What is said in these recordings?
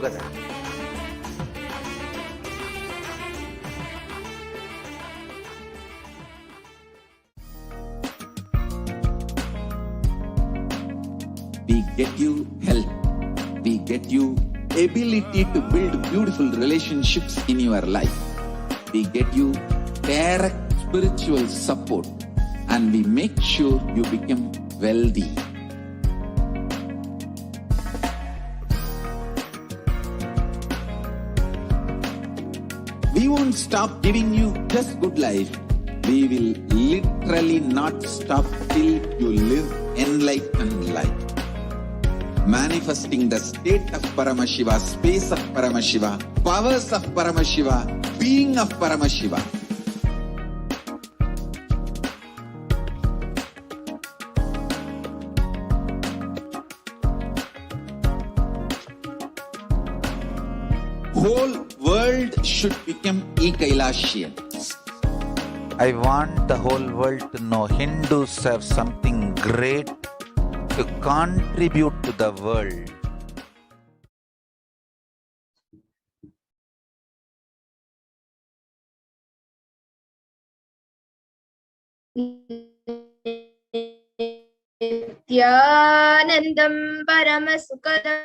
కదా. We get you health. We get you ability to build beautiful relationships in your life. We get you direct spiritual support, and we make sure you become wealthy. We won't stop giving you just good life. We will literally not stop till you live enlightened life. Manifesting the state of Paramashiva, space of Paramashiva, powers of Paramashiva, being of Paramashiva. Whole world should become Kailasians. I want the whole world to know Hindus have something great to contribute to the world. Nithyanandam Paramasukadam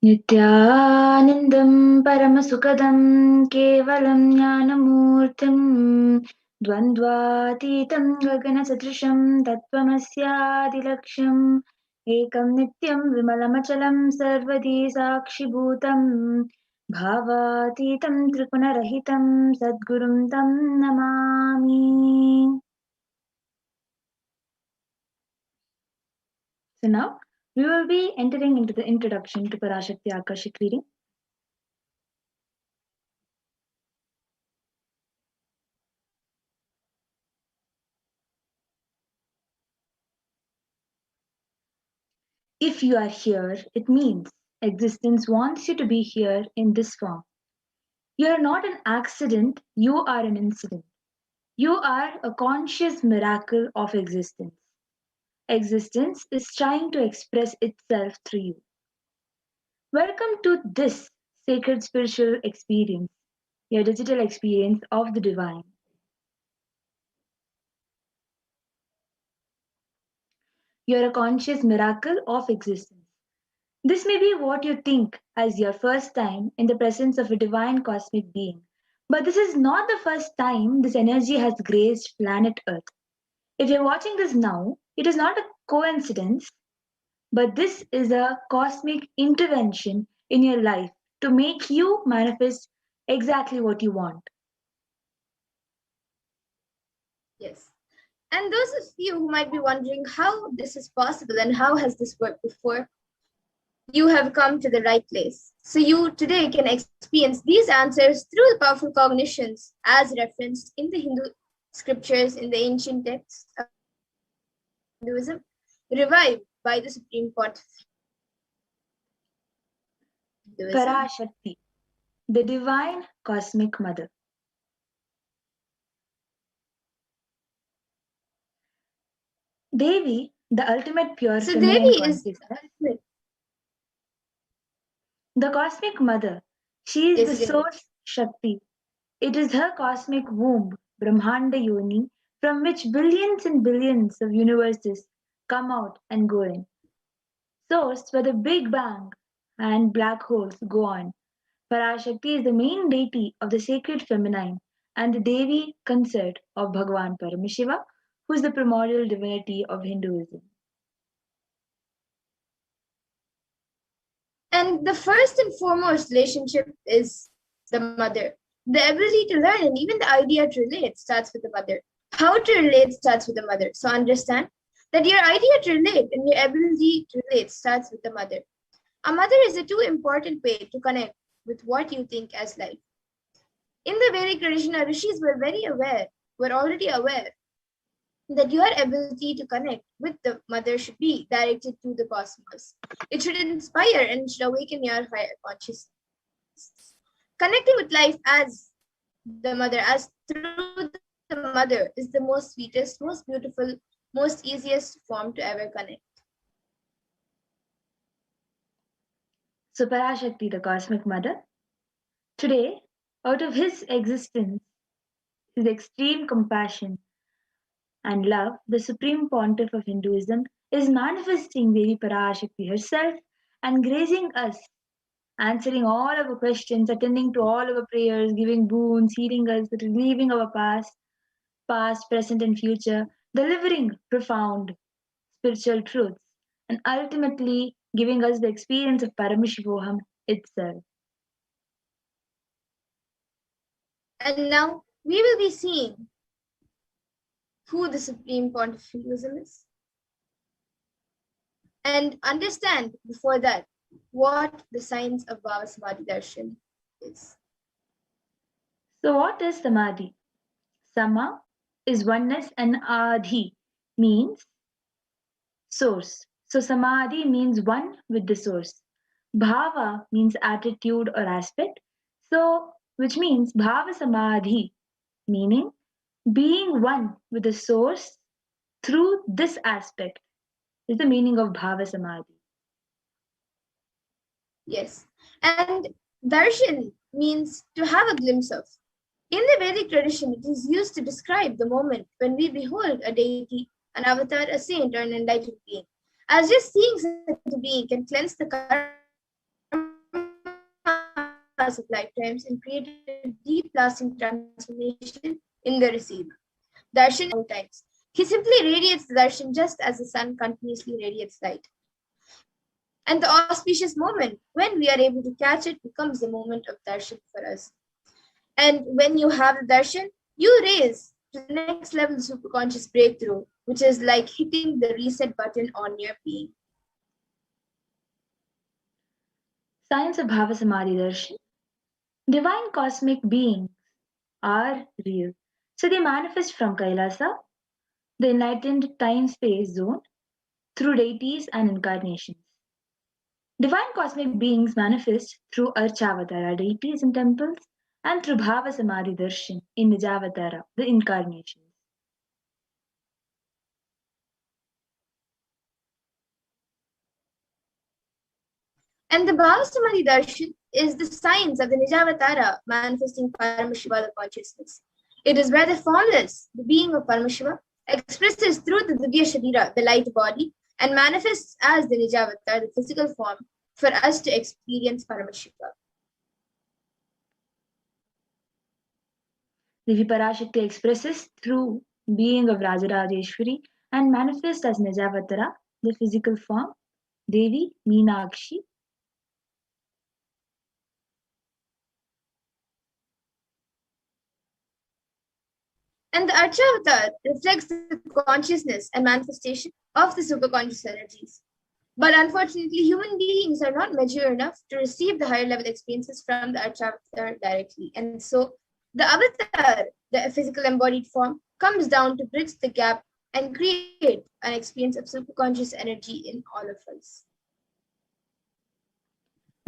Nithyanandam Paramasukadam Kevalam Jnanamurtim Dvandvatitam Gaganasatrisham Tattvamasyaadilaksham Ekam Nityam Vimalamachalam Sarvadi Sakshibhutam Bhavatitam Tripunarahitam Sadgurum Tam Namami. So now we will be entering into the introduction to Parashakti Akashik reading. If you are here, it means existence wants you to be here in this form. You are not an accident, you are an incident. You are a conscious miracle of existence. Existence is trying to express itself through you. Welcome to this sacred spiritual experience, your digital experience of the divine. You are a conscious miracle of existence. This may be what you think as your first time in the presence of a divine cosmic being, but this is not the first time this energy has graced planet Earth. If you're watching this now, it is not a coincidence, but this is a cosmic intervention in your life to make you manifest exactly what you want. Yes. And those of you who might be wondering how this is possible and how has this worked before, you have come to the right place. So you today can experience these answers through the powerful cognitions as referenced in the Hindu scriptures, in the ancient texts of Hinduism, revived by the Supreme Pontiff. Parashakti, the divine cosmic mother. Devi, the ultimate pure So feminine Devi is consciousness. The cosmic mother, she is the source Shakti. It is her cosmic womb, Brahmanda Yoni, from which billions and billions of universes come out and go in. Source where the Big Bang and black holes go on. Parashakti is the main deity of the sacred feminine and the Devi consort of Bhagavan Paramashiva, who is the primordial divinity of Hinduism. And the first and foremost relationship is the mother. The ability to learn and even the idea to relate starts with the mother. How to relate starts with the mother. So understand that your idea to relate and your ability to relate starts with the mother. A mother is a too important way to connect with what you think as life. In the Vedic tradition, our rishis were already aware that your ability to connect with the mother should be directed to the cosmos. It should inspire and should awaken your higher consciousness. Connecting with life as the mother, as through the mother, is the most sweetest, most beautiful, most easiest form to ever connect. So Parashakti, the cosmic mother, today, out of his existence, his extreme compassion and love, the supreme pontiff of Hinduism is manifesting Devi Parashakti herself and gracing us, answering all our questions, attending to all our prayers, giving boons, healing us, relieving our past, present, and future, delivering profound spiritual truths, and ultimately giving us the experience of Paramashivoham itself. And now we will be seeing who the Supreme Pontiff of Hinduism is. And understand before that what the science of BHAVASAMADHI Darshan is. So, what is Samadhi? Sama is oneness and Adhi means source. So, Samadhi means one with the source. Bhava means attitude or aspect. So, which means Bhava Samadhi, meaning being one with the source through this aspect is the meaning of Bhava Samadhi. Yes. And darshan means to have a glimpse of. In the Vedic tradition, it is used to describe the moment when we behold a deity, an avatar, a saint, or an enlightened being. As just seeing such a being can cleanse the karmas of lifetimes and create a deep lasting transformation in the receiver. Darshan all times. He simply radiates the darshan just as the sun continuously radiates light. And the auspicious moment when we are able to catch it becomes the moment of darshan for us. And when you have the darshan, you raise to the next level superconscious breakthrough, which is like hitting the reset button on your being. Science of Bhava Samadhi Darshan. Divine cosmic beings are real. So they manifest from Kailasa, the enlightened time-space zone, through deities and incarnations. Divine cosmic beings manifest through Archavatara deities in temples and through Bhava Samadhi Darshan in Nijavatara, the incarnations. And the BHAVASAMADHI Darshan is the science of the Nijavatara manifesting Paramashiva, the consciousness. It is where the formless, the being of Paramashiva, expresses through the Divya Sharira, the light body, and manifests as the Nijavatar, the physical form, for us to experience Paramashiva. Devi Parashakti expresses through being of Rajarajeshwari and manifests as Nijavatara, the physical form, Devi Meenakshi. And the Archavatar reflects the consciousness and manifestation of the superconscious energies. But unfortunately, human beings are not mature enough to receive the higher level experiences from the Archavatar directly. And so the avatar, the physical embodied form, comes down to bridge the gap and create an experience of superconscious energy in all of us.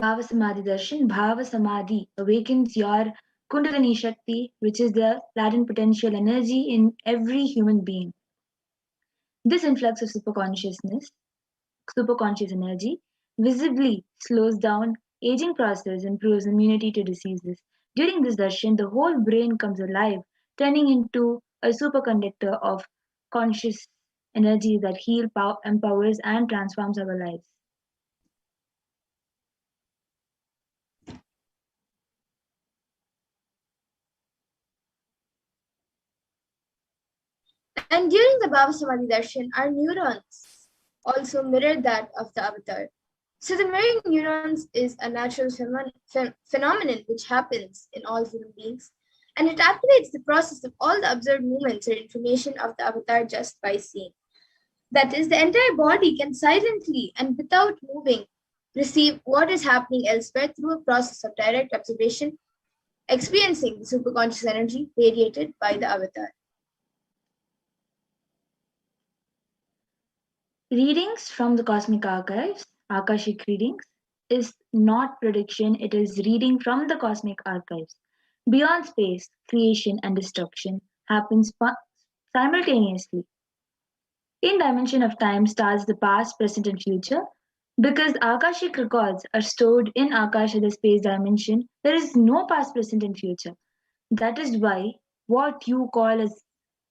Bhava Samadhi Darshan, Bhava Samadhi awakens your Kundalini Shakti, which is the latent potential energy in every human being. This influx of superconscious energy, visibly slows down aging process, improves immunity to diseases. During this darshan, the whole brain comes alive, turning into a superconductor of conscious energy that heals, empowers, and transforms our lives. And during the BHAVASAMADHI darshan, our neurons also mirror that of the avatar. So the mirroring neurons is a natural phenomenon which happens in all human beings, and it activates the process of all the observed movements or information of the avatar just by seeing. That is, the entire body can silently and without moving receive what is happening elsewhere through a process of direct observation, experiencing the superconscious energy radiated by the avatar. Readings from the cosmic archives, Akashic readings, is not prediction, it is reading from the cosmic archives. Beyond space, creation and destruction happens simultaneously. In dimension of time starts the past, present and future. Because Akashic records are stored in Akasha, the space dimension, there is no past, present and future. That is why what you call as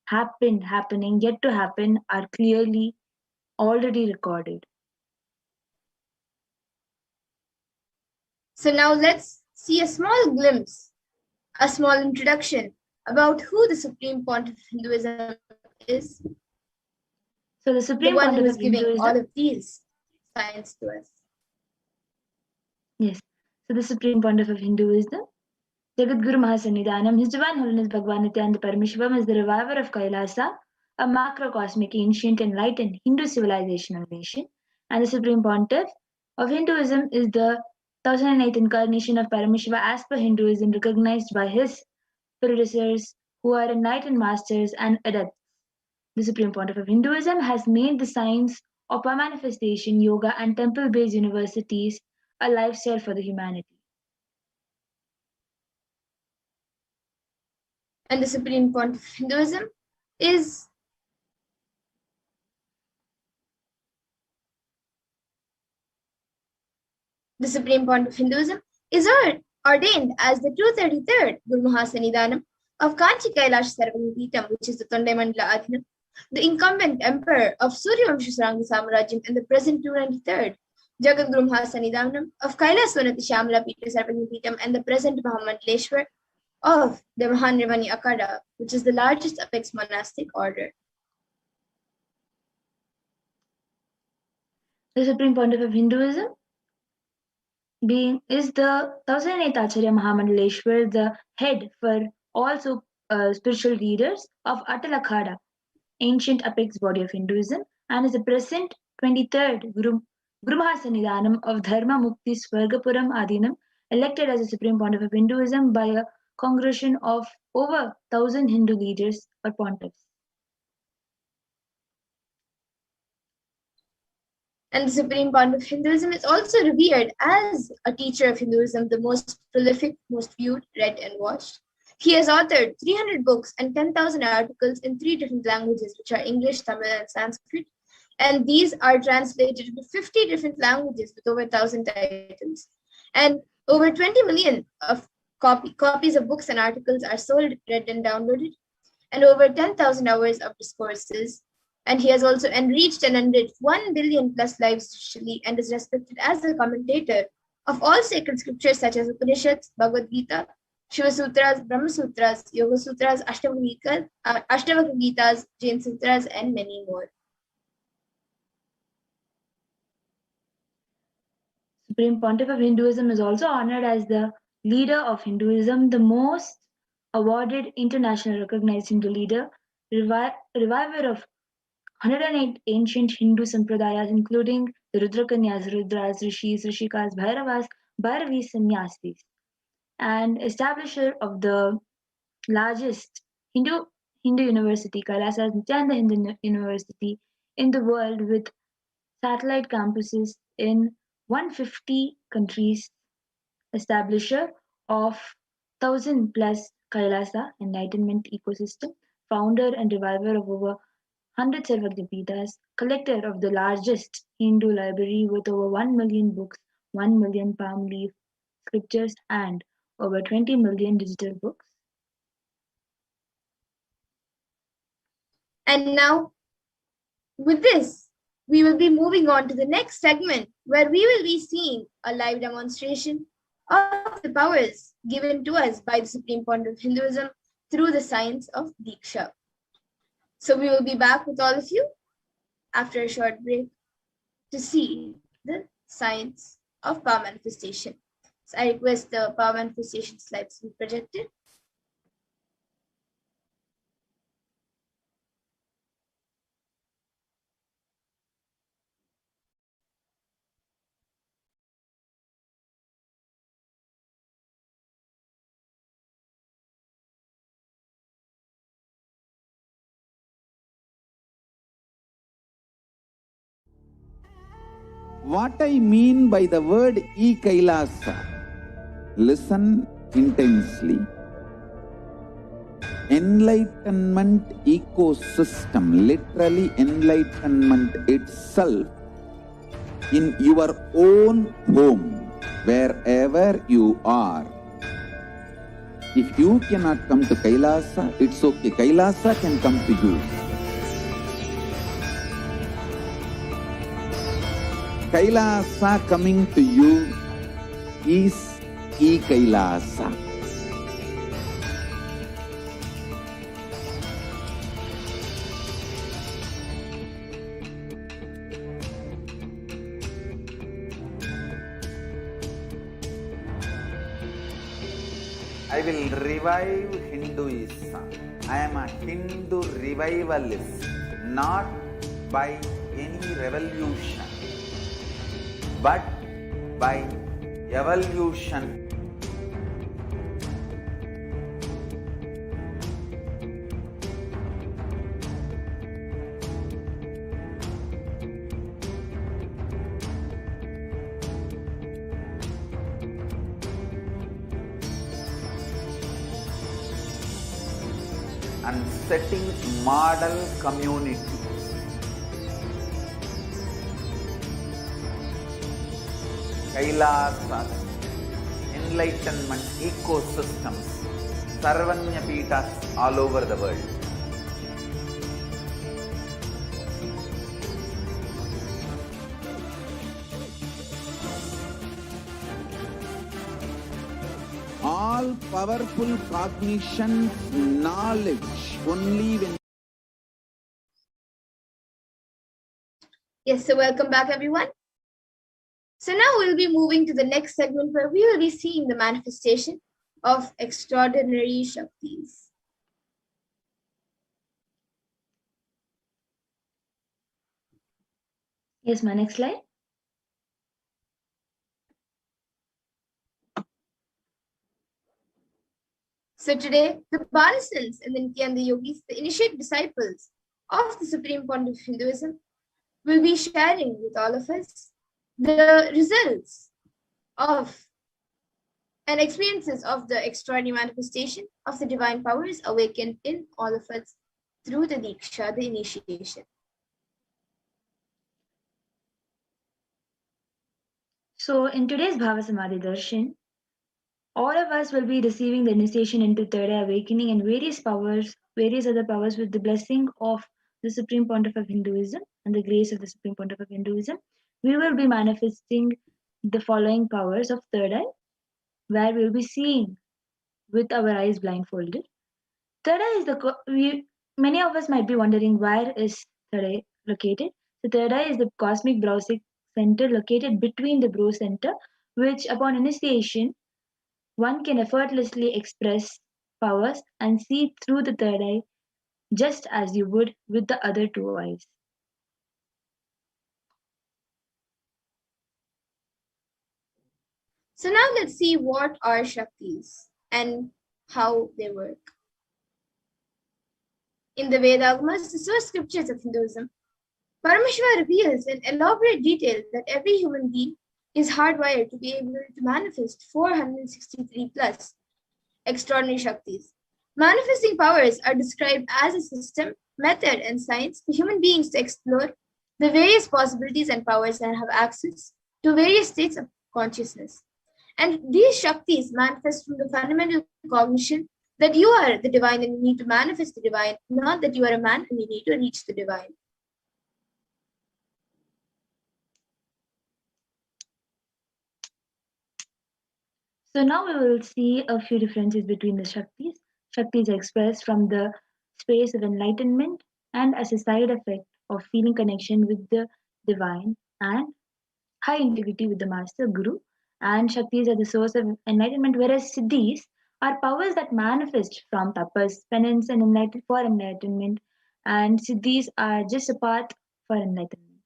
happened, happening, yet to happen are clearly already recorded. So now let's see a small glimpse, a small introduction about who the Supreme Pontiff of Hinduism is. So the The Supreme one who Pontiff is of giving Hinduism. all of these signs to us. Yes. So the Supreme Pontiff of Hinduism, Jagadguru Mahasannidhanam, His Divine Holiness Bhagavan Nithyananda Paramashivam is the reviver of Kailasa, a macrocosmic, ancient, enlightened Hindu civilizational nation. And the Supreme Pontiff of Hinduism is the 1008th incarnation of Paramashiva as per Hinduism, recognized by his predecessors who are enlightened masters and adepts. The Supreme Pontiff of Hinduism has made the science of manifestation, yoga, and temple-based universities a lifestyle for the humanity. And the Supreme Pontiff of Hinduism is ordained as the 233rd Guru Mahasannidhanam of Kanchi Kailasa Sarvagam, which is the Tondai Mandala Adhinam, the incumbent emperor of Suryavamsha Saranga Samarajyam and the present 293rd Jagadguru Mahasannidhanam of Kailasa Shamala Pita Sarvagam and the present Mahamandaleshwar of the Mahanirvani Akada, which is the largest apex monastic order. The Supreme Pontiff of Hinduism is the 1008th Acharya Mahamandaleshwar, the head for all spiritual leaders of Atal Akhada, ancient apex body of Hinduism, and is the present 23rd Guru Mahasannidhanam of Dharma Mukti Swargapuram Adhinam, elected as the Supreme Pontiff of Hinduism by a congregation of over 1,000 Hindu leaders or pontiffs. And the Supreme Pontiff of Hinduism is also revered as a teacher of Hinduism, the most prolific, most viewed, read, and watched. He has authored 300 books and 10,000 articles in 3 different languages, which are English, Tamil, and Sanskrit. And these are translated into 50 different languages with over 1,000 titles. And over 20 million of copies of books and articles are sold, read, and downloaded, and over 10,000 hours of discourses. And he has also enriched and enriched 1 billion plus lives digitally and is respected as the commentator of all sacred scriptures such as Upanishads, Bhagavad Gita, Shiva Sutras, Brahma Sutras, Yoga Sutras, Ashtavakra Gitas, Jain Sutras, and many more. Supreme Pontiff of Hinduism is also honored as the leader of Hinduism, the most awarded international recognized Hindu leader, reviver of 108 ancient Hindu sampradayas, including the Rudrakanyas, Rudras, Rishis, Rishikas, Bhairavas, Bhairavis, Sannyasis, and establisher of the largest Hindu university, Kailasa Nithyananda University, in the world with satellite campuses in 150 countries, establisher of 1,000 plus Kailasa enlightenment ecosystem, founder and reviver of over 100 Sarvagyapitas, collector of the largest Hindu library with over 1 million books, 1 million palm leaf scriptures, and over 20 million digital books. And now, with this, we will be moving on to the next segment where we will be seeing a live demonstration of the powers given to us by the Supreme Pontiff of Hinduism through the science of Diksha. So we will be back with all of you after a short break to see the science of power manifestation. So I request the power manifestation slides to be projected. What I mean by the word Kailasa, listen intensely. Enlightenment ecosystem, literally enlightenment itself, in your own home, wherever you are. If you cannot come to Kailasa, it's okay. Kailasa can come to you. Kailasa coming to you is Kailasa. I will revive Hinduism. I am a Hindu revivalist, not by any revolution, but by evolution. And setting model community. Kailasa, enlightenment ecosystems, Sarvanya Peethas all over the world. All powerful cognition, knowledge, only when. Yes, so welcome back everyone. So now we'll be moving to the next segment where we will be seeing the manifestation of extraordinary Shaktis. Yes, my next slide. So today, the Parasans and the Nithyananda Yogis, the initiate disciples of the Supreme Pontiff of Hinduism, will be sharing with all of us the results of and experiences of the extraordinary manifestation of the divine powers awakened in all of us through the Diksha, the initiation. So in today's BHAVASAMADHI Darshan, all of us will be receiving the initiation into third eye awakening and various other powers with the blessing of the Supreme Pontiff of Hinduism and the grace of the Supreme Pontiff of Hinduism. We will be manifesting the following powers of third eye, where we will be seeing with our eyes blindfolded. Third eye is many of us might be wondering where is third eye located. The third eye is the cosmic browsing center located between the brow center, which upon initiation one can effortlessly express powers and see through the third eye just as you would with the other two eyes. So now let's see what are Shaktis and how they work. In the Vedagas, the source scriptures of Hinduism, Paramashiva reveals in elaborate detail that every human being is hardwired to be able to manifest 463 plus extraordinary Shaktis. Manifesting powers are described as a system, method, and science for human beings to explore the various possibilities and powers and have access to various states of consciousness. And these Shaktis manifest from the fundamental cognition that you are the divine and you need to manifest the divine, not that you are a man and you need to reach the divine. So now we will see a few differences between the Shaktis. Shaktis are expressed from the space of enlightenment, and as a side effect of feeling connection with the divine and high integrity with the master guru. And Shaktis are the source of enlightenment, whereas Siddhis are powers that manifest from tapas, penance, and for enlightenment. And Siddhis are just a path for enlightenment.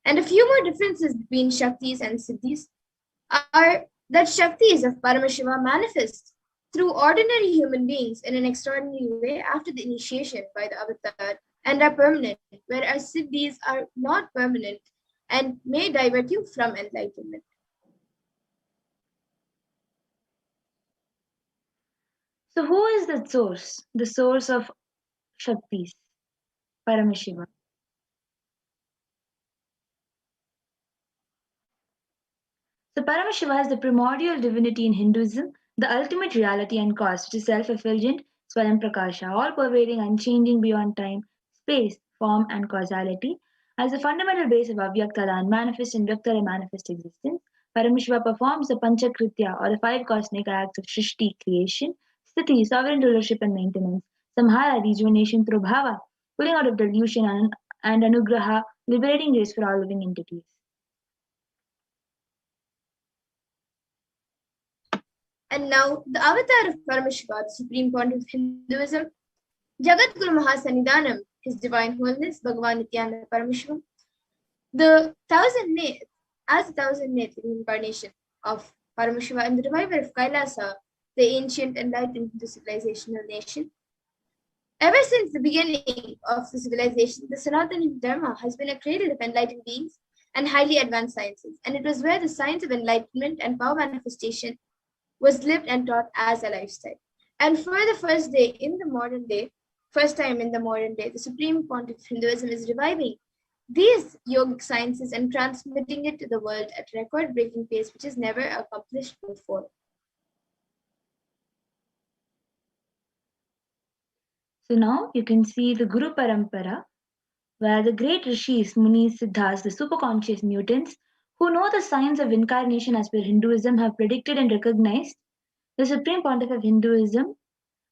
And a few more differences between Shaktis and Siddhis are that Shaktis of Paramashiva manifest through ordinary human beings in an extraordinary way after the initiation by the avatar and are permanent, whereas Siddhis are not permanent and may divert you from enlightenment. So, who is the source? The source of Shaktis, Paramashiva. So, Paramashiva is the primordial divinity in Hinduism, the ultimate reality and cause, which is self effulgent, Swayam Prakasha, all pervading, unchanging beyond time, space, form, and causality. As the fundamental base of Avyaktala, unmanifest and Vyaktala manifest existence, Paramashiva performs the Panchakritya or the five cosmic acts of Shrishti, creation, Sthiti, sovereign rulership and maintenance, Samhara, rejuvenation through Bhava, pulling out of delusion, and Anugraha, liberating grace for all living entities. And now, the avatar of Paramashiva, the supreme point of Hinduism, Jagat Guru Mahasannidhanam, His Divine Holiness, Bhagavan Nithyananda Paramashivam, the thousand-native incarnation of Paramashiva and the reviver of Kailasa, the ancient enlightened Hindu civilizational nation. Ever since the beginning of the civilization, the Sanatana Dharma has been a cradle of enlightened beings and highly advanced sciences, and it was where the science of enlightenment and power manifestation was lived and taught as a lifestyle. And for the first time in the modern day, the Supreme Pontiff of Hinduism is reviving these yogic sciences and transmitting it to the world at record-breaking pace, which is never accomplished before. So now you can see the Guru Parampara, where the great rishis, munis, siddhas, the superconscious mutants, who know the signs of incarnation as per Hinduism, have predicted and recognized the Supreme Pontiff of Hinduism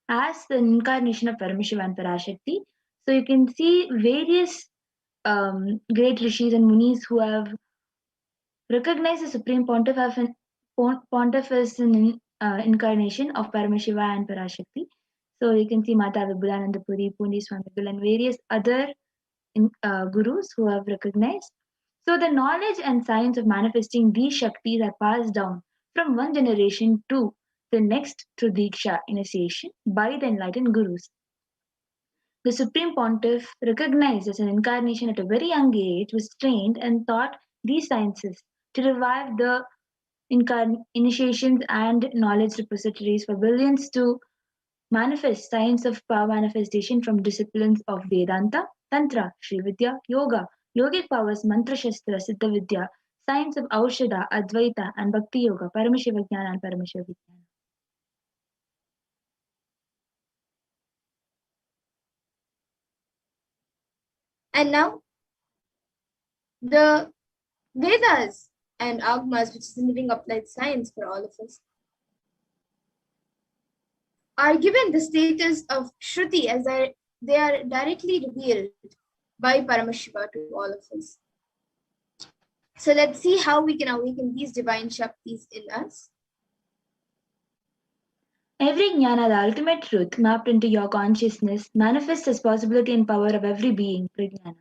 as the incarnation of Paramashiva and Parashakti. So you can see various great rishis and munis who have recognized the Supreme Pontiff as an incarnation of Paramashiva and Parashakti. So you can see Mata Vibhudanandapuri, Pundi Swamigal, and various other gurus who have recognized. So the knowledge and science of manifesting these Shaktis are passed down from one generation to the next through Diksha initiation by the enlightened gurus. The Supreme Pontiff, recognized as an incarnation at a very young age, was trained and taught these sciences to revive the initiations and knowledge repositories for billions to manifest science of power manifestation from disciplines of Vedanta, Tantra, Sri Vidya, Yoga, yogic powers, Mantra Shastra, Siddha Vidya, science of Aushadha, Advaita, and Bhakti Yoga, Paramashiva Jnana and Paramashiva Vijnana. And now, the Vedas and Agmas, which is the living applied science for all of us, are given the status of Shruti as they are directly revealed by Paramashiva to all of us. So let's see how we can awaken these divine Shaktis in us. Every jnana, the ultimate truth, mapped into your consciousness, manifests as possibility and power of every being, prajnana.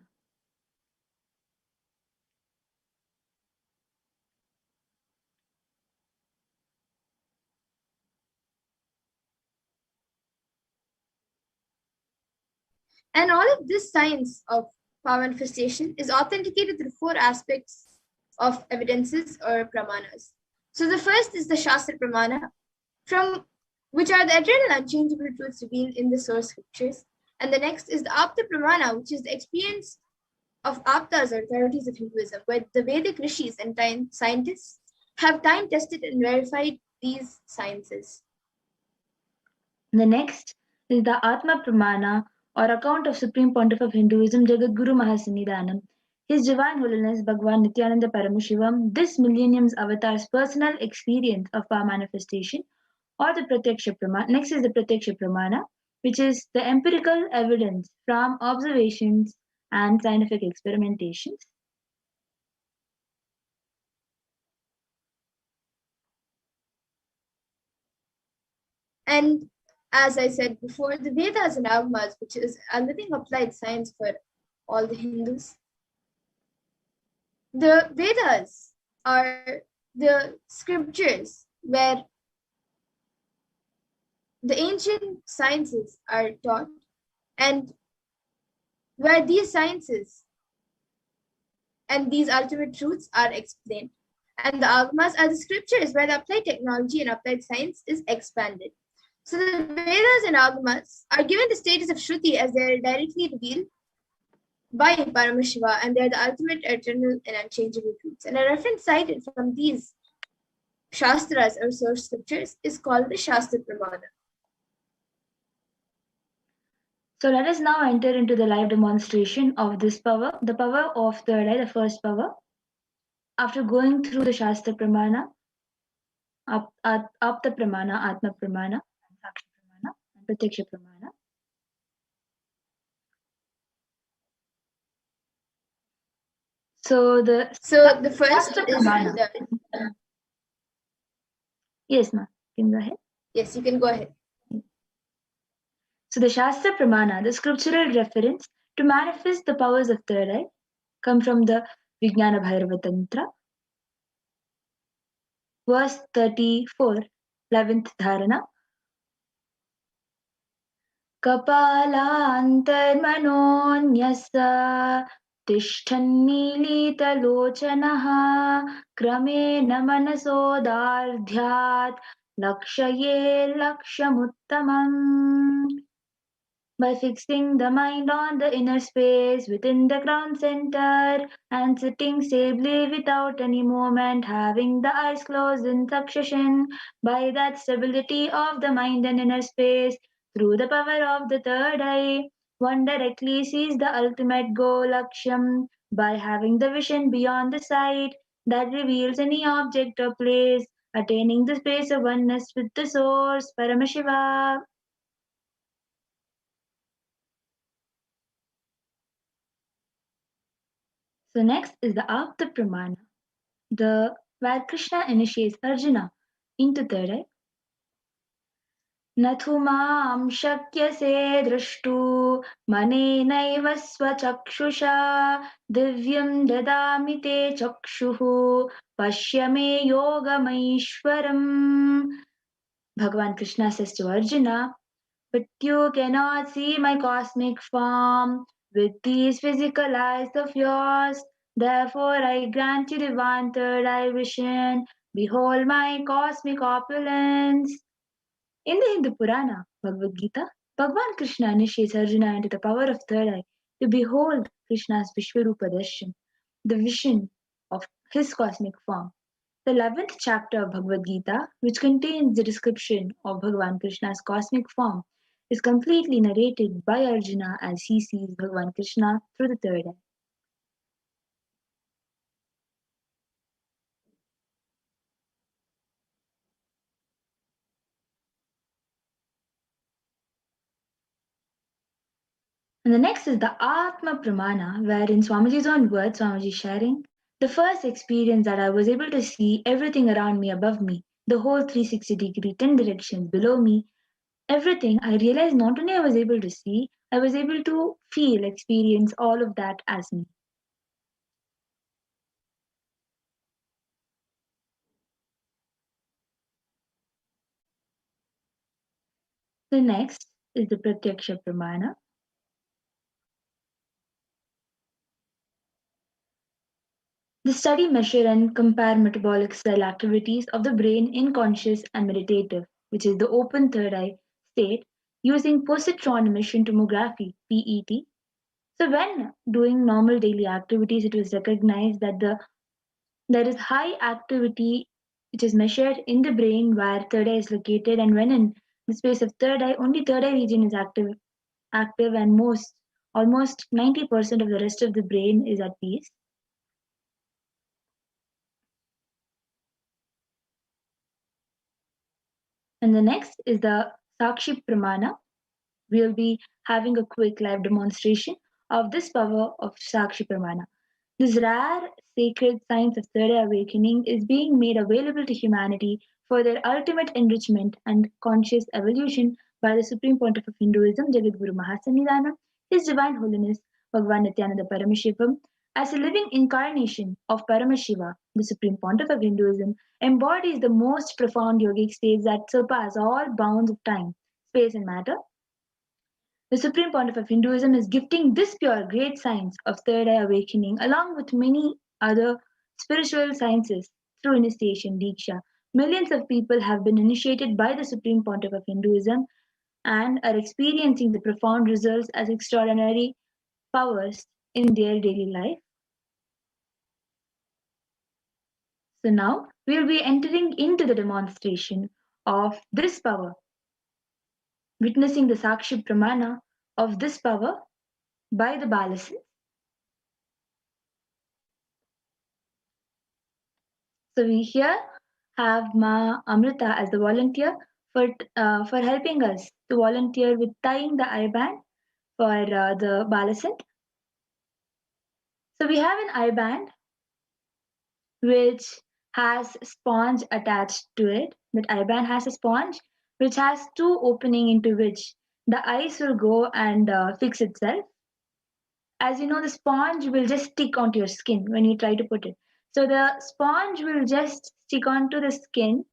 And all of this science of power manifestation is authenticated through four aspects of evidences or pramanas. So the first is the Shastra Pramana, from which are the eternal unchangeable truths revealed in the source scriptures. And the next is the Apta Pramana, which is the experience of Aptas or authorities of Hinduism, where the Vedic rishis and scientists have time tested and verified these sciences. The next is the Atma Pramana, or account of Supreme Pontiff of Hinduism, Jagat Guru Mahasannidhanam, His Divine Holiness Bhagavan Nithyananda Paramashivam, this millennium's avatar's personal experience of power manifestation, or the Pratyaksha Pramana. Next is the Pratyaksha Pramana, which is the empirical evidence from observations and scientific experimentations. And as I said before, the Vedas and Agamas, which is a living applied science for all the Hindus. The Vedas are the scriptures where the ancient sciences are taught and where these sciences and these ultimate truths are explained. And the Agamas are the scriptures where the applied technology and applied science is expanded. So the Vedas and Agamas are given the status of Shruti as they are directly revealed by Paramashiva, and they are the ultimate, eternal, and unchangeable truths. And a reference cited from these Shastras or source scriptures is called the Shastra Pramana. So let us now enter into the live demonstration of this power, the power of third eye, the first power. After going through the Shastra Pramana, Apta Pramana, Atma Pramana, Sakshi Pramana, and Pratyaksha Pramana. So the first is Pramana. Yes, ma'am. Can you go ahead? Yes, you can go ahead. So the Shastra Pramana, the scriptural reference to manifest the powers of third eye, come from the Vijnana Bhairava Tantra. Verse 34, 11th Dharana. Kapalantarmanonyasa tishthanmilitalochanaha kramena manasodardhyat lakshaye lakshamuttamam. By fixing the mind on the inner space within the crown center and sitting stably without any movement, having the eyes closed in succession, by that stability of the mind and inner space, through the power of the third eye, one directly sees the ultimate goal, Laksham, by having the vision beyond the sight that reveals any object or place, attaining the space of oneness with the source, Paramashiva. So next is the Apta Pramana, where Krishna initiates Arjuna into third eye. Nathu maam shakyase drashtu manenaiva swachakshusha divyam dadami te chakshuhu pashyame yogamaishwaram. Bhagavan Krishna says to Arjuna, but you cannot see my cosmic form with these physical eyes of yours. Therefore, I grant you divine third eye vision. Behold my cosmic opulence. In the Hindu Purana, Bhagavad Gita, Bhagavan Krishna initiates Arjuna into the power of third eye to behold Krishna's Vishwarupa Darshan, the vision of his cosmic form. The 11th chapter of Bhagavad Gita, which contains the description of Bhagavan Krishna's cosmic form, is completely narrated by Arjuna as he sees Bhagavan Krishna through the third eye. And the next is the Atma Pramana, where in Swamiji's own words, Swamiji sharing, the first experience that I was able to see everything around me, above me, the whole 360-degree, 10 directions below me, everything, I realized not only I was able to see, I was able to feel, experience all of that as me. The next is the Pratyaksha Pramana. The study, measure, and compare metabolic cell activities of the brain in conscious and meditative, which is the open third eye state, using positron emission tomography, PET. So when doing normal daily activities, it was recognized that there is high activity which is measured in the brain where third eye is located, and when in the space of third eye, only third eye region is active and almost 90% of the rest of the brain is at peace. And the next is the Sakshi Pramana. We'll be having a quick live demonstration of this power of Sakshi Pramana. This rare sacred science of third eye awakening is being made available to humanity for their ultimate enrichment and conscious evolution by the Supreme Pontiff of Hinduism, Jagadguru Mahasannidhanam, His Divine Holiness Bhagavan Nithyananda Paramashivam, as a living incarnation of Paramashiva, the Supreme Pontiff of Hinduism, embodies the most profound yogic states that surpass all bounds of time, space, and matter. The Supreme Pontiff of Hinduism is gifting this pure great science of third eye awakening along with many other spiritual sciences through initiation Diksha. Millions of people have been initiated by the Supreme Pontiff of Hinduism and are experiencing the profound results as extraordinary powers in their daily life. So now we'll be entering into the demonstration of this power, witnessing the Sakshi Pramana of this power by the Balasins. So we here have Ma Amrita as the volunteer for helping us to volunteer with tying the eye band for the Balasint. So we have an eye band which has sponge attached to it. That eye band has a sponge which has two opening into which the eyes will go and fix itself. As you know, the sponge will just stick onto your skin when you try to put it. So the sponge will just stick onto the skin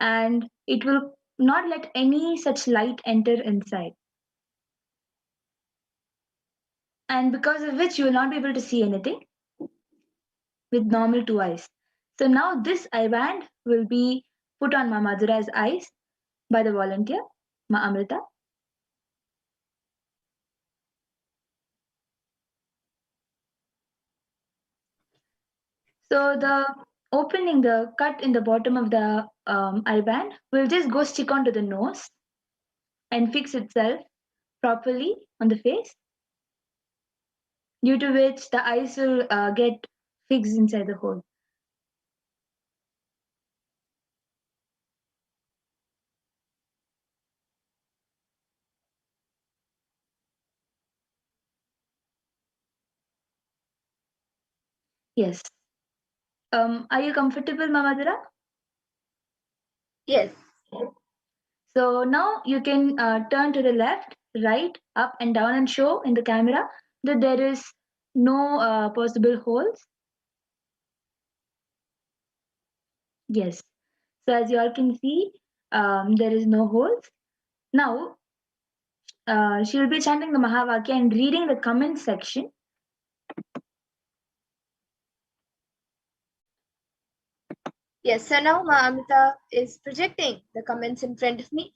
and it will not let any such light enter inside. And because of which you will not be able to see anything with normal two eyes. So now this eye band will be put on Ma Madhura's eyes by the volunteer, Ma Amrita. So the opening, the cut in the bottom of the eye band will just go stick onto the nose and fix itself properly on the face, due to which the eyes will get fixed inside the hole. Yes. Are you comfortable, Mamadura? Yes. So now you can turn to the left, right, up and down and show in the camera that there is no possible holes. Yes. So as you all can see, there is no holes. Now, she will be chanting the Mahavakya and reading the comment section. Yes, so now Ma Amrita is projecting the comments in front of me.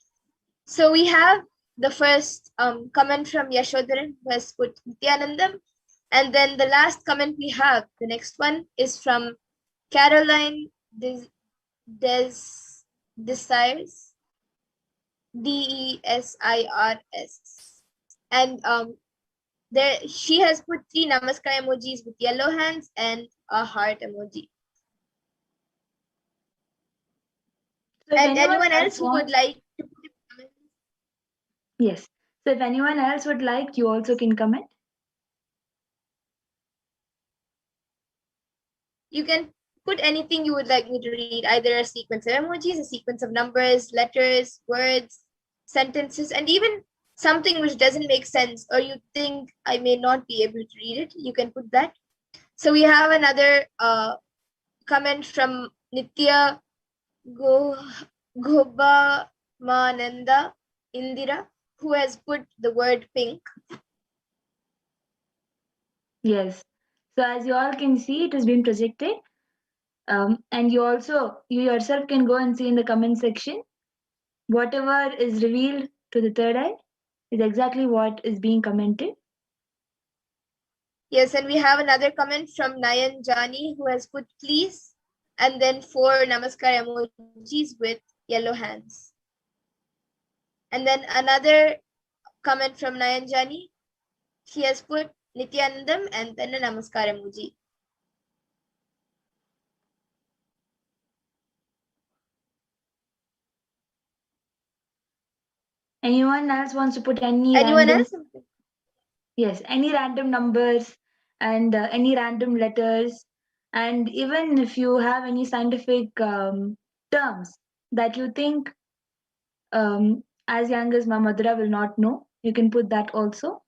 So we have the first comment from Yashodharan, who has put Nithyanandam. And then the last comment we have, the next one, is from Caroline Desires, Desirs. And there she has put 3 namaskar emojis with yellow hands and a heart emoji. So and anyone else who would like to put a comment? Yes. So if anyone else would like, you also can comment. You can put anything you would like me to read, either a sequence of emojis, a sequence of numbers, letters, words, sentences, and even something which doesn't make sense or you think I may not be able to read it, you can put that. So we have another comment from Nitya Gobamananda Indira, who has put the word pink. Yes. So as you all can see, it has been projected. And you yourself can go and see in the comment section. Whatever is revealed to the third eye is exactly what is being commented. Yes, and we have another comment from Nayan Jani, who has put please, and then 4 namaskar emojis with yellow hands. And then another comment from Nayan Jani, she has put Nithyanandam and then a namaskar emoji. Anyone else wants to put any Anyone random? else? Yes, any random numbers and any random letters, and even if you have any scientific terms that you think as young as Mamadura will not know, you can put that also.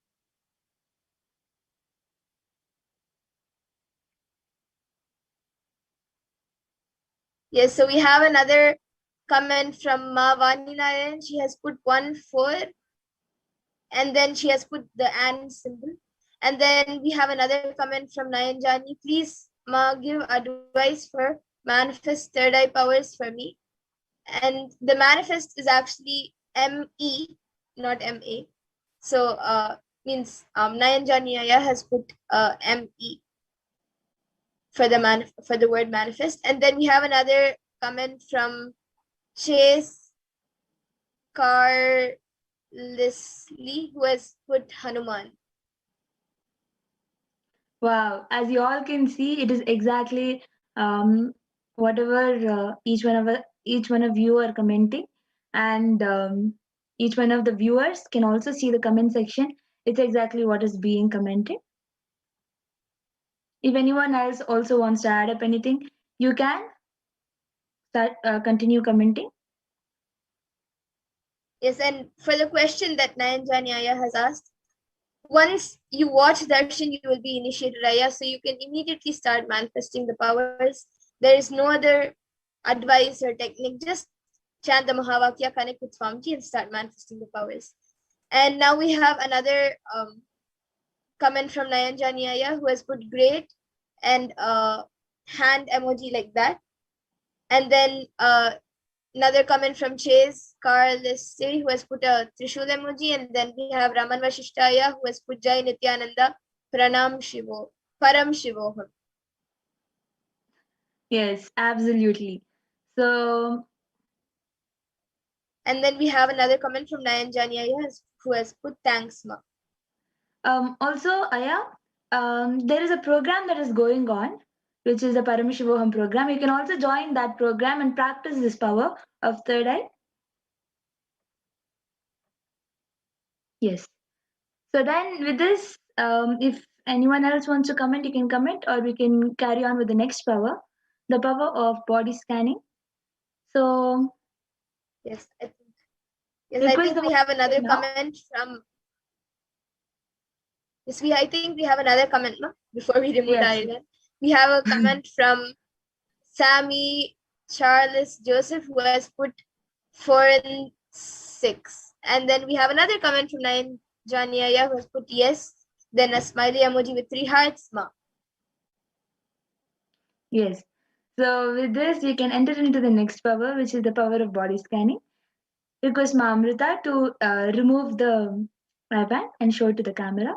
Yes, so we have another comment from Ma Vani Narayan. She has put 1-4 and then she has put the and symbol. And then we have another comment from Nayan Jani. Please, Ma, give advice for manifest third eye powers for me. And the manifest is actually M-E, not M-A. So means Nayan Jani has put M-E for the word manifest. And then we have another comment from Chase Carlessly, who has put Hanuman. Wow, as you all can see, it is exactly whatever each one of you are commenting, and each one of the viewers can also see the comment section. It's exactly what is being commented. If anyone else also wants to add up anything, you can start continue commenting. Yes, and for the question that Nayan Jani has asked, once you watch Darshan, you will be initiated, Aya, so you can immediately start manifesting the powers. There is no other advice or technique, just chant the Mahavakya, connect with Swamiji and start manifesting the powers. And now we have another comment from Nayan Jani who has put great and hand emoji like that. And then another comment from Chase Carlessly, who has put a Trishul emoji, and then we have Raman Vashishtaya, who has put Jai Nithyananda Paramashivoham. Yes, absolutely. So, and then we have another comment from Nayan Jani who has put thanks, Ma. Also, Aya, there is a program that is going on, which is the Paramashivoham program. You can also join that program and practice this power of third eye. Yes. So then with this, if anyone else wants to comment, you can comment, or we can carry on with the next power, the power of body scanning. So yes, I think we have another comment from. Yes, I think we have another comment before we remove the island. We have a comment from Sammy Charles Joseph, who has put 4 and 6. And then we have another comment from Nayan Janiaya, who has put yes, then a smiley emoji with 3 hearts, Ma. Yes. So with this, you can enter into the next power, which is the power of body scanning. Request Ma Amrita to remove the iPad and show it to the camera.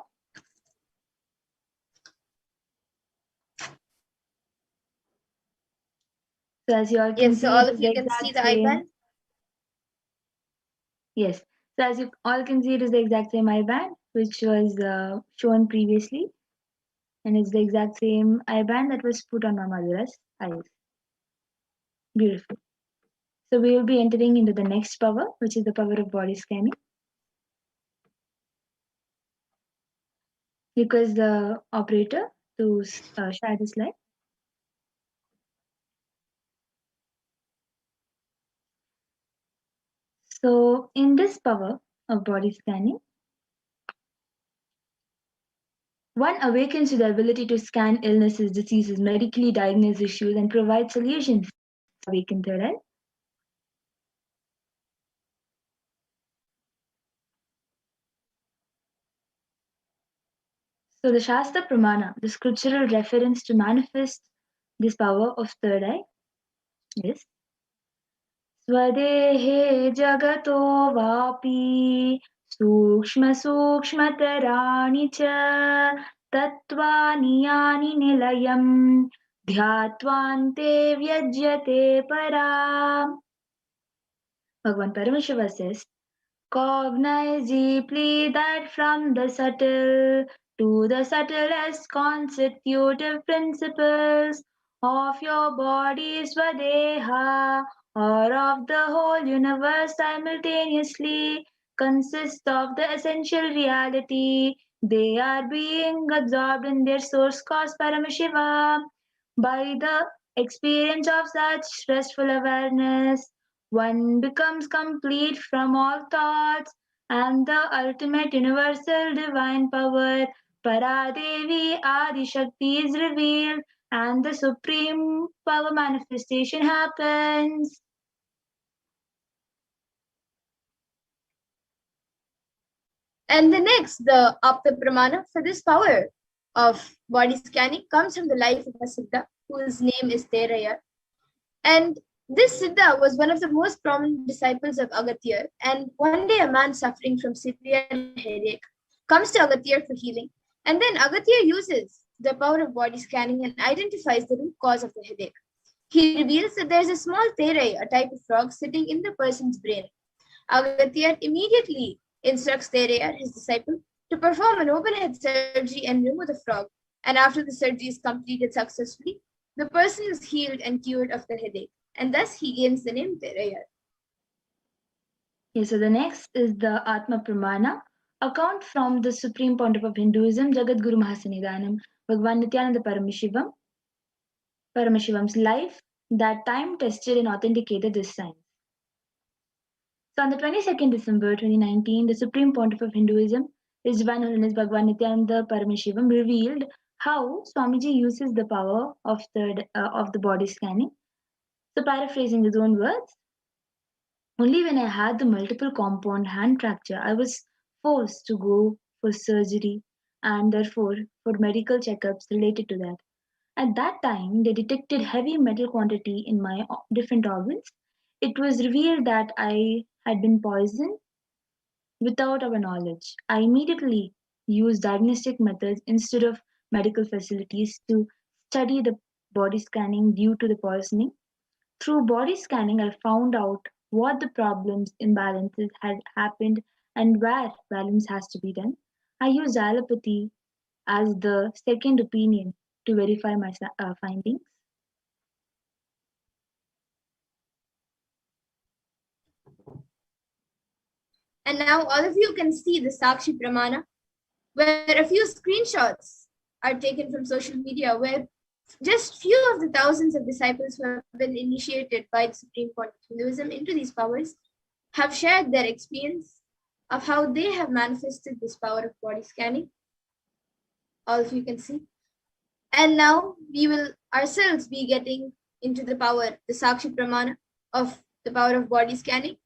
So as you all can see, all of you can see the IBAN. Yes. So as you all can see, it is the exact same IBAN which was shown previously, and it's the exact same IBAN that was put on Mamadura's eyes. Beautiful. So we will be entering into the next power, which is the power of body scanning. Request the operator to share the slide. So in this power of body scanning, one awakens to the ability to scan illnesses, diseases, medically diagnose issues, and provide solutions. Awaken third eye. So the Shastra Pramana, the scriptural reference to manifest this power of third eye, is Swadehe Jagato Vapi Sukshma Sukshmatarani Cha Tattvani Yani Nilayam Dhyatvante Vyajyate Para. Bhagavan Paramashiva says, cognize deeply that from the subtle to the subtlest constitutive principles of your body Swadeha, or of the whole universe simultaneously, consist of the essential reality. They are being absorbed in their source cause Paramashiva. By the experience of such restful awareness, one becomes complete from all thoughts, and the ultimate universal divine power, Paradevi Adi Shakti, is revealed, and the supreme power manifestation happens. And the next, the Apta Pramana for this power of body scanning comes from the life of a Siddha, whose name is Teraya. And this Siddha was one of the most prominent disciples of Agatya. And one day, a man suffering from severe headache comes to Agatya for healing. And then Agatya uses the power of body scanning and identifies the root cause of the headache. He reveals that there's a small Terai, a type of frog, sitting in the person's brain. Agatya immediately instructs Teraya, his disciple, to perform an open head surgery and remove the frog. And after the surgery is completed successfully, the person is healed and cured of the headache. And thus he gains the name Teraya. Okay, so the next is the Atma Pramana, account from the Supreme Pontiff of Hinduism, Jagadguru Mahasanidanam, Bhagavan Nithyananda Paramashivam's life that time tested and authenticated this science. So on the 22nd December 2019, the Supreme Pontiff of Hinduism, His Divine Holiness Bhagavan Nithyananda Paramashivam, revealed how Swamiji uses the power of the body scanning. So paraphrasing his own words, only when I had the multiple compound hand fracture, I was forced to go for surgery and therefore for medical checkups related to that. At that time, they detected heavy metal quantity in my different organs. It was revealed that I had been poisoned without our knowledge. I immediately used diagnostic methods instead of medical facilities to study the body scanning due to the poisoning. Through body scanning, I found out what the problems, imbalances had happened and where balance has to be done. I used allopathy as the second opinion to verify my findings. And now all of you can see the Sakshi Pramana, where a few screenshots are taken from social media, where just few of the thousands of disciples who have been initiated by the Supreme Court of Hinduism into these powers have shared their experience of how they have manifested this power of body scanning. All of you can see. And now we will ourselves be getting into the power, the Sakshi Pramana of the power of body scanning,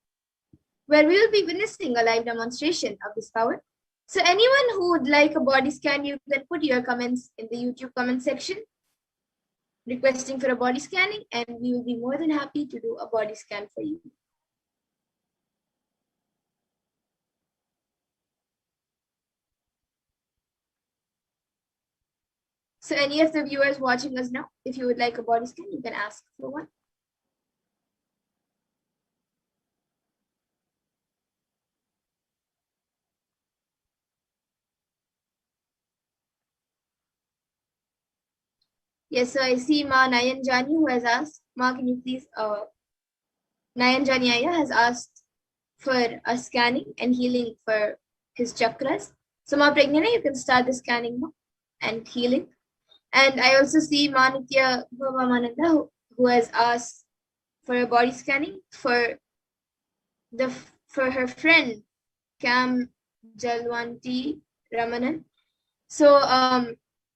where we will be witnessing a live demonstration of this power. So anyone who would like a body scan, you can put your comments in the YouTube comment section, requesting for a body scanning, and we will be more than happy to do a body scan for you. So any of the viewers watching us now, if you would like a body scan, you can ask for one. Yes, so I see Ma Nayan Jani who has asked. Ma, can you please, Nayan Jani Aya has asked for a scanning and healing for his chakras. So Ma Pragnana, you can start the scanning and healing. And I also see Ma Nitya Bhavamananda who has asked for a body scanning for her friend Cam Jalwanti Ramanan. So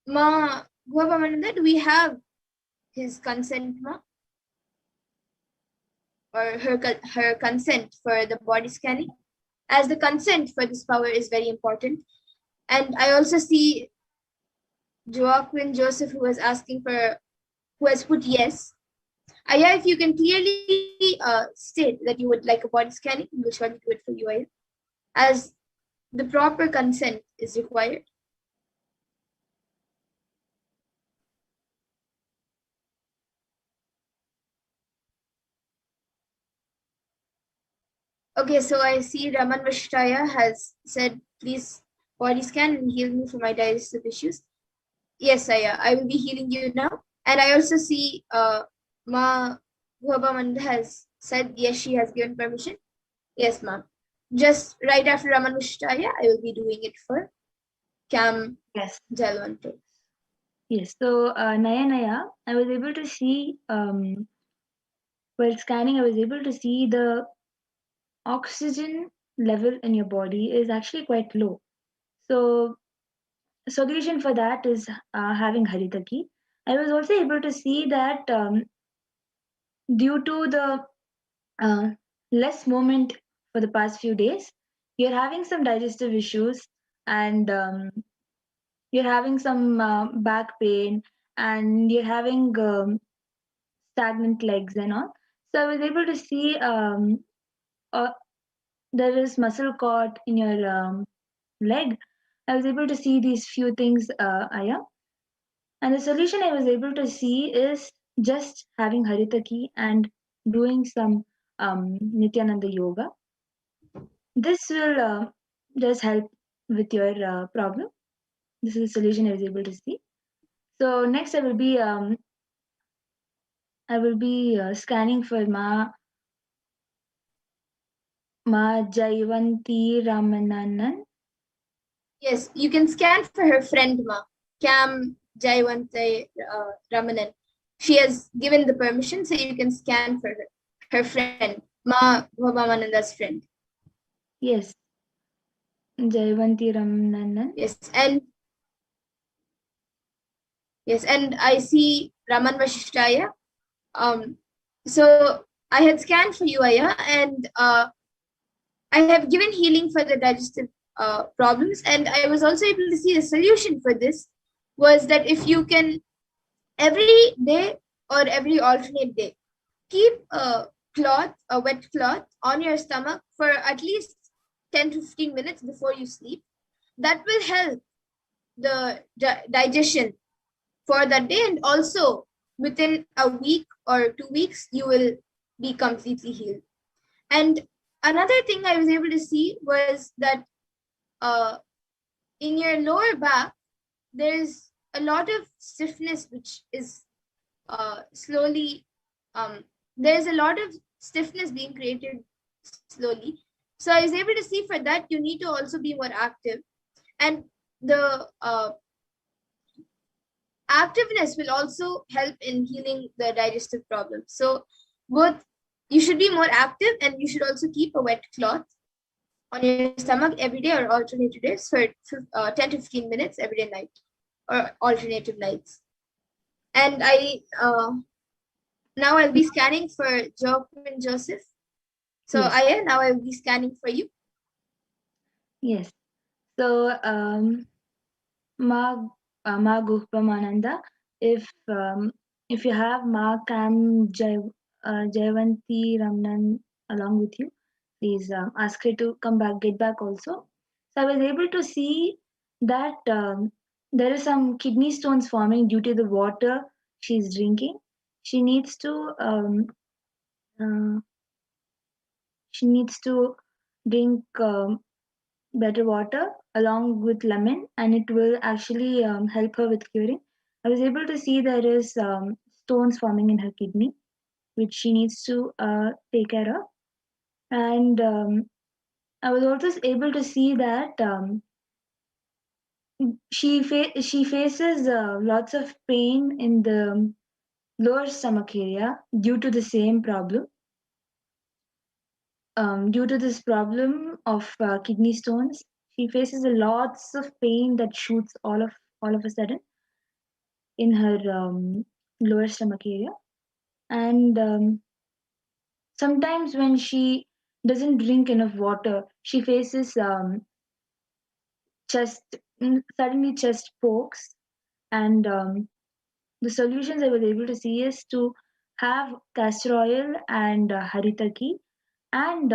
Ma Bhavamananda, do we have his consent, Ma? Or her consent for the body scanning, as the consent for this power is very important. And I also see Joaquin Joseph who is asking for, who has put yes. Aya, if you can clearly state that you would like a body scanning, we will surely do it for you, Aya, as the proper consent is required. Okay, so I see Raman Vashtaya has said, please body scan and heal me for my digestive issues. Yes, I will be healing you now. And I also see Ma Bhuabamanda has said, yes, she has given permission. Yes, ma'am. just right after Raman Vishtaya, I will be doing it for Cam Yes. Jalwante. Yes. So, Nayanaya, I was able to see, while scanning, I was able to see the oxygen level in your body is actually quite low. So, solution for that is having Haritaki. I was also able to see that due to the less movement for the past few days, you're having some digestive issues, and you're having some back pain, and you're having stagnant legs and all. So I was able to see uh, there is muscle caught in your leg. I was able to see these few things, Aya. And the solution I was able to see is just having Haritaki and doing some Nithyananda yoga. This will just help with your problem. This is the solution I was able to see. So next I will be scanning for Ma Jaivanti Ramananan. Yes, you can scan for her friend Ma, Cam Jaiwante Ramanan. She has given the permission, so you can scan for her friend, Ma Bhabamananda's friend. Yes, Jaivanti Ramananan. Yes, and I see Raman Vashishtaya. So I had scanned for you, Aya, and I have given healing for the digestive problems, and I was also able to see the solution for this was that if you can every day or every alternate day keep a wet cloth on your stomach for at least 10 to 15 minutes before you sleep, that will help the digestion for that day, and also within a week or 2 weeks you will be completely healed. And another thing I was able to see was that in your lower back there's a lot of stiffness which is slowly there's a lot of stiffness being created slowly. So I was able to see for that you need to also be more active, and the activeness will also help in healing the digestive problems. So both, you should be more active and you should also keep a wet cloth on your stomach every day or alternative days for 10 to 15 minutes every day night or alternative nights. And I now I'll be scanning for Joachim and Joseph. So Yes. Aya, now I will be scanning for you. Yes. So Ma Guhpamananda, if you have Ma Kam Jaivanti Ramnan along with you, please ask her to come back, get back also. So I was able to see that there is some kidney stones forming due to the water she's drinking. She needs to uh, drink better water along with lemon, and it will actually help her with curing. I was able to see there is stones forming in her kidney, which she needs to take care of. And I was also able to see that she faces lots of pain in the lower stomach area due to the same problem. Due to this problem of kidney stones, she faces lots of pain that shoots all of a sudden in her lower stomach area. And sometimes when she doesn't drink enough water, she faces suddenly chest pokes. And the solutions I was able to see is to have castor oil and haritaki, and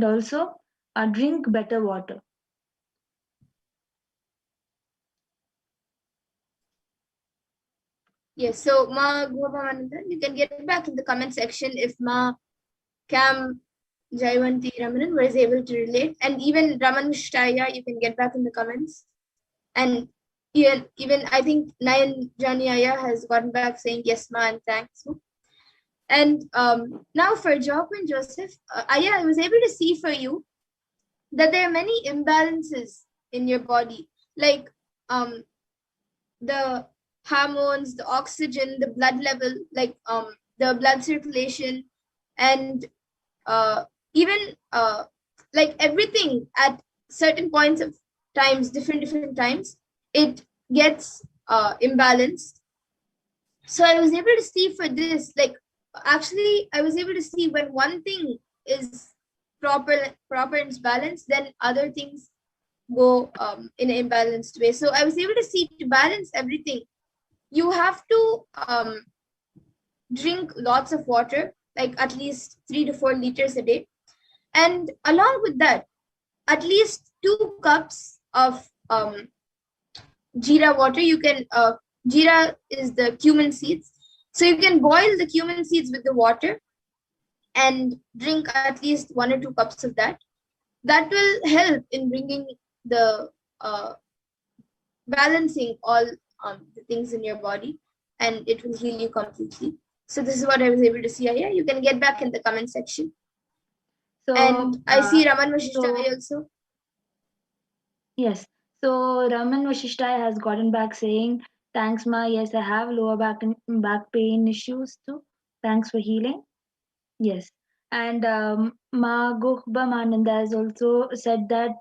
also drink better water. Yes, so Ma Gopamananda, you can get back in the comment section if Ma Cam Jaivanti Ramanan was able to relate, and even Raman Shtaya, you can get back in the comments. And even I think Nayan Janiaya has gotten back saying yes, Ma, and thanks. And now for Job and Joseph, I was able to see for you that there are many imbalances in your body, like the hormones, the oxygen, the blood level, like the blood circulation, and even like everything at certain points of times, different times, it gets imbalanced. So I was able to see for this, like actually I was able to see when one thing is proper and balanced, then other things go in an imbalanced way. So I was able to see, to balance everything, you have to drink lots of water, like at least 3 to 4 liters a day. And along with that, at least 2 cups of jeera water. You can, jeera is the cumin seeds. So you can boil the cumin seeds with the water and drink at least 1 or 2 cups of that. That will help in bringing the balancing all the things in your body, and it will heal you completely. So this is what I was able to see here. You can get back in the comment section. So, And I see Raman Vashishtai also. Yes. So Raman Vashishtai has gotten back saying, thanks, Ma. Yes, I have lower back pain issues too. Thanks for healing. Yes. And Ma Gokhba Mananda has also said that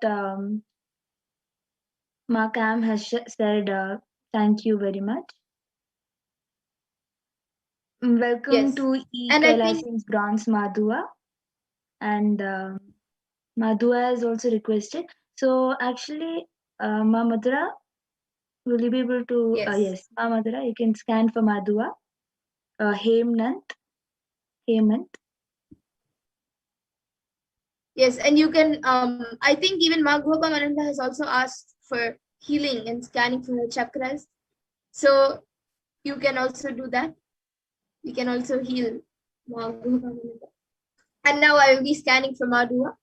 Ma Cam has said, thank you very much. Welcome Yes. to E. And Kailasan's Bronze Madhua. And Madhua is also requested. So actually, Ma Madhura, will you be able to? Yes, Ma Madhura, you can scan for Madhua. Hemant. Yes, and you can, I think even Maghoba Mananda has also asked for healing and scanning for her chakras. So you can also do that. You can also heal Maghoba Mananda. And now I will be scanning for Madhua.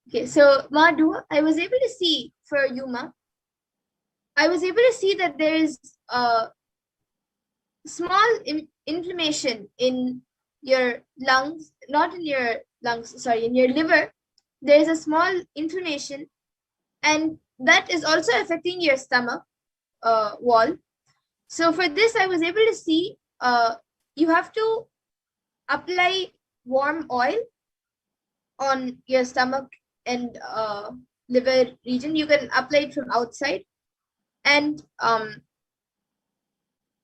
Okay, so Madhua, I was able to see for Yuma, I was able to see that there is a small inflammation in your lungs, not in your lungs, sorry, in your liver. There is a small inflammation, and that is also affecting your stomach wall. So for this, I was able to see you have to apply warm oil on your stomach and liver region. You can apply it from outside, and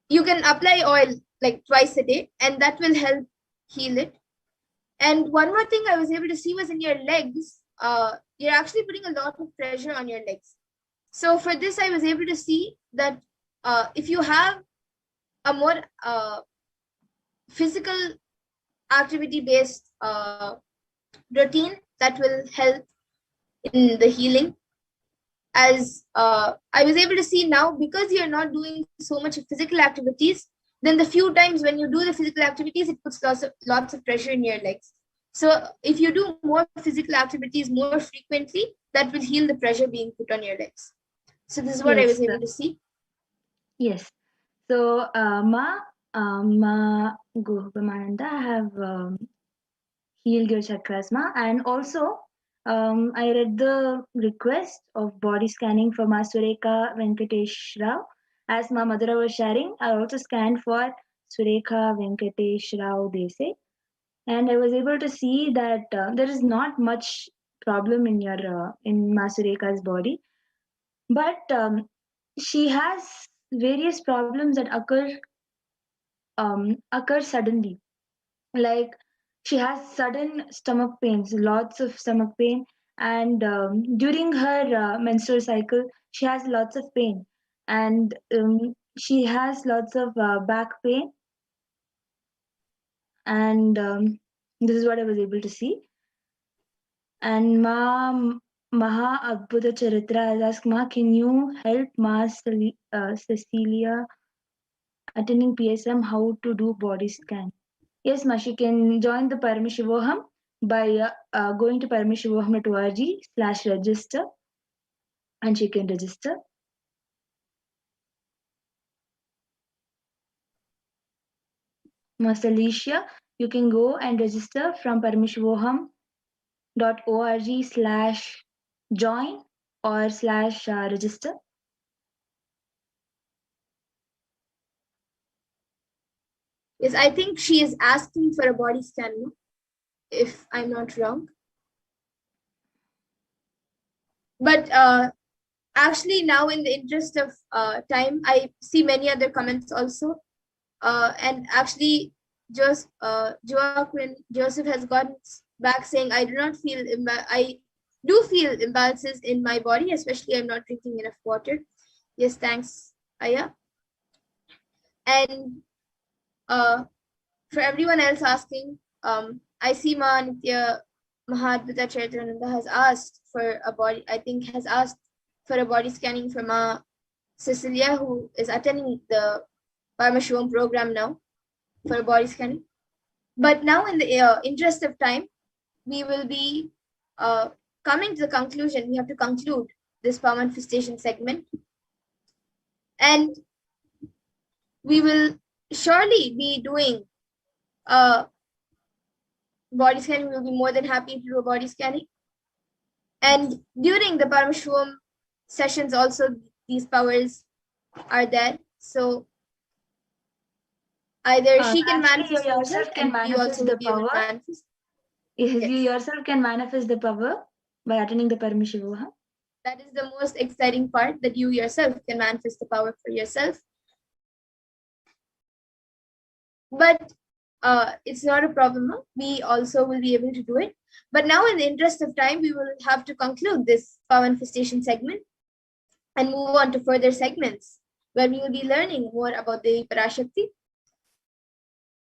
you can apply oil like twice a day, and that will help heal it. And one more thing I was able to see was in your legs, you're actually putting a lot of pressure on your legs. So for this, I was able to see that if you have a more physical activity based routine, that will help in the healing. As I was able to see now, because you're not doing so much of physical activities, then the few times when you do the physical activities, it puts lots of pressure in your legs. So if you do more physical activities more frequently, that will heal the pressure being put on your legs. So this is what I was able to see. Yes. So Ma Gohubamananda have healed your chakras, Ma. And also, I read the request of body scanning for Ma Sureka Venkatesh Rao. As Ma Madhura was sharing, I also scanned for Sureka Venkatesh Rao Dese. And I was able to see that there is not much problem in your in Ma Sureka's body. But she has various problems that occur suddenly. Like she has sudden stomach pains, lots of stomach pain, and during her menstrual cycle, she has lots of pain, and she has lots of back pain, and this is what I was able to see. And Maha Adbhuta Charitra has asked, Ma, can you help Ma Cecilia attending PSM how to do body scan? Yes, Ma, she can join the Paramashivoham. by going to paramashivoham.org/register, and she can register. Master Alicia, you can go and register from paramashivoham.org/join or /register. Yes, I think she is asking for a body scan, no? If I'm not wrong. But actually now, in the interest of time, I see many other comments also. And actually, Joseph has gotten back saying, I do feel imbalances in my body, especially I'm not drinking enough water. Yes, thanks, Aya. And for everyone else asking, I see Nitya Mahadvita Chaitananda has asked for a body, has asked for a body scanning from Cecilia, who is attending the Paramashivoham program now, for a body scanning. But now, in the interest of time, we will be coming to the conclusion. We have to conclude this power manifestation segment. And we will surely be doing body scanning. We'll be more than happy to do a body scanning. And during the Paramashivoham sessions also, these powers are there. So either she can manifest yourself, and you also the power. Yes. You yourself can manifest the power by attending the Paramashivoham. That is the most exciting part, that you yourself can manifest the power for yourself. But it's not a problem. We also will be able to do it. But now, in the interest of time, we will have to conclude this power manifestation segment and move on to further segments where we will be learning more about the Parashakti.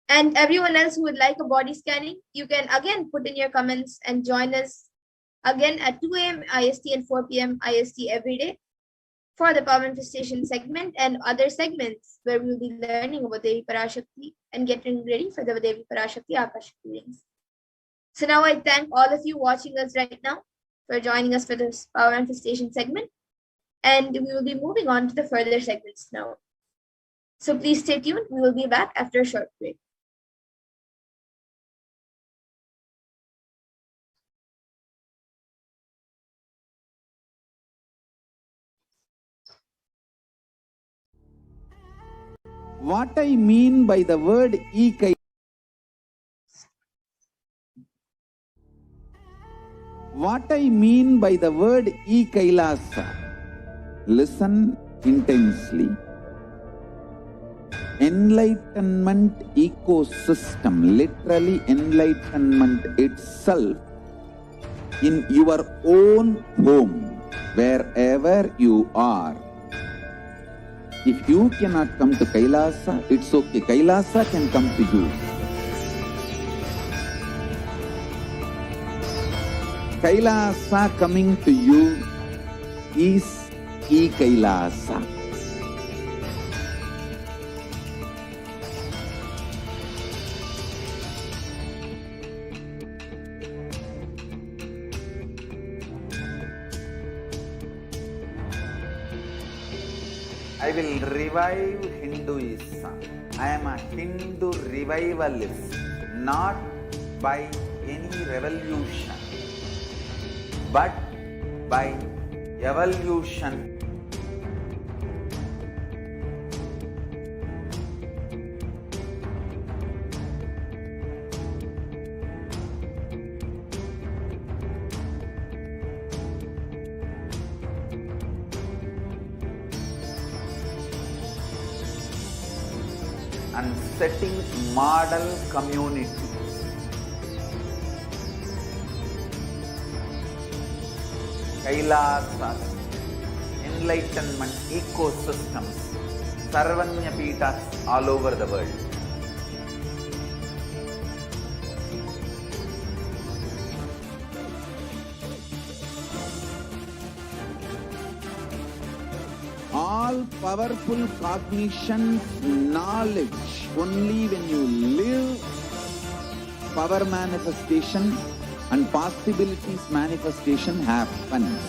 And everyone else who would like a body scanning, you can again put in your comments and join us again at 2 a.m. IST and 4 p.m. IST every day for the power manifestation segment and other segments where we will be learning about Devi Parashakti and getting ready for the Devi Parashakti Akashic readings. So now I thank all of you watching us right now for joining us for this power manifestation segment. And we will be moving on to the further segments now. So please stay tuned. We will be back after a short break. What I mean by the word Kailasa, listen intensely. Enlightenment ecosystem, literally enlightenment itself, in your own home, wherever you are. If you cannot come to Kailasa, it's okay. Kailasa can come to you. Kailasa coming to you is Kailasa. I will revive Hinduism. I am a Hindu revivalist, not by any revolution, but by evolution. And setting model community. Kailasa, enlightenment ecosystems, Sarvanya Pitas all over the world. All powerful cognition, knowledge, only when you live power manifestation, and possibilities manifestation happens.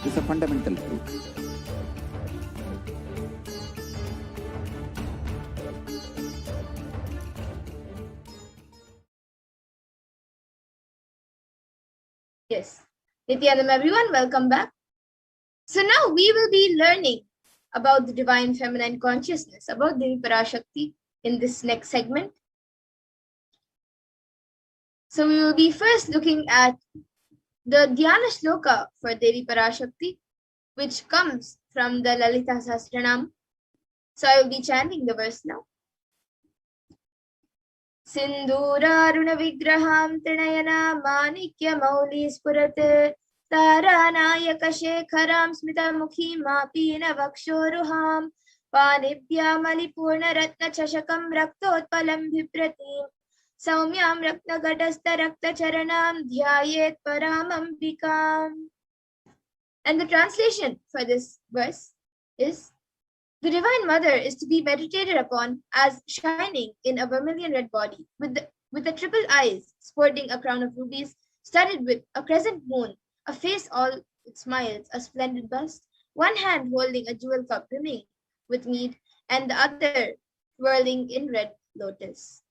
It's a fundamental truth. Yes. Nithyanandam, everyone, welcome back. So now we will be learning about the divine feminine consciousness, about Devi Parashakti in this next segment. So we will be first looking at the Dhyana Shloka for Devi Parashakti, which comes from the Lalita Sahasranam. So I will be chanting the verse now. Sindhuraruna vigraham trinayana manikya mauli spurate तारानायक शेखरां स्मितमुखीं मापीनवक्षोरुहां पाणिभ्यामलिपूर्णरत्नचषकं रक्तोत्पलं बिभ्रतीं सौम्यां रत्नघटस्थरक्तचरणां ध्यायेत् परामम्बिकाम्. And the translation for this verse is: the Divine Mother is to be meditated upon as shining in a vermilion red body, with the triple eyes, sporting a crown of rubies, studded with a crescent moon, a face all with smiles, a splendid bust, one hand holding a jewel cup brimming with mead, and the other whirling in red lotus.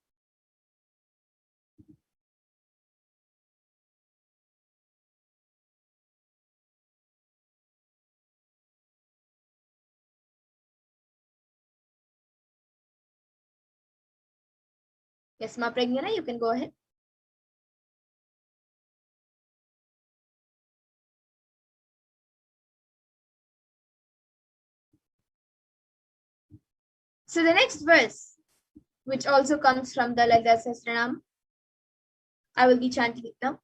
Yes, Ma Pragnana, you can go ahead. So the next verse, which also comes from the Lalita Sahasranam, I will be chanting it now.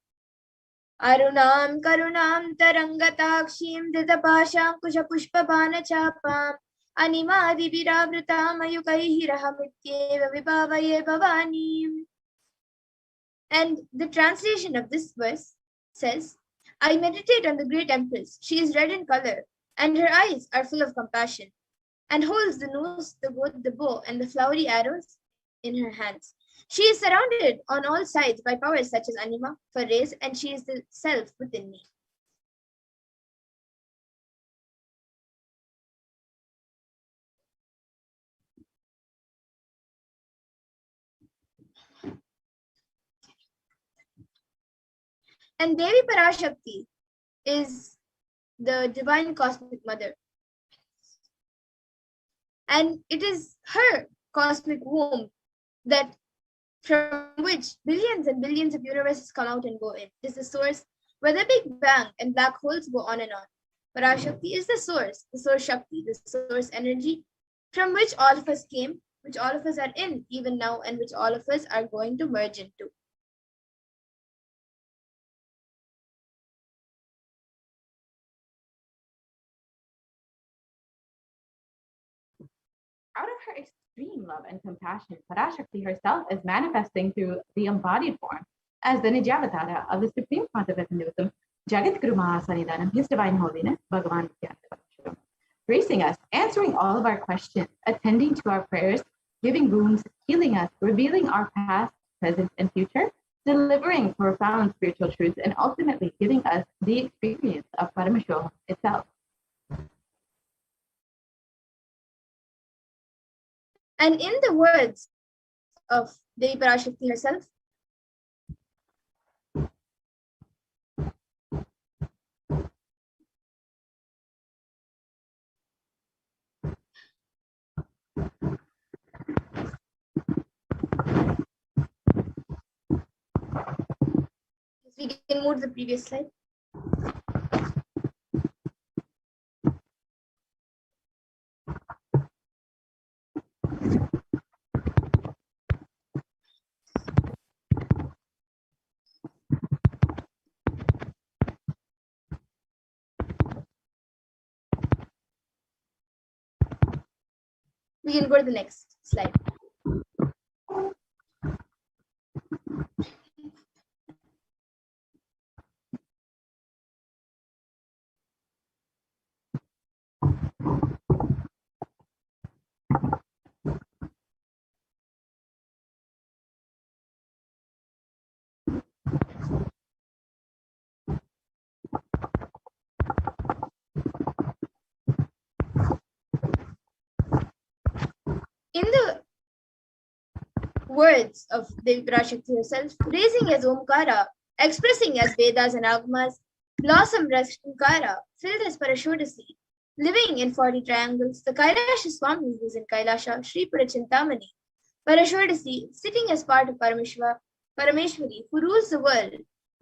Arunam karunam tarangatakshim didapasham kusha pushpabana chapam animadi viravritam ayukaihi rahamityeva vibhavaye bhavanim. And the translation of this verse says, I meditate on the great empress. She is red in color, and her eyes are full of compassion, and holds the noose, the goad, the bow, and the flowery arrows in her hands. She is surrounded on all sides by powers such as anima, for rays, and she is the self within me. And Devi Parashakti is the divine cosmic mother. And it is her cosmic womb that from which billions and billions of universes come out and go in. It is the source where the Big Bang and black holes go on and on. Parashakti is the source Shakti, the source energy from which all of us came, which all of us are in even now, and which all of us are going to merge into. Out of her extreme love and compassion, Parashakti herself is manifesting through the embodied form as the Nijavatara of the Supreme Font of Hinduism, Jagat Guru Mahasanidanam, His Divine Holiness, Bhagavan Nithyananda Paramashivam, gracing us, answering all of our questions, attending to our prayers, giving wounds, healing us, revealing our past, present, and future, delivering profound spiritual truths, and ultimately giving us the experience of Paramashivoham itself. And in the words of Devi Parashakti herself, we can move to the previous slide. We can go to the next slide. In the words of Devi Parashakti herself, raising as Omkara, expressing as Vedas and Agmas, blossom Rasankara, filled as Parashodasi, living in 40 triangles, the Kailasa Swami who is in Kailasa, Sri Purachintamani, Parashodasi, sitting as part of Parameshwari, who rules the world,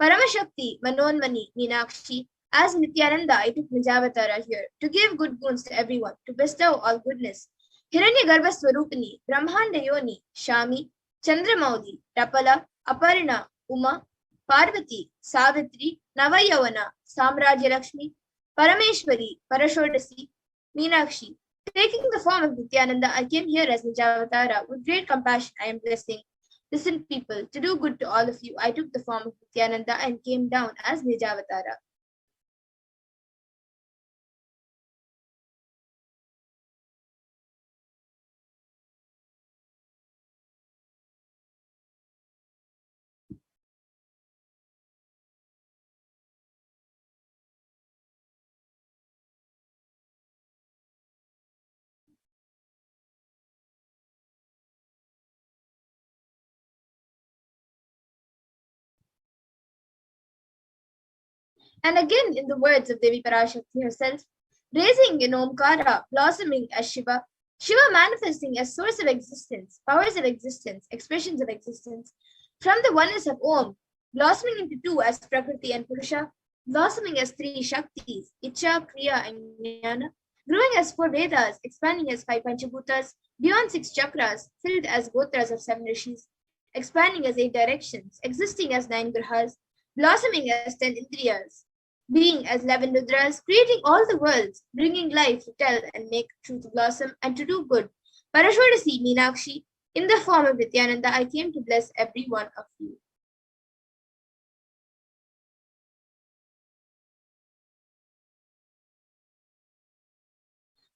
Paramashakti, Manonmani, Meenakshi, as Nithyananda, I took Nijavatara here, to give good boons to everyone, to bestow all goodness. Hiranyagarbha Swarupini, Brahmanda Yoni, Shami, Chandramauli, Rapala, Aparna, Uma, Parvati, Savitri, Navayavana, Samrajya Lakshmi, Parameshwari, Parashodasi, Meenakshi. Taking the form of Nithyananda, I came here as Nijavatara. With great compassion, I am blessing. Listen, people, to do good to all of you, I took the form of Nithyananda and came down as Nijavatara. And again, in the words of Devi Parashakti herself, raising in Omkara, blossoming as Shiva, Shiva manifesting as source of existence, powers of existence, expressions of existence, from the oneness of Om, blossoming into two as Prakriti and Purusha, blossoming as three Shaktis, Icha, Kriya, and Jnana, growing as four Vedas, expanding as five Panchabhutas, beyond six chakras, filled as Gotras of seven Rishis, expanding as eight directions, existing as nine Grahas, blossoming as 10 Indriyas, being as 11 Rudras, creating all the worlds, bringing life to tell and make truth blossom and to do good. Parashodasi Meenakshi, in the form of Nithyananda, I came to bless every one of you.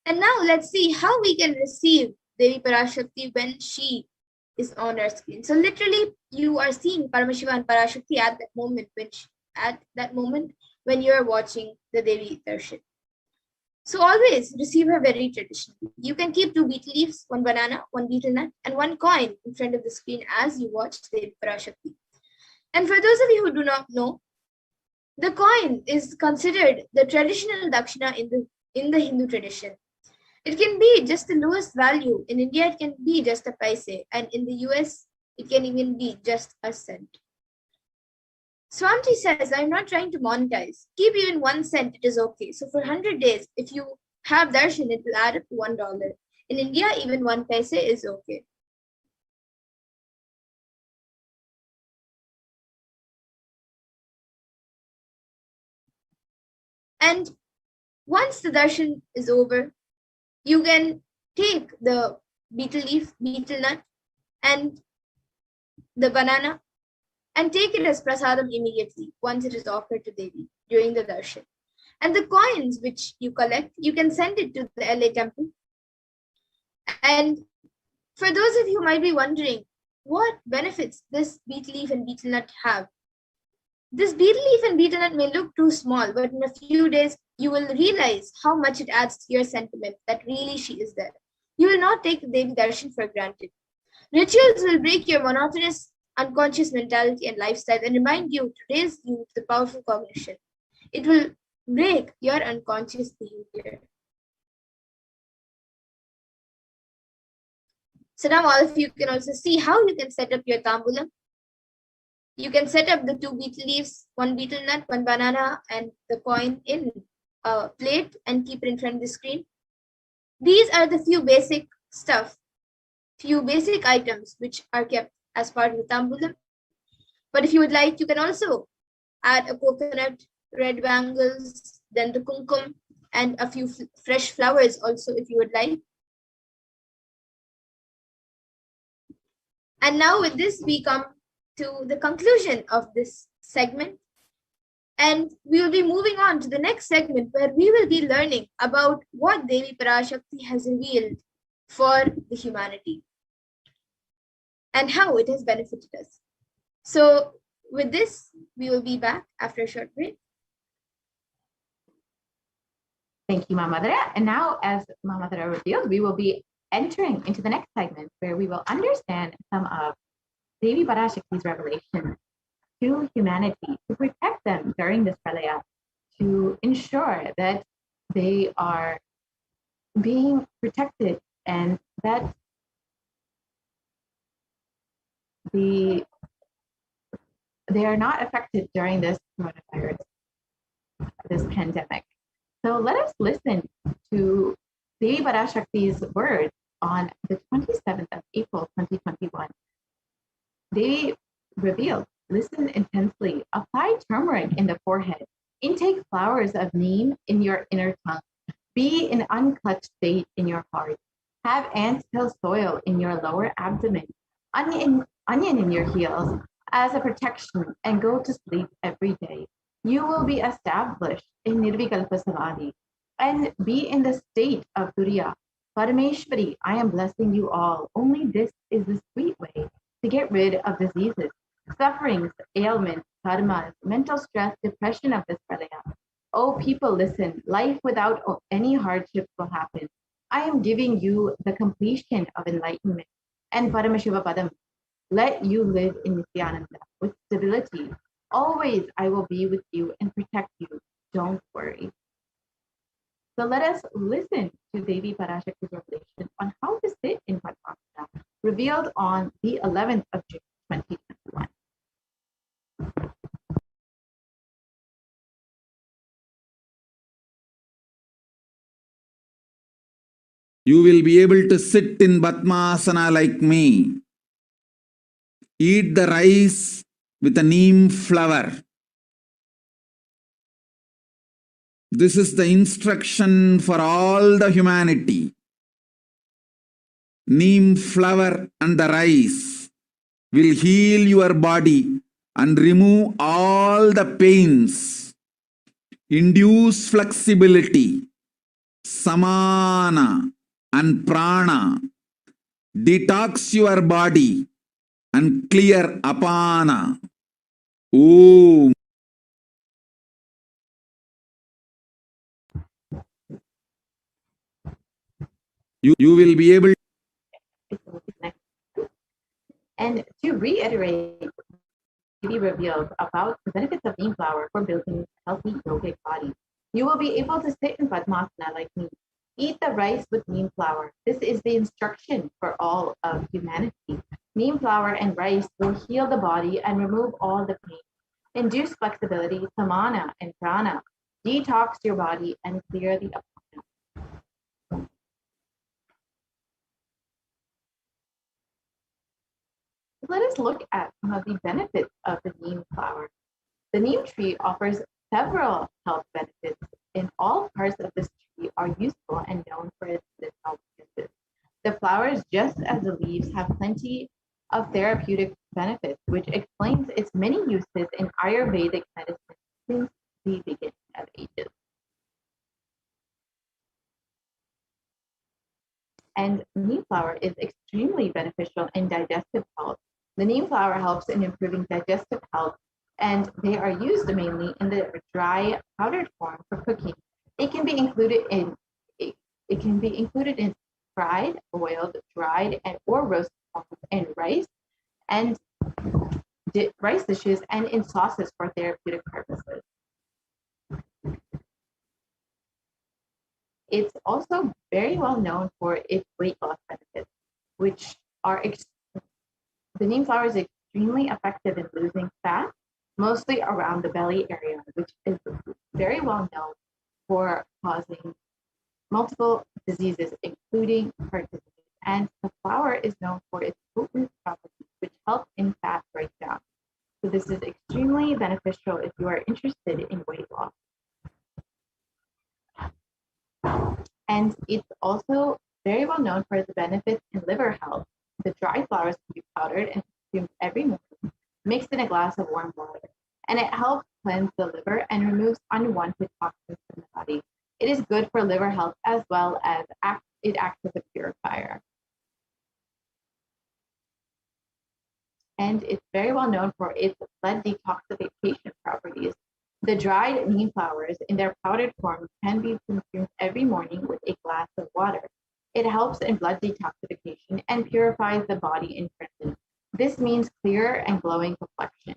And now let's see how we can receive Devi Parashakti when she is on our screen. So literally, you are seeing Paramashiva and Parashakti at that moment when you are watching the Devi Darshan. So always receive her very traditionally. You can keep 2 betel leaves, 1 banana, 1 betel nut, and 1 coin in front of the screen as you watch Devi Parashakti. And for those of you who do not know, the coin is considered the traditional dakshina in the Hindu tradition. It can be just the lowest value. In India, it can be just a paise, and in the US, it can even be just a cent. Swamiji says, I'm not trying to monetize. Keep even 1 cent, it is okay. So for 100 days, if you have darshan, it will add up to $1. In India, even 1 paise is okay. And once the darshan is over, you can take the betel leaf, betel nut, and the banana and take it as prasadam immediately once it is offered to Devi during the darshan. And the coins which you collect, you can send it to the LA temple. And for those of you who might be wondering, what benefits this betel leaf and betel nut have? This betel leaf and betel nut may look too small, but in a few days, you will realize how much it adds to your sentiment that really she is there. You will not take the Devi Darshan for granted. Rituals will break your monotonous, unconscious mentality and lifestyle and remind you to raise you to the powerful cognition. It will break your unconscious behavior. So now all of you can also see how you can set up your tambulam. You can set up the 2 betel leaves, 1 betel nut, 1 banana, and the coin in a plate and keep it in front of the screen. These are the few basic items which are kept as part of the tambulam. But if you would like, you can also add a coconut, red bangles, then the kumkum, and a few fresh flowers also if you would like. And now with this, we come to the conclusion of this segment. And we will be moving on to the next segment where we will be learning about what Devi Parashakti has revealed for the humanity and how it has benefited us. So with this, we will be back after a short break. Thank you, Mamadara. And now, as Mamadara revealed, we will be entering into the next segment where we will understand some of Devi Parashakti's revelation to humanity to protect them during this pralaya, to ensure that they are being protected and that they are not affected during this coronavirus, this pandemic. So let us listen to Devi Parashakti's words on the 27th of April, 2021. Devi revealed, listen intensely, apply turmeric in the forehead, intake flowers of neem in your inner tongue, be in unclutched state in your heart, have anthill soil in your lower abdomen, onion in your heels as a protection, and go to sleep every day. You will be established in Nirvikalpa Samadhi and be in the state of Turiya. Parameshwari, I am blessing you all. Only this is the sweet way to get rid of diseases, sufferings, ailments, karmas, mental stress, depression of this pralaya. Oh, people, listen. Life without any hardships will happen. I am giving you the completion of enlightenment and Paramashiva Padam. Let you live in Nithyananda with stability. Always I will be with you and protect you. Don't worry. So let us listen to Devi Parashakti's revelation on how to sit in Padmasana, revealed on the 11th of June, 2021. You will be able to sit in Padmasana like me. Eat the rice with a neem flower. This is the instruction for all the humanity. Neem flower and the rice will heal your body and remove all the pains, induce flexibility, samana and prana, detox your body and clear apana. Om. You will be able. And to reiterate, be revealed about the benefits of neem flower for building a healthy yogic body. You will be able to sit in Padmasana like me. Eat the rice with neem flower. This is the instruction for all of humanity. Neem flower and rice will heal the body and remove all the pain. Induce flexibility, samana and prana. Detox your body and clear the apana. Let us look at some of the benefits of the neem flower. The neem tree offers several health benefits, and all parts of this tree are useful and known for its medicinal uses. The flowers, just as the leaves, have plenty of therapeutic benefits, which explains its many uses in Ayurvedic medicine since the beginning of ages. And neem flower is extremely beneficial in digestive health. The neem flower helps in improving digestive health, and they are used mainly in the dry powdered form for cooking. It can be included in fried, boiled, dried, or roasted forms in rice and rice dishes and in sauces for therapeutic purposes. It's also very well known for its weight loss benefits, which are the neem flower is extremely effective in losing fat, mostly around the belly area, which is very well known for causing multiple diseases, including heart disease. And the flower is known for its potent properties, which help in fat breakdown. So this is extremely beneficial if you are interested in weight loss. And it's also very well known for its benefits in liver health. The dry flowers can be powdered and consumed every morning, mixed in a glass of warm water. And it helps cleanse the liver and removes unwanted toxins from the body. It is good for liver health as well as it acts as a purifier. And it's very well known for its blood detoxification properties. The dried neem flowers in their powdered form can be consumed every morning with a glass of water. It helps in blood detoxification and purifies the body internally. This means clear and glowing complexion.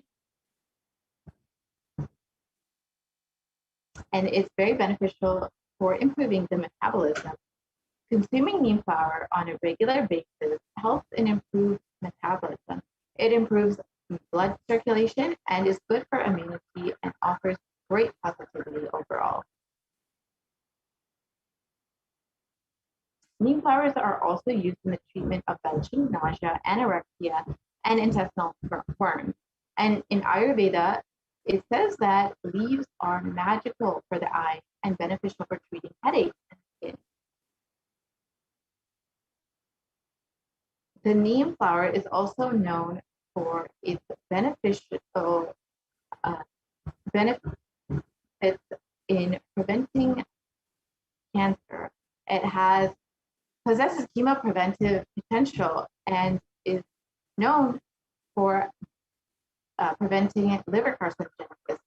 And it's very beneficial for improving the metabolism. Consuming neem flower on a regular basis helps in improved metabolism. It improves blood circulation and is good for immunity and offers great positivity overall. Neem flowers are also used in the treatment of belching, nausea, anorexia, and intestinal worms. And in Ayurveda, it says that leaves are magical for the eye and beneficial for treating headaches and skin. The neem flower is also known for its beneficial benefits in preventing cancer. It possesses chemopreventive potential and is known for preventing liver carcinogenesis.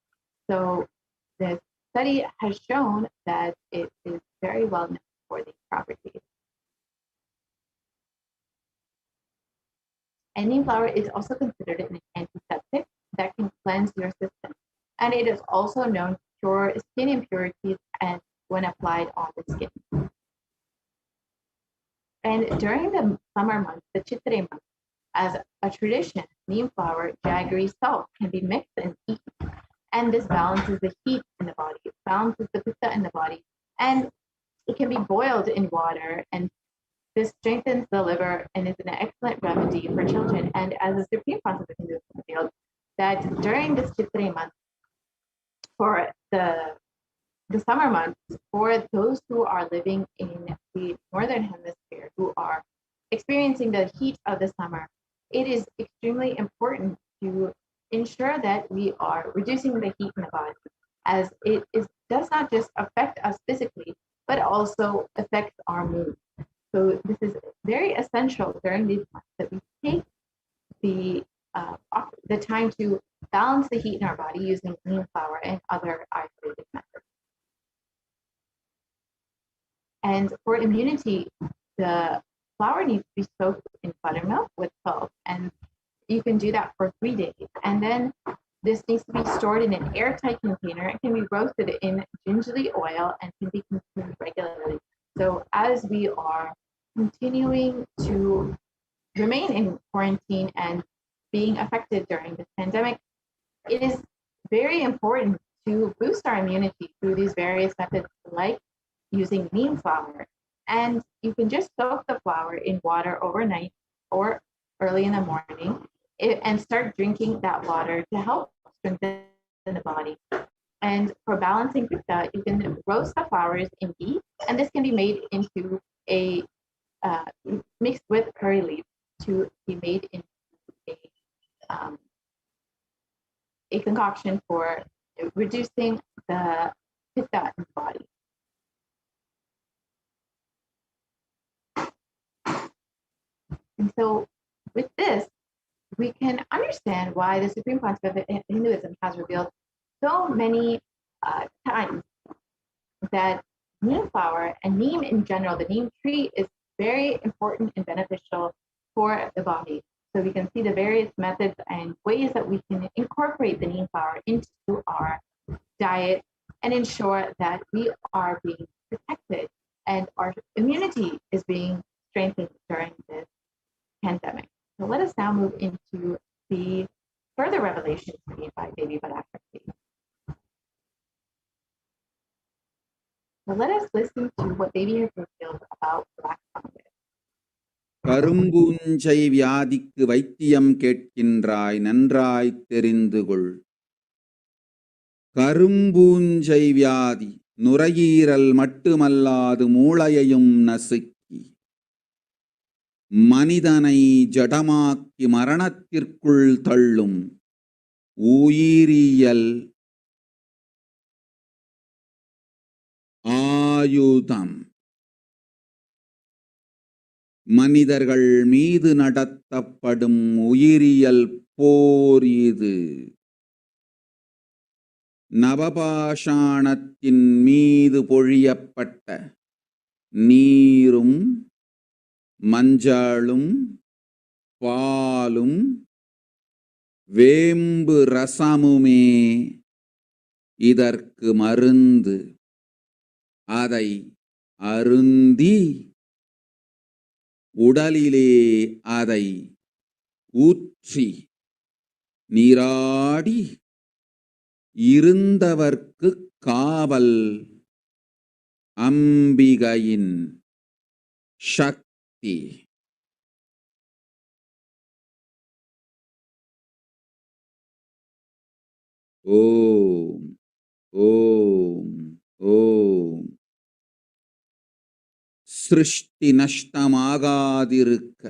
So the study has shown that it is very well known for these properties. And neem flower is also considered an antiseptic that can cleanse your system. And it is also known to cure skin impurities and when applied on the skin. And during the summer months, the Chitre month, as a tradition, neem flower, jaggery, salt can be mixed and eaten. And this balances the heat in the body, balances the pitta in the body, and it can be boiled in water, and this strengthens the liver and is an excellent remedy for children. And as the Supreme Pontiff revealed, that during this Chitre month, for the summer months, for those who are living in the Northern Hemisphere, who are experiencing the heat of the summer, it is extremely important to ensure that we are reducing the heat in the body, as it does not just affect us physically, but also affects our mood. So this is very essential during these months that we take the time to balance the heat in our body using neem flower and other Ayurvedic methods. And for immunity, the flower needs to be soaked in buttermilk with salt, and you can do that for 3 days. And then this needs to be stored in an airtight container. It can be roasted in gingerly oil and can be consumed regularly. So as we are continuing to remain in quarantine and being affected during this pandemic, it is very important to boost our immunity through these various methods, like using neem flower. And you can just soak the flower in water overnight or early in the morning and start drinking that water to help strengthen the body. And for balancing pitta, you can roast the flowers in ghee, and this can be made into mixed with curry leaves to be made into a concoction for reducing the pitta in the body. And so with this, we can understand why the Supreme Pontiff of Hinduism has revealed so many times that neem flower and neem in general, the neem tree, is very important and beneficial for the body. So we can see the various methods and ways that we can incorporate the neem flower into our diet and ensure that we are being protected and our immunity is being strengthened during this pandemic. So let us now move into the further revelations made by Devi Paramashivoham. So let us listen to what Devi has revealed about black fungus. கரும்பூஞ்சை வியாதிக்கு வைத்தியம் கேட்கின்றாய், நன்றாய் தெரிந்து கொள். கரும்பூஞ்சை வியாதி நுரையீரல் மட்டுமல்லாது மூளையையும் நசுக்கி மனிதனை ஜடமாக்கி மரணத்திற்குள் தள்ளும் உயிரியல் ஆயுதம். மனிதர்கள் மீது நடத்தப்படும் உயிரியல் போர் இது. நவபாஷாணத்தின் மீது பொழியப்பட்ட நீரும் மஞ்சளும் பாலும் வேம்பு ரசமுமே இதற்கு மருந்து. அதை அருந்தி உடலிலே அதை ஊற்றி நீராடி இருந்தவர்க்கு காவல் அம்பிகையின் சக்தி. ஓம் ஓம் ஓம். சிருஷ்டி நஷ்டமாகாதிருக்க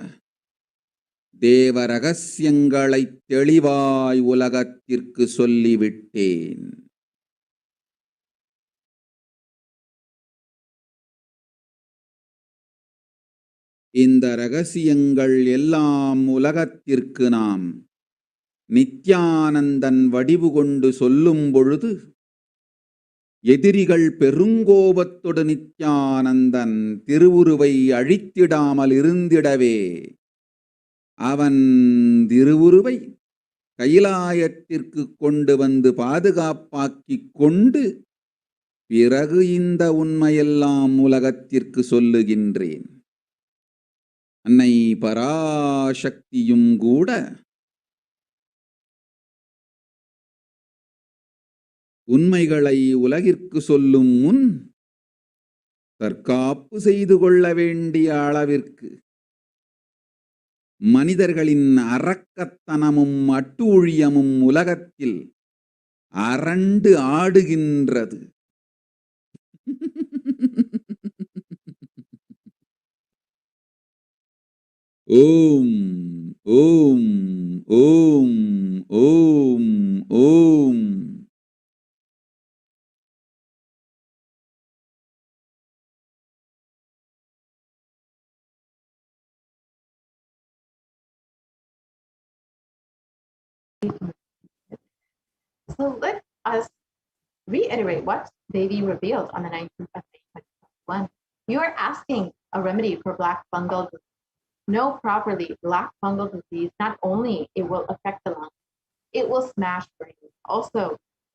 தேவ ரகசியங்களை தெளிவாய் உலகத்திற்கு சொல்லிவிட்டேன். இந்த ரகசியங்கள் எல்லாம் உலகத்திற்கு நாம் நித்யானந்தன் வடிவு கொண்டு சொல்லும் பொழுது எதிரிகள் பெருங்கோபத்தோடு நித்யானந்தன் திருவுருவை அழித்திடாமல் இருந்திடவே அவன் திருவுருவை கைலாயத்திற்கு கொண்டு வந்து பாதுகாப்பாக்கிக் கொண்டு பிறகு இந்த உண்மையெல்லாம் உலகத்திற்கு சொல்லுகின்றேன். அன்னை பராசக்தியும் கூட உண்மைகளை உலகிற்கு சொல்லும் முன் தற்காப்பு செய்து கொள்ள வேண்டிய அளவிற்கு மனிதர்களின் அரக்கத்தனமும் அட்டூழியமும் உலகத்தில் அரண்டு ஆடுகின்றது. ஓம் ஓம் ஓம் ஓம் ஓம். So let us reiterate what Devi revealed on the 19th of May 2021. You are asking a remedy for black fungal disease. Know properly, black fungal disease, not only it will affect the lungs, it will smash brains. Also,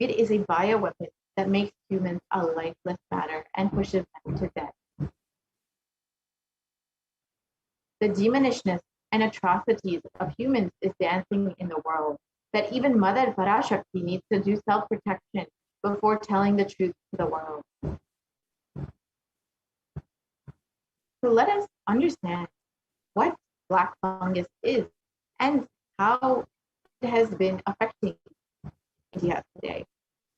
it is a bioweapon that makes humans a lifeless matter and pushes them to death. The demonishness and atrocities of humans is dancing in the world, that even Mother Parashakti needs to do self-protection before telling the truth to the world. So let us understand what black fungus is and how it has been affecting India today.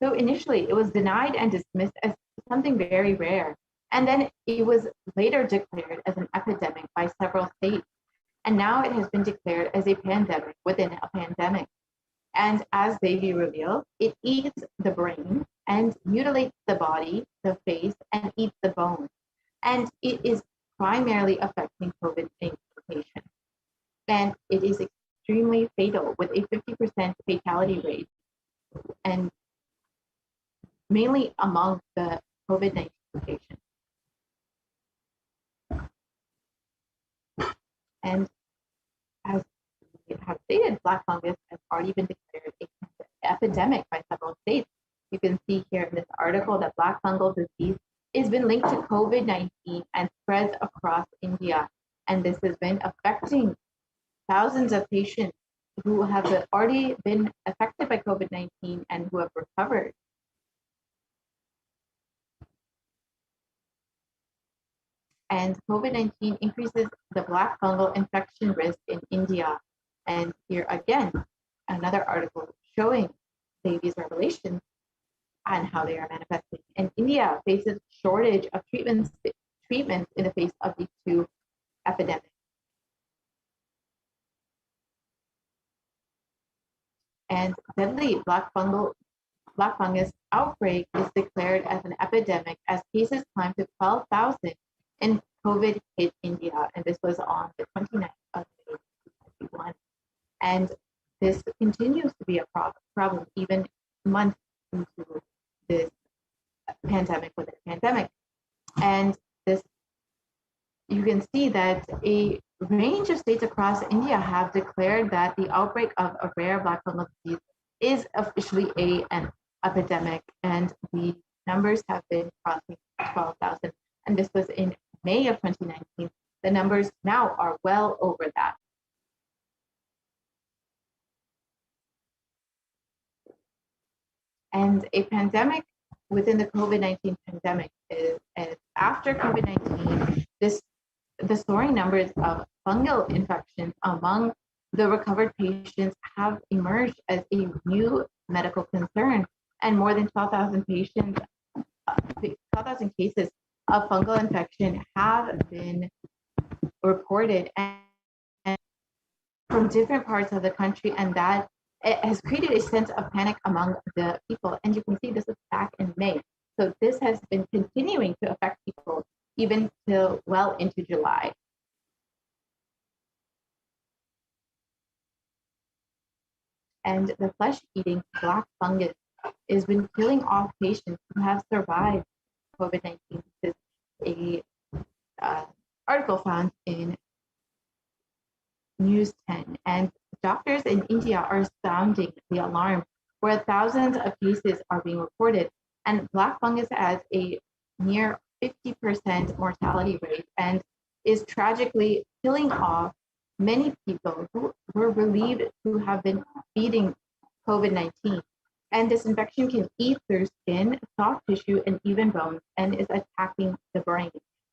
So initially it was denied and dismissed as something very rare. And then it was later declared as an epidemic by several states. And now it has been declared as a pandemic within a pandemic. And as Devi revealed, it eats the brain and mutilates the body, the face, and eats the bone. And it is primarily affecting COVID-19 patients. And it is extremely fatal with a 50% fatality rate, and mainly among the COVID-19 patients. And as we have stated, black fungus has already been declared an epidemic by several states. You can see here in this article that black fungal disease has been linked to COVID-19 and spreads across India. And this has been affecting thousands of patients who have already been affected by COVID-19 and who have recovered. And COVID-19 increases the black fungal infection risk in India. And here again, another article showing Devi's revelations and how they are manifesting. And India faces shortage of treatments in the face of these two epidemics. And deadly black fungus outbreak is declared as an epidemic as cases climb to 12,000 and COVID hit India. And this was on the 29th of May 2021. And this continues to be a problem even months into this pandemic within a pandemic. And this, you can see see that a range of states across India have declared that the outbreak of a rare black fungal disease is officially an epidemic, and the numbers have been crossing 12,000. And this was in May of 2019. The numbers now are well over that. And a pandemic within the COVID-19 pandemic is after COVID-19, the soaring numbers of fungal infections among the recovered patients have emerged as a new medical concern, and more than 12,000 patients, 12,000 cases of fungal infection have been reported and from different parts of the country, and that it has created a sense of panic among the people. And you can see this is back in May. So this has been continuing to affect people even till well into July. And the flesh-eating black fungus has been killing off patients who have survived COVID-19. This is a article found in News 10, and doctors in India are sounding the alarm, where thousands of cases are being reported, and black fungus has a near 50% mortality rate and is tragically killing off many people who were believed to have been feeding COVID-19. And this infection can eat through skin, soft tissue, and even bones, and is attacking the brain.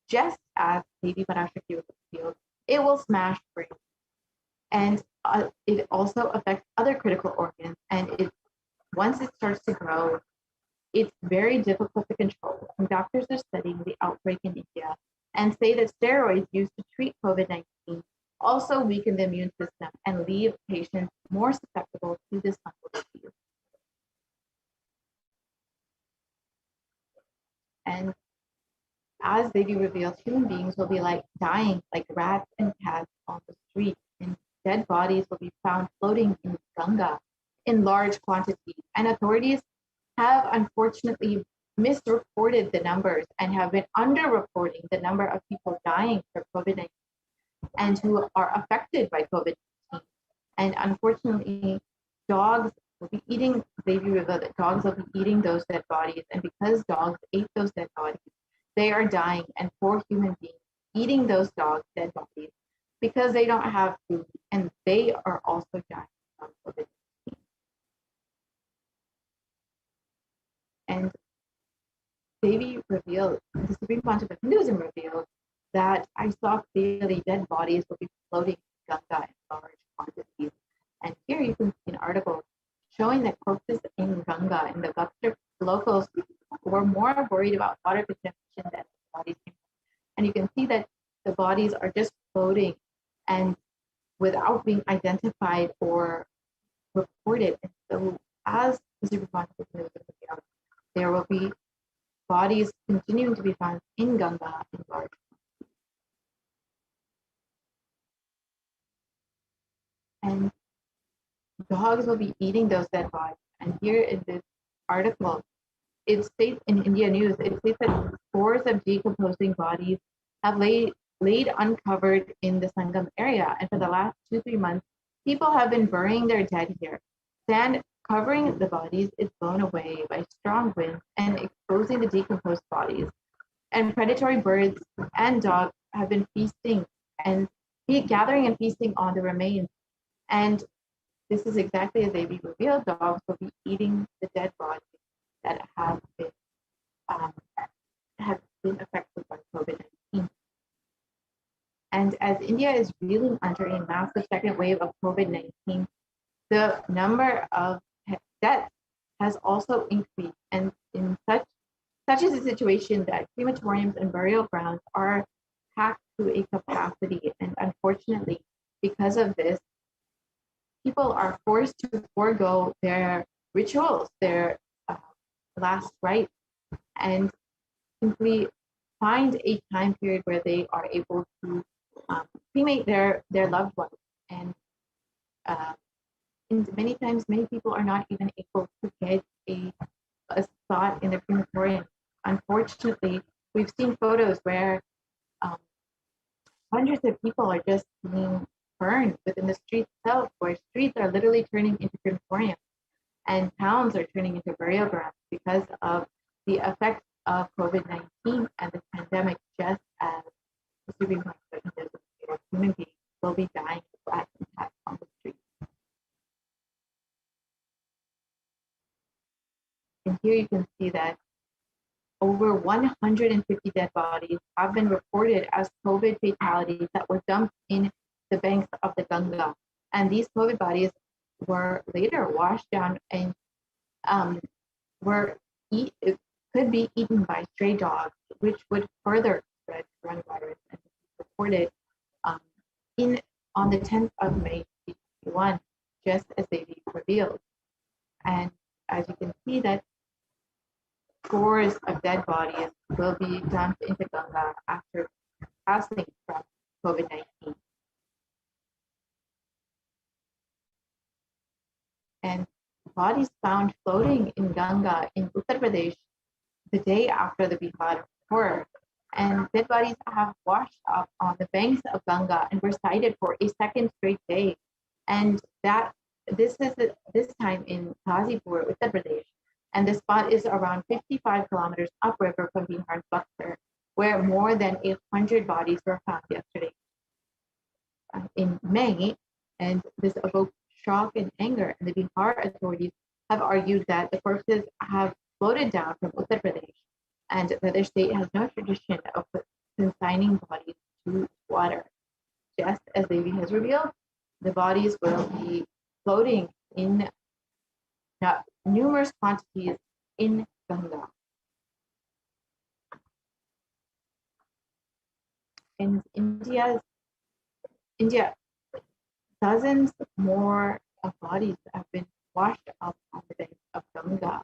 Just as Devi Parashakti was revealed, it will smash brains. And it also affects other critical organs. And once it starts to grow, it's very difficult to control. And doctors are studying the outbreak in India and say that steroids used to treat COVID-19 also weaken the immune system and leave patients more susceptible to this fungal disease. And as Devi revealed, human beings will be dying like rats and cats on the street, and dead bodies will be found floating in Ganga in large quantities. And authorities have unfortunately misreported the numbers and have been underreporting the number of people dying from COVID-19 and who are affected by COVID-19. And unfortunately, dogs will be eating, Devi revealed that dogs will be eating those dead bodies. And because dogs ate those dead bodies, they are dying, and poor human beings eating those dogs' dead bodies because they don't have food, and they are also dying from COVID-19. And Devi revealed, the Supreme Pontiff of Hinduism revealed, that I saw clearly dead bodies will be floating in Ganga in large quantities. And here you can see an article showing that corpses in Ganga, in the Bhakta locals, were more worried about water contamination than the bodies. And you can see that the bodies are just floating and without being identified or reported. And so as the Supreme Pontiff of Hinduism revealed, there will be bodies continuing to be found in Ganga in large. And dogs will be eating those dead bodies. And here in this article, it states in India News, it states that scores of decomposing bodies have laid uncovered in the Sangam area. And for the last 2-3 months, people have been burying their dead here. Sand covering the bodies is blown away by strong winds and exposing the decomposed bodies. And predatory birds and dogs have been feasting and gathering and feasting on the remains. And this is exactly as they revealed, dogs will be eating the dead bodies that have been affected by COVID-19. And as India is reeling under a massive second wave of COVID-19, the number of deaths has also increased. And in such is the situation that crematoriums and burial grounds are packed to a capacity. And unfortunately, because of this, people are forced to forego their rituals, their last rites, and simply find a time period where they are able to cremate their loved ones. And many times, many people are not even able to get a spot in the crematorium. Unfortunately, we've seen photos where hundreds that people are just being burned within the streets itself, where streets are literally turning into crematoriums and towns are turning into burial grounds because of the effects of COVID-19 and the pandemic, just as the Supreme Court judges of human beings will be dying of rat attacks on the streets. And here you can see that over 150 dead bodies have been reported as COVID fatalities that were dumped in the banks of the Ganga. And these COVID bodies were later washed down and could be eaten by stray dogs, which would further spread coronavirus. And reported on the 10th of May 2021, just as they revealed. And as you can see that scores of dead bodies will be dumped into Ganga after passing from COVID-19. And bodies found floating in Ganga in Uttar Pradesh the day after the Bihar horror. And dead bodies have washed up on the banks of Ganga and were sighted for a second straight day. And this time in Ghazipur, Uttar Pradesh. And the spot is around 55 kilometers upriver from Bihar's Buxar, where more than 100 bodies were found yesterday in May. And this evoked shock and anger. And the Bihar authorities have argued that the corpses have floated down from Uttar Pradesh, and that their state has no tradition of consigning bodies to water. Just as Devi has revealed, the bodies will be floating in numerous quantities in Ganga. In India, dozens more bodies have been washed up on the banks of Ganga.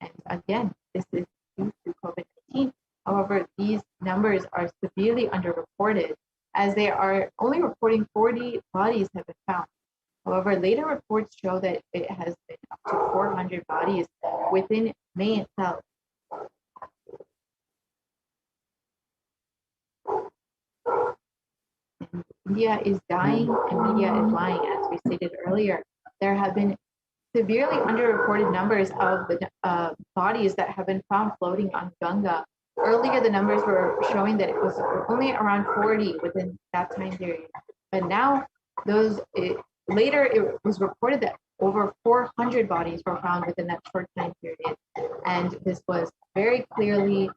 And again, this is due to COVID-19. However, these numbers are severely underreported, as they are only reporting 40 bodies have been found. However, later reports show that it has been up to 400 bodies within May itself. And India is dying and India is lying, as we stated earlier. There have been severely underreported numbers of the bodies that have been found floating on Ganga. Earlier, the numbers were showing that it was only around 40 within that time period. But now, later it was reported that over 400 bodies were found within that short time period. And this was very clearly,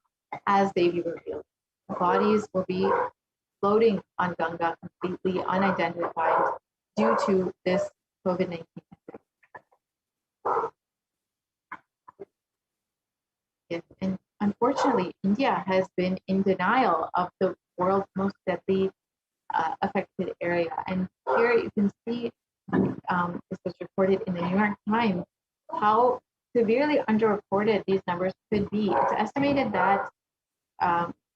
as Devi revealed, the bodies will be floating on Ganga completely unidentified due to this COVID-19. Yes, and unfortunately, India has been in denial of the world's most deadly affected area. And here you can see, this was reported in the New York Times, how severely underreported these numbers could be. It's estimated that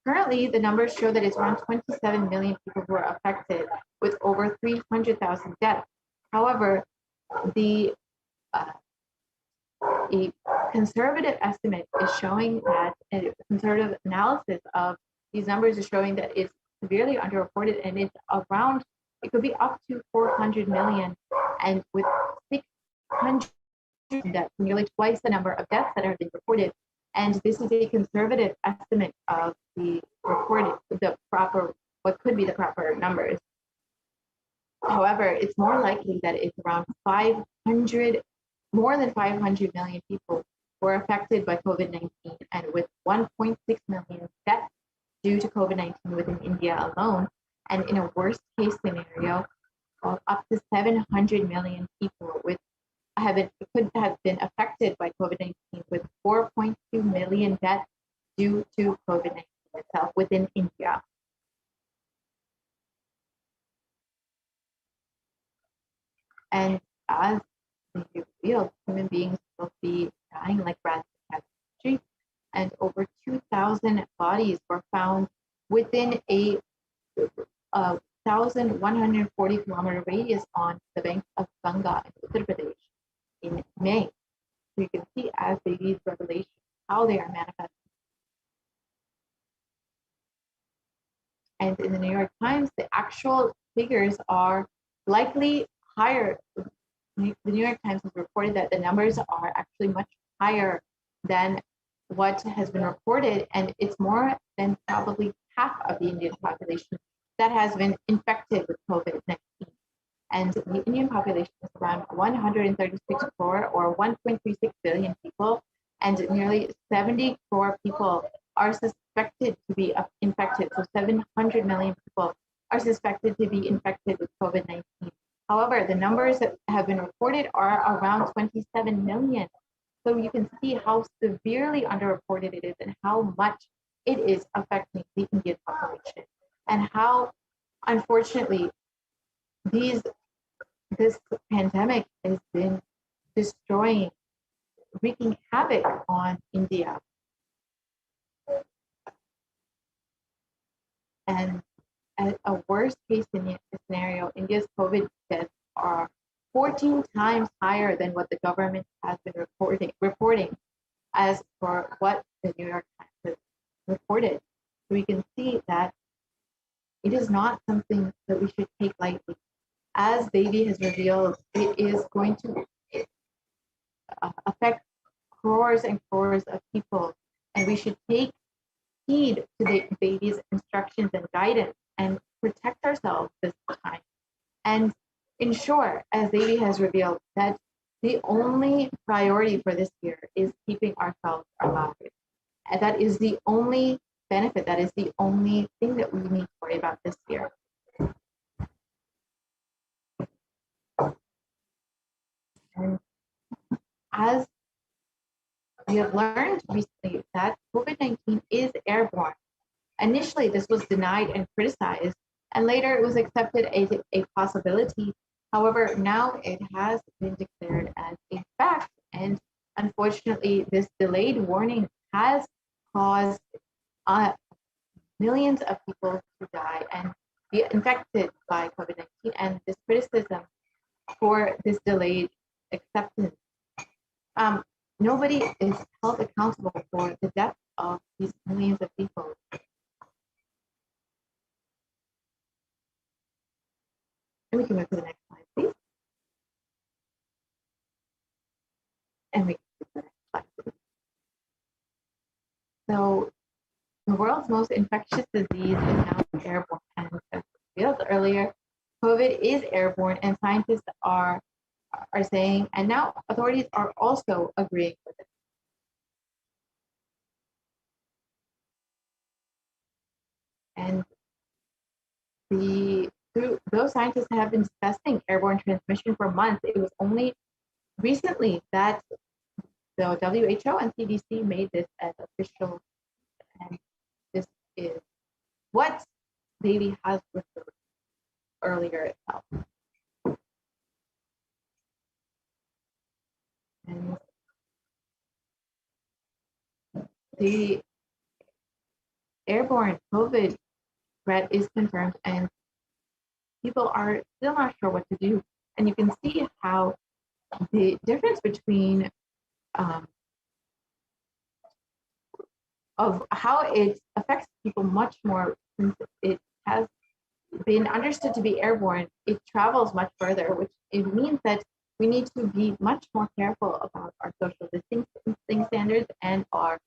currently the numbers show that it's around 27 million people who are affected, with over 300,000 deaths. However, a conservative estimate is showing that, a conservative analysis of these numbers is showing that it's severely underreported, and it's around, it could be up to 400 million, and with 600 deaths, nearly twice the number of deaths that have been reported. And this is a conservative estimate of what could be the proper numbers. However, it's more likely that it's around more than 500 million people were affected by COVID-19, and with 1.6 million deaths due to COVID-19 within India alone, and in a worst case scenario, up to 700 million people could have been affected by COVID-19, with 4.2 million deaths due to COVID-19 itself within India. And as they revealed, human beings will be dying like rats in the streets, and over 2,000 bodies were found within a 1,140 kilometer radius on the banks of Ganga in Uttar Pradesh in May. So you can see, as they read Revelation, how they are manifesting. And in the New York Times, the actual figures are likely higher. The New York Times has reported that the numbers are actually much higher than what has been reported, and it's more than probably half of the Indian population that has been infected with COVID-19. And the Indian population is around 136 crore or 1.36 billion people, and nearly 70 crore people are suspected to be infected. So 700 million people are suspected to be infected with COVID-19. However, the numbers that have been reported are around 27 million. So you can see how severely underreported it is and how much it is affecting the Indian population, and how, unfortunately, this pandemic has been destroying, wreaking havoc on India. And at a worst case scenario, India's COVID deaths are 14 times higher than what the government has been reporting as for what the New York Times has reported. So we can see that it is not something that we should take lightly. As Devi has revealed, it is going to affect crores and crores of people, and we should take heed to the Devi's instructions and guidance and protect ourselves this time, and ensure, as Devi has revealed, that the only priority for this year is keeping ourselves alive. And that is the only benefit, that is the only thing that we need to worry about this year. And as we have learned recently that COVID-19 is airborne. Initially, this was denied and criticized, and later it was accepted as a possibility. However, now it has been declared as a fact, and unfortunately, this delayed warning has caused millions of people to die and be infected by COVID-19, and this criticism for this delayed acceptance. Nobody is held accountable for the death of these millions of people. And we can move to the next slide, please. And we can move to the next slide, please. So the world's most infectious disease is now airborne. And as revealed earlier, COVID is airborne, and scientists are saying, and now authorities are also agreeing with it. And those scientists have been discussing airborne transmission for months. It was only recently that the WHO and CDC made this as official, and this is what Devi has referred earlier itself. And the airborne COVID threat is confirmed, and people are still not sure what to do. And you can see how the difference between of how it affects people much more, since it has been understood to be airborne, it travels much further, which it means that we need to be much more careful about our social distancing standards and our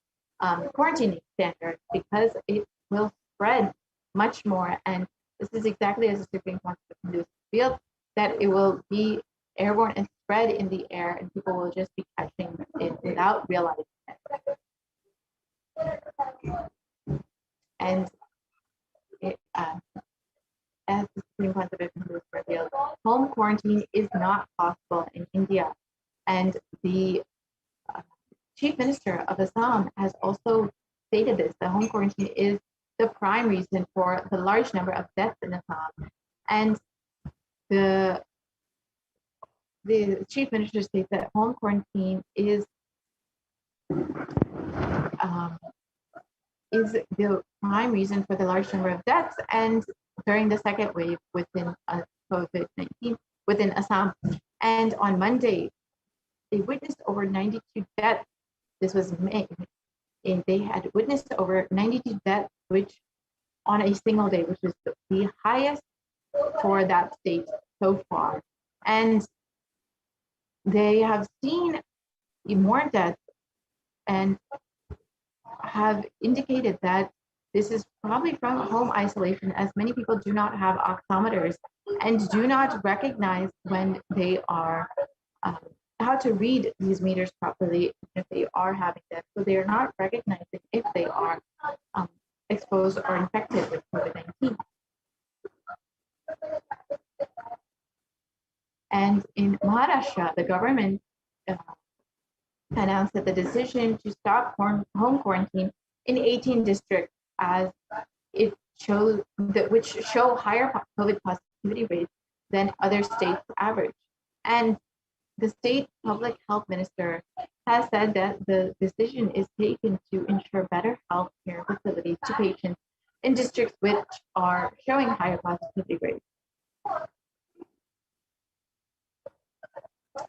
quarantining standards, because it will spread much more. And this is exactly as the Supreme Court revealed, that it will be airborne and spread in the air, and people will just be catching it without realizing it. And as the Supreme Court revealed, home quarantine is not possible in India. And the Chief Minister of Assam has also stated this. The home quarantine is the prime reason for the large number of deaths in Assam. And the Chief Minister states that home quarantine is the prime reason for the large number of deaths, and during the second wave within COVID-19 within Assam. And on Monday, they witnessed over 92 deaths. This was May, and they had witnessed over 92 deaths, which on a single day, which is the highest for that state so far. And they have seen more deaths and have indicated that this is probably from home isolation, as many people do not have oximeters and do not recognize when they are how to read these meters properly if they are having death. So they are not recognizing if they are exposed or infected with COVID-19. And in Maharashtra, the government announced that the decision to stop home quarantine in 18 districts, as it shows that which show higher COVID positivity rates than other states' average. And the state public health minister has said that the decision is taken to ensure better health care facilities to patients in districts which are showing higher positivity rates.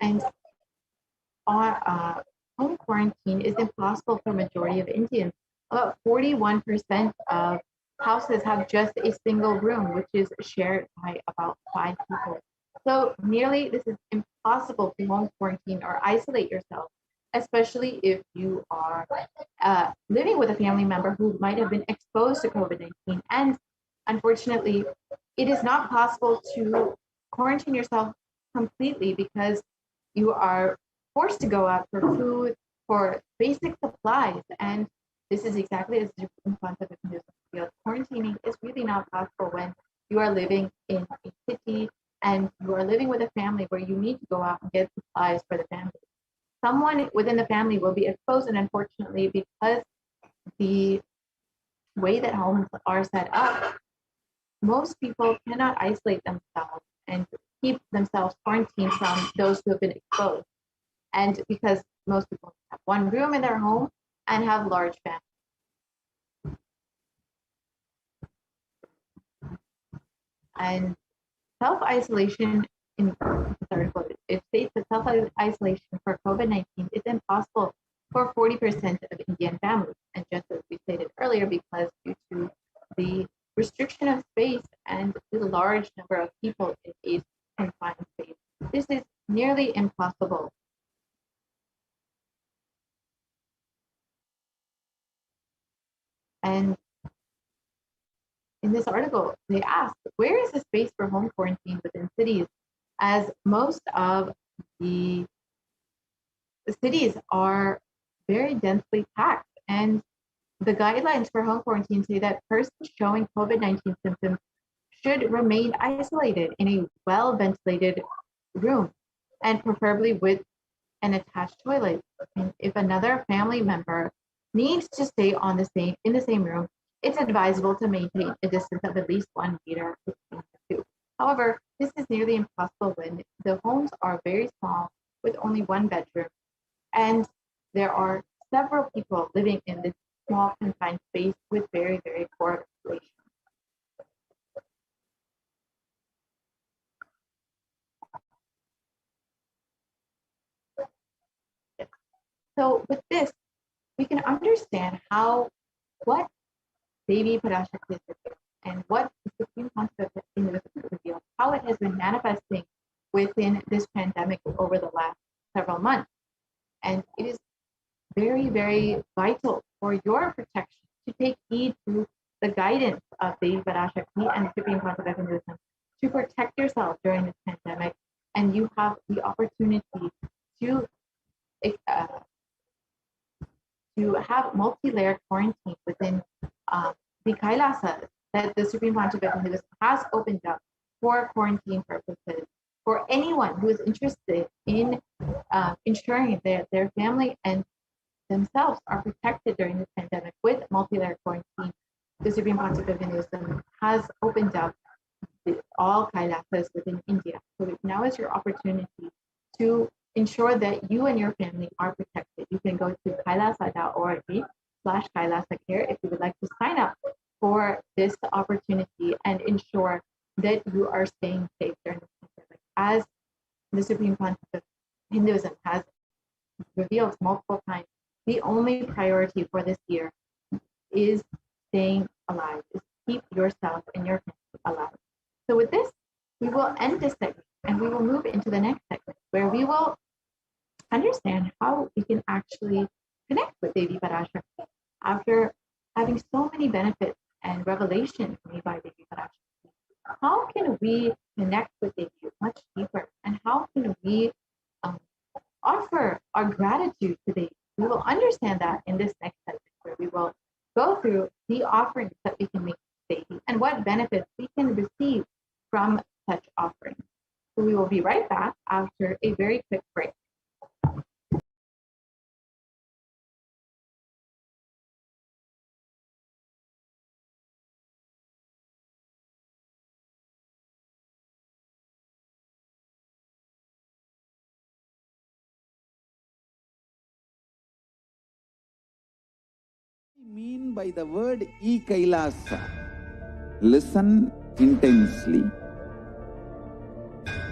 And home quarantine is impossible for a majority of Indians. About 41% of houses have just a single room, which is shared by about 5 people. So nearly this is impossible to home quarantine or isolate yourself, especially if you are living with a family member who might have been exposed to COVID-19. And unfortunately, it is not possible to quarantine yourself completely because you are forced to go out for food, for basic supplies. And this is exactly as the concept of field. Quarantining is really not possible when you are living in a city and you are living with a family where you need to go out and get supplies for the family. Someone within the family will be exposed, and unfortunately, because the way that homes are set up, most people cannot isolate themselves and keep themselves quarantined from those who have been exposed. And because most people have one room in their home and have large families. And self-isolation in this article, it states that self-isolation for COVID-19 is impossible for 40% of Indian families. And just as we stated earlier, because due to the restriction of space and the large number of people in a confined space, this is nearly impossible. And in this article, they asked, where is the space for home quarantine within cities? As most of the cities are very densely packed, and the guidelines for home quarantine say that persons showing COVID-19 symptoms should remain isolated in a well-ventilated room, and preferably with an attached toilet. And if another family member needs to stay in the same room, it's advisable to maintain a distance of at least 1 meter between the two. However, this is nearly impossible when the homes are very small with only 1 bedroom, and there are several people living in this small confined space with very, very poor ventilation. So with this, we can understand what Devi Parashakti is and what the Supreme Concept in the revealed, how it has been manifesting within this pandemic over the last several months. And it is very, very vital for your protection to take heed to the guidance of Devi Parashakti and the Supreme Concept of Hinduism to protect yourself during this pandemic. And you have the opportunity to have multi-layered quarantine within the Kailasa that the Supreme Concept of Hinduism has opened up for quarantine purposes for anyone who is interested in ensuring that their family and themselves are protected during this pandemic with multi-layered quarantine. The Supreme Concept of Hinduism has opened up all Kailasas within India. So now is your opportunity to ensure that you and your family are protected. You can go to kailasa.org/KailasaCare if you would like to sign up for this opportunity and ensure that you are staying safe during this pandemic. As the Supreme Concept of Hinduism has revealed multiple times, the only priority for this year is staying alive, is keep yourself in your hands alive. So with this, we will end this segment and we will move into the next segment where we will understand how we can actually connect with Devi Parashakti after having so many benefits and revelations made by Devi Parashakti. How can we connect with Devi much deeper, and how can we offer our gratitude to Devi? We will understand that in this next segment, where we will go through the offerings that we can make to Devi and what benefits we can receive from such offerings. So we will be right back after a very quick break. Mean by the word Kailasa? Listen intensely.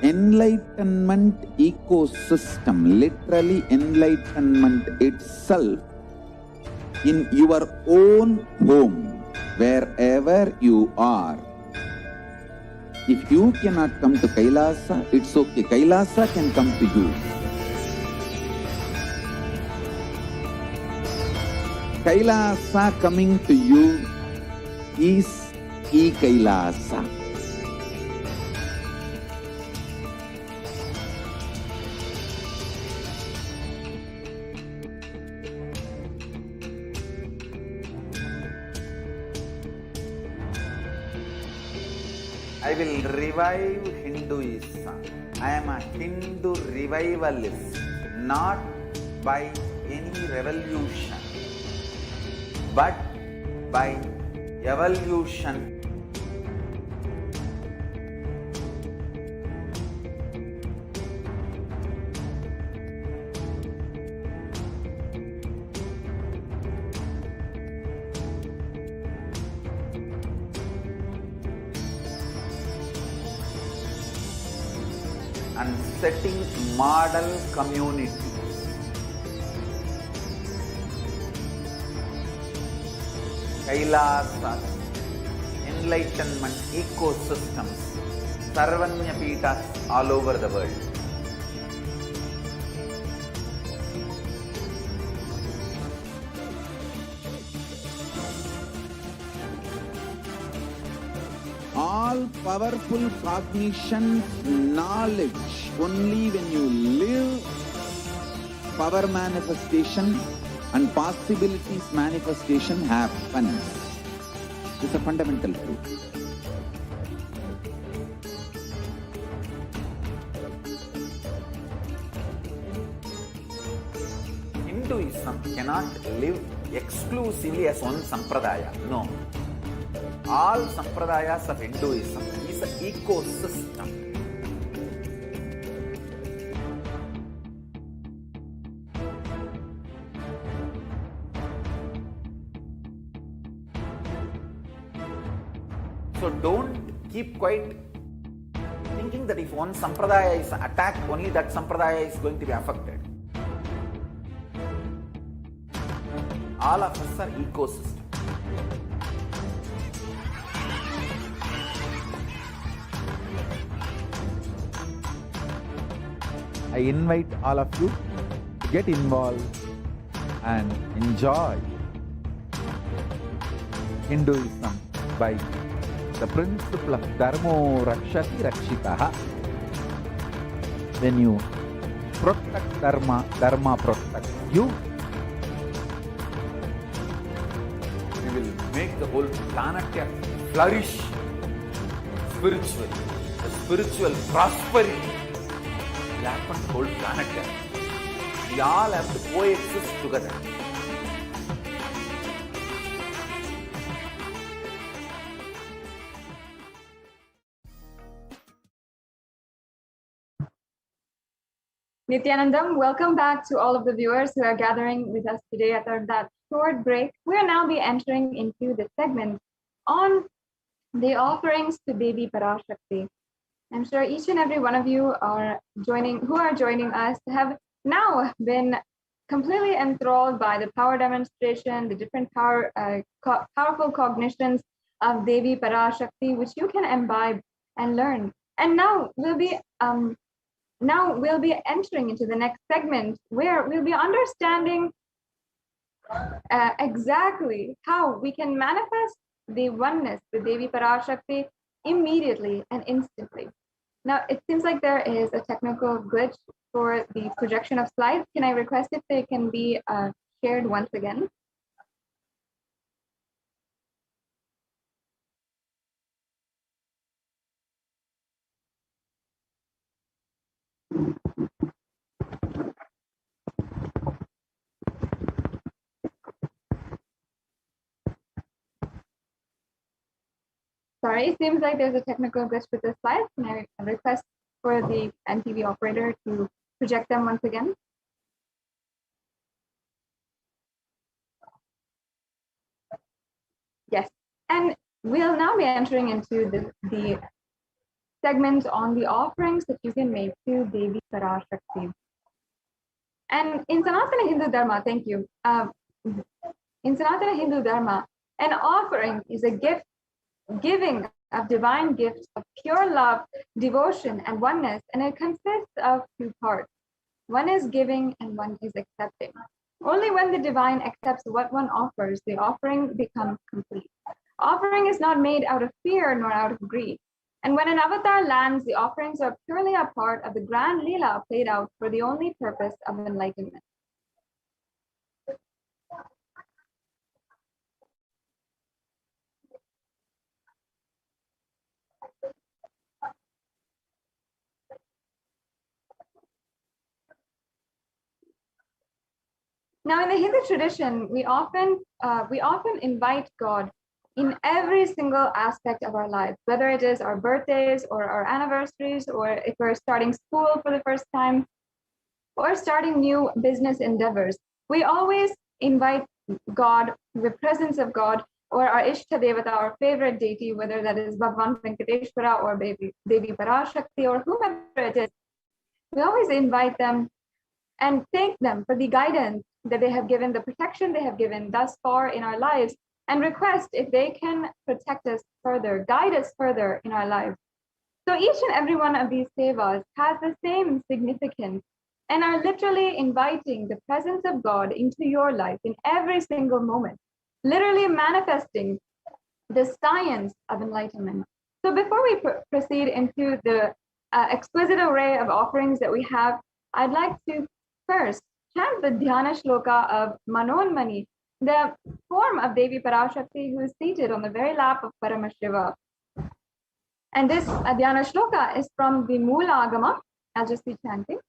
Enlightenment ecosystem, literally enlightenment itself, in your own home, wherever you are. If you cannot come to Kailasa, it's okay. Kailasa can come to you. Kailasa coming to you is Kailasa. I will revive Hinduism. I am a Hindu revivalist, not by any revolution, but by evolution. And setting model community. Kailasa, enlightenment ecosystems, Sarvanya Pitas all over the world. All powerful cognition, knowledge, only when you live, power manifestation and possibilities manifestation happens. It's a fundamental truth. Hinduism cannot live exclusively as one sampradaya. No. All sampradayas of Hinduism is an ecosystem. So don't keep quiet thinking that if one sampradaya is attacked, only that sampradaya is going to be affected. All of us are ecosystem. I invite all of you to get involved and enjoy Hinduism by the principle of Dharmo Rakshati Rakshitaha. When you protect Dharma, Dharma protects you. We will make the whole planet flourish spiritually. The spiritual prosperity will happen to the whole planet. We all have to coexist together. Nithyanandam, welcome back to all of the viewers who are gathering with us today after that short break. We are now be entering into the segment on the offerings to Devi Parashakti. I'm sure each and every one of you who are joining us have now been completely enthralled by the power demonstration, the different powerful cognitions of Devi Parashakti, which you can imbibe and learn. And now we'll be entering into the next segment where we'll be understanding exactly how we can manifest the oneness with Devi Parashakti immediately and instantly. Now, it seems like there is a technical glitch for the projection of slides. Can I request if they can be shared once again? Sorry, it seems like there's a technical glitch with the slides. Can I request for the NTV operator to project them once again? Yes, and we'll now be entering into the segment on the offerings that you can make to Devi Parashakti. And in Sanatana Hindu Dharma, thank you. In Sanatana Hindu Dharma, an offering is a gift, giving of divine gifts of pure love, devotion, and oneness, and it consists of two parts. One is giving and one is accepting. Only when the divine accepts what one offers, the offering becomes complete. Offering is not made out of fear nor out of greed. And when an avatar lands, the offerings are purely a part of the grand lila played out for the only purpose of enlightenment. Now, in the Hindu tradition, we often invite God in every single aspect of our lives, whether it is our birthdays or our anniversaries, or if we're starting school for the first time, or starting new business endeavors. We always invite God, the presence of God, or our Ishta Devata, our favorite deity, whether that is Bhagwan Venkateshwara or Devi Parashakti or whomever it is. We always invite them and thank them for the guidance that they have given, the protection they have given thus far in our lives, and request if they can protect us further, guide us further in our lives. So each and every one of these sevas has the same significance and are literally inviting the presence of God into your life in every single moment, literally manifesting the science of enlightenment. So before we proceed into the exquisite array of offerings that we have, I'd like to first chant the Dhyana Shloka of Manonmani, the form of Devi Parashakti who is seated on the very lap of Paramashiva. And this Dhyana Shloka is from the Moola Agama. I'll just be chanting.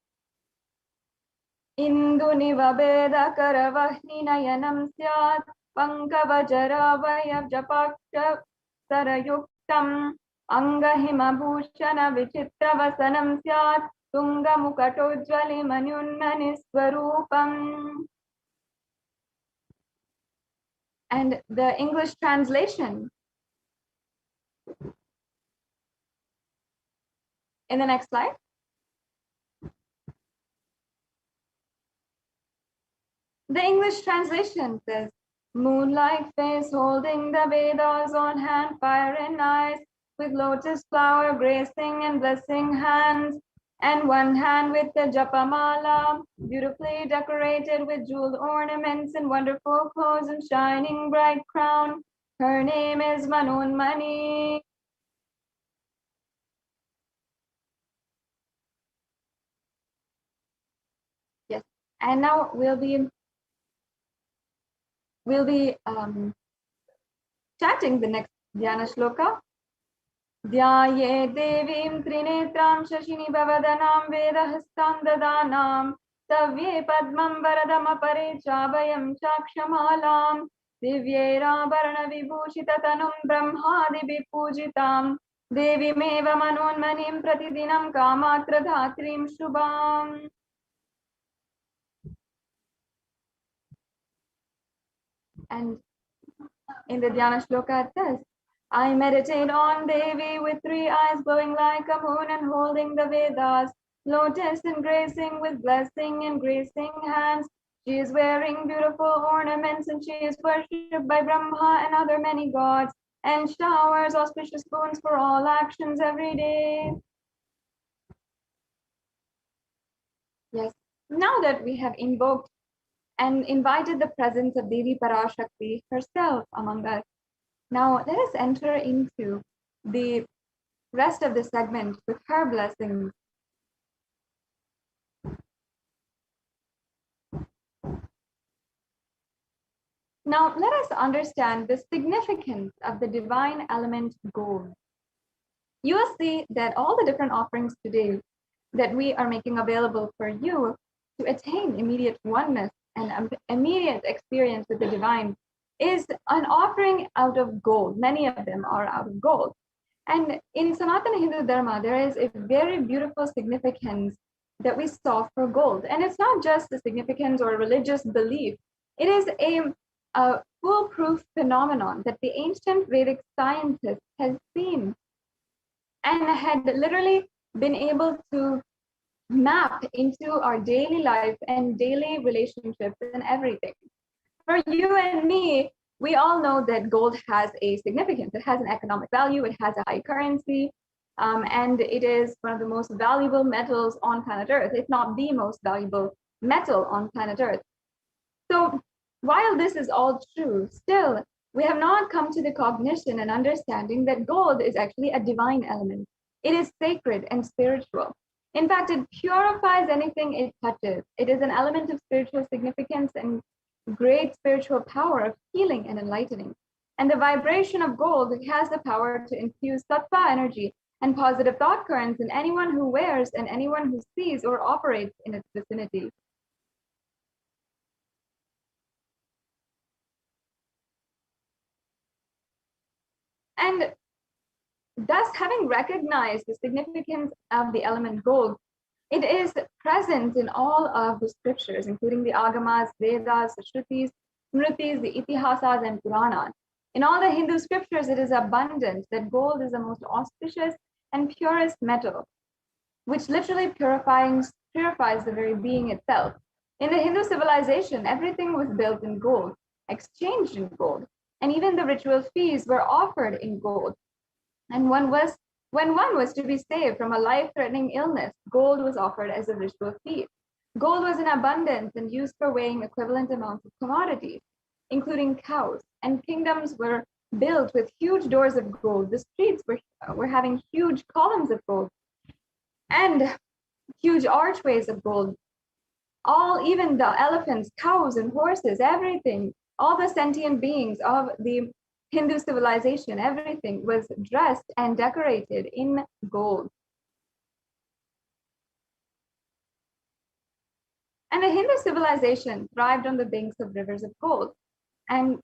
Indu nivabeda karavahni nayanam syat pankavajara japaksha sarayuktam angahima bhushana vichitra vasanam syat tunga mukatojvali manyunmani swarupam. And the English translation in the next slide. The English translation says, moonlight face holding the Vedas on hand, fire in eyes, with lotus flower gracing and blessing hands, and one hand with the japamala, beautifully decorated with jeweled ornaments and wonderful clothes and shining bright crown. Her name is Manonmani. Yes, and now we'll be chanting the next Dhyana Shloka. Dhyaye devim trinetram shashini bhavadanam vedahastam dadanam savye padmam varadam apare chabhayam chakshamalam divyera varna vibhushita tanum brahmadi vipujitam devi meva manonmanim pratidinam kamatra dhatrim shubham. And in the Dhyana Shloka it says, I meditate on Devi with three eyes glowing like a moon and holding the Vedas, lotus and gracing with blessing and gracing hands. She is wearing beautiful ornaments and she is worshipped by Brahma and other many gods. and showers auspicious boons for all actions every day. Yes, now that we have invoked and invited the presence of Devi Parashakti herself among us, now let us enter into the rest of the segment with her blessings. Now let us understand the significance of the divine element gold. You will see that all the different offerings today that we are making available for you to attain immediate oneness and immediate experience with the divine is an offering out of gold. Many of them are out of gold. And in Sanatana Hindu Dharma, there is a very beautiful significance that we saw for gold. And it's not just a significance or a religious belief. It is a foolproof phenomenon that the ancient Vedic scientists had seen and had literally been able to map into our daily life and daily relationships and everything. For you and me, we all know that gold has a significance. It has an economic value, it has a high currency, and it is one of the most valuable metals on planet Earth, if not the most valuable metal on planet Earth. So while this is all true, still, we have not come to the cognition and understanding that gold is actually a divine element. It is sacred and spiritual. In fact, it purifies anything it touches. It is an element of spiritual significance and great spiritual power of healing and enlightening. And the vibration of gold has the power to infuse sattva energy and positive thought currents in anyone who wears and anyone who sees or operates in its vicinity. And thus, having recognized the significance of the element gold, it is present in all of the scriptures, including the Agamas, Vedas, the Shrutis, Smritis, the Itihasas, and Puranas. In all the Hindu scriptures, it is abundant that gold is the most auspicious and purest metal, which literally purifies the very being itself. In the Hindu civilization, everything was built in gold, exchanged in gold, and even the ritual feasts were offered in gold. And when one was to be saved from a life-threatening illness, gold was offered as a ritual feast. Gold was in abundance and used for weighing equivalent amounts of commodities, including cows, and kingdoms were built with huge doors of gold. The streets were having huge columns of gold and huge archways of gold. Even the elephants, cows, and horses, everything, all the sentient beings of the Hindu civilization, everything was dressed and decorated in gold. And the Hindu civilization thrived on the banks of rivers of gold. And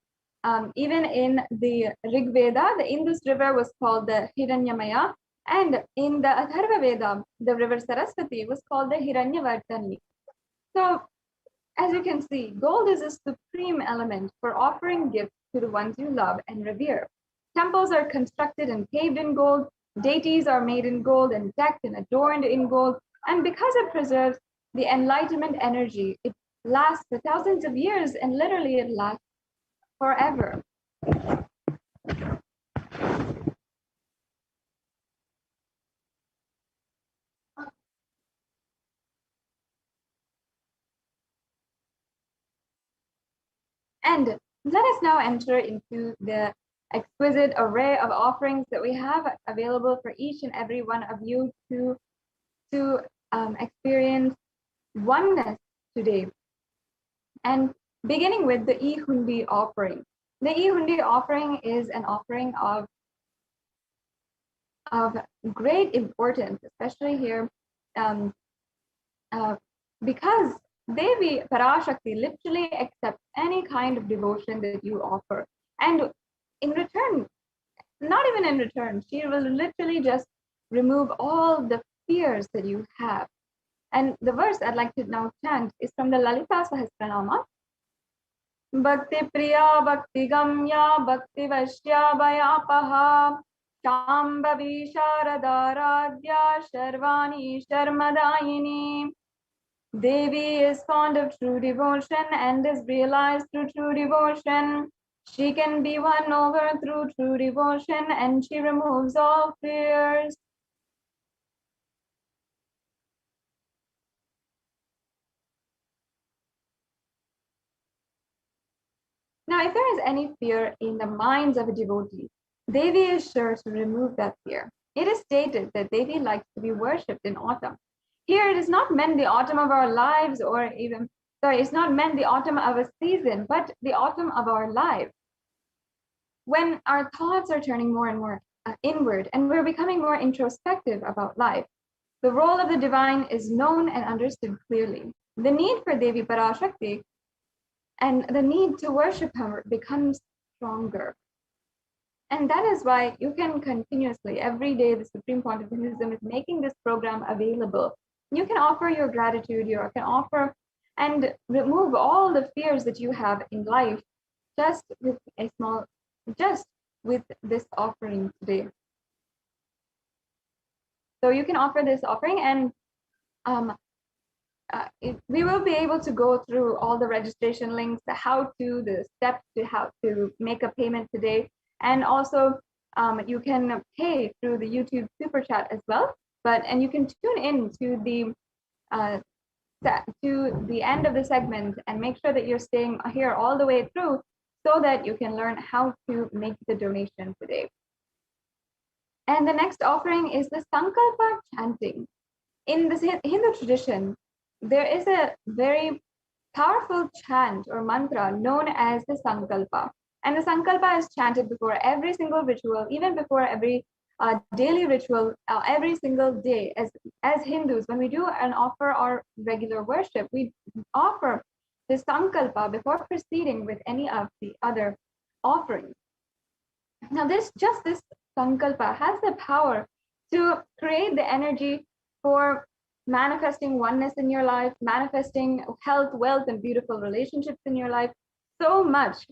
even in the Rig Veda, the Indus River was called the Hiranyamaya, and in the Atharva Veda, the river Saraswati was called the Hiranyavartani. So, as you can see, gold is a supreme element for offering gifts to the ones you love and revere. Temples are constructed and paved in gold, deities are made in gold and decked and adorned in gold, and because it preserves the enlightenment energy, it lasts for thousands of years, and literally it lasts forever. And let us now enter into the exquisite array of offerings that we have available for each and every one of you to experience oneness today. And beginning with the E-Hundi offering. The E-Hundi offering is an offering of great importance, especially here, because Devi Parashakti literally accepts any kind of devotion that you offer. And in return, not even in return, she will literally just remove all the fears that you have. And the verse I'd like to now chant is from the Lalita Sahasranama. Bhakti Priya Bhakti Gamya Bhakti Vashya Vayapaha Shambhavi Sharadaradhya Sharvani Sharmadayini. Devi is fond of true devotion and is realized through true devotion. She can be won over through true devotion, and she removes all fears. Now, if there is any fear in the minds of a devotee, Devi is sure to remove that fear. It is stated that Devi likes to be worshipped in autumn. Here, it is not meant the autumn of our lives, or even, sorry, it's not meant the autumn of a season, but the autumn of our life. When our thoughts are turning more and more inward, and we're becoming more introspective about life, the role of the divine is known and understood clearly. The need for Devi Parashakti and the need to worship her becomes stronger. And that is why you can continuously, every day, the Supreme Pontificism is making this program available. You can offer your gratitude, you can offer and remove all the fears that you have in life just with this offering today. So you can offer this offering, and we will be able to go through all the registration links, the how-to, the steps to how to make a payment today. And also you can pay through the YouTube super chat as well. And you can tune in to the end of the segment and make sure that you're staying here all the way through so that you can learn how to make the donation today. And the next offering is the Sankalpa chanting. In the Hindu tradition, there is a very powerful chant or mantra known as the Sankalpa. And the Sankalpa is chanted before every single ritual, even before every daily ritual, every single day. As Hindus, when we do and offer our regular worship, we offer the Sankalpa before proceeding with any of the other offerings. Now, this Sankalpa has the power to create the energy for manifesting oneness in your life, manifesting health, wealth, and beautiful relationships in your life. So much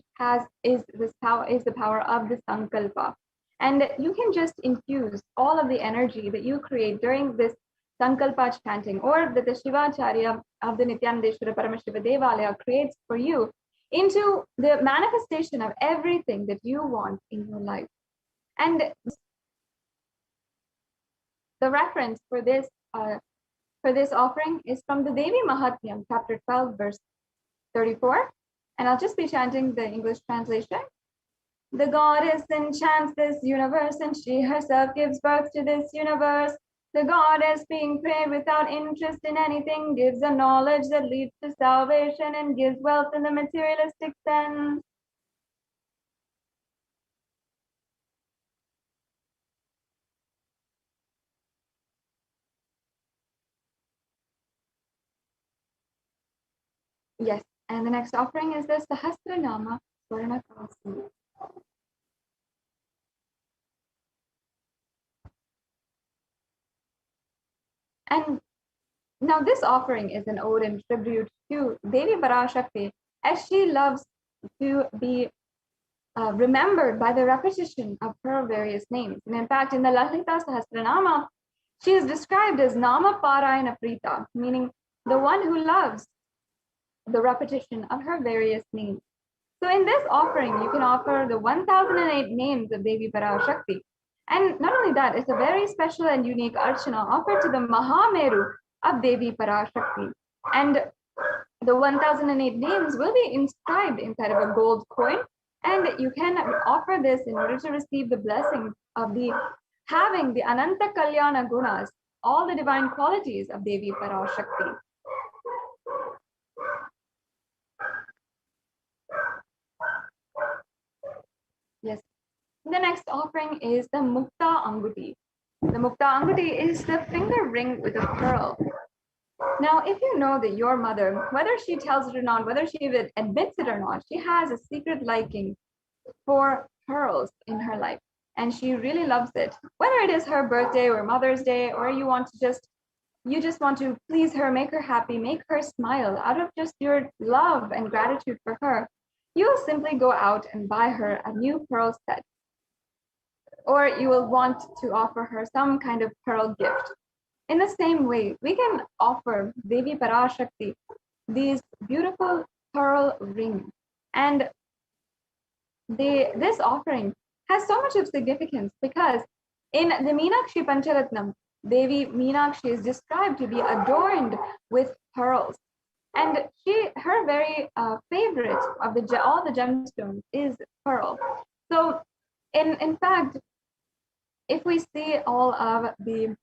is the power of the Sankalpa. And you can just infuse all of the energy that you create during this Sankalpa chanting, or that the Shivacharya of the Nithyananda Paramashivam Devalaya creates for you, into the manifestation of everything that you want in your life. And the reference for this offering is from the Devi Mahatmyam, chapter 12, verse 34. And I'll just be chanting the English translation. The goddess enchants this universe, and she herself gives birth to this universe. The goddess, being prayed without interest in anything, gives a knowledge that leads to salvation and gives wealth in the materialistic sense. Yes, and the next offering is the Sahasranama Swarna Kalasi. And now this offering is an ode and tribute to Devi Parashakti, as she loves to be remembered by the repetition of her various names. And in fact, in the Lalita Sahasranama, she is described as Nama Parayana Prita, meaning the one who loves the repetition of her various names. So in this offering, you can offer the 1008 names of Devi Parashakti. And not only that, it's a very special and unique archana offered to the Mahameru of Devi Parashakti. And the 1008 names will be inscribed inside of a gold coin. And you can offer this in order to receive the blessings of having the Ananta Kalyana Gunas, all the divine qualities of Devi Parashakti. Yes. The next offering is the Mukta Anguti. The Mukta Anguti is the finger ring with a pearl. Now, if you know that your mother, whether she tells it or not, whether she admits it or not, she has a secret liking for pearls in her life, and she really loves it. Whether it is her birthday or Mother's Day, or you just want to please her, make her happy, make her smile out of just your love and gratitude for her, you will simply go out and buy her a new pearl set. Or you will want to offer her some kind of pearl gift. In the same way, we can offer Devi Parashakti these beautiful pearl rings. And this offering has so much of significance because in the Meenakshi Pancharatnam, Devi Meenakshi is described to be adorned with pearls. And her very favorite of all the gemstones is pearl. So in fact, if we see all of the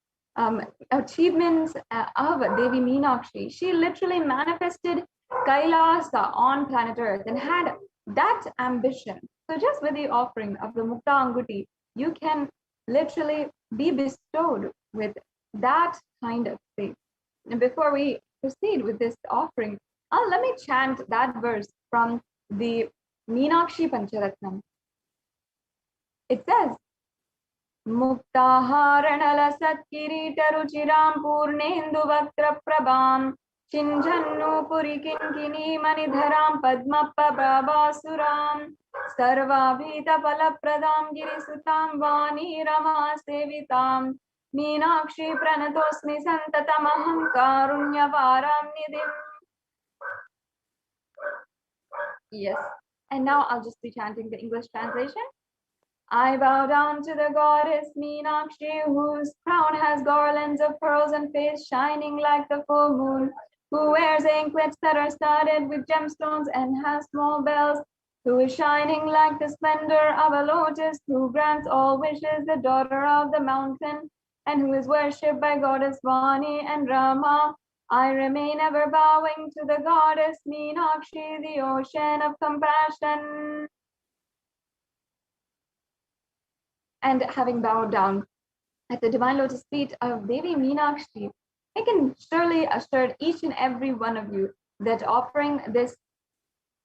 achievements of Devi Meenakshi, she literally manifested Kailasa on planet Earth and had that ambition. So just with the offering of the Mukta Anguti, you can literally be bestowed with that kind of faith. And before we proceed with this offering, let me chant that verse from the Meenakshi Pancharatnam. It says, Muktaharanala Satkirita Ruchiram Purnendu Vaktra Prabham Chinjannu Puri Kinkini Manidharam Padma Prabhasuram Sarva Vita Palapradam Girisutam Vani Rama Sevitam Meenakshi Pranatosmi Santatamaham Karunyavaram Nidim. Yes, and now I'll just be chanting the English translation. I bow down to the goddess Meenakshi, whose crown has garlands of pearls and face shining like the full moon, who wears anklets that are studded with gemstones and has small bells, who is shining like the splendor of a lotus, who grants all wishes, the daughter of the mountain, and who is worshipped by goddess Vani and Rama. I remain ever bowing to the goddess Meenakshi, the ocean of compassion. And having bowed down at the divine lotus feet of Devi Meenakshi, I can surely assure each and every one of you that offering this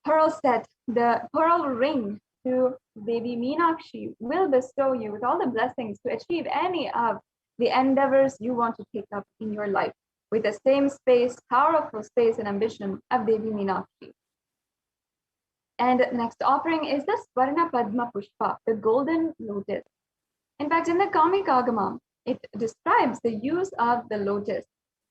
pearl set, the pearl ring to Devi Meenakshi, will bestow you with all the blessings to achieve any of the endeavors you want to take up in your life with the same space, powerful space and ambition of Devi Meenakshi. And the next offering is the Swarna Padma Pushpa, the golden lotus. In fact, in the Kamikagama, it describes the use of the lotus.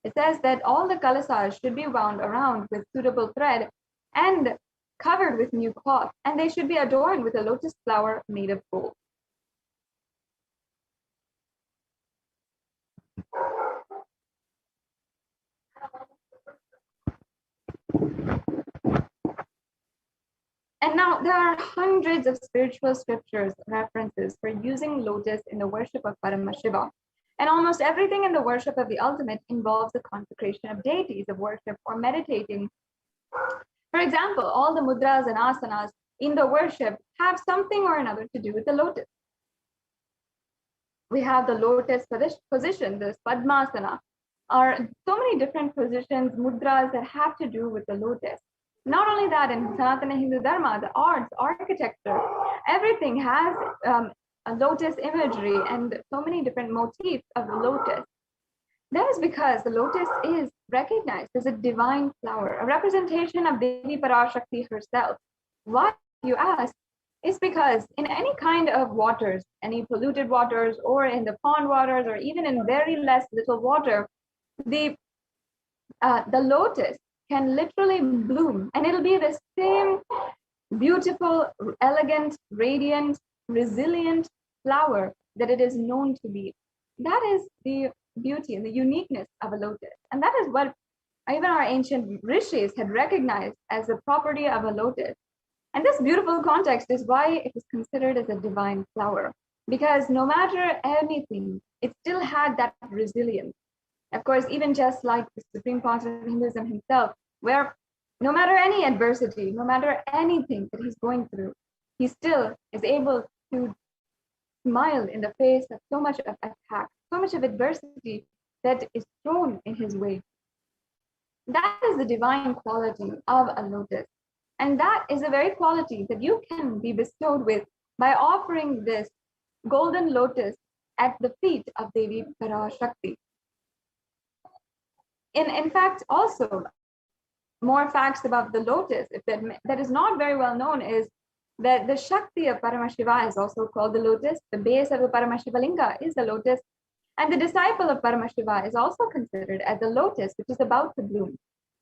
It says that all the kalasas should be wound around with suitable thread and covered with new cloth, and they should be adorned with a lotus flower made of gold. And now there are hundreds of spiritual scriptures references for using lotus in the worship of Paramashiva. And almost everything in the worship of the ultimate involves the consecration of deities of worship or meditating. For example, all the mudras and asanas in the worship have something or another to do with the lotus. We have the lotus position, this Padmasana, are so many different positions, mudras that have to do with the lotus. Not only that, in Sanatana Hindu Dharma, the arts, architecture, everything has a lotus imagery and so many different motifs of the lotus. That is because the lotus is recognized as a divine flower, a representation of Devi Parashakti herself. Why, you ask, is because in any kind of waters, any polluted waters, or in the pond waters, or even in very little water, the lotus can literally bloom, and it'll be the same beautiful, elegant, radiant, resilient flower that it is known to be. That is the beauty and the uniqueness of a lotus. And that is what even our ancient rishis had recognized as a property of a lotus. And this beautiful context is why it was considered as a divine flower, because no matter anything, it still had that resilience. Of course, even just like the Supreme Concept of Hinduism himself, where no matter any adversity, no matter anything that he's going through, he still is able to smile in the face of so much of attack, so much of adversity that is thrown in his way. That is the divine quality of a lotus. And that is a very quality that you can be bestowed with by offering this golden lotus at the feet of Devi Parashakti. In fact, also, more facts about the lotus, if that is not very well known, is that the Shakti of Paramashiva is also called the lotus. The base of the Paramashiva Linga is the lotus. And the disciple of Paramashiva is also considered as the lotus, which is about to bloom.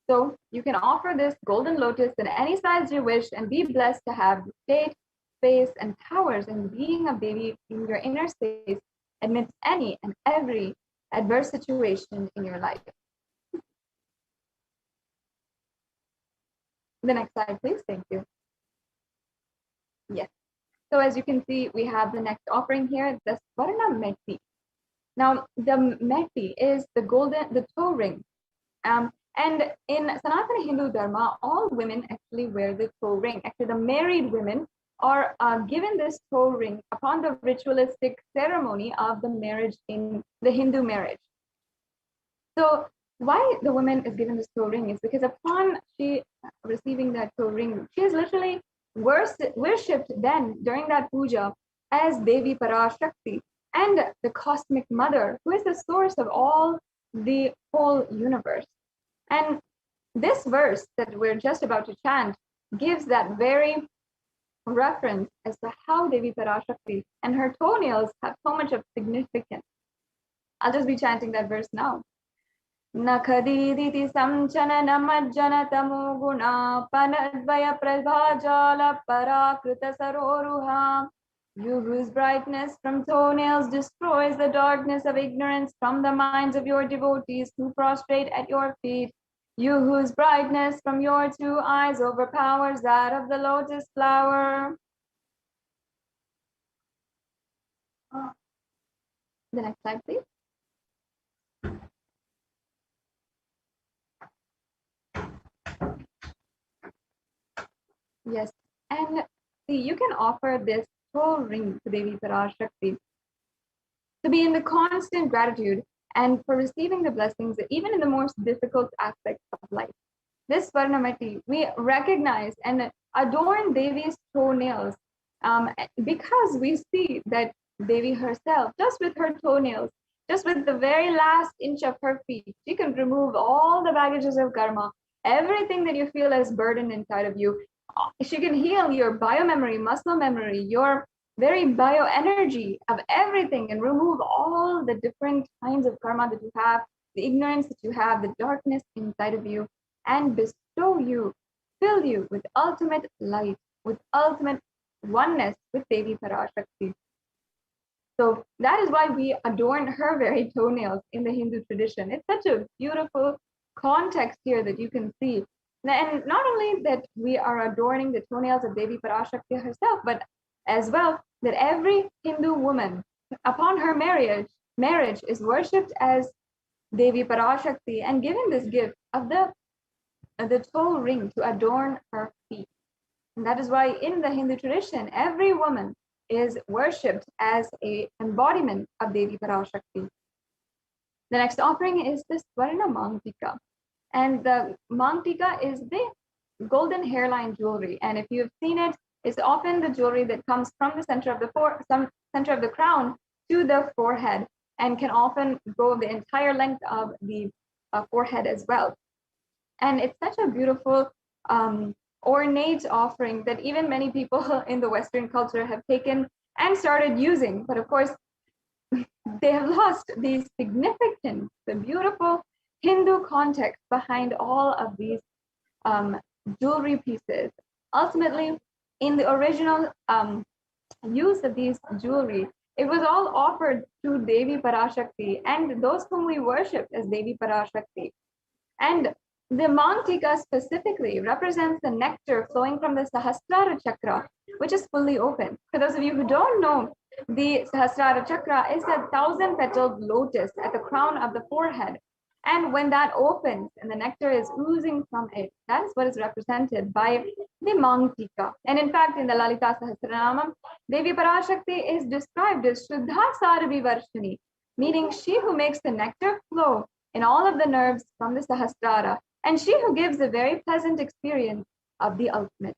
So you can offer this golden lotus in any size you wish and be blessed to have the state space and powers in being a baby in your inner space amidst any and every adverse situation in your life. The next slide, please. Thank you. Yes. So as you can see, we have the next offering here, the Swarna Meti. Now, the Meti is the toe ring. And in Sanatana Hindu Dharma, all women actually wear the toe ring. Actually, the married women are given this toe ring upon the ritualistic ceremony of the marriage in the Hindu marriage. So why the woman is given this toe ring is because upon she receiving that toe ring, she is literally worshipped then during that puja as Devi Parashakti and the cosmic mother, who is the source of all the whole universe. And this verse that we're just about to chant gives that very reference as to how Devi Parashakti and her toenails have so much of significance. I'll just be chanting that verse now. Nakhadiditi samchana namajjana tamo guna panadvaya prabhajala parakruta saroruha. You whose brightness from toenails destroys the darkness of ignorance from the minds of your devotees who prostrate at your feet. You whose brightness from your two eyes overpowers that of the lotus flower. The next slide, please. Yes, and see, you can offer this toe ring to Devi Parashakti to be in the constant gratitude and for receiving the blessings even in the most difficult aspects of life. This Varnamati, we recognize and adorn Devi's toenails because we see that Devi herself, just with her toenails, just with the very last inch of her feet, she can remove all the baggages of karma, everything that you feel as burden inside of you. She can heal your biomemory, muscle memory, your very bioenergy of everything and remove all the different kinds of karma that you have, the ignorance that you have, the darkness inside of you, and bestow you, fill you with ultimate light, with ultimate oneness with Devi Parashakti. So that is why we adorn her very toenails in the Hindu tradition. It's such a beautiful context here that you can see. And not only that we are adorning the toenails of Devi Parashakti herself, but as well that every Hindu woman upon her marriage is worshipped as Devi Parashakti and given this gift of the toe ring to adorn her feet. And that is why in the Hindu tradition, every woman is worshipped as an embodiment of Devi Parashakti. The next offering is the Swarna Mangtika. And the Mangtika is the golden hairline jewelry. And if you've seen it, it's often the jewelry that comes from the center of the crown to the forehead and can often go the entire length of the forehead as well. And it's such a beautiful, ornate offering that even many people in the Western culture have taken and started using. But of course, they have lost the significance, the beautiful Hindu context behind all of these jewelry pieces. Ultimately, in the original use of these jewelry, it was all offered to Devi Parashakti and those whom we worship as Devi Parashakti. And the Mangtika specifically represents the nectar flowing from the Sahasrara Chakra, which is fully open. For those of you who don't know, the Sahasrara Chakra is a 1,000-petaled lotus at the crown of the forehead. And when that opens and the nectar is oozing from it, that is what is represented by the Mangtika. And in fact, in the Lalita Sahasranamam, Devi Parashakti is described as Shuddha Sarabi Varshini, meaning she who makes the nectar flow in all of the nerves from the Sahasrara, and she who gives a very pleasant experience of the ultimate.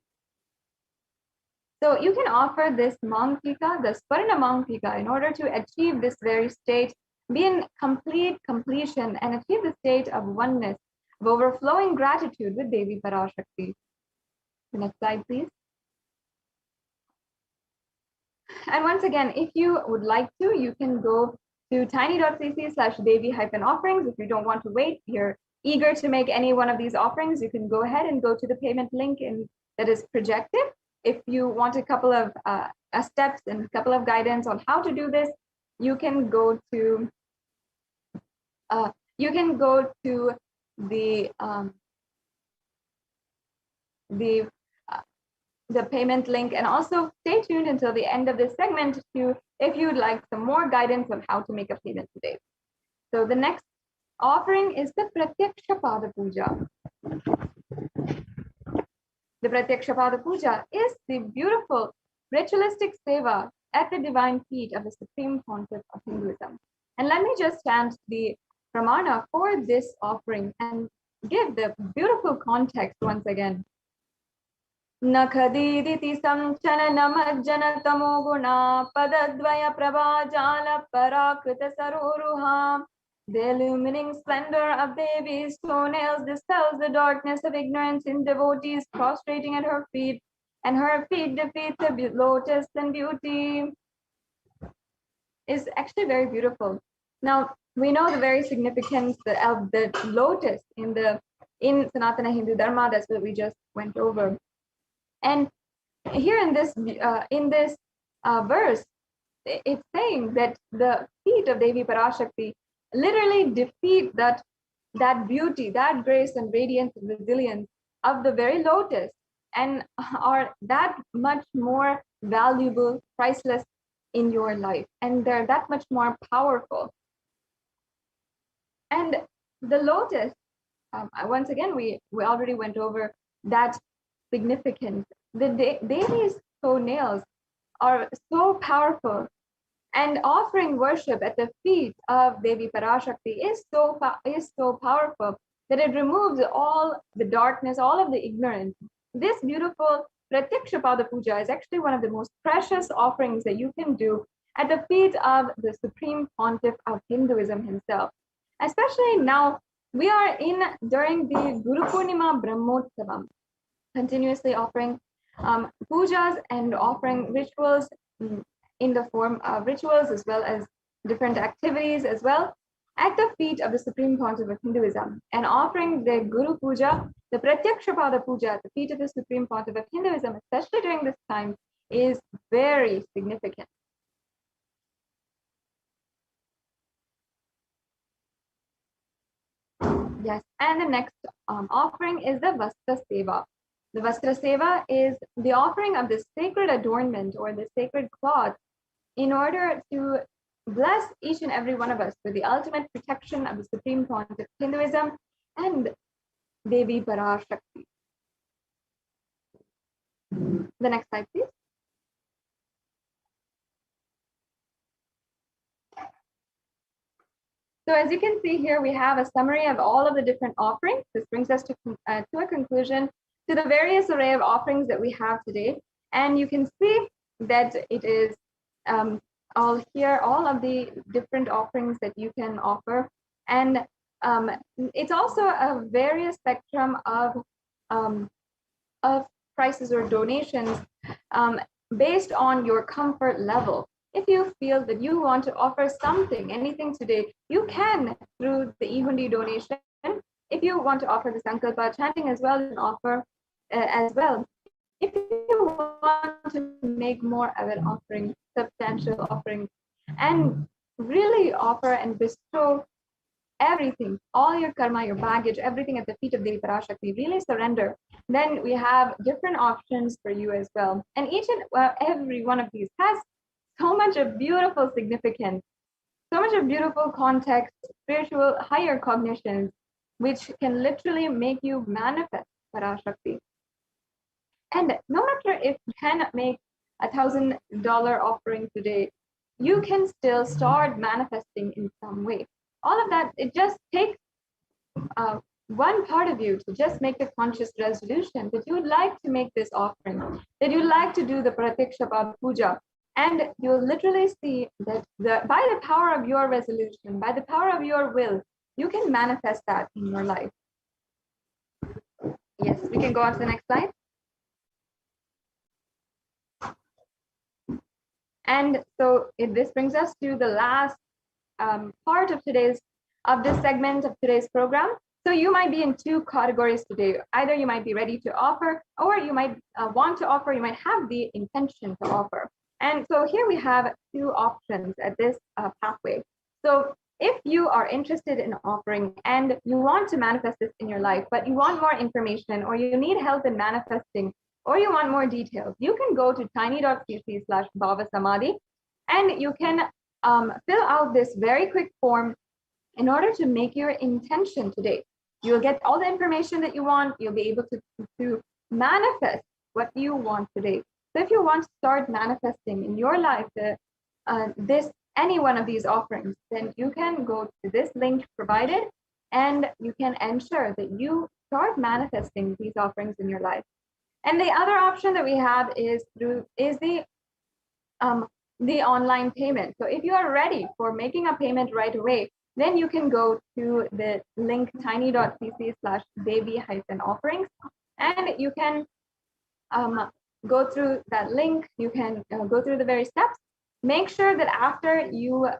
So you can offer this Mangtika, the Swarna Mangtika, in order to achieve this very state, be in complete completion and achieve the state of oneness, of overflowing gratitude with Devi Parashakti. The next slide, please. And once again, if you would like to, you can go to tiny.cc/Devi-offerings. If you don't want to wait, you're eager to make any one of these offerings, you can go ahead and go to the payment link that is projected if you want a couple of steps and a couple of guidance on how to do this, you can go to the payment link, and also stay tuned until the end of this segment if you'd like some more guidance on how to make a payment today. So the next offering is the Pratyaksha Pada Puja. The Pratyaksha Pada Puja is the beautiful ritualistic seva at the divine feet of the Supreme Pontiff of Hinduism. And let me just chant the pramana for this offering and give the beautiful context once again. Nakhadiditi samchananamajjana tamoguna padadvaya prabhajala parakrita saroruha. The illumining splendor of Devi's toenails dispels the darkness of ignorance in devotees prostrating at her feet, and her feet defeat the lotus and beauty. Is actually very beautiful. Now, we know the very significance of the lotus in Sanatana Hindu Dharma. That's what we just went over. And here in this verse, it's saying that the feet of Devi Parashakti literally defeat that beauty, that grace and radiance and resilience of the very lotus, and are that much more valuable, priceless in your life, and they're that much more powerful. And the lotus, once again, we already went over that significance. The Devi's toenails are so powerful, and offering worship at the feet of Devi Parashakti is so powerful that it removes all the darkness, all of the ignorance. This beautiful Pratyaksha Pada Puja is actually one of the most precious offerings that you can do at the feet of the Supreme Pontiff of Hinduism himself. Especially now, we are during the Guru Purnima Brahmotsavam, continuously offering pujas and offering rituals in the form of rituals as well as different activities as well at the feet of the Supreme Pontiff of Hinduism, and offering the Guru Puja, the Pratyaksha Pada Puja at the feet of the Supreme Pontiff of Hinduism, especially during this time, is very significant. Yes, and the next offering is the Vastra Seva. The Vastra Seva is the offering of the sacred adornment or the sacred cloth in order to bless each and every one of us with the ultimate protection of the Supreme Pontiff of Hinduism and Devi Parashakti. The next slide, please. So as you can see here, we have a summary of all of the different offerings. This brings us to a conclusion to the various array of offerings that we have today. And you can see that it is all here, all of the different offerings that you can offer. And it's also a various spectrum of prices or donations based on your comfort level. If you feel that you want to offer something, anything today, you can through the e-hundi donation. If you want to offer the Sankalpa chanting as well, you can offer as well. If you want to make more of an offering, substantial offering, and really offer and bestow everything, all your karma, your baggage, everything at the feet of Devi Parashakti, really surrender, then we have different options for you as well. And each and every one of these has so much of beautiful significance, so much of beautiful context, spiritual higher cognitions, which can literally make you manifest Parashakti. And no matter if you cannot make $1,000 offering today, you can still start manifesting in some way. All of that, it just takes one part of you to just make a conscious resolution that you would like to make this offering, that you'd like to do the Pratyaksha Pada Puja. And you'll literally see that by the power of your resolution, by the power of your will, you can manifest that in your life. Yes, we can go on to the next slide. And so this brings us to the last part of this segment of today's program, So you might be in two categories today. Either you might be ready to offer, or you might want to offer, you might have the intention to offer. And so here we have two options at this pathway. So if you are interested in offering and you want to manifest this in your life, but you want more information, or you need help in manifesting, or you want more details, you can go to tiny.cc/BHAVASAMADHI, and you can fill out this very quick form in order to make your intention today. You'll get all the information that you want. You'll be able to manifest what you want today. So if you want to start manifesting in your life any one of these offerings, then you can go to this link provided, and you can ensure that you start manifesting these offerings in your life. And the other option that we have is the online payment. So if you are ready for making a payment right away, then you can go to the link tiny.cc/baby-offerings, and you can go through that link. You can go through the very steps. Make sure that after you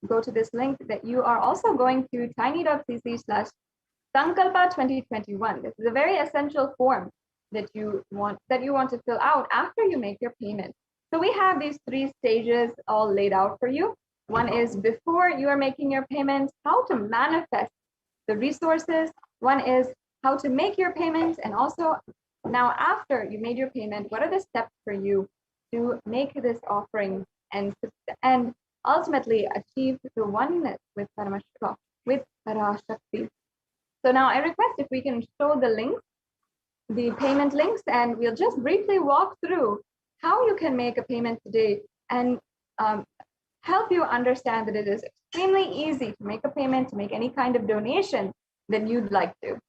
go to this link that you are also going to tiny.cc/Sankalpa 2021. This is a very essential form that you want to fill out after you make your payment. So we have these three stages all laid out for you. One is before you are making your payment, how to manifest the resources. One is how to make your payment, and also now after you made your payment, what are the steps for you to make this offering and ultimately achieve the oneness with Paramashiva, with Parashakti. So now I request if we can show the links, the payment links, and we'll just briefly walk through how you can make a payment today, and help you understand that it is extremely easy to make a payment, to make any kind of donation that you'd like to.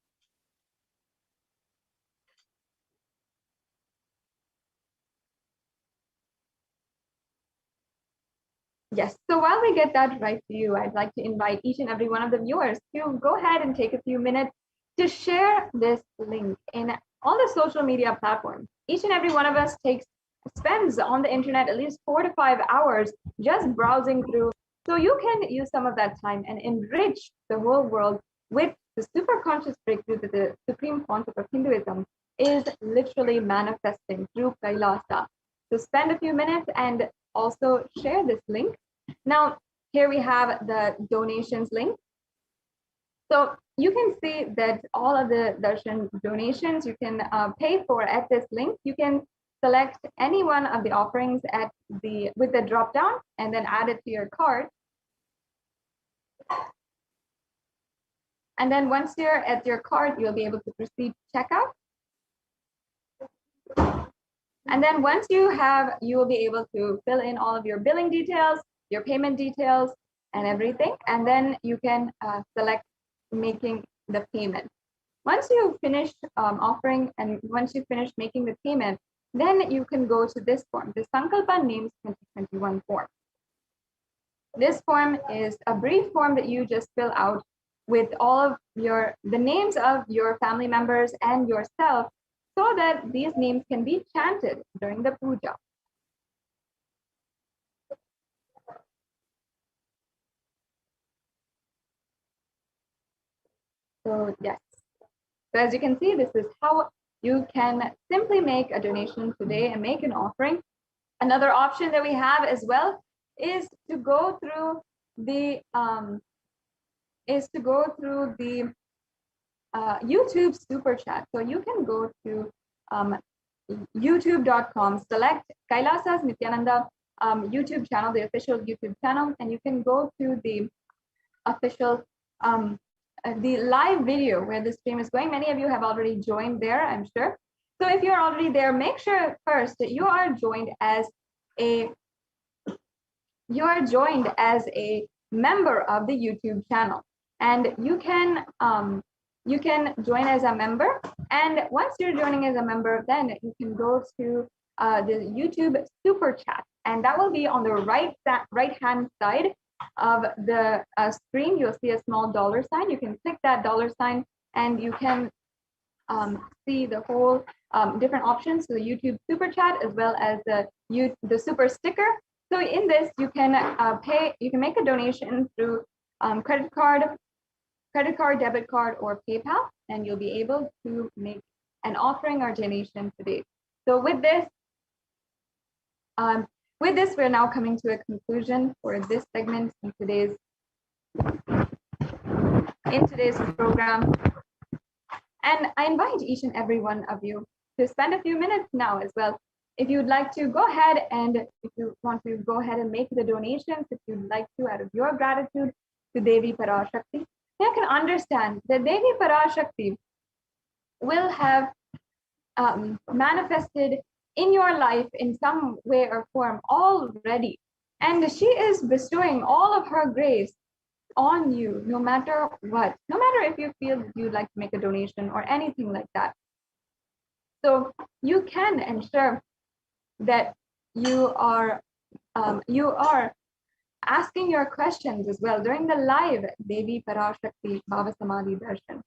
Yes, so while we get that right for you, I'd like to invite each and every one of the viewers to go ahead and take a few minutes to share this link in all the social media platforms. Each and every one of us spends on the internet at least 4 to 5 hours just browsing through. So you can use some of that time and enrich the whole world with the super conscious breakthrough that the supreme concept of Hinduism is literally manifesting through Kailasa. So spend a few minutes and also share this link. Now, here we have the donations link. So you can see that all of the darshan donations you can pay for at this link. You can select any one of the offerings with the drop down and then add it to your cart. And then once you're at your cart, you'll be able to proceed to checkout. And then once you will be able to fill in all of your billing details, your payment details, and everything. And then you can select making the payment. Once you finish offering, and once you finish making the payment, then you can go to this form, the Sankalpa Names 2021 form. This form is a brief form that you just fill out with all of the names of your family members and yourself, so that these names can be chanted during the puja. So yes, so as you can see, this is how you can simply make a donation today and make an offering. Another option that we have as well is to go through the YouTube super chat. So you can go to youtube.com, select Kailasa's Nithyananda YouTube channel, the official YouTube channel, and you can go to the official the live video where the stream is going. Many of you have already joined there, I'm sure. So if you're already there, make sure first that you are joined as a member of the YouTube channel, and you can join as a member. And once you're joining as a member, then you can go to the YouTube super chat, and that will be on the right hand side of the screen. You'll see a small $sign. You can click that $sign, and you can see the whole different options, so the YouTube super chat as well as the super sticker. So in this, you can make a donation through credit card, credit card, debit card, or PayPal, and you'll be able to make an offering or donation today. So with this, we're now coming to a conclusion for this segment in today's program. And I invite each and every one of you to spend a few minutes now as well. If you'd like to go ahead and if you want to go ahead and make the donations, if you'd like to, out of your gratitude to Devi Parashakti, you can understand that Devi Parashakti will have manifested in your life in some way or form already. And she is bestowing all of her grace on you, no matter what, no matter if you feel you'd like to make a donation or anything like that. So you can ensure that you are asking your questions as well during the live Devi Parashakti BHAVASAMADHI Darshan.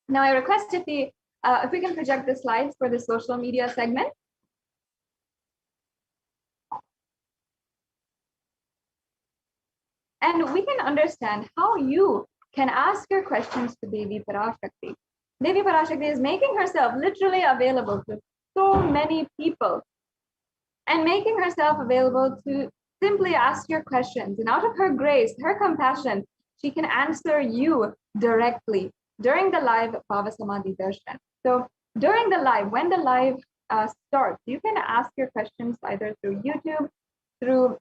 Now I request if we can project the slides for the social media segment. And we can understand how you can ask your questions to Devi Parashakti. Devi Parashakti is making herself literally available to so many people and making herself available to simply ask your questions. And out of her grace, her compassion, she can answer you directly during the live BHAVASAMADHI Darshan. So during the live, when the live starts, you can ask your questions either through YouTube, through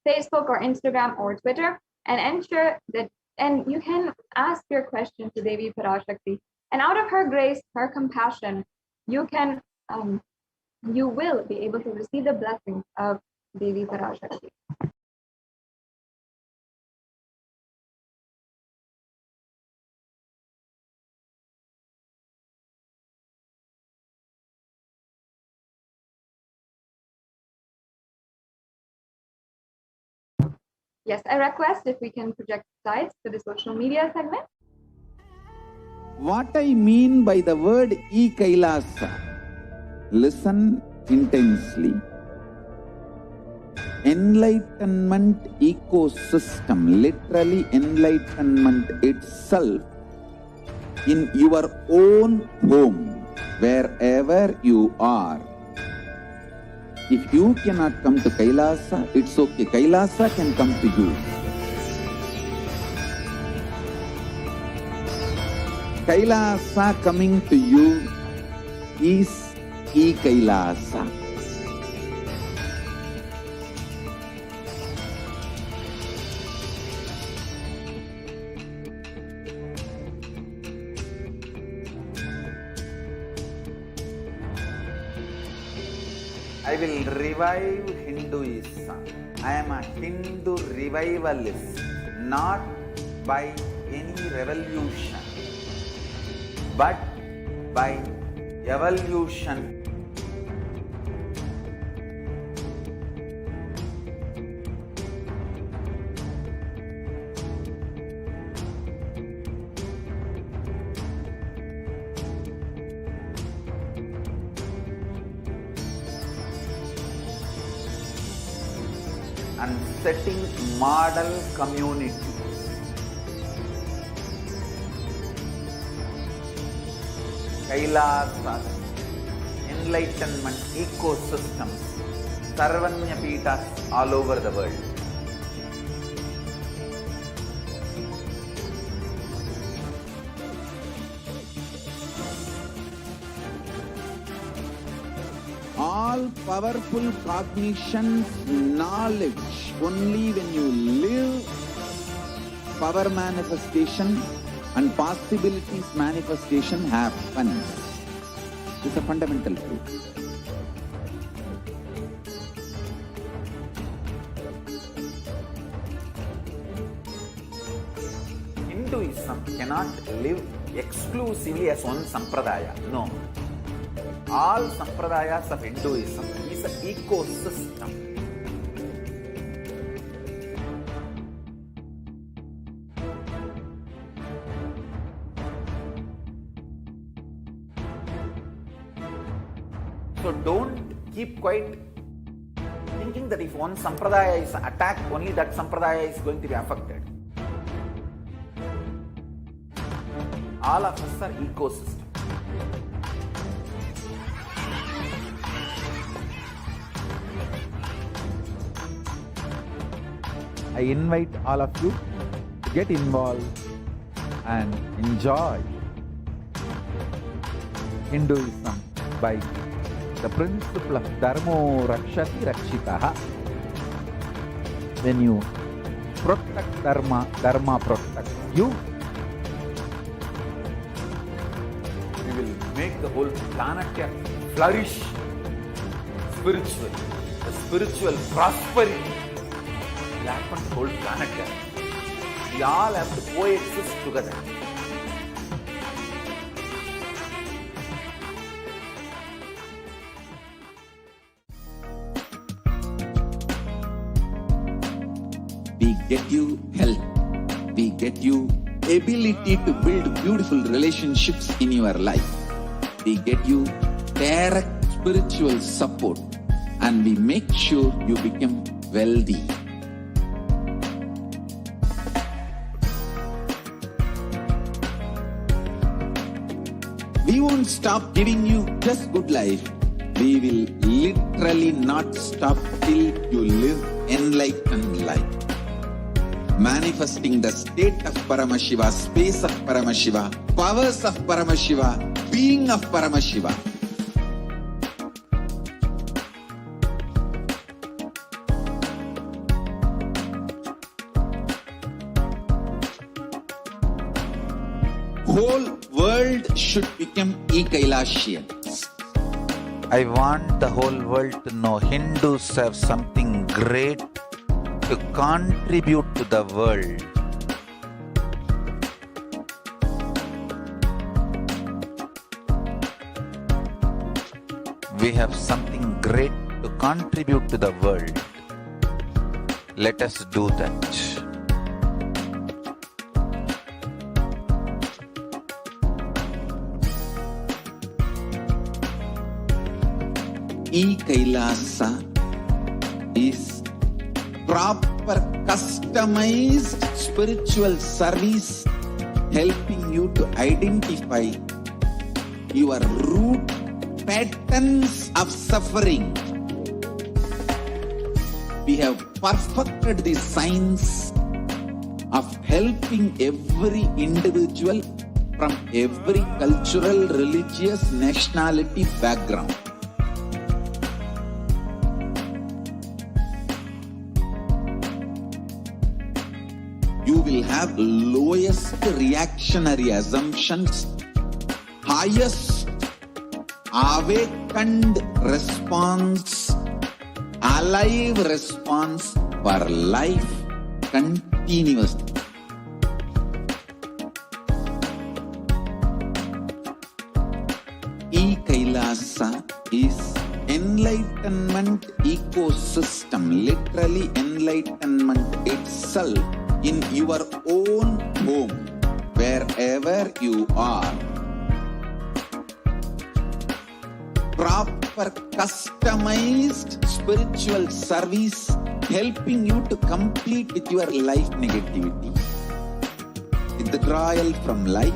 Facebook or Instagram or Twitter, and ensure that, and you can ask your question to Devi Parashakti. And out of her grace, her compassion, you will be able to receive the blessings of Devi Parashakti. Yes, I request if we can project slides for the social media segment. What I mean by the word Kailasa, listen intensely. Enlightenment ecosystem, literally enlightenment itself, in your own home, wherever you are. If you cannot come to Kailasa, it's okay. Kailasa can come to you. Kailasa coming to you is Kailasa. I will revive Hinduism. I am a Hindu revivalist, not by any revolution, but by evolution. And setting model community. Kailasa, enlightenment ecosystems, Sarvanya Peethas all over the world. All powerful cognitions, knowledge, only when you live, power manifestation and possibilities manifestation happens. It's a fundamental truth. Hinduism cannot live exclusively as one sampradaya. No. All sampradayas of Hinduism is an ecosystem. So don't keep quiet thinking that if one sampradaya is attacked, only that sampradaya is going to be affected. All of us are ecosystem. I invite all of you to get involved and enjoy Hinduism by the principle of Dharmo Rakshati Rakshitaha. When you protect Dharma, Dharma protects you. We will make the whole planet flourish spiritually. The spiritual prosperity will happen to the whole planet. We all have to coexist together. We get you health. We get you ability to build beautiful relationships in your life. We get you direct spiritual support, and we make sure you become wealthy. We won't stop giving you just good life. We will literally not stop till you live enlightened life. Manifesting the state of Paramashiva, space of Paramashiva, powers of Paramashiva, being of Paramashiva. Whole world should become Kailasians. I want the whole world to know Hindus have something great to contribute to the world. We have something great to contribute to the world. Let us do that. Kailasa is proper customized spiritual service helping you to identify your root patterns of suffering. We have perfected the science of helping every individual from every cultural, religious, nationality background. You will have lowest reactionary assumptions, highest awakened response, alive response for life continuously. Kailasa is enlightenment ecosystem, literally enlightenment itself in your own home, wherever you are. Proper customized spiritual service helping you to complete with your life negativity, withdrawal from life,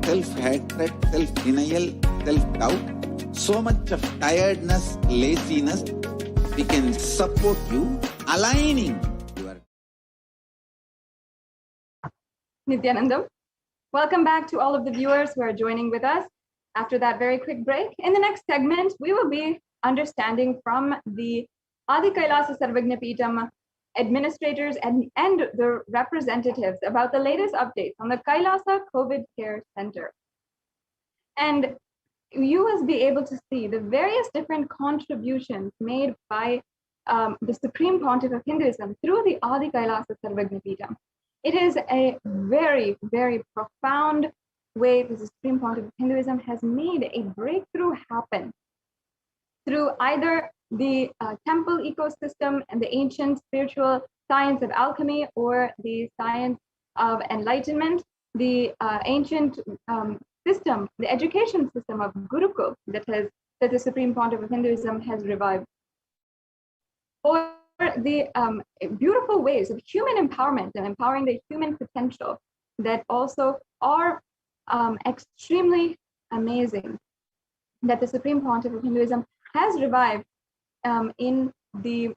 self-hatred, self-denial, self-doubt, so much of tiredness, laziness. We can support you aligning your... Nithyanandam, welcome back to all of the viewers who are joining with us after that very quick break. In the next segment, we will be understanding from the Adi Kailasa Sarvagna Peetham administrators and the representatives about the latest updates on the Kailasa COVID Care Center. And you will be able to see the various different contributions made by the Supreme Pontiff of Hinduism through the Adi Kailasa Sarvagna Peetham. It is a very, very profound way that the Supreme Pontiff of Hinduism has made a breakthrough happen through either the temple ecosystem and the ancient spiritual science of alchemy, or the science of enlightenment, the ancient system, the education system of Gurukul that the Supreme Pontiff of Hinduism has revived, or the beautiful ways of human empowerment and empowering the human potential that also are extremely amazing that the Supreme Pontiff of Hinduism has revived in Adi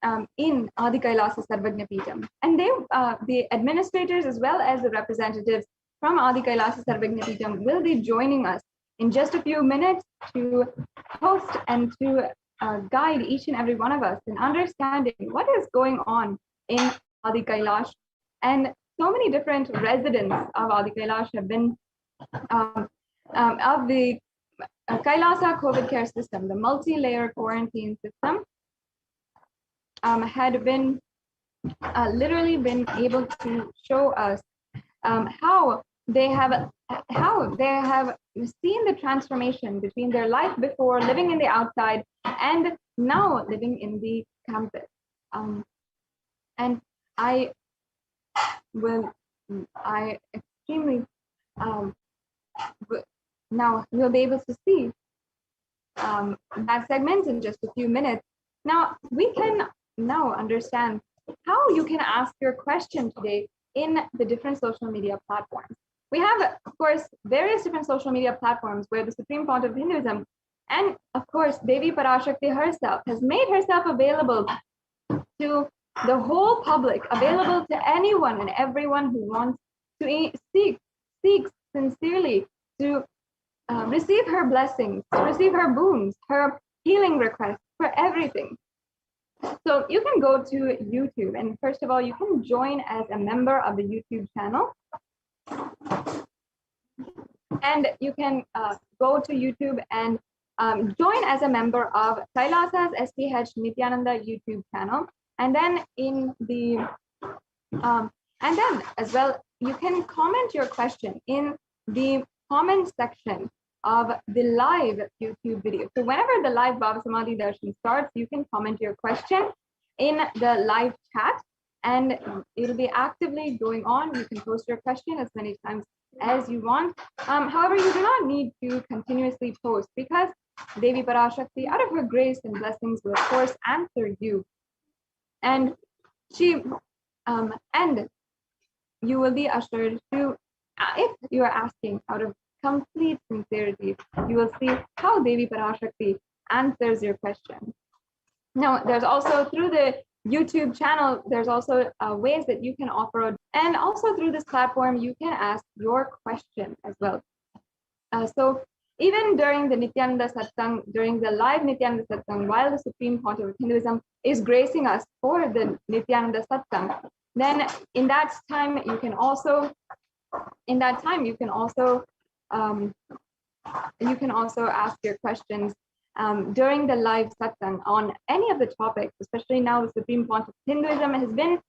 Kailasa Sarvajna Peetham. And the administrators as well as the representatives from Adi Kailasa Sarvajna Peetham will be joining us in just a few minutes to host and to guide each and every one of us in understanding what is going on in Adi Kailash. And so many different residents of Adi Kailash have been of the Kailasa COVID care system, the multi-layer quarantine system, had been literally been able to show us how they have seen the transformation between their life before living in the outside and now living in the campus. And I extremely now you'll be able to see that segment in just a few minutes. Now we can now understand how you can ask your question today in the different social media platforms. We have, of course, various different social media platforms where the Supreme Pontiff of Hinduism and, of course, Devi Parashakti herself has made herself available to the whole public, available to anyone and everyone who wants to seeks sincerely to receive her blessings, to receive her boons, her healing requests, for everything. So you can go to YouTube, and first of all, you can join as a member of the YouTube channel. And you can go to YouTube and join as a member of Kailasa's HDH Nithyananda YouTube channel. And then in the and then as well, you can comment your question in the comment section of the live YouTube video. So whenever the live BHAVASAMADHI darshan starts, you can comment your question in the live chat, and it'll be actively going on. You can post your question as many times as you want. However, you do not need to continuously post, because Devi Parashakti, out of her grace and blessings, will of course answer you. And she and you will be assured to, if you are asking out of complete sincerity, you will see how Devi Parashakti answers your question. Now, there's also through the YouTube channel, there's also ways that you can offer, and also through this platform, you can ask your question as well. So even during the Nithyananda Satsang, during the live Nithyananda Satsang, while the Supreme Pontiff of Hinduism is gracing us for the Nithyananda Satsang, then in that time you can also ask your questions during the live satsang on any of the topics. Especially now, the Supreme Pontiff of Hinduism has been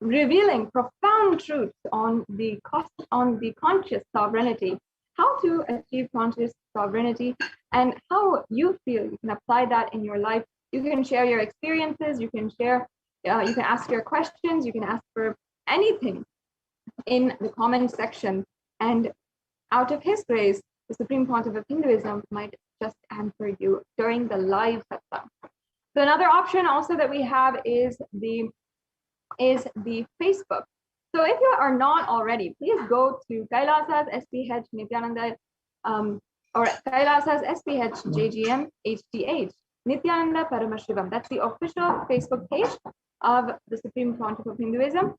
revealing profound truths on the conscious sovereignty, how to achieve conscious sovereignty, and how you feel you can apply that in your life. You can share your experiences. You can share. You can ask your questions. You can ask for anything in the comment section, and out of his grace, the Supreme Pontiff of Hinduism might just answer you during the live satsang. So another option also that we have is the Facebook. So if you are not already, please go to Kailasa's HDH Nithyananda or Kailasa's HDH JGM HDH Nithyananda Paramashivam. That's the official Facebook page of the Supreme Pontiff of Hinduism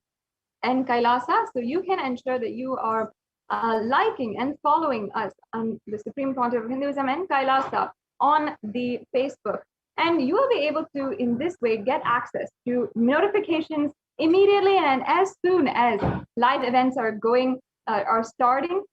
and Kailasa. So you can ensure that you are liking and following us on the Supreme Pontiff of Hinduism and Kailasa on the Facebook. And you will be able to, in this way, get access to notifications immediately and as soon as live events are starting,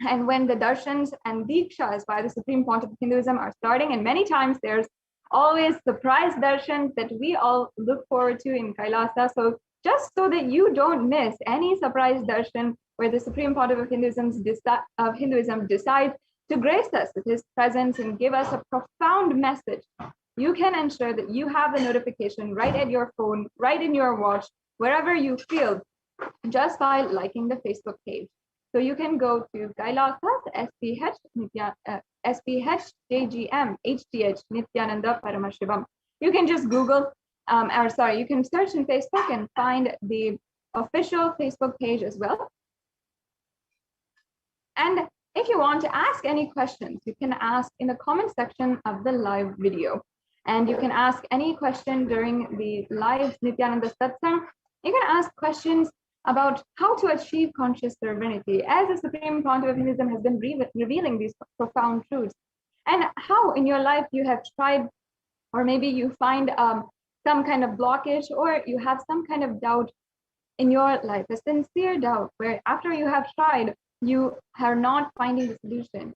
and when the darshans and dikshas by the Supreme Pontiff of Hinduism are starting. And many times there's always surprise darshans that we all look forward to in Kailasa. So just so that you don't miss any surprise darshan where the Supreme Pontiff of Hinduism decides to grace us with his presence and give us a profound message, you can ensure that you have the notification right at your phone, right in your watch, wherever you feel, just by liking the Facebook page. So you can go to Kailasa's SPH JGM HDH Nithyananda Paramashivam. You can just Google, you can search in Facebook and find the official Facebook page as well. And if you want to ask any questions, you can ask in the comment section of the live video. And you can ask any question during the live Nithyananda Satsang. You can ask questions about how to achieve conscious serenity, as the Supreme Pontiff of Hinduism has been revealing these profound truths, and how in your life you have tried, or maybe you find some kind of blockage, or you have some kind of doubt in your life, a sincere doubt, where after you have tried, you are not finding the solution.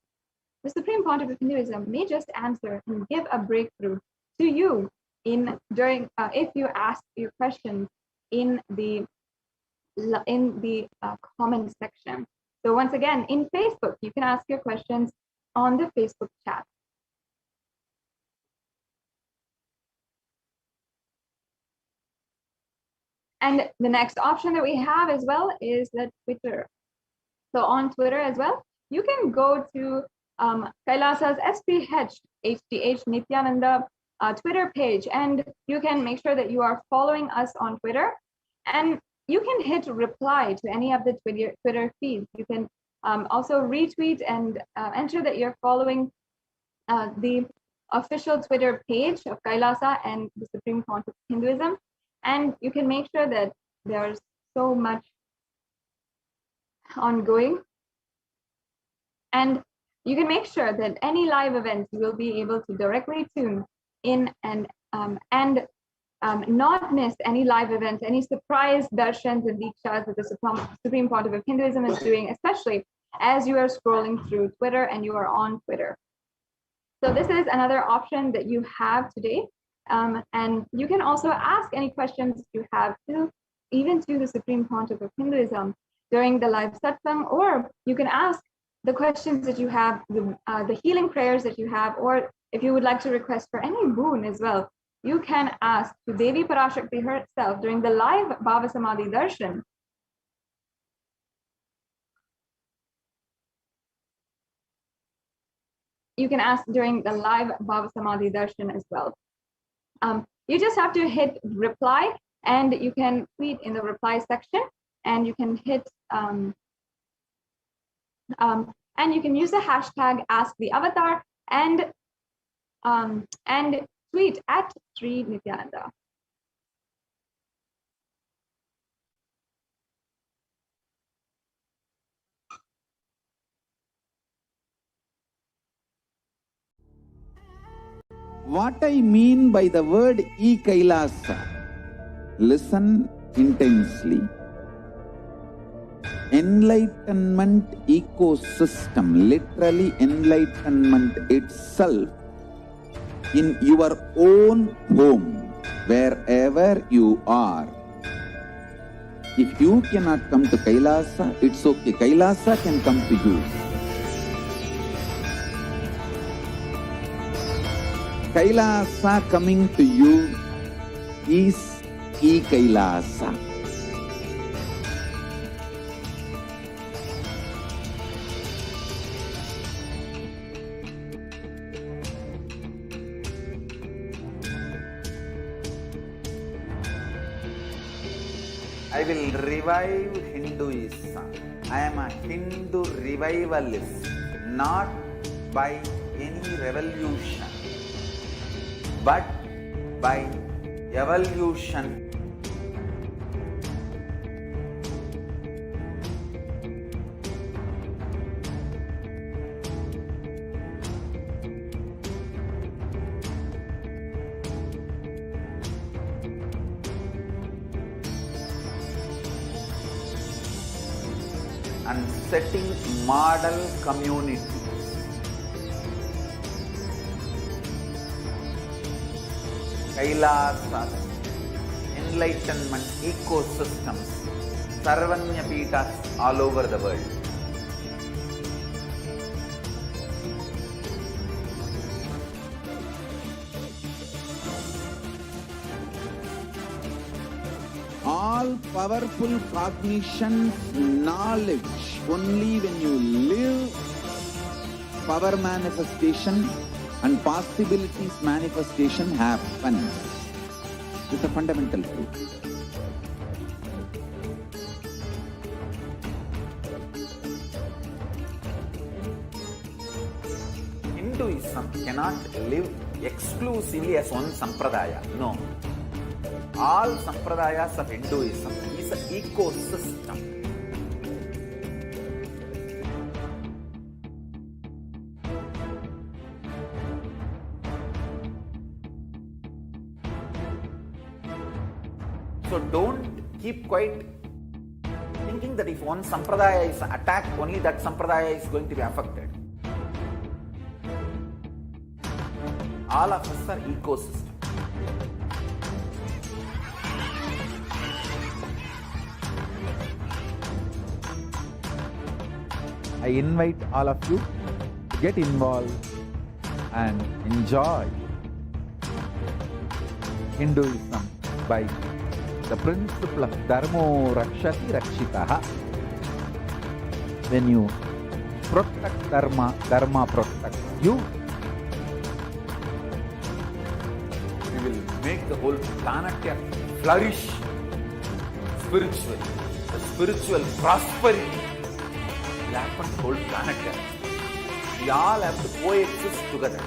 The Supreme Pontiff of Hinduism may just answer and give a breakthrough to you if you ask your questions in the comment section. So once again, in Facebook, you can ask your questions on the Facebook chat. And the next option that we have as well is the Twitter. So on Twitter as well, you can go to Kailasa's HDH Nithyananda Twitter page, and you can make sure that you are following us on Twitter, and you can hit reply to any of the Twitter feeds. You can also retweet and ensure that you're following the official Twitter page of Kailasa and the Supreme Pontiff of Hinduism. And you can make sure that there's so much ongoing. And you can make sure that any live events you will be able to directly tune in and not miss any live events, any surprise darshans and dikshas that the Supreme Pontiff of Hinduism is doing, especially as you are scrolling through Twitter and you are on Twitter. So this is another option that you have today. And you can also ask any questions you have even to the Supreme Pontiff of Hinduism during the live satsang, or you can ask the questions that you have, the healing prayers that you have, or if you would like to request for any boon as well, you can ask to Devi Parashakti herself during the live BHAVASAMADHI darshan. You can ask during the live BHAVASAMADHI darshan as well. You just have to hit reply, and you can tweet in the reply section, and you can hit and you can use the hashtag #AskTheAvatar and tweet at Sri Nithyananda. What I mean by the word Kailasa, listen intensely. Enlightenment ecosystem, literally enlightenment itself, in your own home, wherever you are. If you cannot come to Kailasa, it's okay. Kailasa can come to you. Kailasa coming to you is Kailasa. I will revive Hinduism. I am a Hindu revivalist, not by any revolution, but by evolution. And setting model community. Kailasa, enlightenment ecosystems, Sarvanya Peethas all over the world. All powerful cognition, knowledge, only when you live, power manifestation and possibilities manifestation happen. It's a fundamental truth. Hinduism cannot live exclusively as one sampradaya. No. All sampradayas of Hinduism is an ecosystem. So don't keep quiet thinking that if one sampradaya is attacked, only that sampradaya is going to be affected. All of us are ecosystem. I invite all of you to get involved and enjoy Hinduism by the principle of Dharmo Rakshati Rakshitaha. When you protect Dharma, Dharma protects you. We will make the whole planet flourish spiritually. The spiritual prosperity will happen to the whole planet. We all have to coexist together.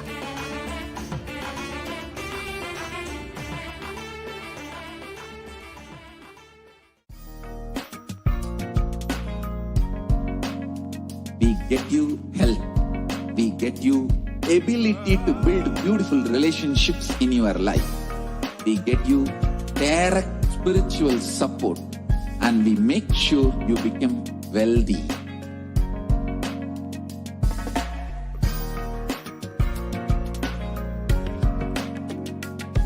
We get you health. We get you ability to build beautiful relationships in your life. We get you direct spiritual support, and we make sure you become wealthy.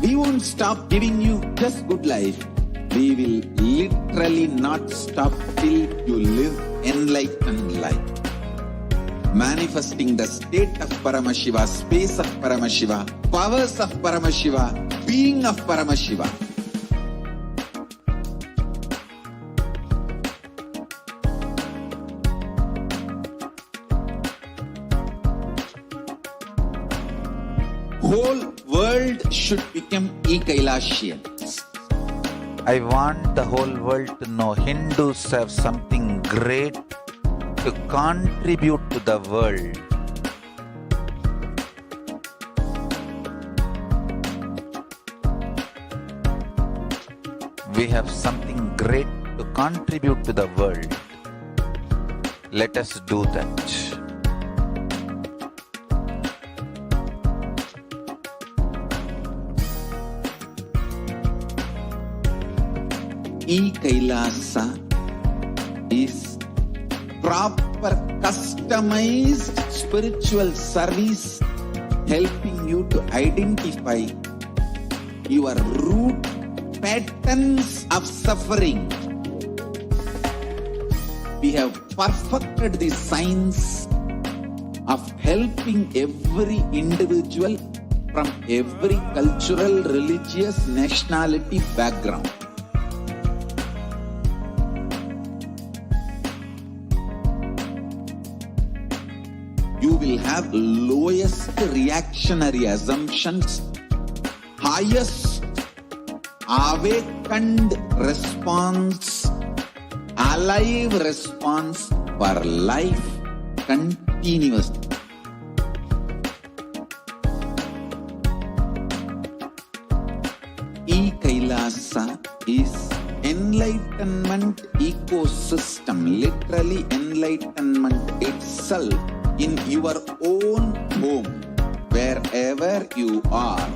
We won't stop giving you just good life. We will literally not stop till you live enlightened life. Manifesting the state of Paramashiva, space of Paramashiva, powers of Paramashiva, being of Paramashiva. Whole world should become Kailasians. I want the whole world to know Hindus have something great to contribute to the world. We have something great to contribute to the world. Let us do that. Kailasa is proper customized spiritual service helping you to identify your root patterns of suffering. We have perfected the science of helping every individual from every cultural, religious, nationality background. You will have lowest reactionary assumptions, highest awakened response, alive response for life continuously. Kailasa is enlightenment ecosystem, literally enlightenment itself in your own home, wherever you are.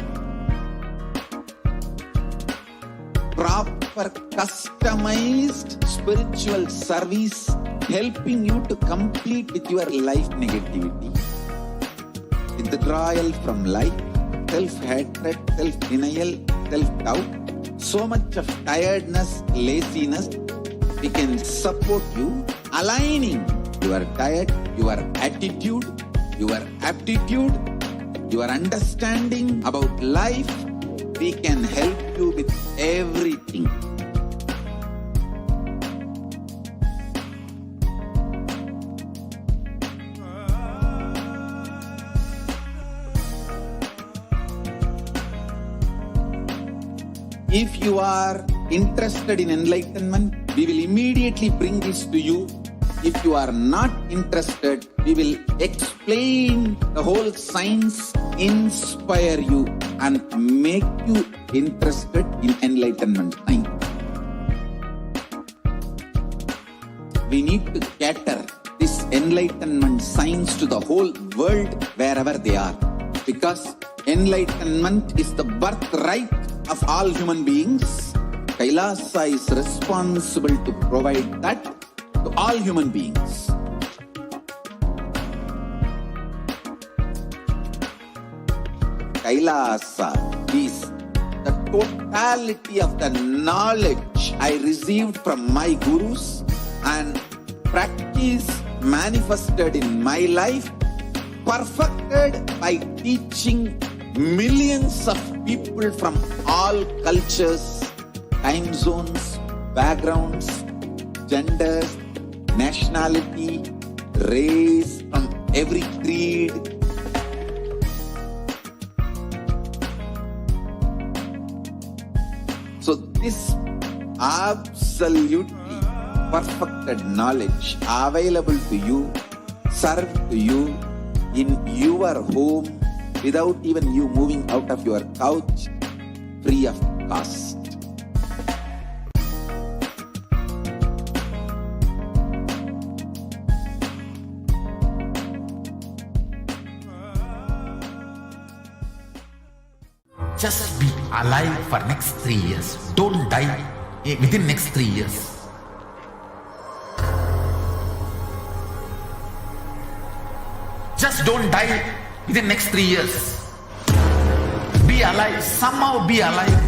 Proper customized spiritual service helping you to complete with your life negativity, withdrawal from life, self-hatred, self-denial, self-doubt, so much of tiredness, laziness. We can support you aligning your diet, your attitude, your aptitude, your understanding about life. We can help you with everything. If you are interested in enlightenment, we will immediately bring this to you if you are not interested, we will explain the whole science, inspire you and make you interested in enlightenment science. We need to cater this enlightenment science to the whole world wherever they are. Because enlightenment is the birthright of all human beings. Kailasa is responsible to provide that to all human beings. Kailasa is the totality of the knowledge I received from my gurus and practice manifested in my life, perfected by teaching millions of people from all cultures, time zones, backgrounds, genders, nationality, race, from every creed. So this absolutely perfected knowledge available to you, served to you in your home without even you moving out of your couch, free of cost. Just be alive for next 3 years. Don't die within next 3 years. Just don't die within next 3 years. Be alive. Somehow be alive.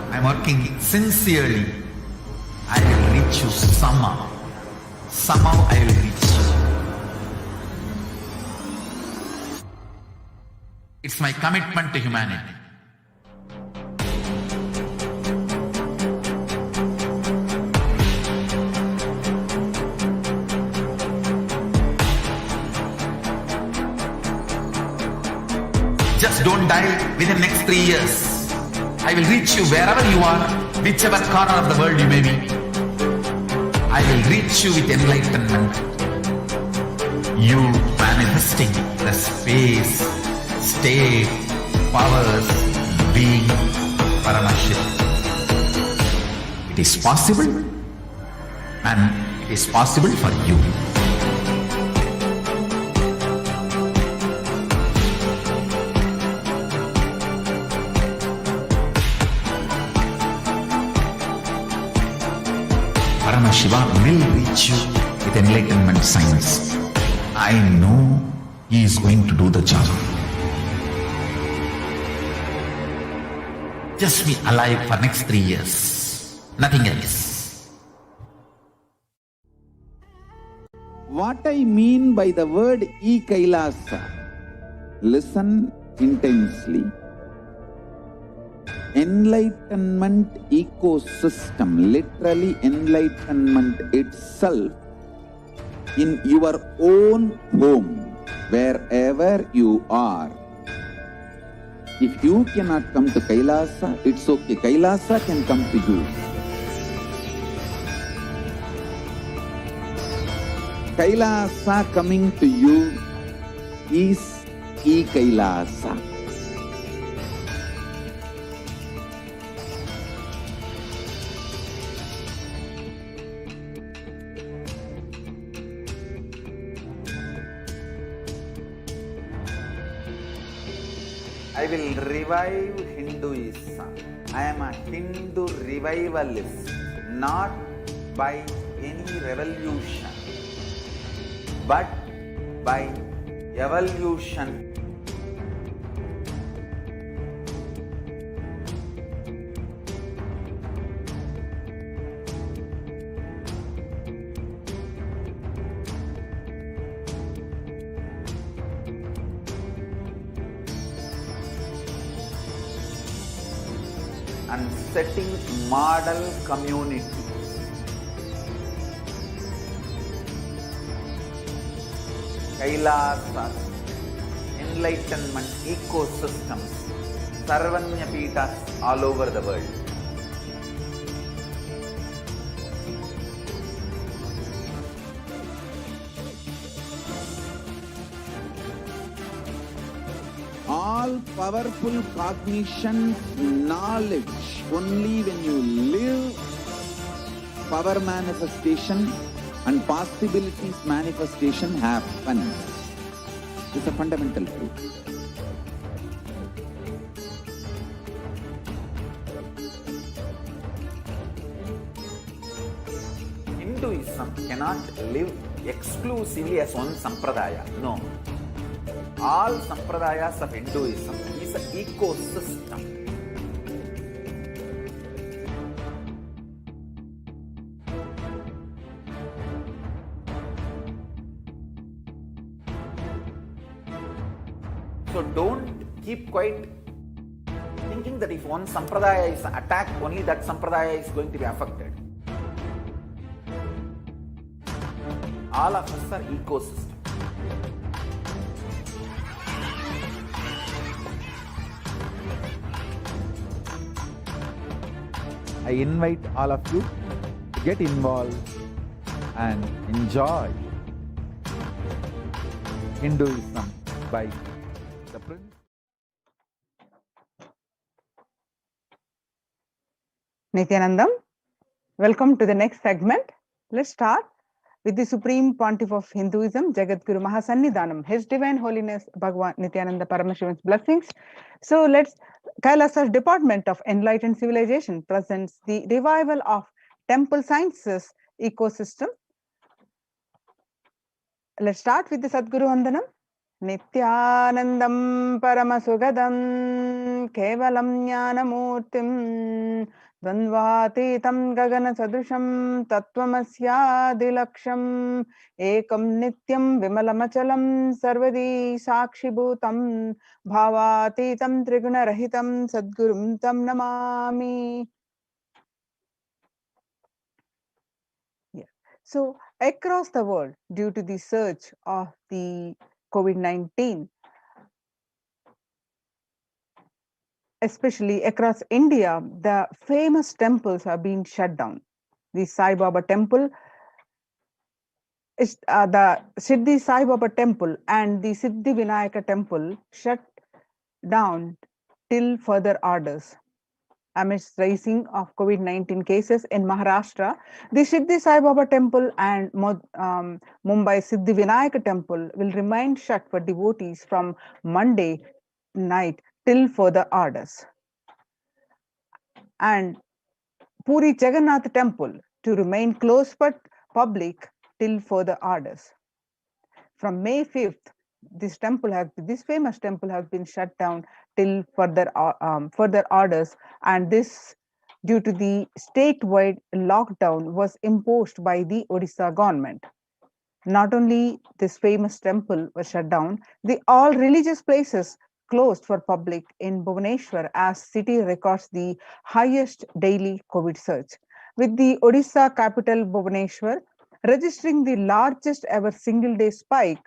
I'm working sincerely. I will reach you somehow. Somehow I will reach you. It's my commitment to humanity. Just don't die within next 3 years. I will reach you wherever you are, whichever corner of the world you may be. I will reach you with enlightenment. You manifesting the space, state, powers, being Paramashivoham. It is possible, and it is possible for you. Paramashivoham will reach you with enlightenment science. I know he is going to do the job. Just be alive for next 3 years. Nothing else. What I mean by the word Kailasa, listen intensely. Enlightenment ecosystem, literally enlightenment itself, in your own home, wherever you are. If you cannot come to Kailasa, it's okay. Kailasa can come to you. Kailasa coming to you is Kailasa. I will revive Hinduism. I am a Hindu revivalist, not by any revolution, but by evolution. And setting model community. Kailasa, enlightenment ecosystems, Sarvanya Peethas all over the world. all powerful cognition, knowledge. Only when you live, power manifestation and possibilities manifestation happen. It's a fundamental truth. Hinduism cannot live exclusively as one sampradaya. No. All sampradayas of Hinduism is an ecosystem. So don't keep quiet thinking that if one sampradaya is attacked, only that sampradaya is going to be affected. All of us are ecosystem. I invite all of you to get involved and enjoy Hinduism by the Prince. Nithyanandam, welcome to the next segment. Let's start with the Supreme Pontiff of Hinduism, Jagadguru Mahasannidhanam, His Divine Holiness Bhagavan Nithyananda Paramashivan's blessings. So Kailasa's Department of Enlightened Civilization presents the revival of temple sciences ecosystem. Let's start with the Sadguru Vandanam. Nithyanandam Paramasugadam Kevalam Jnanamurtim Dvandvatitam Gagana Sadrusham Tattvamasya Ekam Nityam Vimalamachalam Sarvadi Sakshibhutam Bhavatitam Triguna Rahitam Sadgurum Tam Namami. So across the world, due to the surge of the COVID-19, especially across India, the famous temples are being shut down. The Sai Baba temple, the Siddhi Sai Baba temple and the Siddhi Vinayaka temple shut down till further orders. Amidst rising of COVID-19 cases in Maharashtra, the Siddhi Sai Baba temple and Mumbai Siddhi Vinayaka temple will remain shut for devotees from Monday night till further orders. And Puri Jagannath temple to remain closed for public till further orders. From May 5th, this famous temple has been shut down till further orders, and this due to the statewide lockdown was imposed by the Odisha government. Not only this famous temple was shut down, all religious places closed for public in Bhubaneswar as city records the highest daily COVID surge, with the Odisha capital Bhubaneswar registering the largest ever single day spike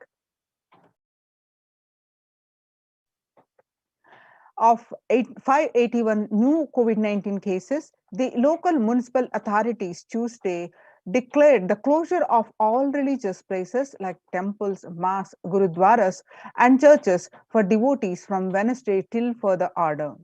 of 581 new COVID-19 cases. The local municipal authorities Tuesday declared the closure of all religious places like temples, mosques, gurudwaras, and churches for devotees from Wednesday till further order.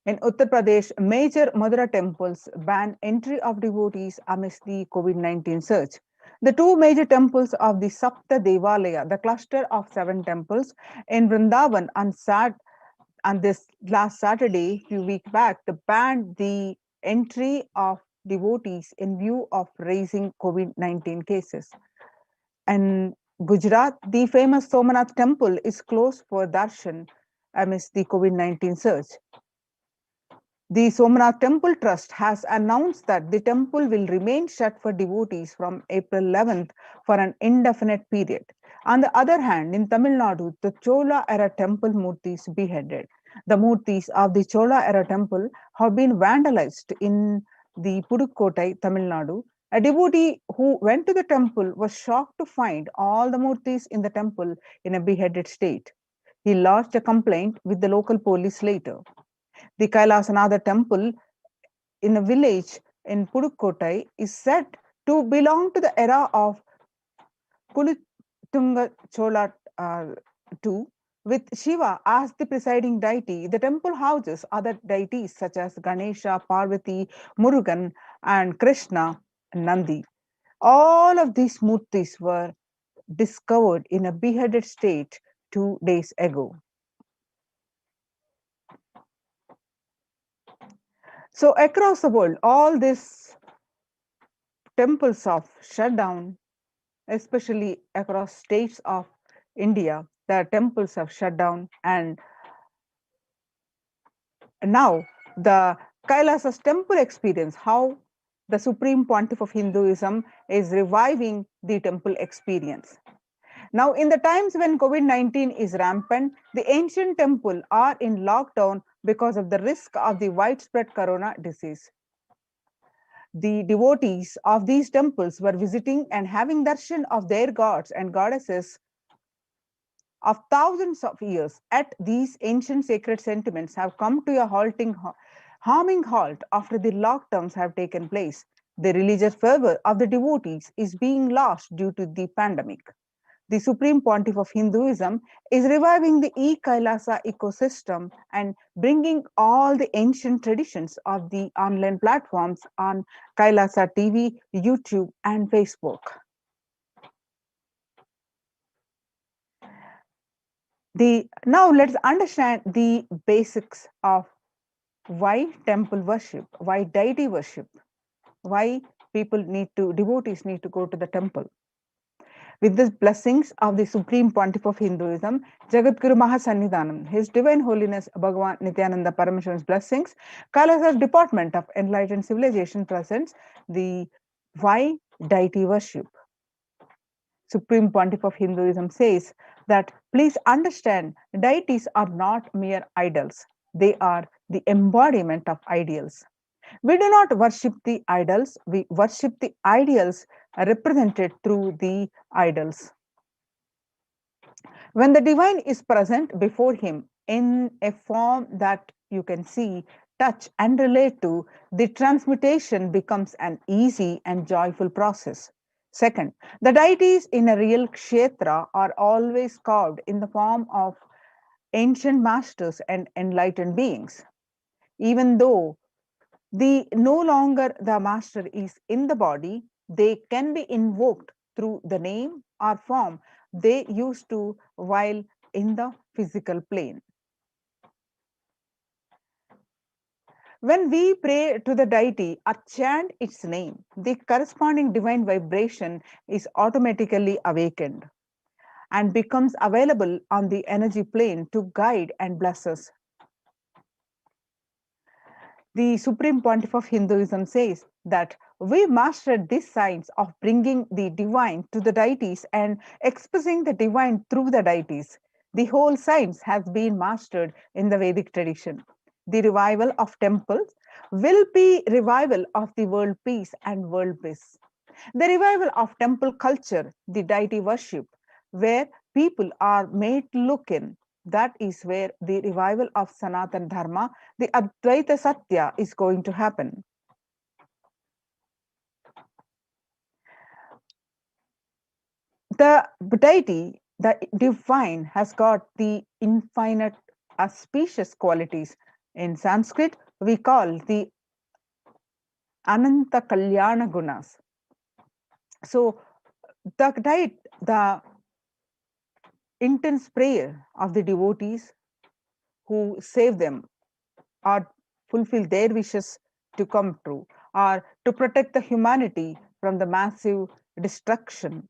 In Uttar Pradesh, major Madura temples ban entry of devotees amidst the COVID-19 surge. The two major temples of the Sapta Devalaya, the cluster of 7 temples in Vrindavan on this last Saturday, few weeks back, banned the entry of devotees in view of rising COVID-19 cases. And Gujarat, the famous Somanath temple is closed for darshan amidst the COVID-19 surge. The Somanath Temple Trust has announced that the temple will remain shut for devotees from April 11th for an indefinite period. On the other hand, in Tamil Nadu, the Chola era temple murtis beheaded. The murtis of the Chola era temple have been vandalized in the Pudukkottai, Tamil Nadu. A devotee who went to the temple was shocked to find all the murtis in the temple in a beheaded state. He lodged a complaint with the local police later. The Kailasa temple in a village in Pudukkottai is said to belong to the era of Kulitunga Chola 2, with Shiva as the presiding deity, the temple houses other deities such as Ganesha, Parvati, Murugan, and Krishna, Nandi. All of these murtis were discovered in a beheaded state 2 days ago. So across the world, all these temples have shut down, especially across states of India, the temples have shut down, and now the Kailasa's temple experience, how the Supreme Pontiff of Hinduism is reviving the temple experience. Now, in the times when COVID-19 is rampant, the ancient temple are in lockdown because of the risk of the widespread corona disease. The devotees of these temples were visiting and having darshan of their gods and goddesses of thousands of years. At these ancient sacred sentiments have come to a harming halt after the lockdowns have taken place. The religious fervor of the devotees is being lost due to the pandemic. The Supreme Pontiff of Hinduism is reviving the Kailasa ecosystem and bringing all the ancient traditions of the online platforms on Kailasa TV, YouTube, and Facebook. Now let's understand the basics of why temple worship, why deity worship, why devotees need to go to the temple. With the blessings of the Supreme Pontiff of Hinduism, Jagadguru Mahasannidhanam, His Divine Holiness Bhagavan Nithyananda Paramashivan's blessings, Kailasa's Department of Enlightened Civilization presents the why deity worship. Supreme Pontiff of Hinduism says that please understand deities are not mere idols. They are the embodiment of ideals. We do not worship the idols, we worship the ideals represented through the idols. When the divine is present before him in a form that you can see, touch, and relate to, the transmutation becomes an easy and joyful process. Second, the deities in a real kshetra are always carved in the form of ancient masters and enlightened beings. Even though no longer the master is in the body, they can be invoked through the name or form they used to while in the physical plane. When we pray to the deity or chant its name, the corresponding divine vibration is automatically awakened and becomes available on the energy plane to guide and bless us. The Supreme Pontiff of Hinduism says that we mastered this science of bringing the divine to the deities and expressing the divine through the deities. The whole science has been mastered in the Vedic tradition. The revival of temples will be revival of the world peace and world bliss. The revival of temple culture, the deity worship, where people are made to look in, that is where the revival of Sanatana Dharma, the Advaita Satya, is going to happen. The deity, the divine, has got the infinite auspicious qualities. In Sanskrit, we call the Ananta Kalyana Gunas. So the intense prayer of the devotees who save them or fulfill their wishes to come true, or to protect the humanity from the massive destruction.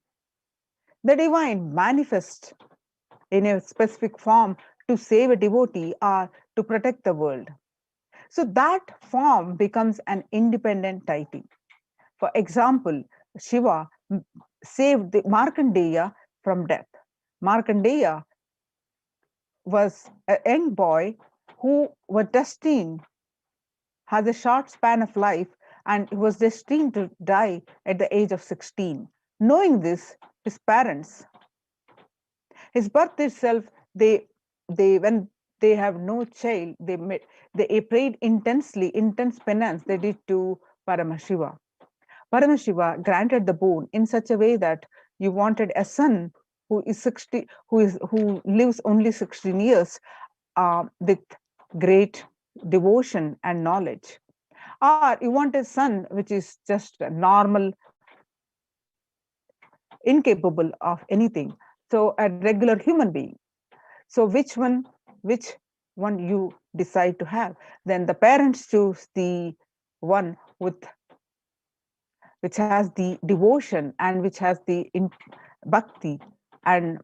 The divine manifests in a specific form to save a devotee or to protect the world. So that form becomes an independent deity. For example, Shiva saved the Markandeya from death. Markandeya was a young boy who was destined, has a short span of life, and was destined to die at the age of 16. Knowing this, his parents, his birth itself, when they have no child, they prayed intensely, intense penance they did to Paramashiva. Paramashiva granted the boon in such a way that you wanted a son who lives only 16 years with great devotion and knowledge, or you want a son which is just normal, incapable of anything, so a regular human being. So which one you decide to have? Then the parents choose the one which has the devotion and which has the bhakti and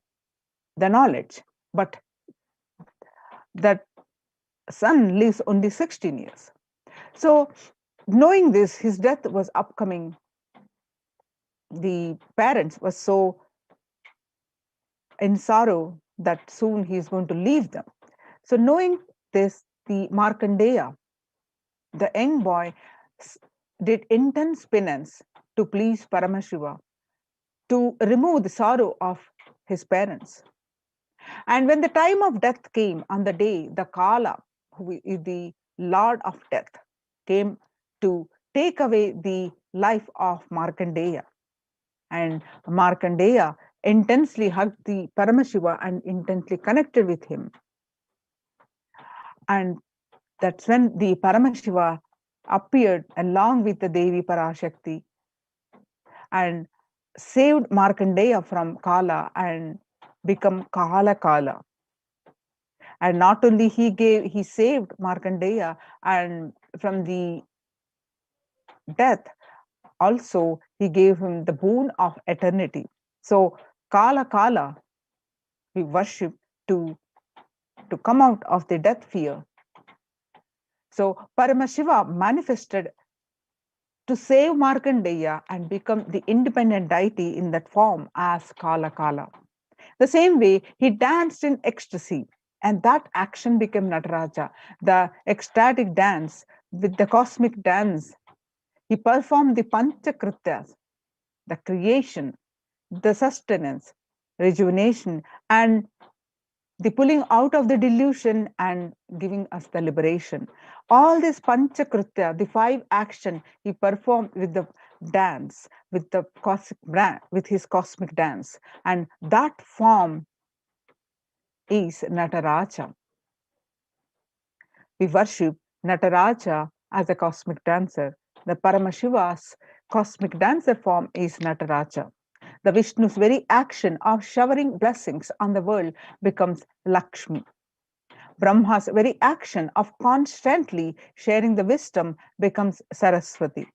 the knowledge. But that son lives only 16 years. So knowing this, his death was upcoming. The parents were so in sorrow that soon he is going to leave them. So knowing this, the Markandeya, the young boy, did intense penance to please Paramashiva, to remove the sorrow of his parents. And when the time of death came, on the day, the Kala, who is the Lord of Death, came to take away the life of Markandeya. And Markandeya intensely hugged the Paramashiva and intensely connected with him. And that's when the Paramashiva appeared along with the Devi Parashakti and saved Markandeya from Kala and become Kala. And not only he saved Markandeya and from the death, also he gave him the boon of eternity. So Kala, we worship to come out of the death fear. So Paramashiva manifested to save Markandeya and become the independent deity in that form as Kala. The same way, he danced in ecstasy, and that action became Nataraja, the ecstatic dance with the cosmic dance. He performed the Panchakrityas, the creation, the sustenance, rejuvenation, and the pulling out of the delusion and giving us the liberation. All this Panchakritya, the 5 action, he performed with the dance, with his cosmic dance. And that form is Nataraja. We worship Nataraja as a cosmic dancer. The Paramashiva's cosmic dancer form is Nataraja. The Vishnu's very action of showering blessings on the world becomes Lakshmi. Brahma's very action of constantly sharing the wisdom becomes Saraswati.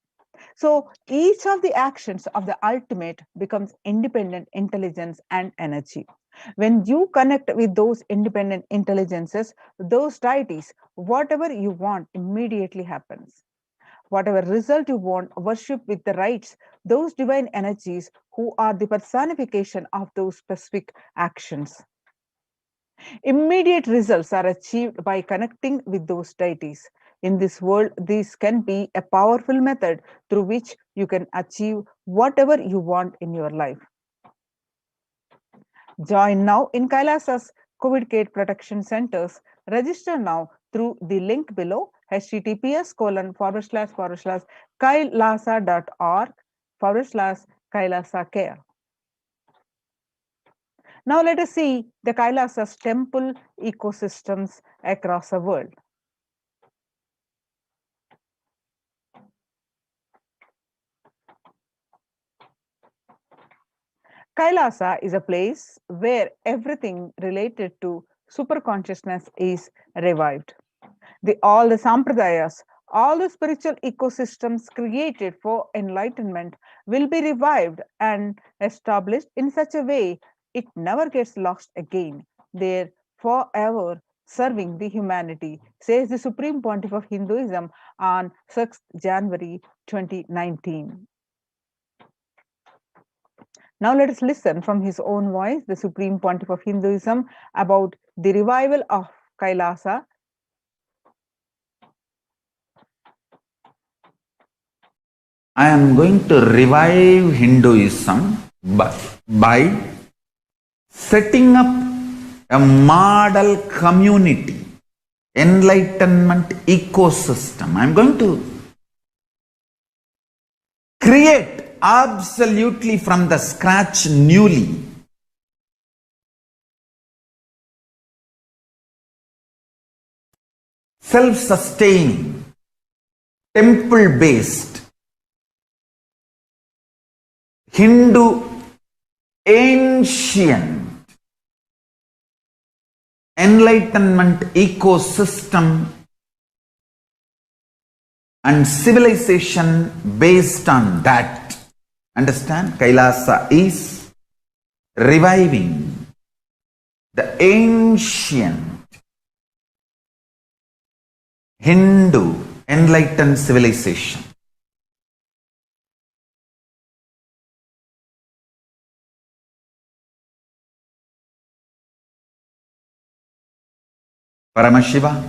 So each of the actions of the ultimate becomes independent intelligence and energy. When you connect with those independent intelligences, those deities, whatever you want immediately happens. Whatever result you want, worship with the rites, those divine energies who are the personification of those specific actions. Immediate results are achieved by connecting with those deities. In this world, this can be a powerful method through which you can achieve whatever you want in your life. Join now in Kailasa's COVID Care Protection Centers. Register now through the link below, https://kailasa.org/Kailasa Care. Now let us see the Kailasa's temple ecosystems across the world. Kailasa is a place where everything related to superconsciousness is revived. All the sampradayas, all the spiritual ecosystems created for enlightenment will be revived and established in such a way it never gets lost again. They're forever serving the humanity, says the Supreme Pontiff of Hinduism on 6th January 2019. Now let us listen from his own voice, the Supreme Pontiff of Hinduism, about the revival of Kailasa. I am going to revive Hinduism by setting up a model community, enlightenment ecosystem. I am going to create absolutely from the scratch newly self-sustaining, temple-based, Hindu ancient enlightenment ecosystem and civilization based on that. Understand? Kailasa is reviving the ancient Hindu enlightened civilization. Paramashiva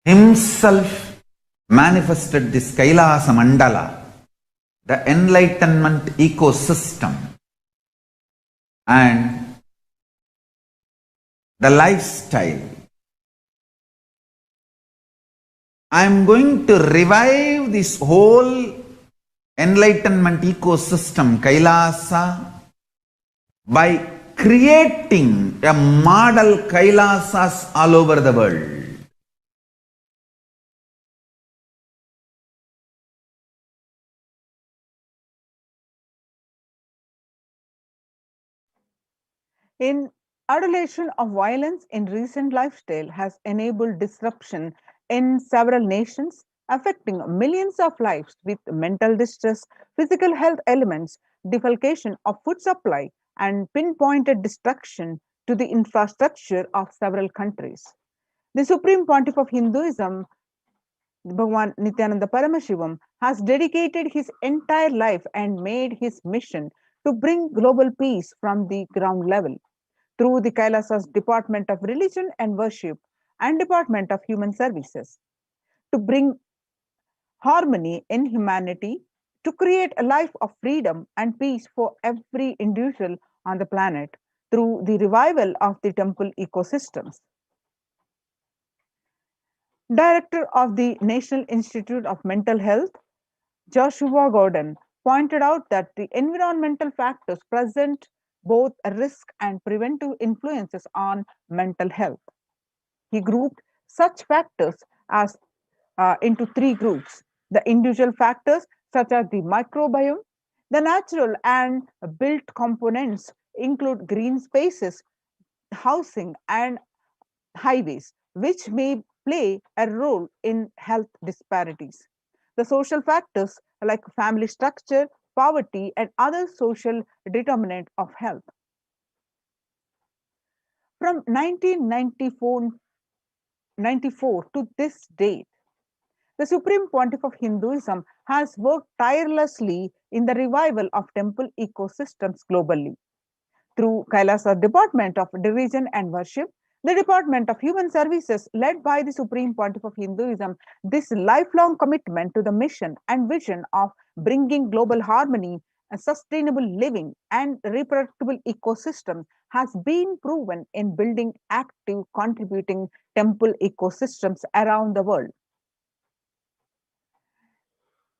himself manifested this Kailasa Mandala, the enlightenment ecosystem, and the lifestyle. I am going to revive this whole enlightenment ecosystem, Kailasa, by creating a model Kailasas all over the world. In adulation of violence in recent lifestyle has enabled disruption in several nations, affecting millions of lives with mental distress, physical health elements, defalcation of food supply, and pinpointed destruction to the infrastructure of several countries. The Supreme Pontiff of Hinduism, Bhagavan Nithyananda Paramashivam, has dedicated his entire life and made his mission to bring global peace from the ground level through the Kailasa's Department of Religion and Worship and Department of Human Services, to bring harmony in humanity, to create a life of freedom and peace for every individual on the planet through the revival of the temple ecosystems. Director of the National Institute of Mental Health, Joshua Gordon, pointed out that the environmental factors present both a risk and preventive influences on mental health. He grouped such factors as into three groups: the individual factors such as the microbiome, the natural and built components include green spaces, housing, and highways, which may play a role in health disparities. The social factors like family structure, poverty, and other social determinant of health. From 1994 to this date, the Supreme Pontiff of Hinduism has worked tirelessly in the revival of temple ecosystems globally. Through Kailasa Department of Religion and Worship, the Department of Human Services led by the Supreme Pontiff of Hinduism, this lifelong commitment to the mission and vision of bringing global harmony, and sustainable living, and reproducible ecosystem has been proven in building active, contributing temple ecosystems around the world.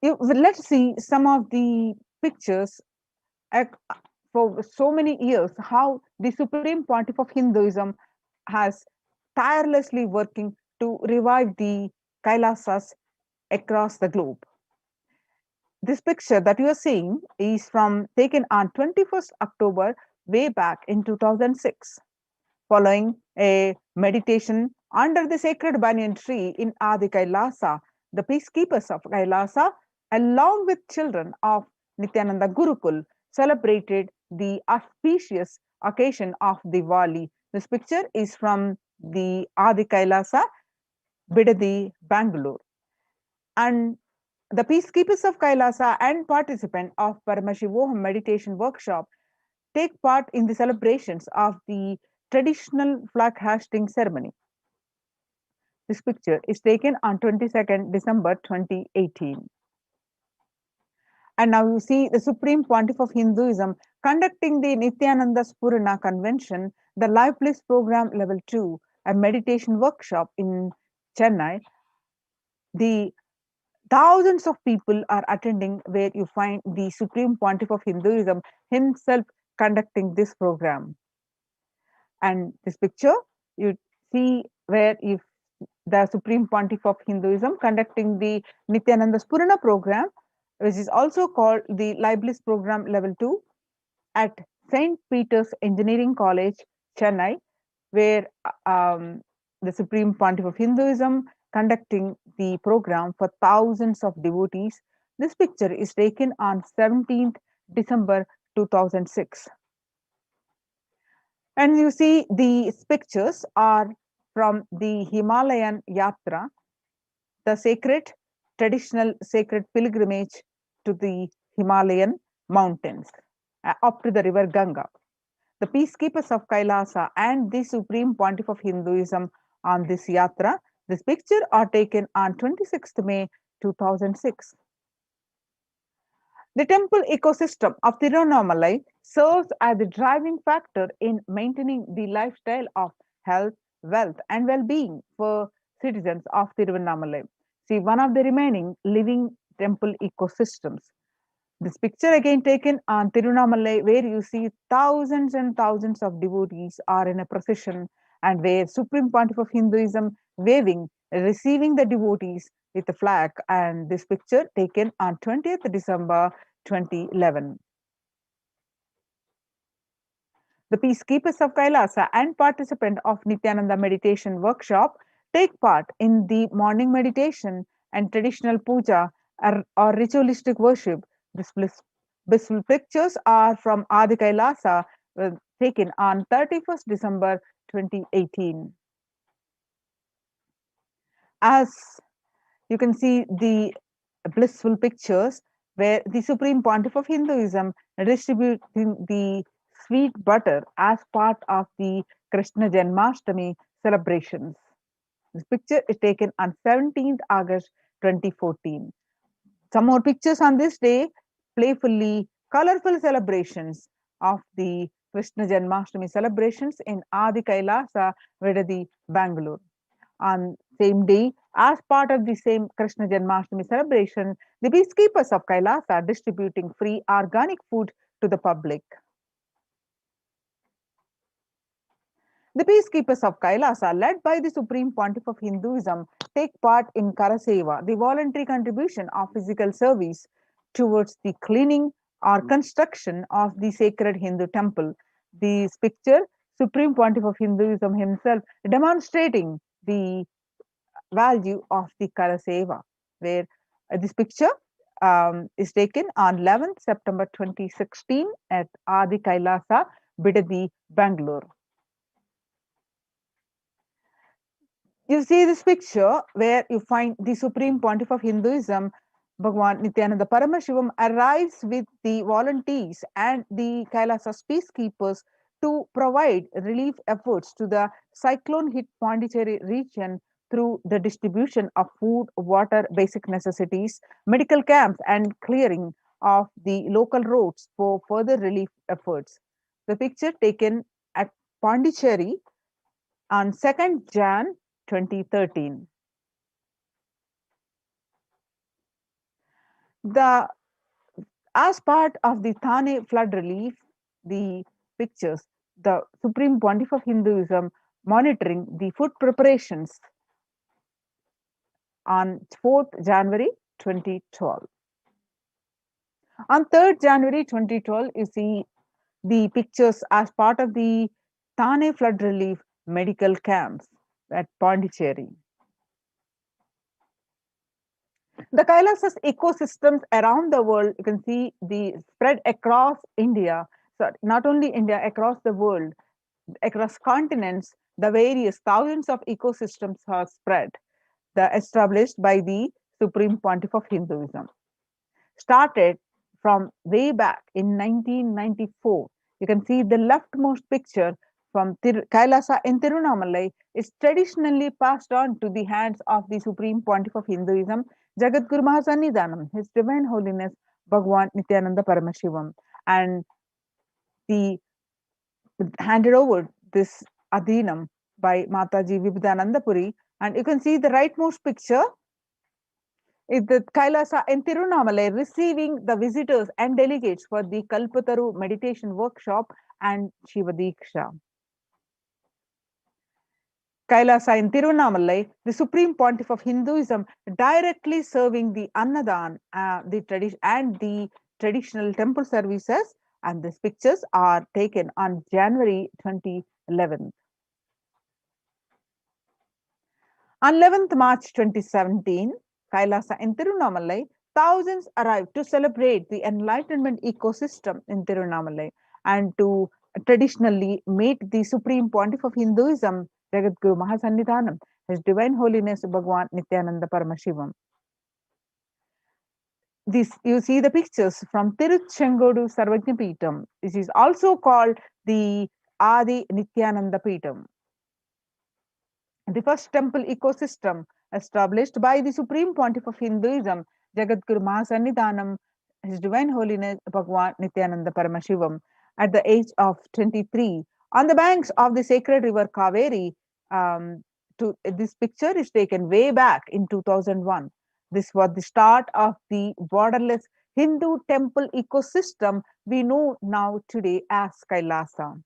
Let's see some of the pictures for so many years how the Supreme Pontiff of Hinduism has tirelessly working to revive the Kailasas across the globe. This picture that you are seeing is taken on 21st October way back in 2006, following a meditation under the sacred banyan tree in Adi Kailasa. The peacekeepers of Kailasa, along with children of Nithyananda Gurukul, celebrated the auspicious occasion of Diwali. This picture is from the Adi Kailasa, Bidadi, Bangalore. And the peacekeepers of Kailasa and participants of Paramashivoham meditation workshop take part in the celebrations of the traditional flag hoisting ceremony. This picture is taken on 22nd December 2018. And now you see the Supreme Pontiff of Hinduism conducting the Nithyananda Spurana Convention, the Life Bliss Program Level 2, a meditation workshop in Chennai. The thousands of people are attending, where you find the Supreme Pontiff of Hinduism himself conducting this program. And this picture, you see where if the Supreme Pontiff of Hinduism conducting the Nithyananda Spurana program, which is also called the Liblis program level 2 at St. Peter's Engineering College, Chennai, where the Supreme Pontiff of Hinduism conducting the program for thousands of devotees. This picture is taken on 17th December 2006. And you see these pictures are from the Himalayan Yatra, the traditional sacred pilgrimage to the Himalayan mountains up to the river Ganga. The peacekeepers of Kailasa and the Supreme Pontiff of Hinduism on this yatra. This picture are taken on 26th May 2006. The temple ecosystem of Tiruvannamalai serves as the driving factor in maintaining the lifestyle of health, wealth, and well-being for citizens of Tiruvannamalai. See, one of the remaining living temple ecosystems. This picture again taken on Tiruvannamalai, where you see thousands and thousands of devotees are in a procession, and where Supreme Pontiff of Hinduism waving, receiving the devotees with a flag, and this picture taken on 20th December 2011. The peacekeepers of Kailasa and participant of Nithyananda meditation workshop take part in the morning meditation and traditional puja or ritualistic worship. These pictures are from Adi Kailasa, taken on 31st December 2018. As you can see the blissful pictures where the Supreme Pontiff of Hinduism distributing the sweet butter as part of the Krishna Janmashtami celebrations. This picture is taken on 17th August 2014. Some more pictures on this day, playfully colorful celebrations of the Krishna Janmashtami celebrations in Adi Kailasa, Vedadi, Bangalore. On same day, as part of the same Krishna Janmashtami celebration, the peacekeepers of Kailasa are distributing free organic food to the public. The peacekeepers of Kailasa, led by the Supreme Pontiff of Hinduism, take part in Karaseva, the voluntary contribution of physical service towards the cleaning or construction of the sacred Hindu temple. This picture, Supreme Pontiff of Hinduism himself demonstrating the value of the Karaseva, where this picture is taken on 11th September 2016 at Adi Kailasa, Bidadi, Bangalore. You see this picture where you find the Supreme Pontiff of Hinduism, Bhagwan Nithyananda Paramashivam, arrives with the volunteers and the Kailasa's peacekeepers to provide relief efforts to the cyclone-hit Pondicherry region through the distribution of food, water, basic necessities, medical camps, and clearing of the local roads for further relief efforts. The picture taken at Pondicherry on 2nd Jan 2013. As part of the Thane flood relief, the pictures, the Supreme Pontiff of Hinduism monitoring the food preparations on 4th January 2012. On 3rd January 2012, you see the pictures as part of the Thane flood relief medical camps at Pondicherry. The Kailasa's ecosystems around the world, you can see the spread across India, so not only India, across the world, across continents, the various thousands of ecosystems are spread, established by the Supreme Pontiff of Hinduism. Started from way back in 1994. You can see the leftmost picture from Kailasa in Tiruvannamalai is traditionally passed on to the hands of the Supreme Pontiff of Hinduism, Jagadguru Mahasannidhanam, His Divine Holiness Bhagwan Nithyananda Paramashivam, and the handed over this Adhinam by Mataji Vibhudanandapuri. And you can see the rightmost picture is the Kailasa in Tiruvannamalai receiving the visitors and delegates for the Kalpataru meditation workshop and Shiva Diksha. Kailasa in Tiruvannamalai, the supreme pontiff of Hinduism, directly serving the Annadan, the traditional temple services, and these pictures are taken on January 2011. On 11th March 2017, Kailasa in Tiruvannamalai, thousands arrived to celebrate the enlightenment ecosystem in Tiruvannamalai and to traditionally meet the supreme pontiff of Hinduism, Jagadguru Mahasannidhanam, His Divine Holiness Bhagwan Nithyananda Paramashivam. This you see the pictures from Tiruchengodu Sarvajna Peetham. This is also called the Adi Nithyananda Peetham. The first temple ecosystem established by the Supreme Pontiff of Hinduism, Jagadguru Mahasannidhanam, His Divine Holiness Bhagwan Nithyananda Paramashivam, at the age of 23, on the banks of the sacred river Kaveri. This picture is taken way back in 2001. This was the start of the borderless Hindu temple ecosystem we know now today as Kailasa.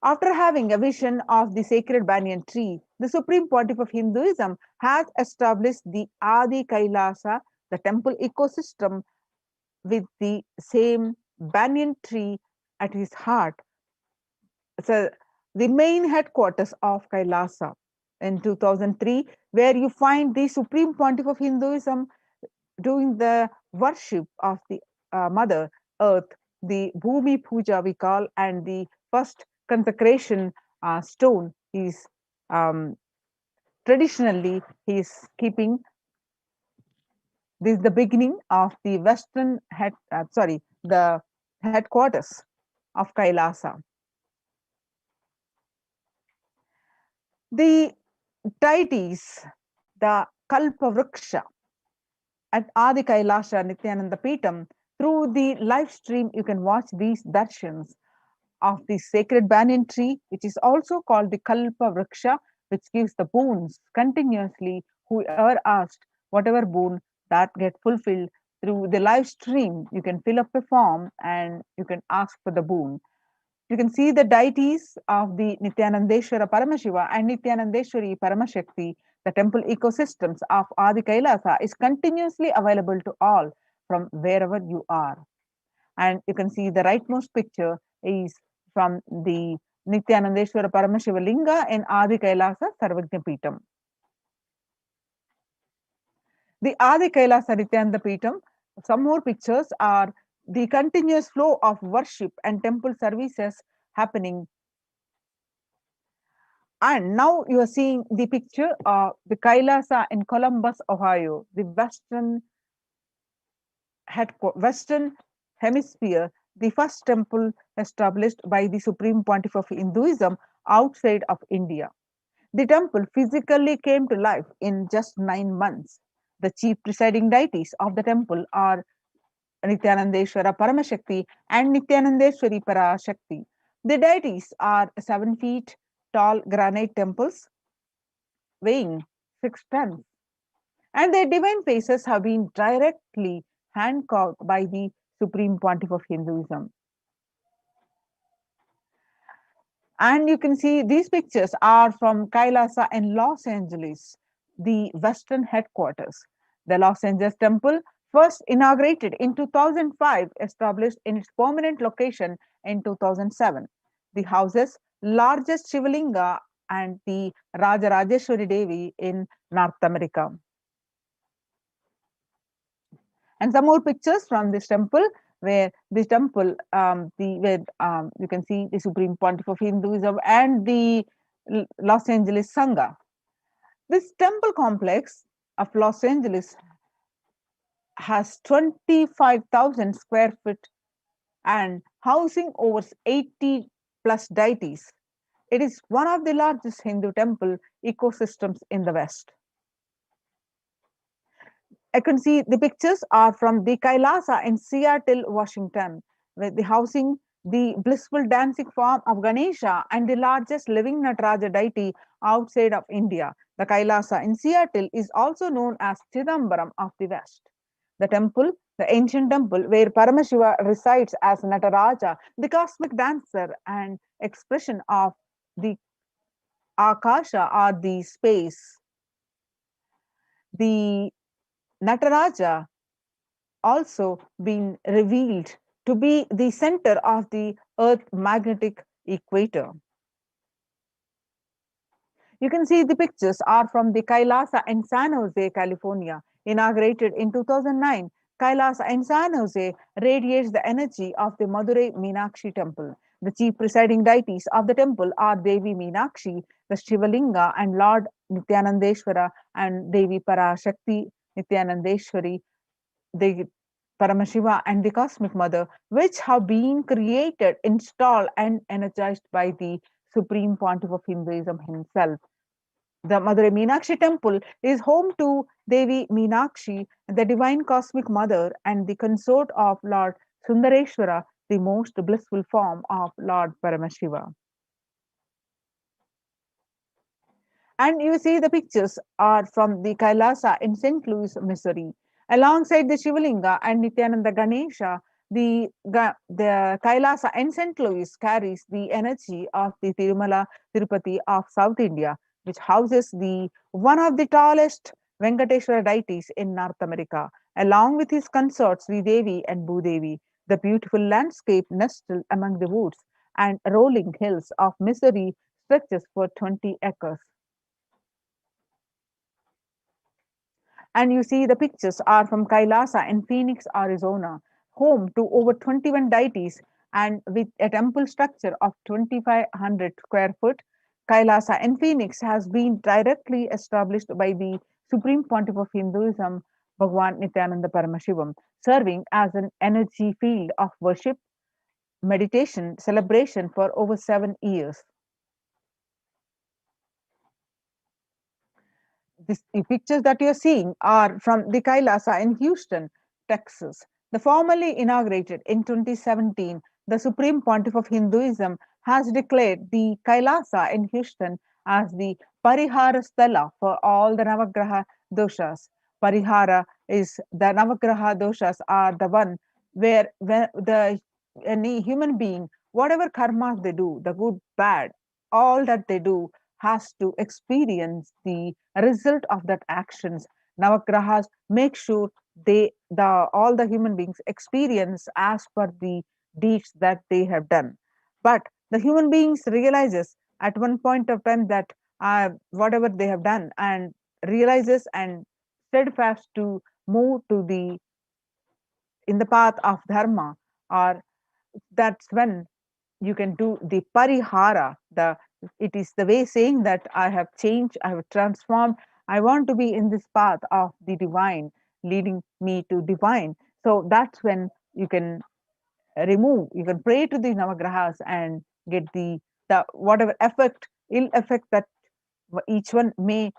After having a vision of the sacred banyan tree, the Supreme Pontiff of Hinduism has established the Adi Kailasa, the temple ecosystem, with the same banyan tree at his heart. So, the main headquarters of Kailasa in 2003, where you find the Supreme Pontiff of Hinduism doing the worship of the Mother Earth, the Bhumi Puja we call, and the first consecration stone is traditionally he is keeping. This is the beginning of the the headquarters of Kailasa. The deities, the Kalpa Vriksha at Adi Kailasa Nithyananda Peetham, through the live stream you can watch these darshans of the sacred banyan tree, which is also called the Kalpa Vriksha, which gives the boons continuously. Whoever asked, whatever boon that get fulfilled through the live stream, you can fill up a form and you can ask for the boon. You can see the deities of the Nithyanandeshwara Paramashiva and Nithyanandeshwari Paramashakti. The temple ecosystems of Adi Kailasa is continuously available to all from wherever you are. And you can see the rightmost picture is from the Nithyanandeshwara Paramashiva Linga in Adi Kailasa Sarvajna Peetham. The Adi Kailasa Nithyananda Peetham, some more pictures are the continuous flow of worship and temple services happening. And now you are seeing the picture of the Kailasa in Columbus, Ohio, the Western Hemisphere, the first temple established by the Supreme Pontiff of Hinduism outside of India. The temple physically came to life in just 9 months. The chief presiding deities of the temple are Nithyanandeshwara Paramashakti and Nithyanandeshwari Parashakti. The deities are 7 feet tall granite temples weighing 6 tons, and their divine faces have been directly hand-carved by the Supreme Pontiff of Hinduism. And you can see these pictures are from Kailasa in Los Angeles, the Western headquarters. The Los Angeles temple, first inaugurated in 2005, established in its permanent location in 2007. The houses largest Shivalinga and the Rajarajeshwari Devi in North America. And some more pictures from this temple, where this temple, you can see the Supreme Pontiff of Hinduism and the Los Angeles Sangha. This temple complex of Los Angeles has 25,000 square feet and housing over 80 plus deities. It is one of the largest Hindu temple ecosystems in the West. I can see the pictures are from the Kailasa in Seattle, Washington, with the housing the blissful dancing form of Ganesha and the largest living Nataraja deity outside of India. The Kailasa in Seattle is also known as Chidambaram of the West. The temple, the ancient temple where Paramashiva resides as Nataraja, the cosmic dancer and expression of the Akasha or the space. The Nataraja also been revealed to be the center of the Earth magnetic equator. You can see the pictures are from the Kailasa in San Jose, California. Inaugurated in 2009, Kailasa in San Jose radiates the energy of the Madurai Meenakshi temple. The chief presiding deities of the temple are Devi Meenakshi, the Shivalinga, and Lord Nithyanandeshwara and Devi Parashakti Nithyanandeshwari, the Paramashiva and the Cosmic Mother, which have been created, installed, and energized by the Supreme Pontiff of Hinduism himself. The Madurai Meenakshi temple is home to Devi Meenakshi, the divine cosmic mother and the consort of Lord Sundareshwara, the most blissful form of Lord Paramashiva. And you see the pictures are from the Kailasa in St. Louis, Missouri. Alongside the Shivalinga and Nityananda Ganesha, the Kailasa in St. Louis carries the energy of the Tirumala Tirupati of South India, which houses the one of the tallest Venkateshwara deities in North America, along with his consorts Devi and Bhudevi. The beautiful landscape nestled among the woods and rolling hills of Missouri stretches for 20 acres. And you see the pictures are from Kailasa in Phoenix, Arizona, home to over 21 deities and with a temple structure of 2,500 square foot. Kailasa in Phoenix has been directly established by the Supreme Pontiff of Hinduism, Bhagwan Nithyananda Paramashivam, serving as an energy field of worship, meditation, celebration for over 7 years. The pictures that you're seeing are from the Kailasa in Houston, Texas. The formally inaugurated in 2017, the Supreme Pontiff of Hinduism has declared the Kailasa in Houston as the Parihara Sthala for all the Navagraha doshas. Parihara is the Navagraha doshas are the one where any human being, whatever karmas they do, the good, bad, all that they do has to experience the result of that actions. Navagrahas make sure all the human beings experience as per the deeds that they have done. But the human beings realizes at one point of time that whatever they have done and realizes and steadfast to move to the in the path of dharma, or that's when you can do the parihara. It is the way saying that I have changed, I have transformed, I want to be in this path of the divine, leading me to divine. So that's when you can you can pray to the navagrahas and get the whatever effect, ill effect that each one may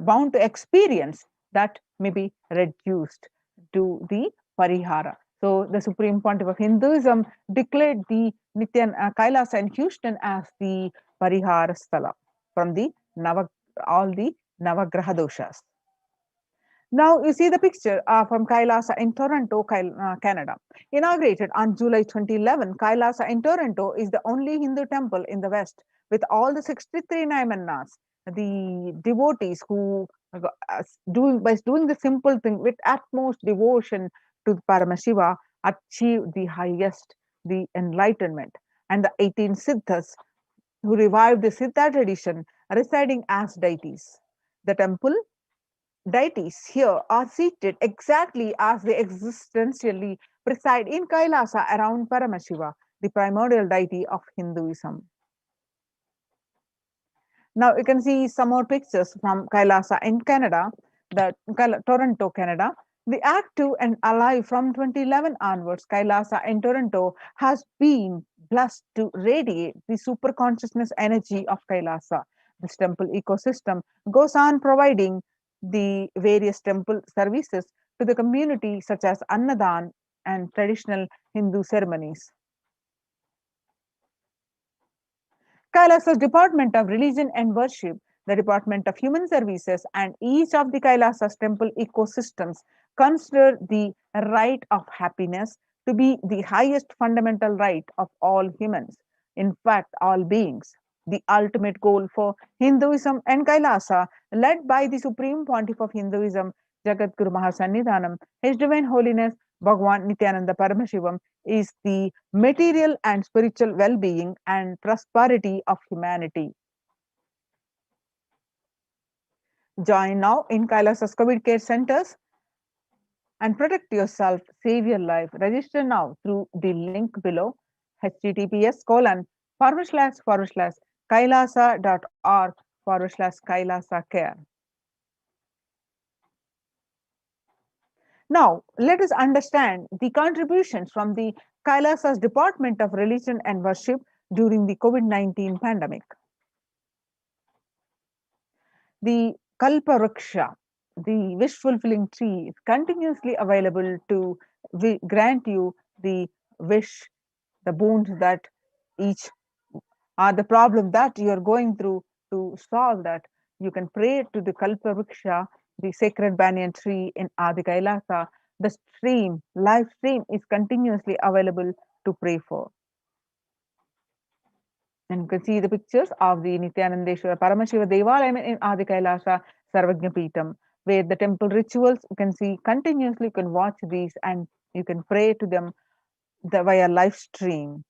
bound to experience, that may be reduced to the parihara. So the Supreme Pontiff of Hinduism declared the Kailasa in Houston as the Parihara Sthala from the all the Navagraha doshas. Now you see the picture from Kailasa in Toronto, Canada. Inaugurated on July 2011, Kailasa in Toronto is the only Hindu temple in the West with all the 63 Naimanas. The devotees who by doing the simple thing with utmost devotion to Paramashiva achieve the highest, the enlightenment. And the 18 Siddhas who revived the Siddha tradition residing as deities. The temple deities here are seated exactly as they existentially preside in Kailasa around Paramashiva, the primordial deity of Hinduism. Now you can see some more pictures from Kailasa in Canada, Toronto, Canada. The active and alive from 2011 onwards, Kailasa in Toronto has been blessed to radiate the super consciousness energy of Kailasa. This temple ecosystem goes on providing the various temple services to the community, such as Annadan and traditional Hindu ceremonies. Kailasa's Department of Religion and Worship, the Department of Human Services, and each of the Kailasa's temple ecosystems consider the right of happiness to be the highest fundamental right of all humans, in fact, all beings. the ultimate goal for Hinduism and Kailasa, led by the Supreme Pontiff of Hinduism, Jagadguru Mahasannidhanam, His Divine Holiness Bhagwan Nithyananda Paramashivam, is the material and spiritual well-being and prosperity of humanity. Join now in Kailasa's COVID care centers and protect yourself, save your life. Register now through the link below, https://kailasa.org/Kailasa care. Now, let us understand the contributions from the Kailasa's Department of Religion and Worship during the COVID-19 pandemic. The Kalpavriksha, the wish-fulfilling tree, is continuously available to grant you the wish, the boons that each are the problem that you are going through. To solve that, you can pray to the Kalpavriksha, the sacred banyan tree in Adi Kailasa. The stream, live stream, is continuously available to pray for. And you can see the pictures of the Nithyanandeshwara Paramashiva Devalayam in Adi Kailasa Sarvajna Peetham, where the temple rituals you can see continuously. You can watch these and you can pray to them via live stream.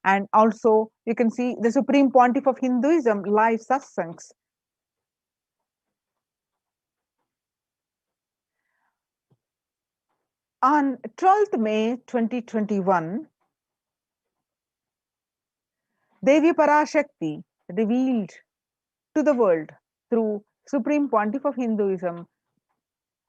And also you can see the Supreme Pontiff of Hinduism live satsangs. On 12th May 2021, Devi Parashakti revealed to the world through Supreme Pontiff of Hinduism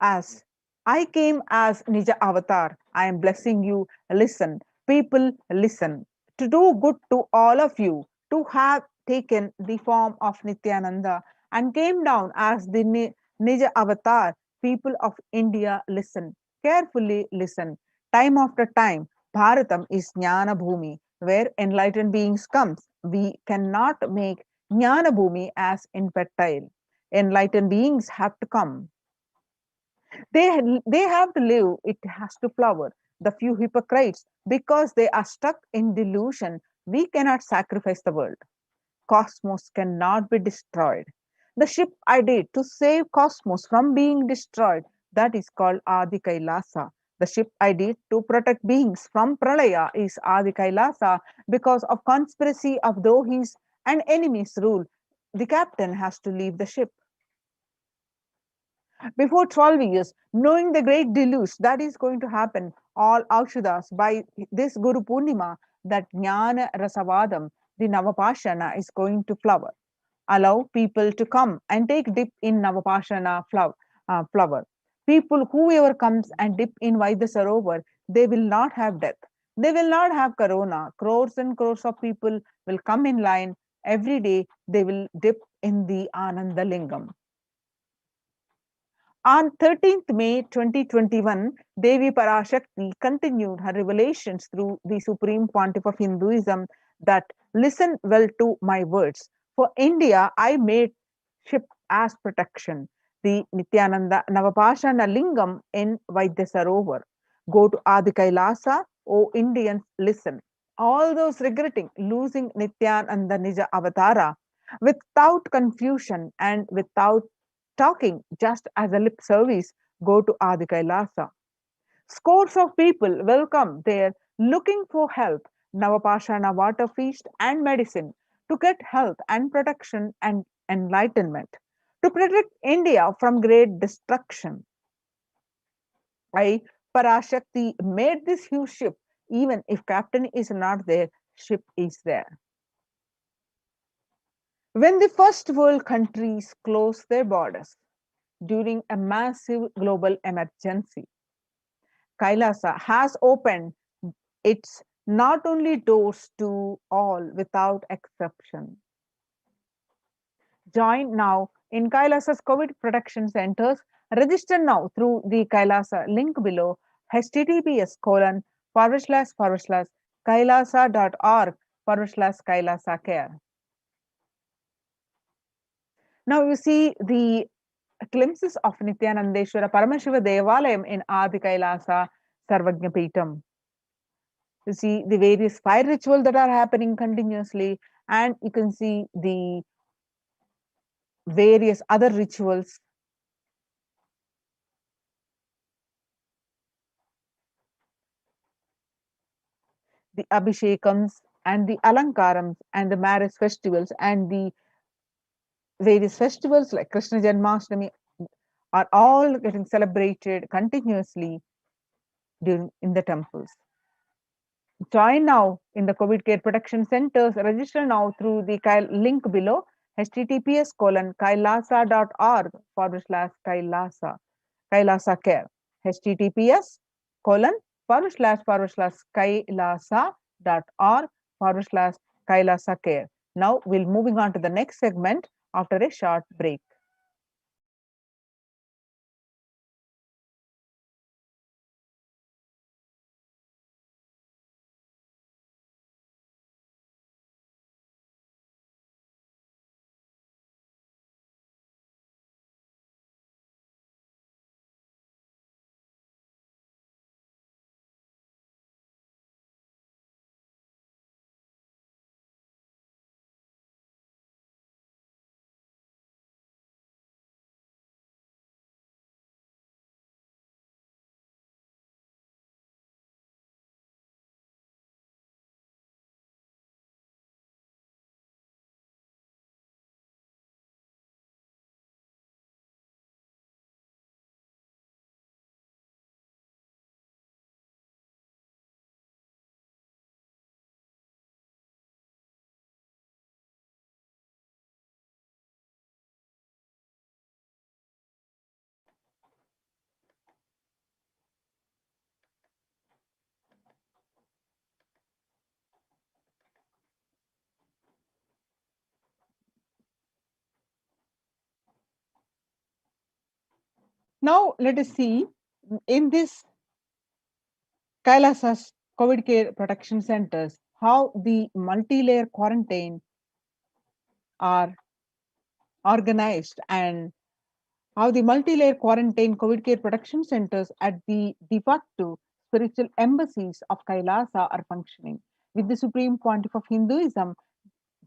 as, I came as Nija Avatar. I am blessing you. Listen, people, listen. To do good to all of you, to have taken the form of Nithyananda and came down as the Nija Avatar. People of India, listen. Carefully listen. Time after time, Bharatam is Jnana Bhumi, where enlightened beings comes. We cannot make Jnana Bhumi as infertile. Enlightened beings have to come. They have to live, it has to flower. The few hypocrites, because they are stuck in delusion, we cannot sacrifice the world. Cosmos cannot be destroyed. The ship I did to save cosmos from being destroyed, that is called Adi Kailasa. The ship I did to protect beings from Pralaya is Adi Kailasa. Because of conspiracy of Dohis and enemies' rule, the captain has to leave the ship. Before 12 years, knowing the great deluge that is going to happen, all Aukshadas by this Guru Purnima, that Jnana Rasavadam, the Navapashana, is going to flower. Allow people to come and take dip in Navapashana flower. People, whoever comes and dip in Vaidya Sarovar, they will not have death. They will not have corona. Crores and crores of people will come in line. Every day they will dip in the Ananda Lingam. On 13th May 2021, Devi Parashakti continued her revelations through the Supreme Pontiff of Hinduism that listen well to my words. For India, I made ship as protection. The Nithyananda Navapashana Lingam in Vaidya Sarovar. Go to Adi Kailasa, O Indians, listen. All those regretting losing Nithyananda Nija Avatara, without confusion and without talking, just as a lip service, go to Adi Kailasa. Scores of people will come there looking for help, Navapashana water feast and medicine to get health and protection and enlightenment, to protect India from great destruction. I, Parashakti, made this huge ship. Even if captain is not there, ship is there. When the first world countries closed their borders during a massive global emergency, Kailasa has opened its not only doors to all without exception. Join now in Kailasa's COVID protection centers. Register now through the Kailasa link below, https://kailasa.org/Kailasa care. Now you see the glimpses of Nithyanandeshwara Paramashiva Devalayam in Adi Kailasa Sarvajna Peetham. You see the various fire rituals that are happening continuously, and you can see the various other rituals. The Abhishekams and the Alankarams and the marriage festivals and the various festivals like Krishna Janmashtami are all getting celebrated continuously during in the temples. Join now in the COVID care protection centers. Register now through the link below https:/kailasa.org/Kailasa Kailasa care. https://kailasa.org/Kailasa care. Now we'll moving on to the next segment after a short break. Now let us see in this Kailasa's COVID care protection centers how the multi-layer quarantine are organized and how the multi-layer quarantine COVID care protection centers at the de facto spiritual embassies of Kailasa are functioning. With the Supreme Pontiff of Hinduism,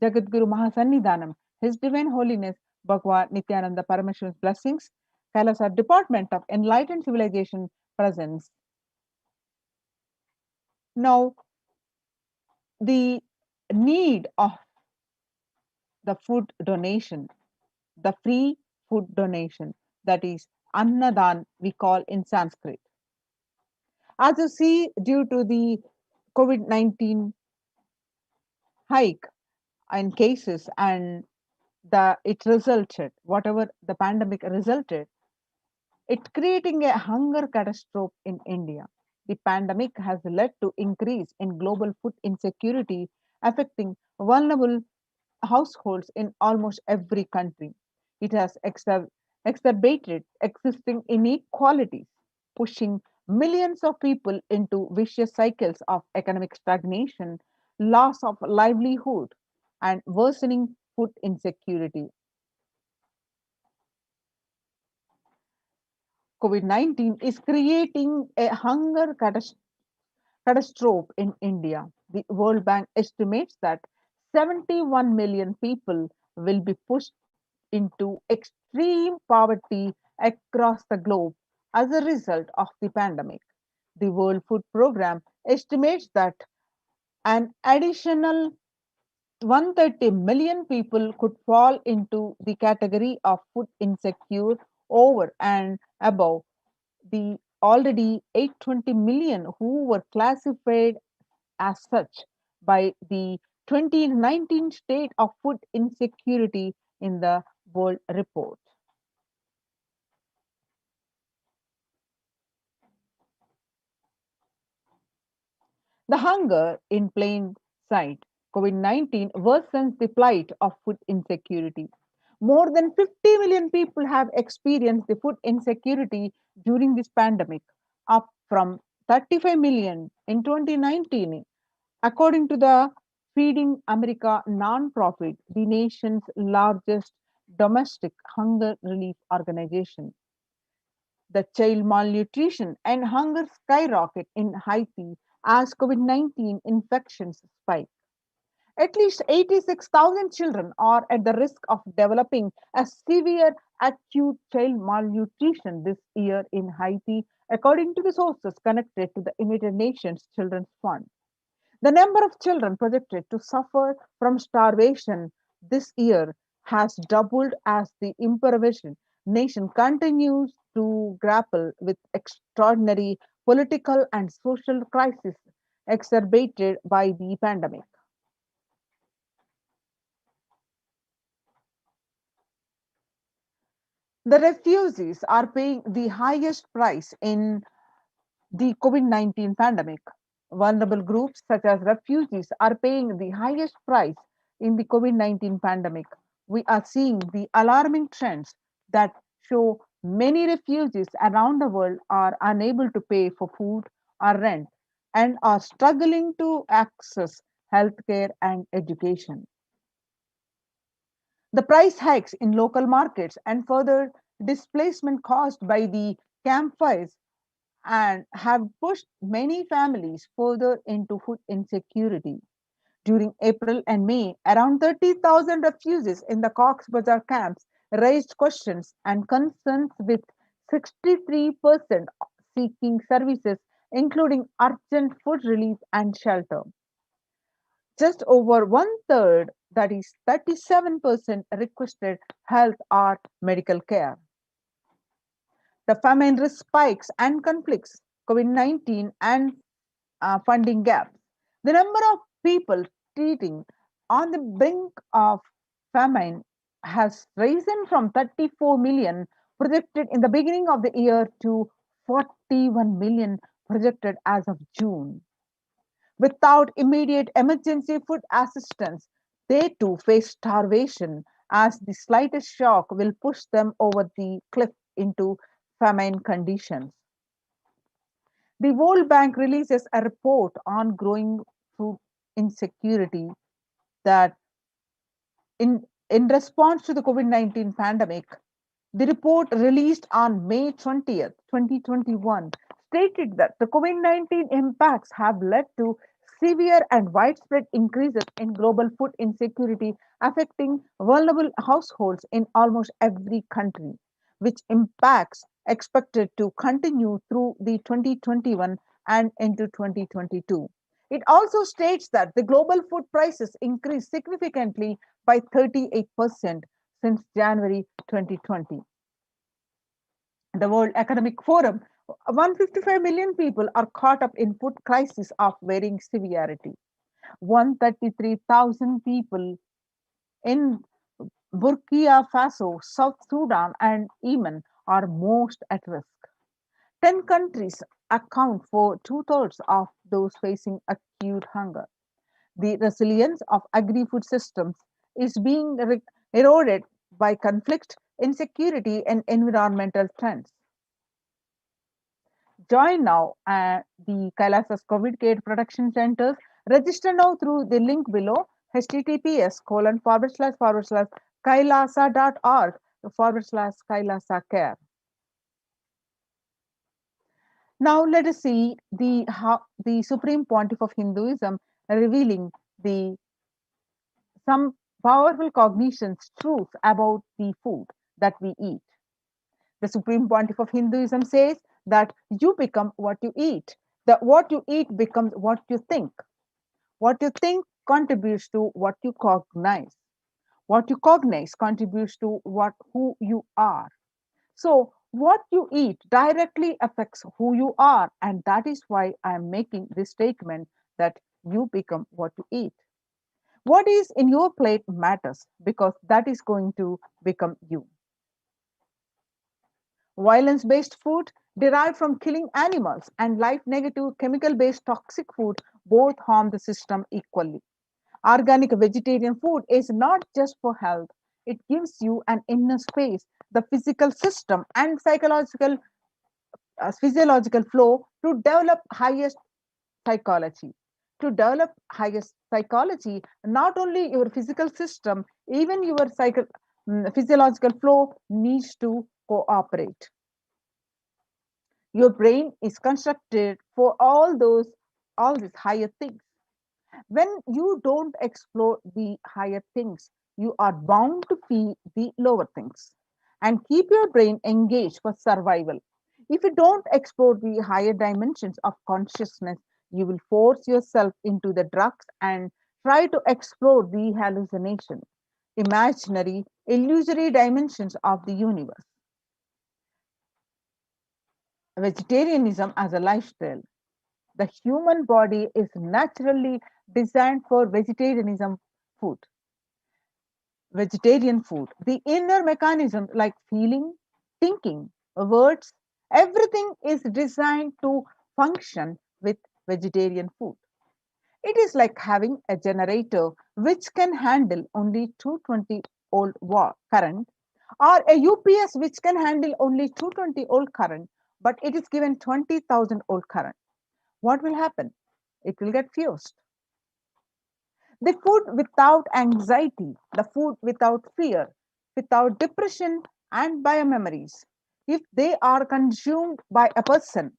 Jagadguru Mahasannidhanam, His Divine Holiness Bhagwan Nithyananda Paramashivan's blessings, Kailasa Department of Enlightened Civilization presence. Now, the need of the food donation, the free food donation, that is Annadan, we call in Sanskrit. As you see, due to the COVID-19 hike in cases and it resulted, whatever the pandemic resulted, it creating a hunger catastrophe in India. The pandemic has led to increase in global food insecurity, affecting vulnerable households in almost every country. It has exacerbated existing inequalities, pushing millions of people into vicious cycles of economic stagnation, loss of livelihood, and worsening food insecurity. COVID-19 is creating a hunger catastrophe in India. The World Bank estimates that 71 million people will be pushed into extreme poverty across the globe as a result of the pandemic. The World Food Programme estimates that an additional 130 million people could fall into the category of food insecure over and above the already 820 million who were classified as such by the 2019 State of Food Insecurity in the World Report. The hunger in plain sight. COVID-19 worsens the plight of food insecurity. More than 50 million people have experienced the food insecurity during this pandemic, up from 35 million in 2019. According to the Feeding America nonprofit, the nation's largest domestic hunger relief organization. The child malnutrition and hunger skyrocket in Haiti as COVID-19 infections spike. At least 86,000 children are at the risk of developing a severe acute child malnutrition this year in Haiti, according to the sources connected to the United Nations Children's Fund. The number of children projected to suffer from starvation this year has doubled as the impoverished nation continues to grapple with extraordinary political and social crises exacerbated by the pandemic. The refugees are paying the highest price in the COVID-19 pandemic. Vulnerable groups such as refugees are paying the highest price in the COVID-19 pandemic. We are seeing the alarming trends that show many refugees around the world are unable to pay for food or rent and are struggling to access healthcare and education. The price hikes in local markets and further displacement caused by the campfires and have pushed many families further into food insecurity. During April and May, around 30,000 refugees in the Cox's Bazar camps raised questions and concerns, with 63% seeking services, including urgent food relief and shelter. Just over one third, that is 37%, requested health or medical care. The famine risk spikes and conflicts, COVID-19 and funding gaps. The number of people treating on the brink of famine has risen from 34 million projected in the beginning of the year to 41 million projected as of June. Without immediate emergency food assistance, they too face starvation, as the slightest shock will push them over the cliff into famine conditions. The World Bank releases a report on growing food insecurity that in response to the COVID-19 pandemic, the report released on May 20th, 2021, stated that the COVID-19 impacts have led to severe and widespread increases in global food insecurity, affecting vulnerable households in almost every country, which impacts expected to continue through the 2021 and into 2022. It also states that the global food prices increased significantly by 38% since January 2020. The World Economic Forum, 155 million people are caught up in food crisis of varying severity. 133,000 people in Burkina Faso, South Sudan, and Yemen are most at risk. 10 countries account for two-thirds of those facing acute hunger. The resilience of agri-food systems is being eroded by conflict, insecurity, and environmental trends. Join now at the Kailasa's COVID care production centers. Register now through the link below, https://kailasa.org/Kailasa care. Now let us see the Supreme Pontiff of Hinduism revealing some powerful cognitions, truths about the food that we eat. The Supreme Pontiff of Hinduism says that you become what you eat. That what you eat becomes what you think. What you think contributes to what you cognize. What you cognize contributes to who you are. So what you eat directly affects who you are, and that is why I am making this statement that you become what you eat. What is in your plate matters, because that is going to become you. Violence-based food derived from killing animals and life-negative chemical-based toxic food both harm the system equally. Organic vegetarian food is not just for health, it gives you an inner space, the physical system, and physiological flow to develop highest psychology. To develop highest psychology, not only your physical system, even your physiological flow needs to cooperate. Your brain is constructed for all these higher things. When you don't explore the higher things, you are bound to feel the lower things and keep your brain engaged for survival. If you don't explore the higher dimensions of consciousness, you will force yourself into the drugs and try to explore the hallucination, imaginary, illusory dimensions of the universe. Vegetarianism as a lifestyle. The human body is naturally designed for food, vegetarian food. The inner mechanism like feeling, thinking, words, everything is designed to function with vegetarian food. It is like having a generator which can handle only 220 volt current, or a UPS which can handle only 220 volt current, but it is given 20,000 volt current. What will happen? It will get fused. The food without anxiety, the food without fear, without depression and biomemories, if they are consumed by a person,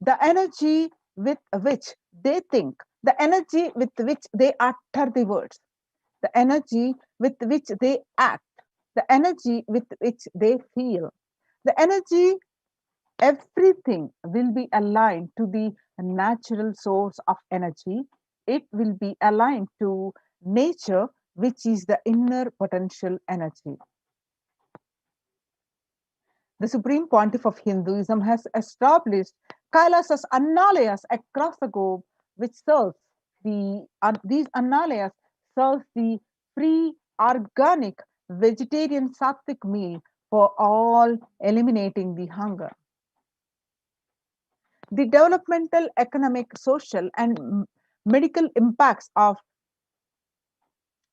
the energy with which they think, the energy with which they utter the words, the energy with which they act, the energy with which they feel, the energy, everything will be aligned to the natural source of energy. It will be aligned to nature, which is the inner potential energy. The Supreme Pontiff of Hinduism has established Kailasas Annalayas across the globe, which serves these Annalayas serves the free, organic, vegetarian sattvic meal for all, eliminating the hunger. The developmental, economic, social, and medical impacts of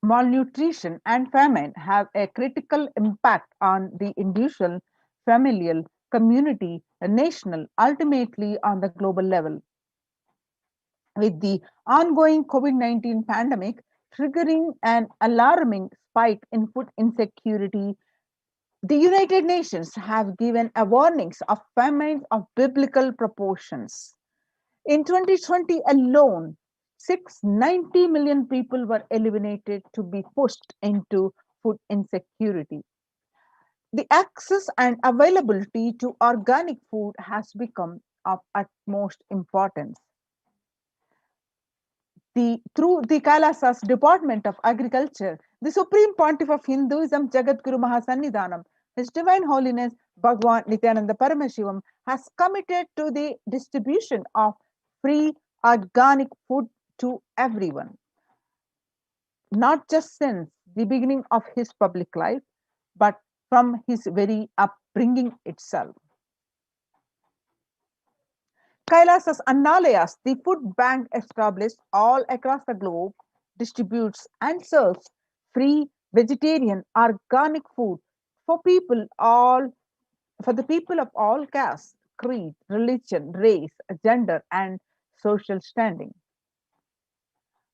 malnutrition and famine have a critical impact on the individual, familial, community, national, ultimately on the global level. With the ongoing COVID-19 pandemic triggering an alarming spike in food insecurity, the United Nations have given a warnings of famines of biblical proportions. In 2020 alone, 690 million people were eliminated to be pushed into food insecurity. The access and availability to organic food has become of utmost importance. Through the Kailasas Department of Agriculture, the Supreme Pontiff of Hinduism, Jagadguru Mahasannidhanam, His Divine Holiness Bhagwan Nithyananda Paramashivam, has committed to the distribution of free organic food to everyone, not just since the beginning of his public life, but from his very upbringing itself. Kailasas Annalayas, the food bank established all across the globe, distributes and serves free vegetarian organic food for the people of all castes, creed, religion, race, gender, and social standing.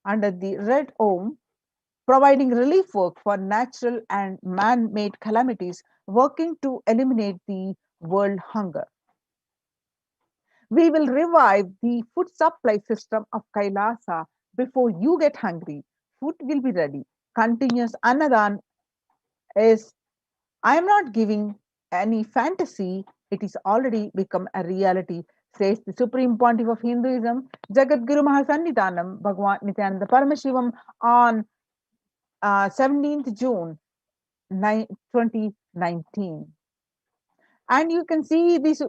Under the Red Om, providing relief work for natural and man-made calamities, working to eliminate the world hunger. We will revive the food supply system of Kailasa before you get hungry. Food will be ready. Continuous Annadan is, I am not giving any fantasy, it is already become a reality, says the Supreme Pontiff of Hinduism, Jagadguru Mahasannidhanam, Bhagwan Nithyananda Paramashivam, on 17th June 2019. And you can see these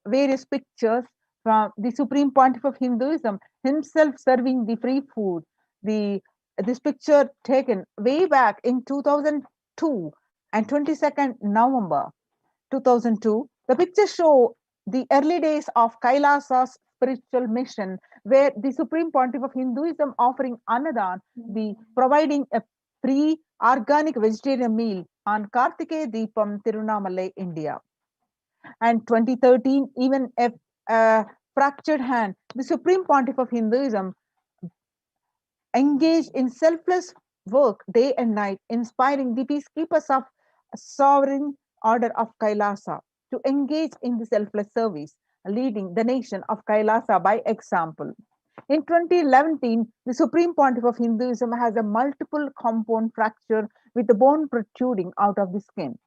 various pictures from the Supreme Pontiff of Hinduism himself serving the free food. This picture taken way back in 2002 and 22nd November 2002. The pictures show the early days of Kailasa's spiritual mission, where the Supreme Pontiff of Hinduism offering Annadan, the providing a free organic vegetarian meal on Kartikeya Deepam, Tirunamalai, India. And 2013, even a fractured hand, the Supreme Pontiff of Hinduism engaged in selfless work day and night, inspiring the peacekeepers of sovereign order of Kailasa to engage in the selfless service, leading the nation of Kailasa by example. In 2011, the Supreme Pontiff of Hinduism has a multiple compound fracture with the bone protruding out of the skin.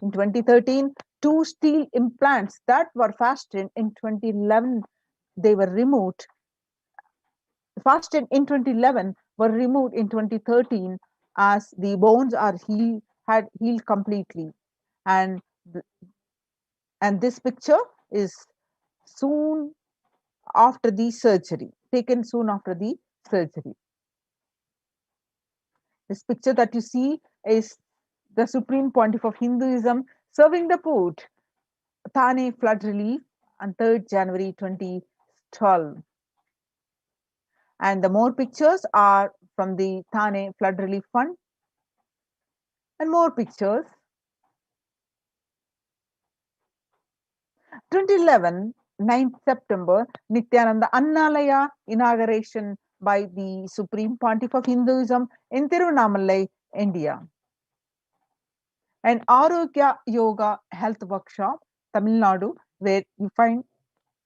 In 2013, 2 steel implants that were fastened in 2011, they were removed. Fastened in 2011 were removed in 2013 as the bones had healed completely. And this picture is soon after the surgery, taken soon after the surgery. This picture that you see is the Supreme Pontiff of Hinduism serving the food, Thane flood relief on 3rd January 2012. And the more pictures are from the Thane Flood Relief Fund. And more pictures. 2011, 9th September, Nithyananda Annalaya inauguration by the Supreme Pontiff of Hinduism in Tiruvannamalai, India. And Arogya Yoga Health Workshop, Tamil Nadu, where you find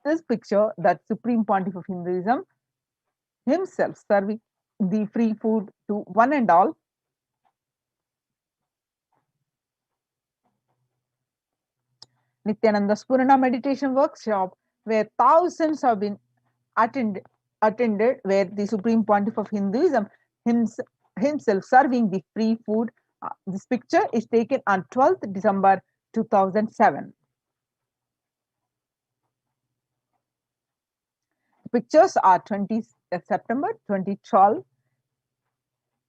this picture that Supreme Pontiff of Hinduism himself serving the free food to one and all. Nithyananda Spurana meditation workshop where thousands have been attended, where the Supreme Pontiff of Hinduism himself serving the free food. This picture is taken on 12th December 2007. Pictures are 20th September 2012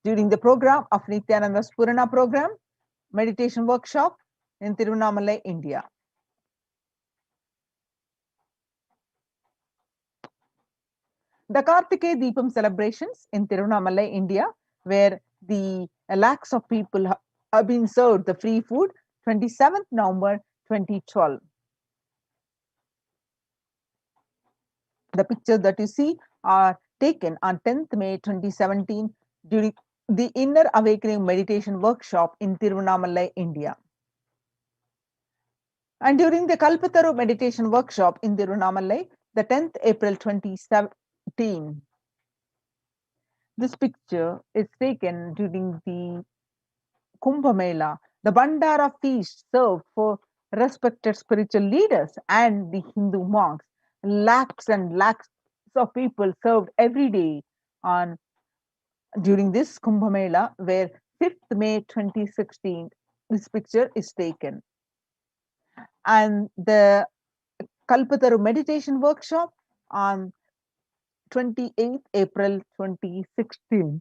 during the program of Nithyananda Spurana program meditation workshop in Tiruvannamalai, India. The Kartikeya Deepam celebrations in Tiruvannamalai, India, where the lakhs of people have been served the free food, 27th November 2012. The pictures that you see are taken on 10th May 2017 during the Inner Awakening Meditation Workshop in Tiruvannamalai, India. And during the Kalpataru Meditation Workshop in Tiruvannamalai, the 10th April 2017. This picture is taken during the Kumbh Mela, the Bandara feast served for respected spiritual leaders and the Hindu monks. Lakhs and lakhs of people served every day during this Kumbh Mela, where 5th May 2016, this picture is taken. And the Kalpataru meditation workshop on 28th April 2016.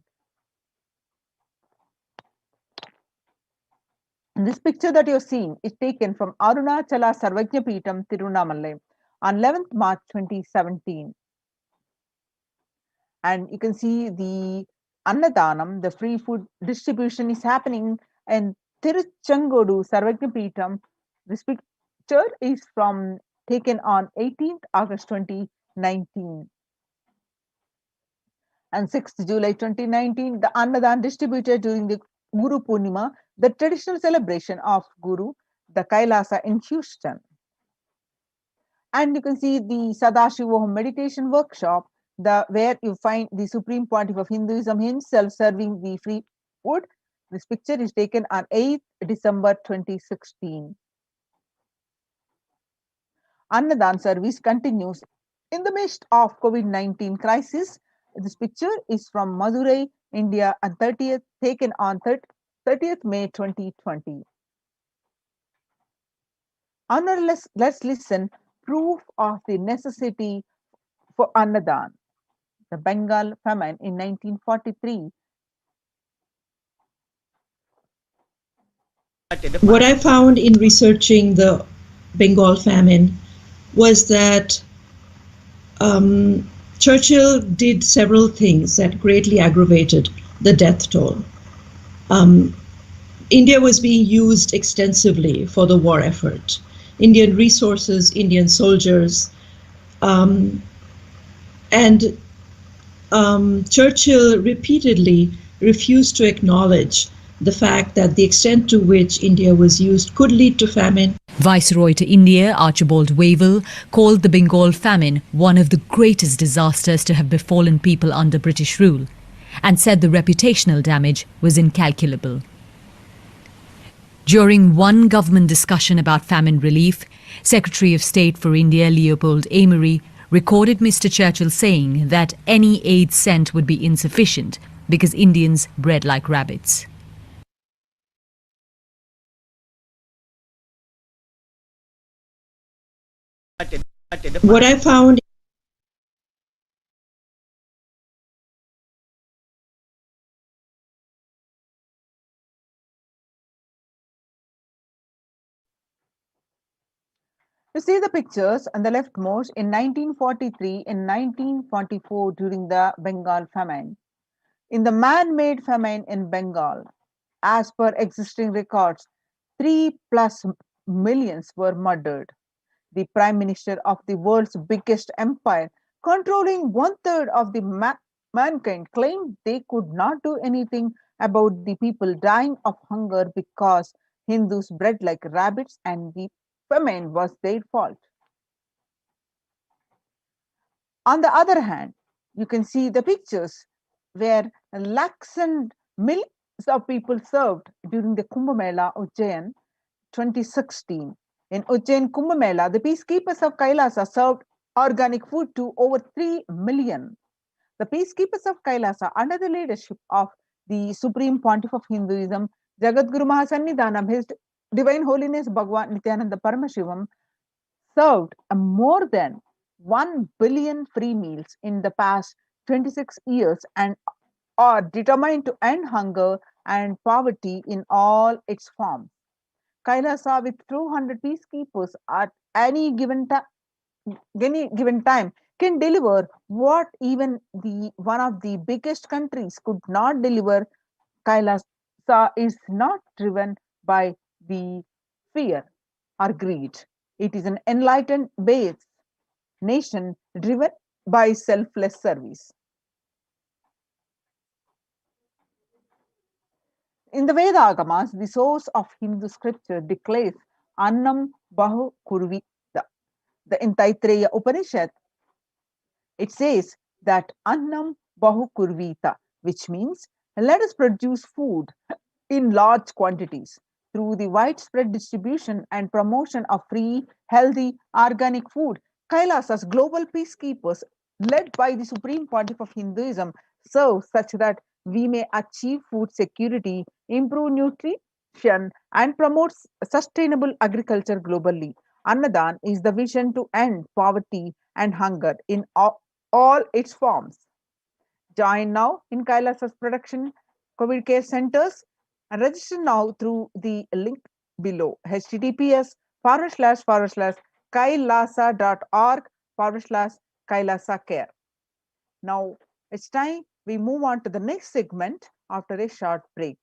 And this picture that you're seeing is taken from Arunachala Sarvajna Peetham, Tiruvannamalai on 11th March 2017. And you can see the Annadanam, the free food distribution is happening in Tiruchengodu Sarvajna Peetham. This picture is taken on 18th August 2019. And 6th July 2019, the Annadan distributed during the Guru Purnima, the traditional celebration of Guru, the Kailasa in Houston. And you can see the Sadashivoham meditation workshop, where you find the Supreme Pontiff of Hinduism himself serving the free food. This picture is taken on 8th December 2016. Annadan service continues in the midst of COVID-19 crisis. This picture is from Madurai, India, and taken on 30th May 2020. Let's listen proof of the necessity for Annadan. The Bengal famine in 1943. What I found in researching the Bengal famine was that Churchill did several things that greatly aggravated the death toll. India was being used extensively for the war effort. Indian resources, Indian soldiers, and Churchill repeatedly refused to acknowledge the fact that the extent to which India was used could lead to famine. Viceroy to India Archibald Wavell called the Bengal famine one of the greatest disasters to have befallen people under British rule and said the reputational damage was incalculable. During one government discussion about famine relief, Secretary of State for India Leopold Amery recorded Mr. Churchill saying that any aid sent would be insufficient because Indians bred like rabbits. What I found You see the pictures on the leftmost in 1943 and 1944 during the Bengal famine. In the man-made famine in Bengal, as per existing records, 3+ millions were murdered. The Prime Minister of the world's biggest empire, controlling 1/3 of the mankind, claimed they could not do anything about the people dying of hunger because Hindus bred like rabbits and the famine was their fault. On the other hand, you can see the pictures where lakhs and millions of people served during the Kumbh Mela Ujjain 2016. In Ujjain Kumbh Mela, the peacekeepers of Kailasa served organic food to over 3 million. The peacekeepers of Kailasa, under the leadership of the Supreme Pontiff of Hinduism, Jagadguru Mahasannidhanam, His Divine Holiness Bhagwan Nithyananda Paramashivam, served more than 1 billion free meals in the past 26 years and are determined to end hunger and poverty in all its forms. Kailasa, with 200 peacekeepers at any given time, can deliver what even the one of the biggest countries could not deliver. Kailasa is not driven by the fear or greed. It is an enlightened base nation driven by selfless service. In the Veda Agamas, the source of Hindu scripture declares Annam Bahu Kurvita. In Taittiriya Upanishad, it says that Annam Bahu Kurvita, which means let us produce food in large quantities through the widespread distribution and promotion of free, healthy, organic food. Kailasa's global peacekeepers, led by the Supreme Pontiff of Hinduism, serve such that we may achieve food security, improve nutrition, and promote sustainable agriculture globally. Annadan is the vision to end poverty and hunger in all its forms. Join now in Kailasa's production COVID care centers and register now through the link below https://kailasa.org/Kailasa care. Now it's time we move on to the next segment after a short break.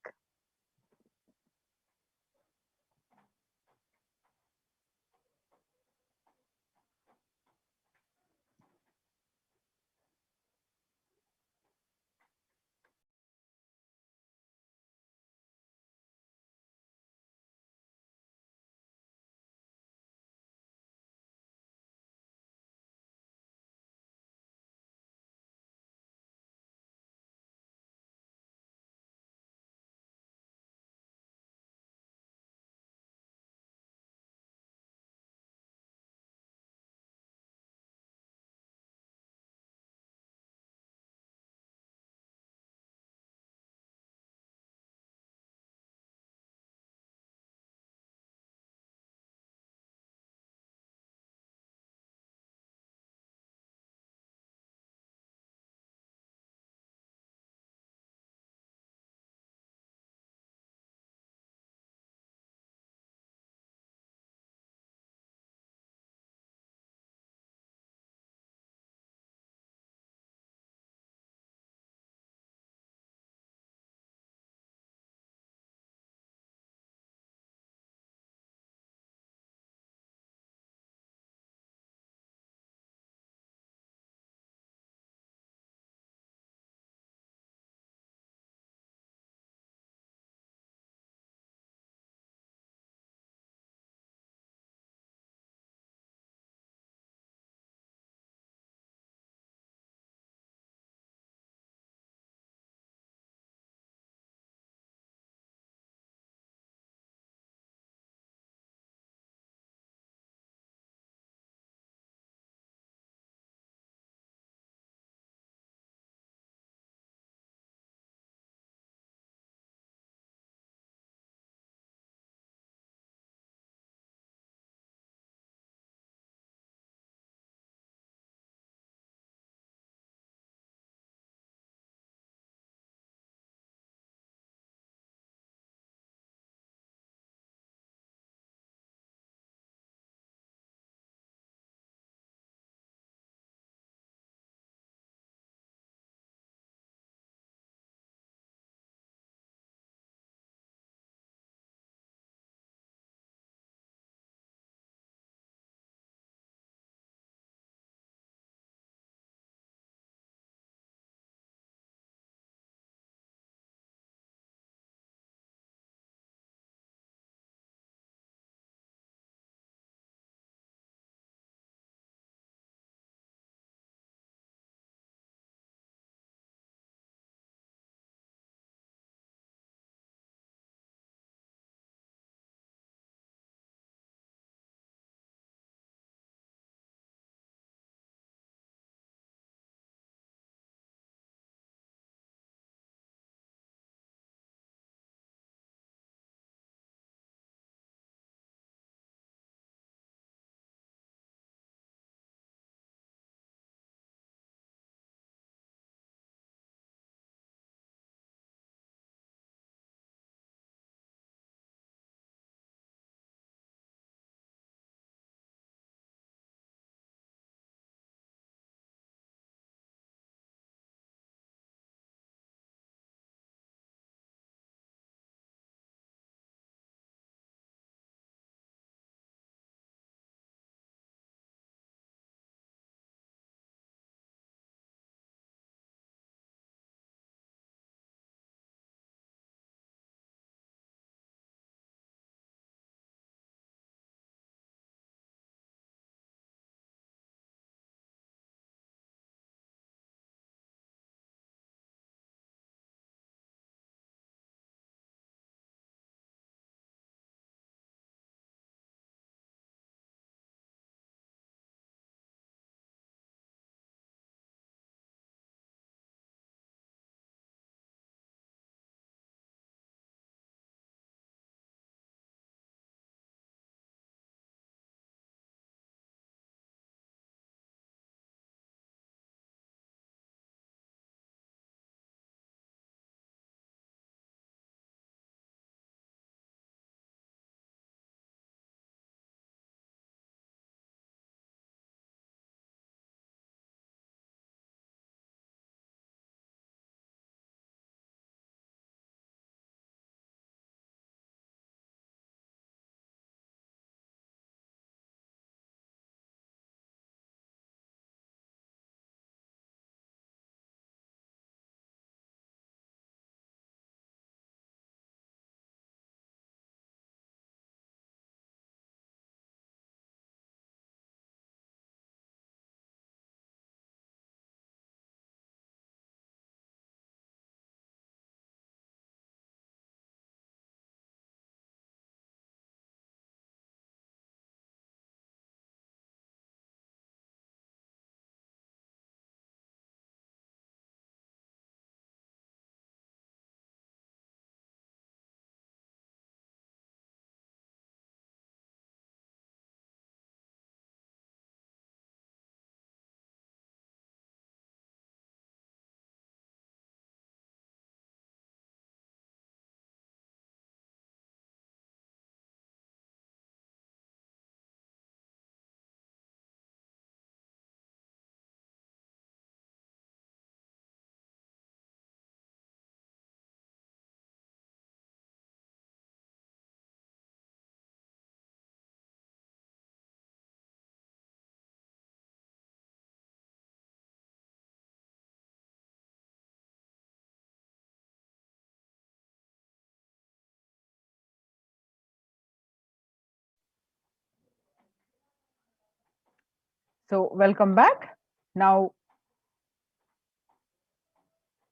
So welcome back. Now,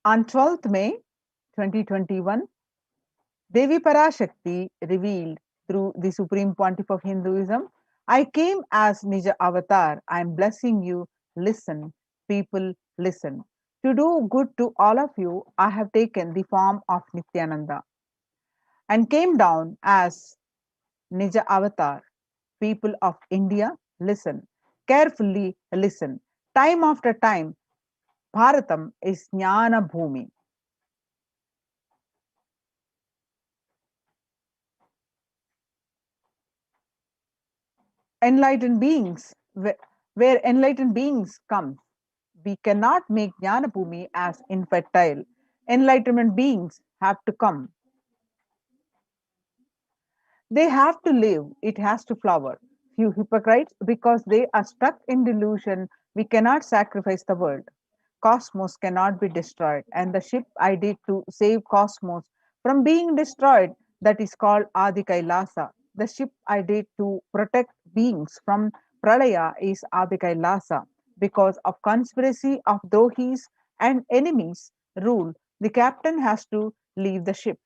on 12th May 2021, Devi Parashakti revealed through the Supreme Pontiff of Hinduism, I came as Nija Avatar. I am blessing you. Listen, people, listen. To do good to all of you, I have taken the form of Nithyananda and came down as Nija Avatar. People of India, listen. Carefully listen. Time after time, Bharatam is Jnana Bhumi. Enlightened beings, where enlightened beings come. We cannot make Jnana Bhumi as infertile. Enlightenment beings have to come. They have to live, it has to flower. Few hypocrites, because they are stuck in delusion, we cannot sacrifice the world. Cosmos cannot be destroyed, and the ship I did to save Cosmos from being destroyed, that is called Adi Kailasa. The ship I did to protect beings from Pralaya is Adi Kailasa. Because of conspiracy of Drohis and enemies rule, the captain has to leave the ship.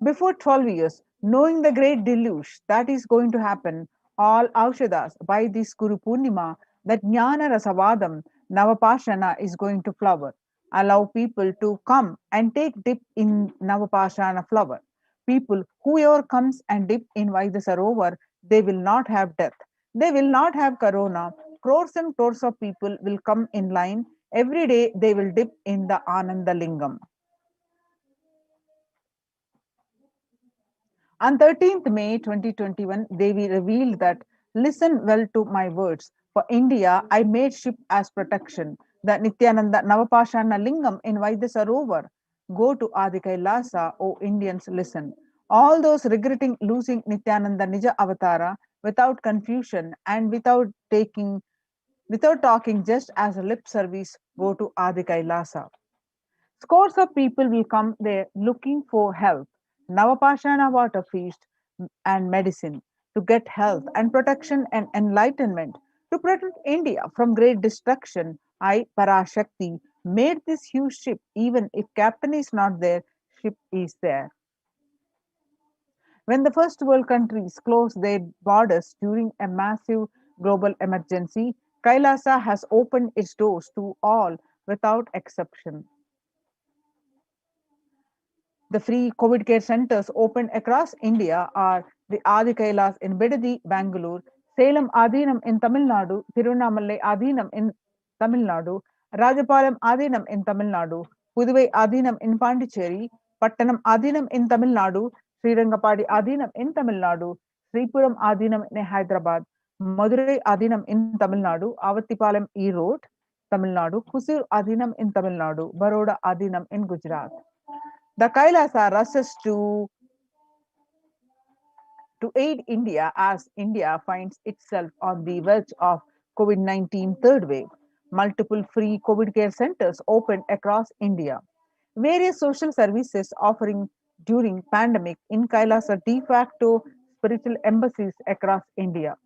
Before 12 years, knowing the great deluge that is going to happen, all Aushadas by this Guru Purnima, that Jnana Rasavadam Navapashana is going to flower. Allow people to come and take dip in Navapashana flower. People, whoever comes and dip in Vaidasarovar, they will not have death. They will not have corona. Crores and crores of people will come in line. Every day they will dip in the Ananda Lingam. On 13th May 2021, Devi revealed that, listen well to my words. For India, I made ship as protection. The Nithyananda Navapashana Lingam in Vaidasarovar. Go to Adi Kailasa, O Indians, listen. All those regretting losing Nithyananda Nija Avatara without confusion and without talking just as a lip service, go to Adi Kailasa. Scores of people will come there looking for help, Navapashana water feast and medicine, to get health and protection and enlightenment, to protect India from great destruction. I, Parashakti, made this huge ship. Even if captain is not there, ship is there. When the first world countries closed their borders during a massive global emergency, Kailasa has opened its doors to all without exception. The free COVID care centers opened across India are the Adi Kailas in Bidadi, Bangalore, Salem Adinam in Tamil Nadu, Tiruvannamalai Adinam in Tamil Nadu, Rajapalam Adinam in Tamil Nadu, Puduvai Adinam in Pondicherry, Pattanam Adinam in Tamil Nadu, Srirangapadi Adinam in Tamil Nadu, Sripuram Adinam in Hyderabad, Madurai Adinam in Tamil Nadu, Avattipalam Erode, Tamil Nadu, Husur Adinam in Tamil Nadu, Baroda Adinam in Gujarat. The Kailasa rushes to aid India as India finds itself on the verge of COVID-19 third wave. Multiple free COVID care centers opened across India. Various social services offering during pandemic in Kailasa de facto spiritual embassies across India.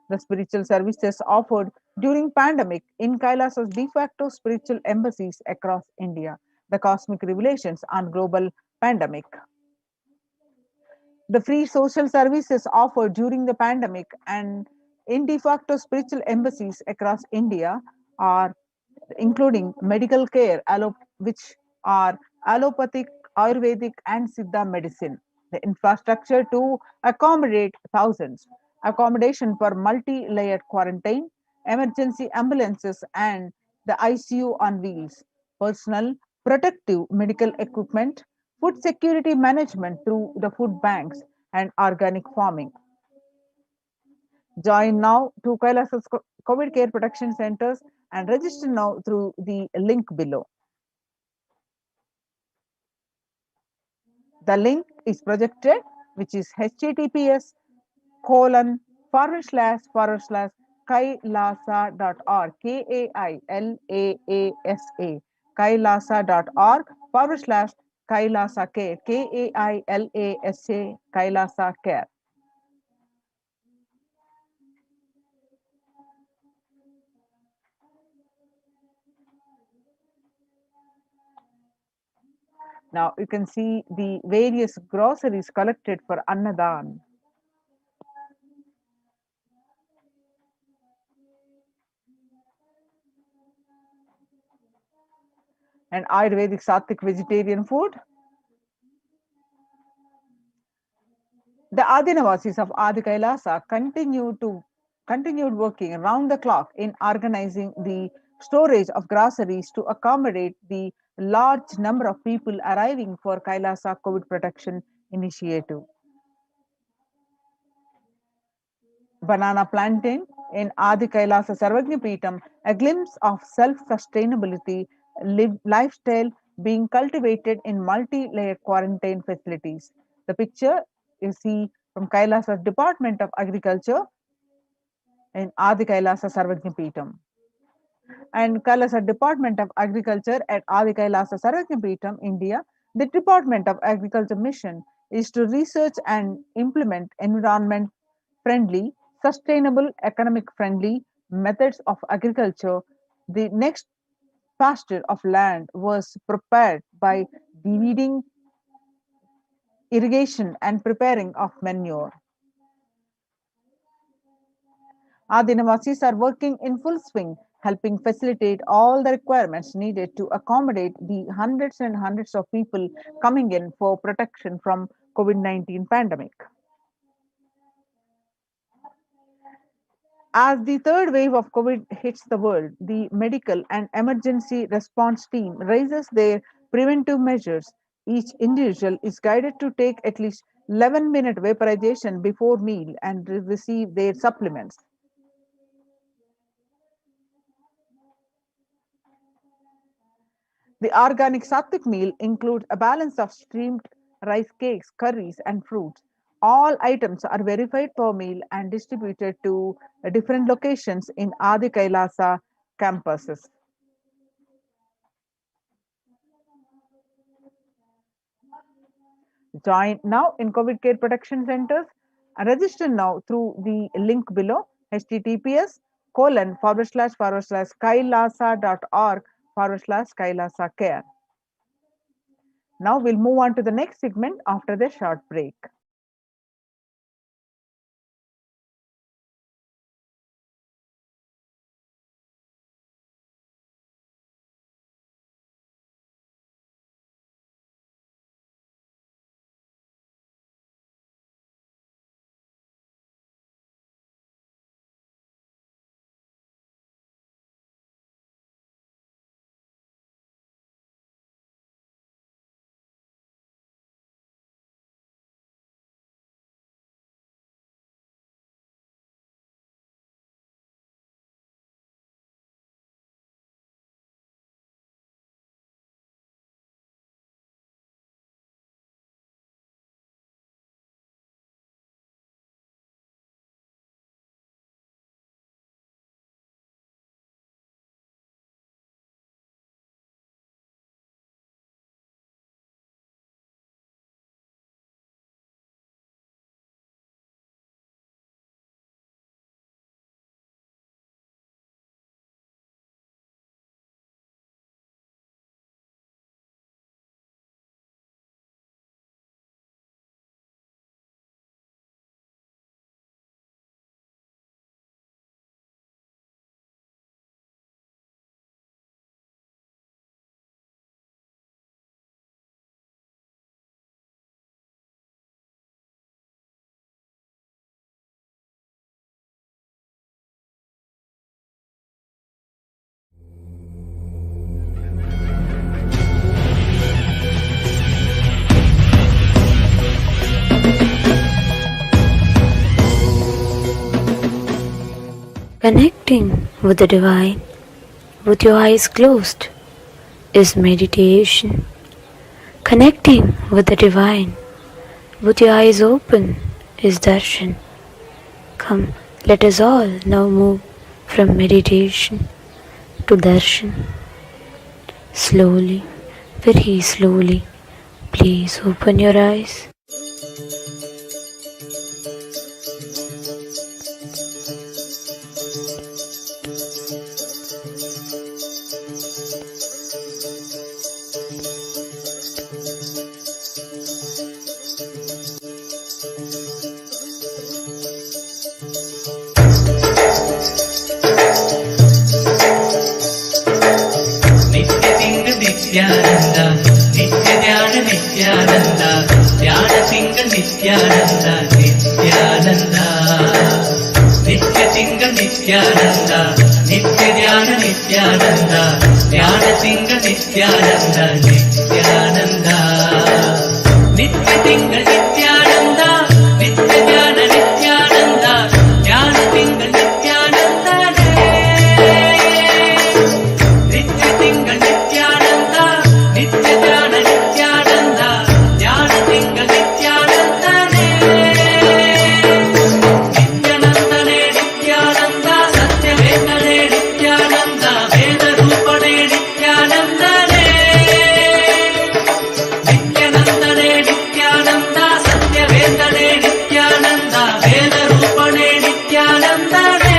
The spiritual services offered during pandemic in Kailasa's de facto spiritual embassies across India. The cosmic revelations on global pandemic. The free social services offered during the pandemic and in de facto spiritual embassies across India are including medical care, which are allopathic, Ayurvedic, and Siddha medicine. The infrastructure to accommodate thousands, accommodation for multi-layered quarantine, emergency ambulances, and the ICU on wheels, personal protective medical equipment, food security management through the food banks, and organic farming. Join now to Kailasa's COVID care protection centers and register now through the link below. The link is projected, which is https:// kailasa.org, KAILAASA, kailasa.org / Kailasa care, KAILASA, Kailasa care. Now you can see the various groceries collected for Annadan. And Ayurvedic Sattvic vegetarian food. The Adinavasis of Adi Kailasa continued working round the clock in organizing the storage of groceries to accommodate the large number of people arriving for Kailasa COVID protection initiative. Banana plantain in Adi Kailasa Sarvagnapeetham, a glimpse of self-sustainability lifestyle being cultivated in multi-layered quarantine facilities. The picture you see from Kailasa Department of Agriculture in Adi Kailasa Sarvagnapeetham. And Kailasa Department of Agriculture at Adi Kailasa Sarvagnapeetham, India, the Department of Agriculture mission is to research and implement environment friendly, sustainable, economic friendly methods of agriculture. The next pasture of land was prepared by deweeding, irrigation, and preparing of manure. Adinavasis are working in full swing, helping facilitate all the requirements needed to accommodate the hundreds and hundreds of people coming in for protection from COVID-19 pandemic. As the third wave of COVID hits the world, the medical and emergency response team raises their preventive measures. Each individual is guided to take at least 11-minute vaporization before meal and receive their supplements. The organic Sattvic meal includes a balance of steamed rice cakes, curries, and fruits. All items are verified per meal and distributed to different locations in Adi Kailasa campuses. Join now in COVID care protection centers and register now through the link below https://kailasa.org/kailasa care. Now we'll move on to the next segment after the short break. Connecting with the divine with your eyes closed is meditation. Connecting with the divine with your eyes open is darshan. Come, let us all now move from meditation to darshan. Slowly, very slowly, please open your eyes. Nithyananda, Nityananda, Nithyananda, Dhyana Singa Nithyananda, Nithyananda, Nitya Singa Nithyananda, Nityananda, Nithyananda, Dhyana Singa Nithyananda, Nithyananda, Nitya Singa Nithyananda, Nityananda, Nithyananda, Dhyana Singa Nithyananda, Nitya Singa Nithyananda, Nityananda, Nithyananda, Dhyana Singa Nithyananda, Nithyanandane Nithyananda, Satyavedane Nithyananda, Vedarupane Nithyanandane, Nithyanandane Nithyananda, Satyavedane Nithyananda, Vedarupane Nithyanandane.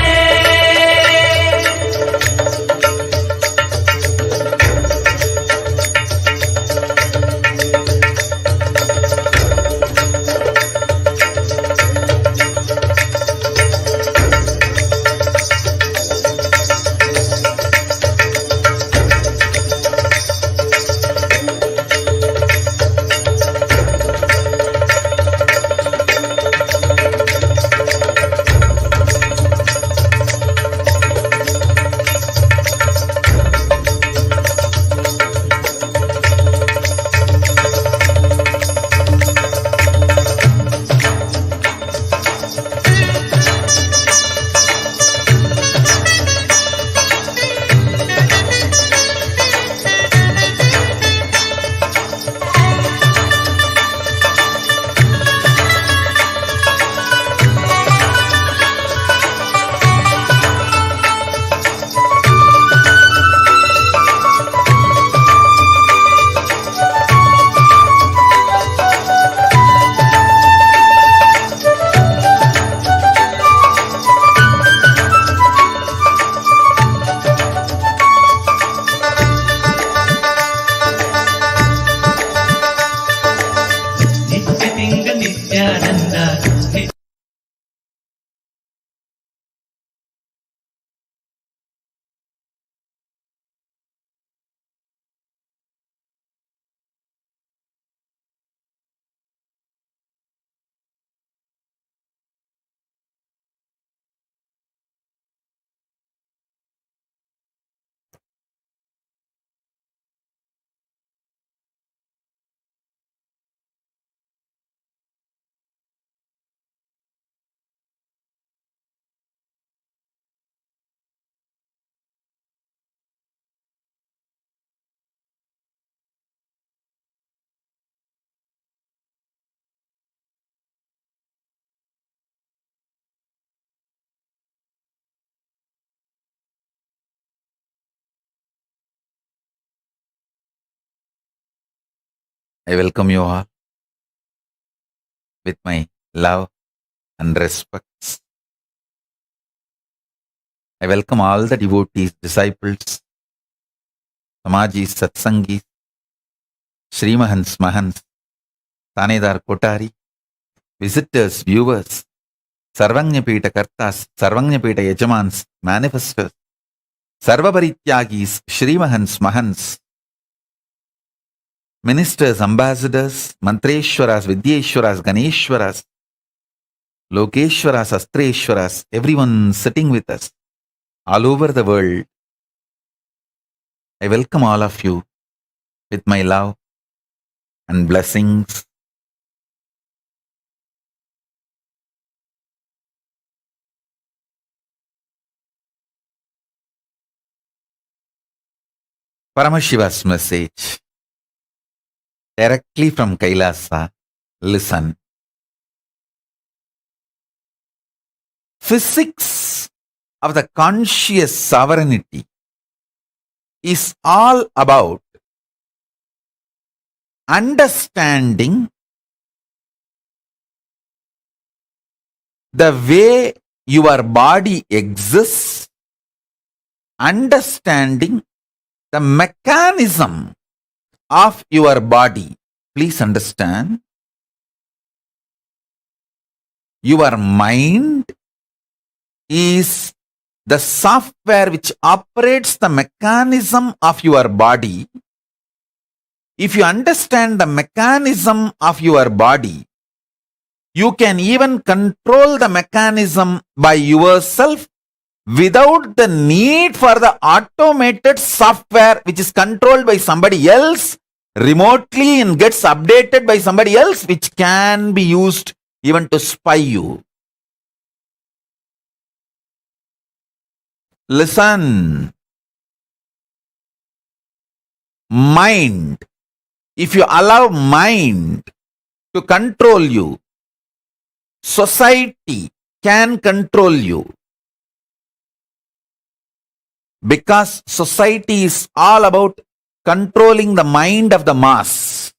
Nitya Nithyananda, I welcome you all with my love and respects. I welcome all the devotees, disciples, Samajis, Satsangis, Srimahans, Mahans, Tanedar Kotari, visitors, viewers, Sarvanyapita Kartas, Sarvanyapita Yajamans, manifestors, Sarvaparityagis, Srimahans, Mahans, ministers, ambassadors, Mantreshwaras, Vidyeshwaras, Ganeshwaras, Lokeshwaras, Astreshwaras, everyone sitting with us all over the world. I welcome all of you with my love and blessings. Paramashiva's message directly from Kailasa. Listen. Physics of the conscious sovereignty is all about understanding the way your body exists, understanding the mechanism of your body. Please understand, your mind is the software which operates the mechanism of your body, If you understand the mechanism of your body, you can even control the mechanism by yourself without the need for the automated software which is controlled by somebody else remotely and gets updated by somebody else, which can be used even to spy you. Listen. Mind. If you allow mind to control you, society can control you. Because society is all about controlling the mind of the mass.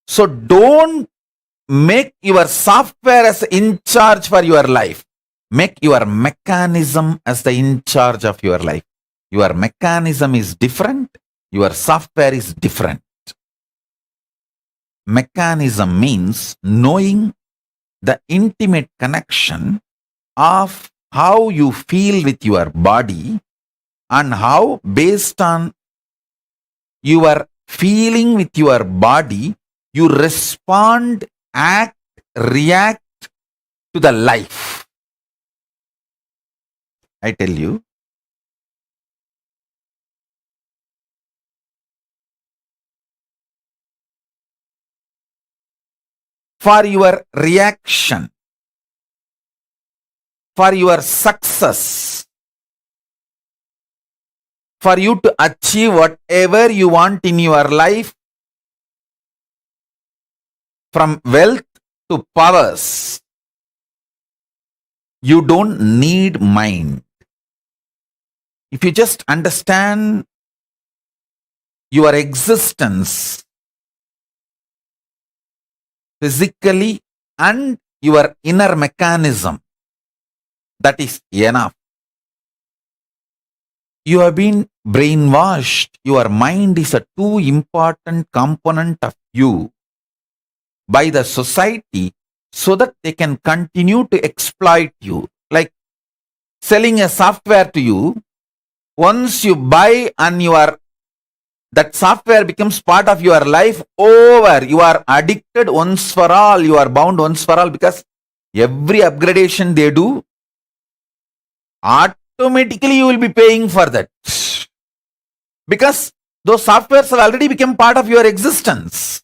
So don't make your software as in charge for your life. Make your mechanism as the in charge of your life. Your mechanism is different. Your software is different. Mechanism means knowing the intimate connection of how you feel with your body and how, based on your feeling with your body, you respond, act, react to the life. I tell you, for your reaction, for your success, for you to achieve whatever you want in your life, from wealth to powers, you don't need mind. If you just understand your existence physically and your inner mechanism, that is enough. You have been brainwashed. Your mind is a too important component of you by the society so that they can continue to exploit you. Like selling a software to you, once you buy and that software becomes part of your life, over. You are addicted once for all. You are bound once for all, because every upgradation they do, automatically you will be paying for that. Because those softwares have already become part of your existence.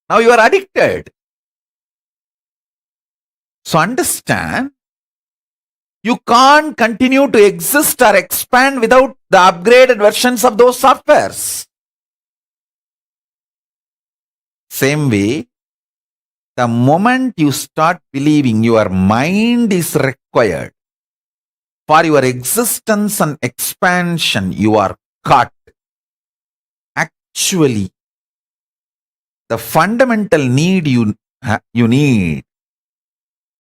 Now you are addicted. So understand, you can't continue to exist or expand without the upgraded versions of those softwares. Same way, the moment you start believing your mind is required for your existence and expansion, you are caught. Actually, the fundamental need you need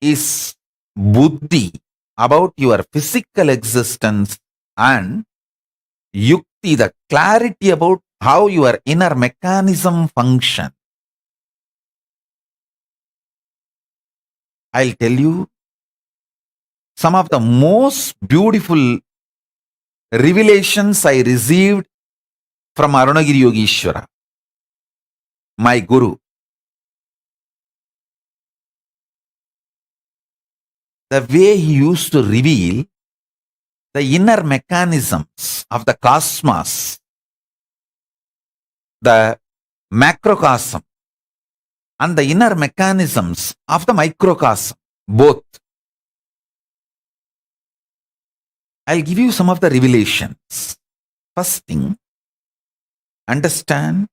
is buddhi about your physical existence, and yukti, the clarity about how your inner mechanism functions. I'll tell you some of the most beautiful revelations I received from Arunagiri Yogeshwara, my guru. The way he used to reveal the inner mechanisms of the cosmos, the macrocosm, and the inner mechanisms of the microcosm, both. I'll give you some of the revelations. First thing, understand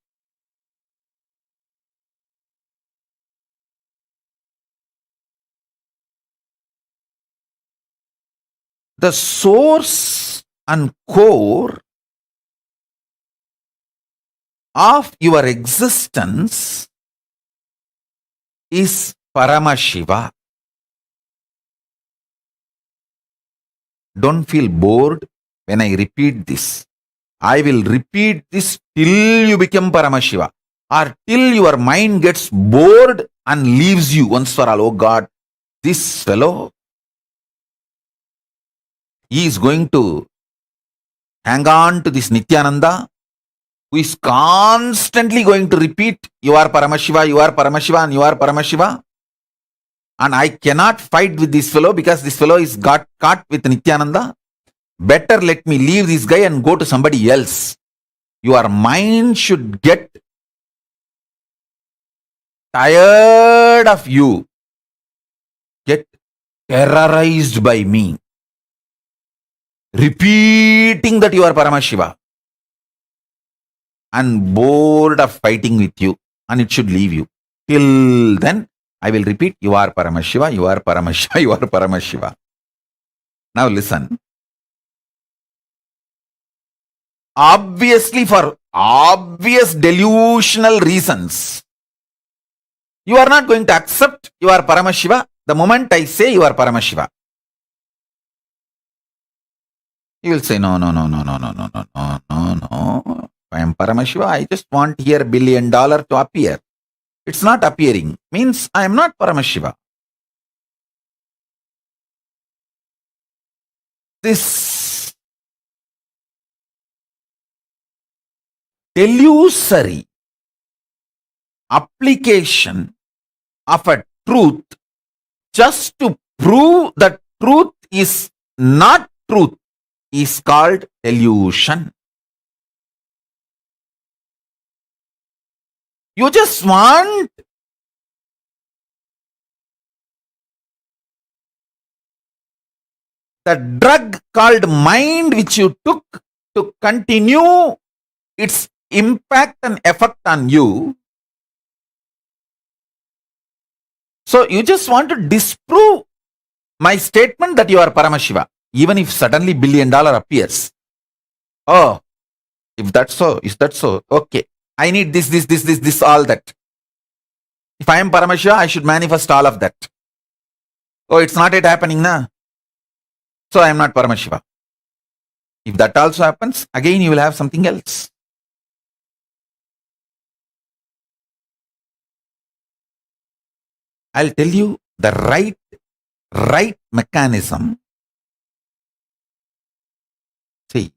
the source and core of your existence is Paramashiva. Don't feel bored when I repeat this. I will repeat this till you become Paramashiva, or till your mind gets bored and leaves you once for all. Oh God, this fellow, he is going to hang on to this Nithyananda who is constantly going to repeat, you are Paramashiva, you are Paramashiva, and you are Paramashiva. And I cannot fight with this fellow because this fellow is got caught with Nithyananda. Better let me leave this guy and go to somebody else. Your mind should get tired of you, get terrorized by me, repeating that you are Paramashiva, and bored of fighting with you, and it should leave you. Till then, I will repeat, you are Paramashiva, you are Paramashiva, you are Paramashiva. Now listen. Obviously, for obvious delusional reasons, you are not going to accept you are Paramashiva the moment I say you are Paramashiva. You will say, no. I am Paramashiva. I just want here $1 billion to appear. It's not appearing. Means I am not Paramashiva. This delusory application of a truth just to prove that truth is not truth is called delusion. You just want the drug called mind which you took to continue its impact and effect on you. So you just want to disprove my statement that you are Paramashiva, even if suddenly $1 billion appears. Oh, if that's so, is that so? Okay, I need this, all that. If I am Paramashiva, I should manifest all of that. Oh, it's not yet happening now. So I am not Paramashiva. If that also happens, again you will have something else. I'll tell you the right mechanism. See,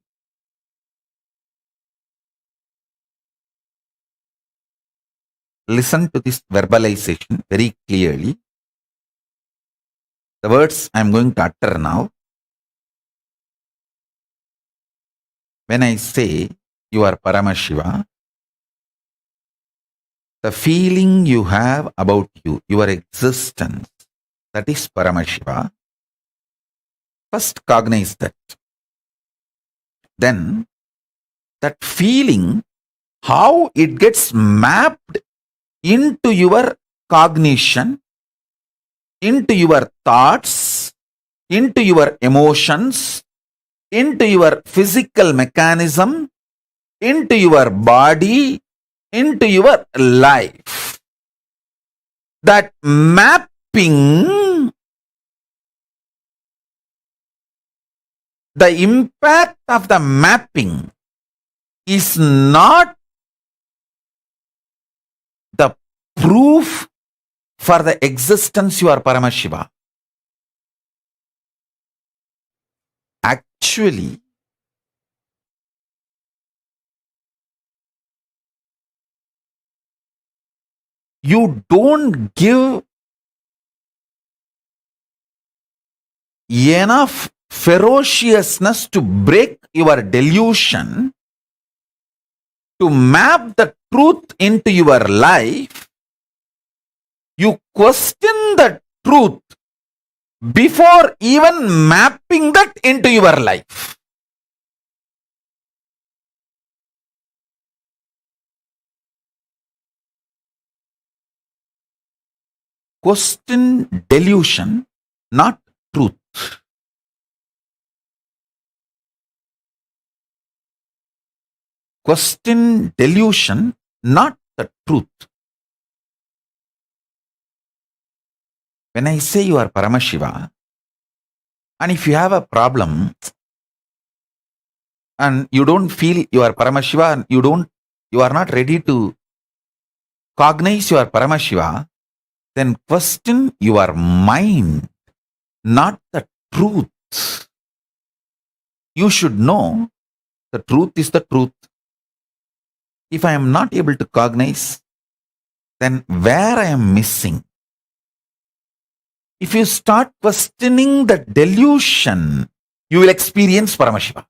listen to this verbalization very clearly. The words I am going to utter now. When I say you are Paramashiva, the feeling you have about you, your existence, that is Paramashiva. First cognize that. Then that feeling, how it gets mapped into your cognition, into your thoughts, into your emotions, into your physical mechanism, into your body, into your life. That mapping, the impact of the mapping is not the proof for the existence you are Paramashiva. Actually, you don't give enough ferociousness to break your delusion, to map the truth into your life. You question the truth before even mapping that into your life. Question delusion, not truth. Question delusion, not the truth. When I say you are Paramashiva, and if you have a problem and you don't feel you are Paramashiva and you are not ready to cognize you are Paramashiva, then question your mind, not the truth. You should know the truth is the truth. If I am not able to cognize, then where I am missing? If you start questioning the delusion, you will experience Paramashiva.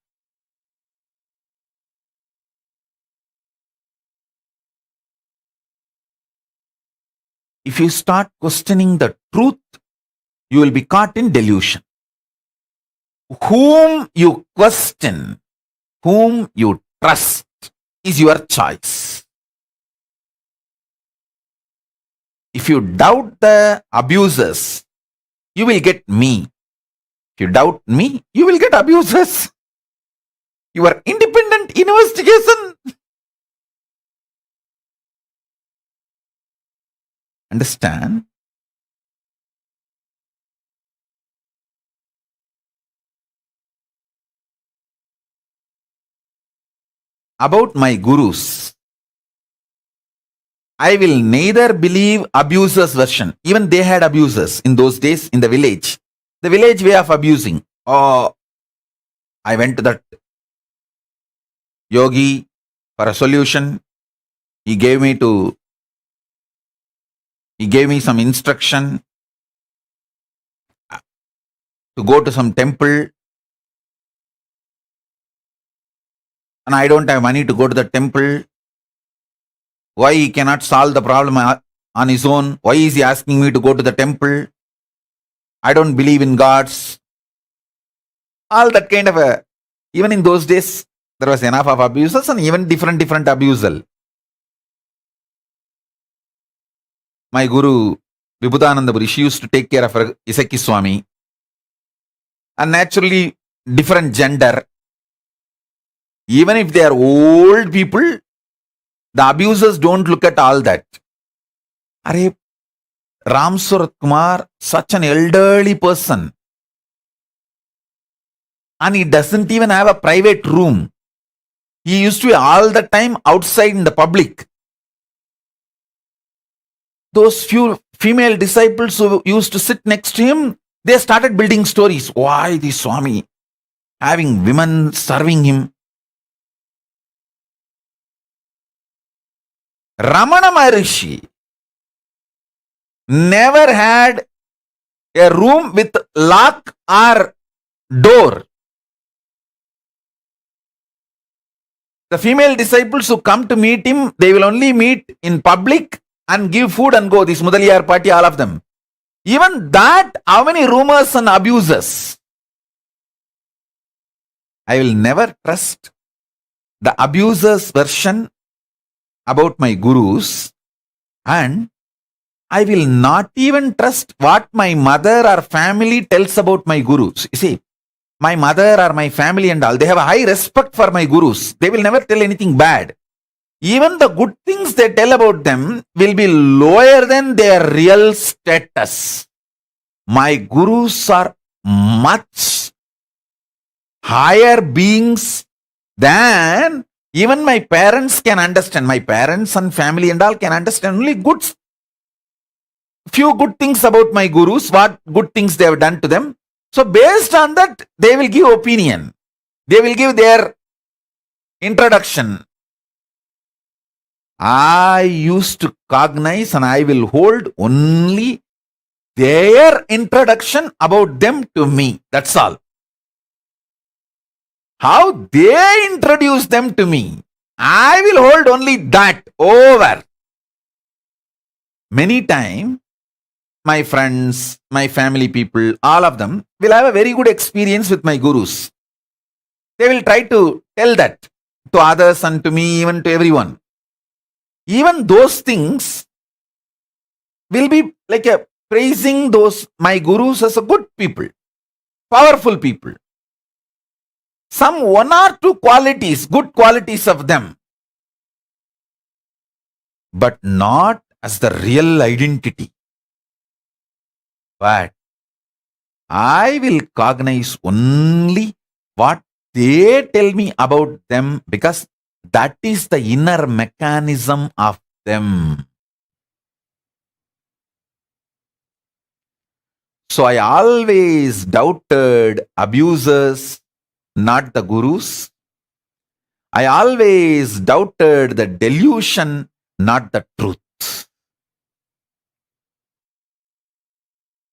If you start questioning the truth, you will be caught in delusion. Whom you question, whom you trust is your choice. If you doubt the abusers, you will get me. If you doubt me, you will get abusers. Your independent investigation. Understand? About my gurus, I will neither believe abusers' version. Even they had abusers in those days in the village. The village way of abusing. Oh, I went to that yogi for a solution. He gave me some instruction to go to some temple. And I don't have money to go to the temple. Why he cannot solve the problem on his own? Why is he asking me to go to the temple? I don't believe in gods. All that kind of a... Even in those days, there was enough of abusers and even different abusal. My guru, Vibhutananda Puri, she used to take care of her Isaki Swami. And naturally, different gender. Even if they are old people, the abusers don't look at all that. Are Ram Surat Kumar, such an elderly person. And he doesn't even have a private room. He used to be all the time outside in the public. Those few female disciples who used to sit next to him, they started building stories. Why the Swami having women serving him? Ramana Maharishi never had a room with lock or door. The female disciples who come to meet him, they will only meet in public and give food and go. This Mudaliyar party, all of them. Even that, how many rumors and abuses? I will never trust the abuser's version about my gurus, and I will not even trust what my mother or family tells about my gurus. You see, my mother or my family and all, they have a high respect for my gurus. They will never tell anything bad. Even the good things they tell about them will be lower than their real status. My gurus are much higher beings than even my parents can understand. My parents and family and all can understand only few good things about my gurus, what good things they have done to them. So based on that, they will give opinion. They will give their introduction. I used to cognize and I will hold only their introduction about them to me. That's all. How they introduce them to me, I will hold only that over. Many times, my friends, my family people, all of them will have a very good experience with my gurus. They will try to tell that to others and to me, even to everyone. Even those things will be like praising those my gurus as a good people, powerful people. Some one or two qualities, good qualities of them, but not as the real identity. But I will cognize only what they tell me about them, because that is the inner mechanism of them. So I always doubted abusers, not the gurus. I always doubted the delusion, not the truth.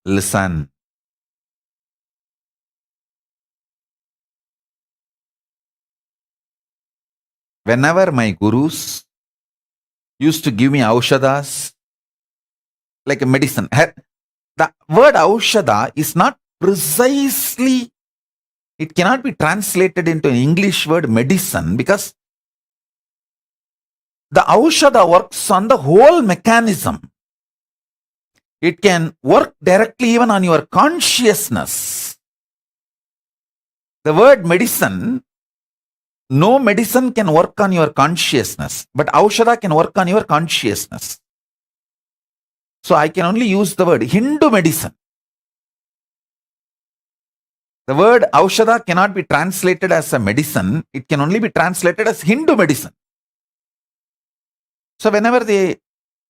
Listen. Whenever my gurus used to give me aushadas, like a medicine, the word aushada is not precisely, it cannot be translated into an English word medicine, because the aushada works on the whole mechanism. It can work directly even on your consciousness. The word medicine, no medicine can work on your consciousness, but aushada can work on your consciousness. So I can only use the word Hindu medicine. The word aushada cannot be translated as a medicine. It can only be translated as Hindu medicine. So whenever they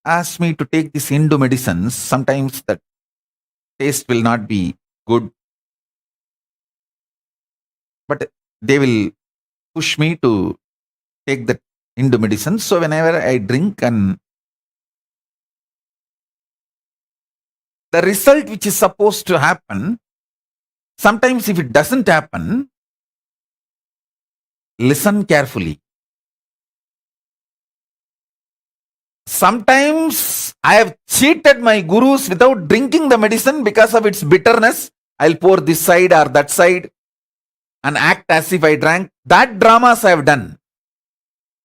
ask me to take these Hindu medicines, sometimes the taste will not be good, but they will push me to take the Hindu medicine. So whenever I drink, and the result which is supposed to happen, sometimes if it doesn't happen, listen carefully. Sometimes I have cheated my gurus without drinking the medicine because of its bitterness. I'll pour this side or that side and act as if I drank. That dramas I have done.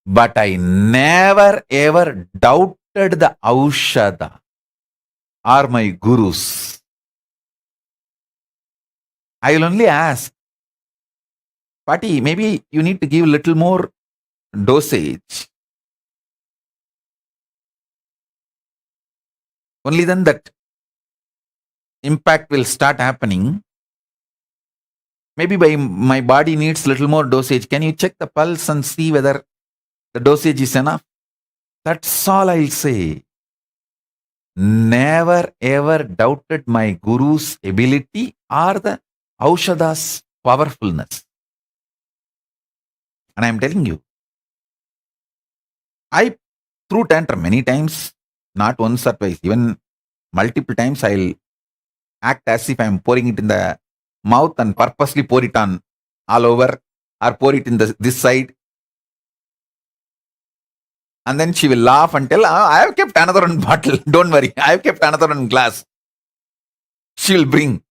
But I never ever doubted the aushada or my gurus. I will only ask, Pati, maybe you need to give a little more dosage. Only then that impact will start happening. Maybe my body needs little more dosage. Can you check the pulse and see whether the dosage is enough? That's all I'll say. Never ever doubted my guru's ability or the aushada's powerfulness. And I'm telling you, I threw tantrum many times, not once or twice, even multiple times. I'll act as if I'm pouring it in the mouth and purposely pour it on all over, or pour it in this side. And then she will laugh and tell, I have kept another one bottle. Don't worry, I have kept another one glass. She will bring.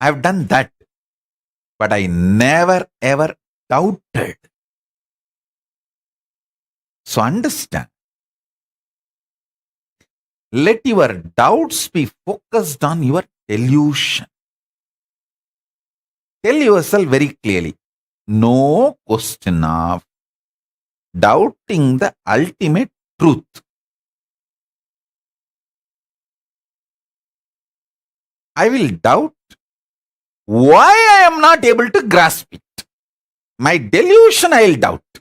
I have done that. But I never ever doubted. So understand. Let your doubts be focused on your delusion. Tell yourself very clearly, no question of doubting the ultimate truth. I will doubt why I am not able to grasp it. My delusion I will doubt,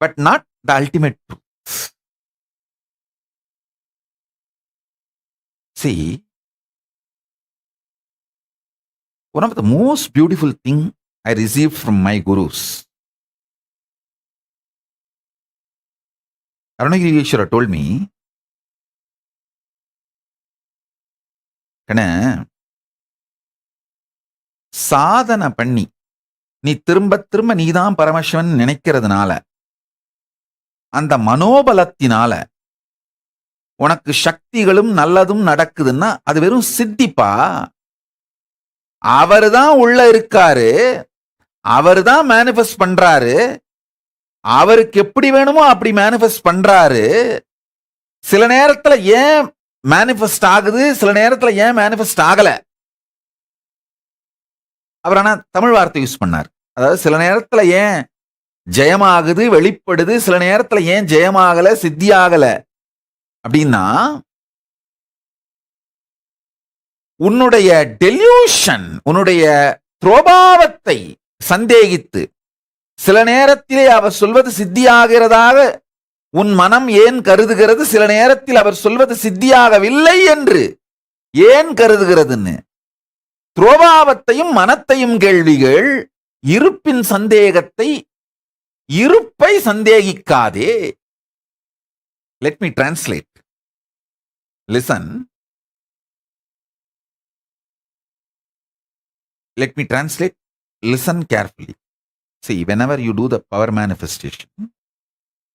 but not the ultimate truth. See, one of the most beautiful things I received from my gurus, Arunagirishwara told me, சாதனை பண்ணி நீ திரும்ப திரும்ப நீதான் பரமசிவன் நினைக்கிறதுனால, அந்த மனோபலத்தினால உனக்கு சக்திகளும் நல்லதும் நடக்குதுன்னா அது வெறும் சித்திப்பா. அவர்தான் உள்ள இருக்காரு, அவர்தான் மேனிஃபெஸ்ட் பண்றாரு, அவருக்கு எப்படி வேணுமோ அப்படி மேனிஃபெஸ்ட் பண்றாரு. சில நேரத்துல ஏன் மேனிஃபெஸ்ட் ஆகுது, சில நேரத்துல ஏன் மேனிஃபெஸ்ட் ஆகல. அவர் ஆனா தமிழ் வார்த்தை யூஸ் பண்ணார். அதாவது சில நேரத்துல ஏன் ஜெயமாகுது வெளிப்படுது, சில நேரத்துல ஏன் ஜெயமாகல சித்தியாகல அப்படின்னா, உன்னுடைய டெல்யூஷன், உன்னுடைய துரோபாவத்தை சந்தேகித்து சில நேரத்திலே அவர் சொல்வது சித்தியாகிறதாக உன் மனம் ஏன் கருதுகிறது, சில நேரத்தில் அவர் சொல்வது சித்தியாகவில்லை என்று ஏன் கருதுகிறதுன்னு துரோபாவத்தையும் மனத்தையும் கேள்விகள் இருப்பின் சந்தேகத்தை இருப்பை சந்தேகிக்காதே. Let me translate. Listen. Let me translate. Listen carefully. See, whenever you do the power manifestation,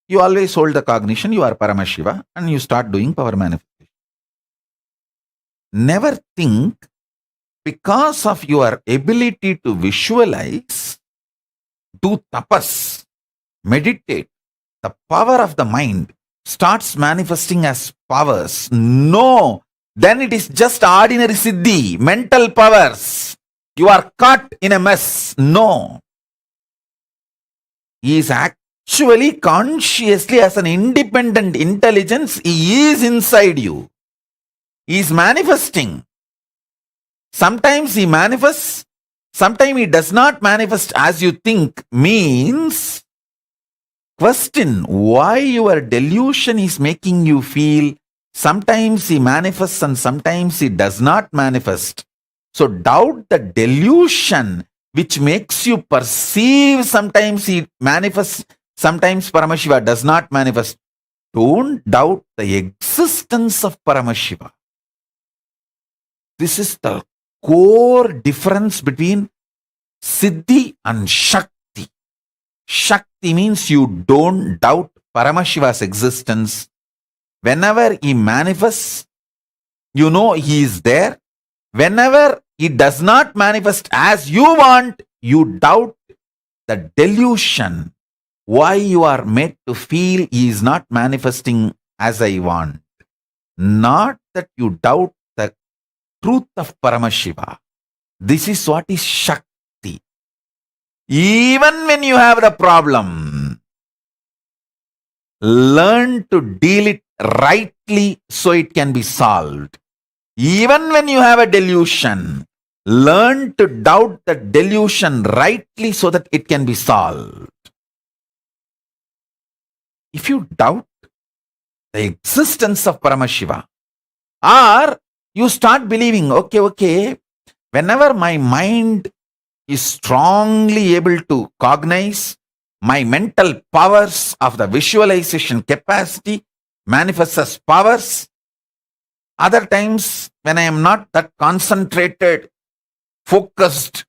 you always hold the cognition, you are Paramashiva, and you start doing power manifestation. Never think because of your ability to visualize, do tapas, meditate, the power of the mind starts manifesting as powers. No, then it is just ordinary siddhi, mental powers. You are caught in a mess. No. He is actually consciously as an independent intelligence, he is inside you. He is manifesting. Sometimes he manifests, sometimes he does not manifest as you think. Means, question why your delusion is making you feel sometimes he manifests and sometimes he does not manifest. So doubt the delusion which makes you perceive sometimes he manifests, sometimes Paramashiva does not manifest. Don't doubt the existence of Paramashiva. This is the core difference between Siddhi and Shakti. Shakti means you don't doubt Paramashiva's existence. Whenever he manifests, you know he is there. Whenever he does not manifest as you want, you doubt the delusion. Why you are made to feel he is not manifesting as I want. Not that you doubt the truth of Paramashiva. This is what is Shakti. Even when you have the problem, learn to deal it rightly so it can be solved. Even when you have a delusion, learn to doubt the delusion rightly so that it can be solved. If you doubt the existence of Paramashiva, or you start believing, okay, whenever my mind is strongly able to cognize, my mental powers of the visualization capacity manifests as powers. Other times when I am not that concentrated, focused,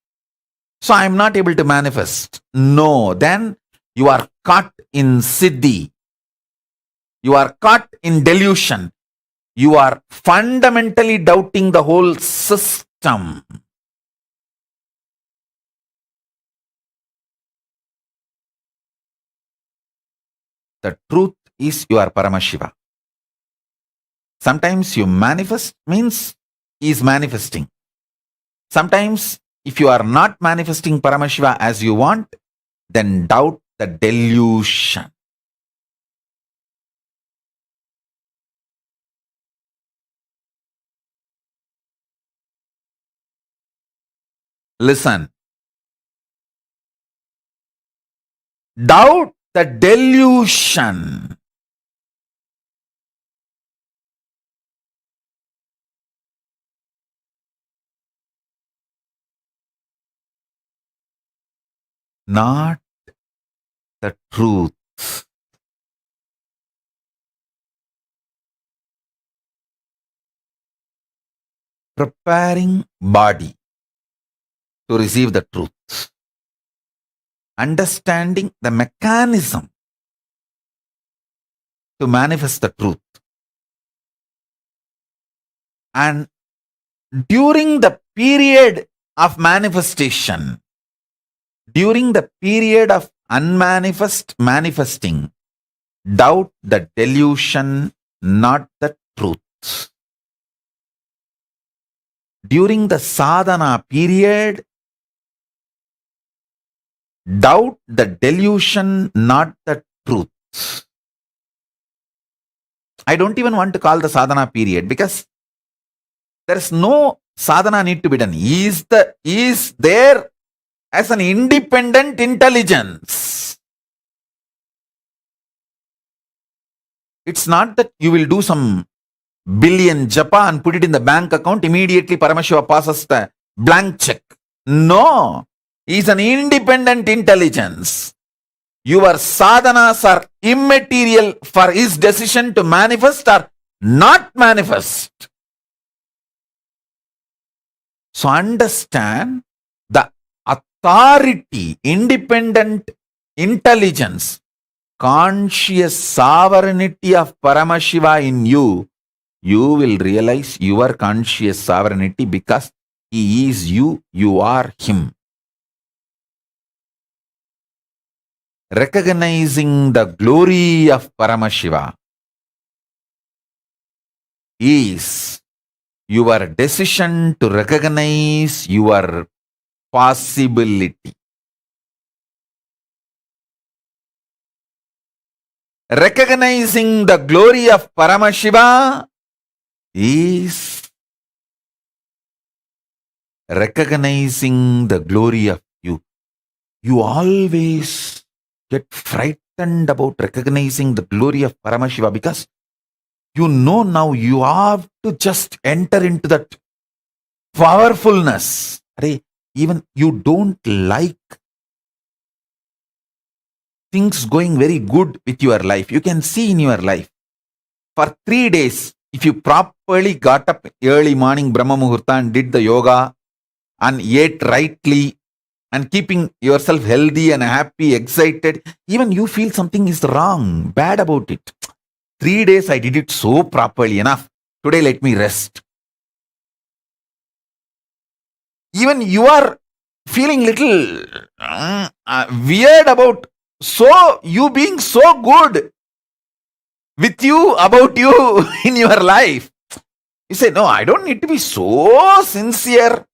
so I am not able to manifest. No, then you are caught in siddhi. You are caught in delusion. You are fundamentally doubting the whole system. The truth is you are Paramashiva. Sometimes you manifest means he is manifesting. Sometimes if you are not manifesting Paramashiva as you want, then doubt the delusion. Listen. Doubt the delusion. Not the truth. Preparing body to receive the truth. Understanding the mechanism to manifest the truth. And during the period of manifestation, during the period of manifesting, doubt the delusion, not the truth. During the sadhana period, doubt the delusion, not the truth. I don't even want to call the sadhana period because there is no sadhana need to be done. He is there as an independent intelligence. It's not that you will do some billion japa and put it in the bank account, immediately Paramashiva passes the blank check. No. He is an independent intelligence. Your sadhanas are immaterial for his decision to manifest or not manifest. So understand the authority, independent intelligence, conscious sovereignty of Paramashiva in you. You will realize your conscious sovereignty because he is you, you are him. Recognizing the glory of Paramashiva is your decision to recognize your possibility. Recognizing the glory of Paramashiva is recognizing the glory of you. You always get frightened about recognizing the glory of Paramashiva because you know now you have to just enter into that powerfulness. Even you don't like things going very good with your life. You can see in your life. For 3 days, if you properly got up early morning, Brahma Muhurta, and did the yoga and ate rightly and keeping yourself healthy and happy, excited, even you feel something is wrong, bad about it. 3 days I did it so properly enough. Today let me rest. Even you are feeling little weird about you being so good with you, about you in your life. You say, no, I don't need to be so sincere.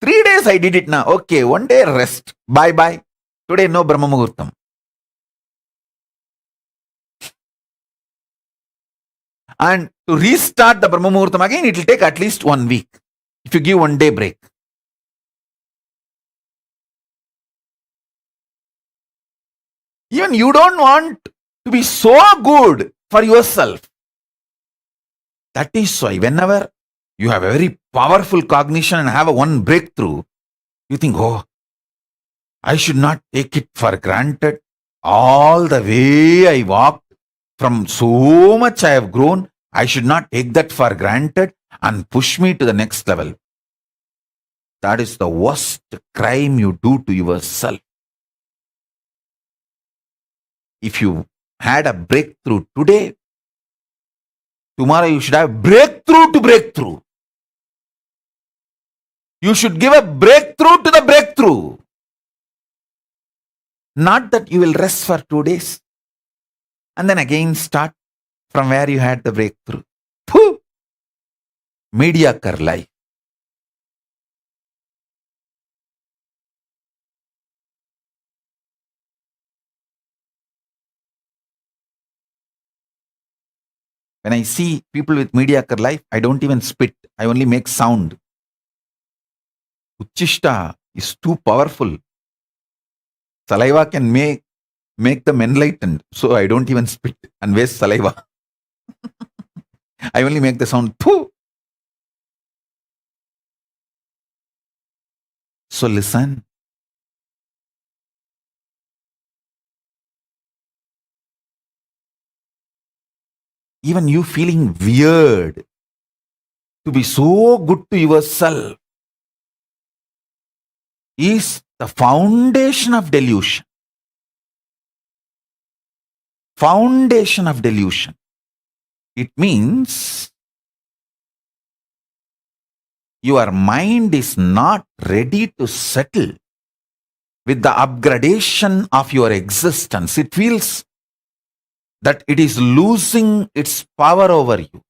3 days I did it now. Okay, 1 day rest. Bye-bye. Today no Brahma Muhurtam. And to restart the Brahma Muhurtam again, it will take at least 1 week. If you give 1 day break. Even you don't want to be so good for yourself. That is why whenever you have a very powerful cognition and have a one breakthrough, you think, oh, I should not take it for granted. All the way I walked, from so much I have grown, I should not take that for granted and push me to the next level. That is the worst crime you do to yourself. If you had a breakthrough today, tomorrow you should have breakthrough to breakthrough. You should give a breakthrough to the breakthrough. Not that you will rest for 2 days and then again start from where you had the breakthrough. Pooh! Mediocre life. When I see people with mediocre life, I don't even spit. I only make sound. Uchishta is too powerful. Saliva can make them enlightened. So I don't even spit and waste saliva. I only make the sound poo. So listen. Even you feeling weird to be so good to yourself is the foundation of delusion. Foundation of delusion. It means your mind is not ready to settle with the upgradation of your existence. It feels that it is losing its power over you.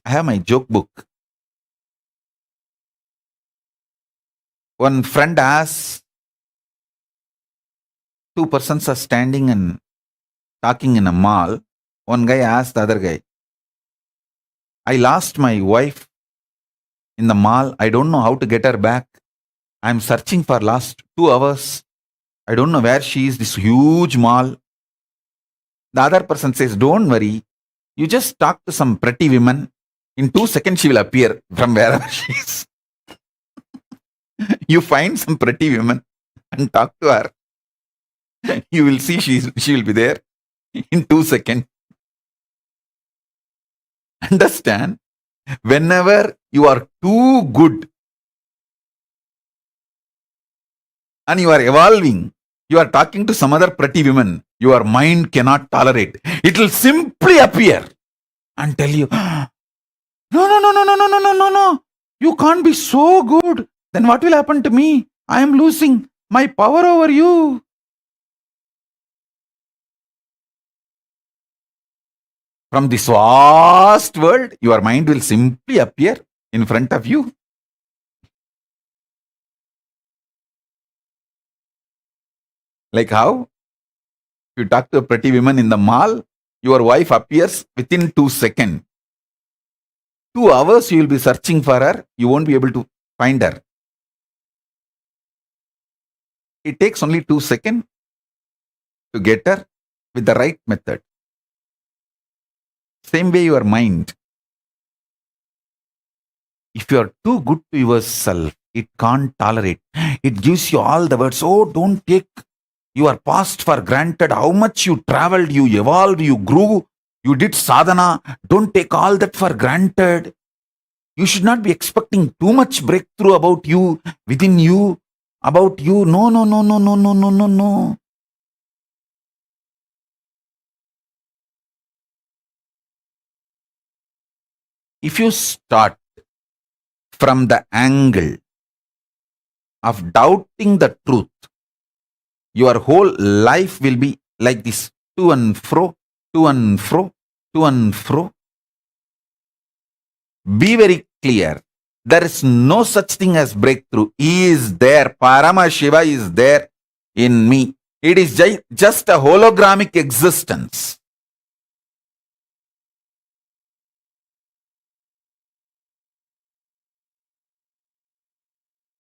I have my joke book. One friend asks, 2 persons are standing and talking in a mall. One guy asked the other guy, I lost my wife in the mall. I don't know how to get her back. I'm searching for last 2 hours. I don't know where she is, this huge mall. The other person says, don't worry. You just talk to some pretty women In 2 seconds, she will appear from wherever she is. You find some pretty woman and talk to her. You will see she will be there in 2 seconds. Understand? Whenever you are too good and you are evolving, you are talking to some other pretty woman, your mind cannot tolerate. It will simply appear and tell you, no, no, no, no, no, no, no, no, no, no. You can't be so good. Then what will happen to me? I am losing my power over you. From this vast world, your mind will simply appear in front of you. Like how? If you talk to a pretty woman in the mall, your wife appears within 2 seconds. 2 hours you will be searching for her, you won't be able to find her. It takes only 2 seconds to get her with the right method. Same way your mind. If you are too good to yourself, it can't tolerate. It gives you all the words. Oh, don't take your past for granted. How much you traveled, you evolved, you grew, you did sadhana. Don't take all that for granted. You should not be expecting too much breakthrough about you, within you, about you. No, no, no, no, no, no, no, no, no. If you start from the angle of doubting the truth, your whole life will be like this, to and fro, to and fro, to and fro. Be very clear. There is no such thing as breakthrough. He is there. Paramashiva is there in me. It is just a hologramic existence.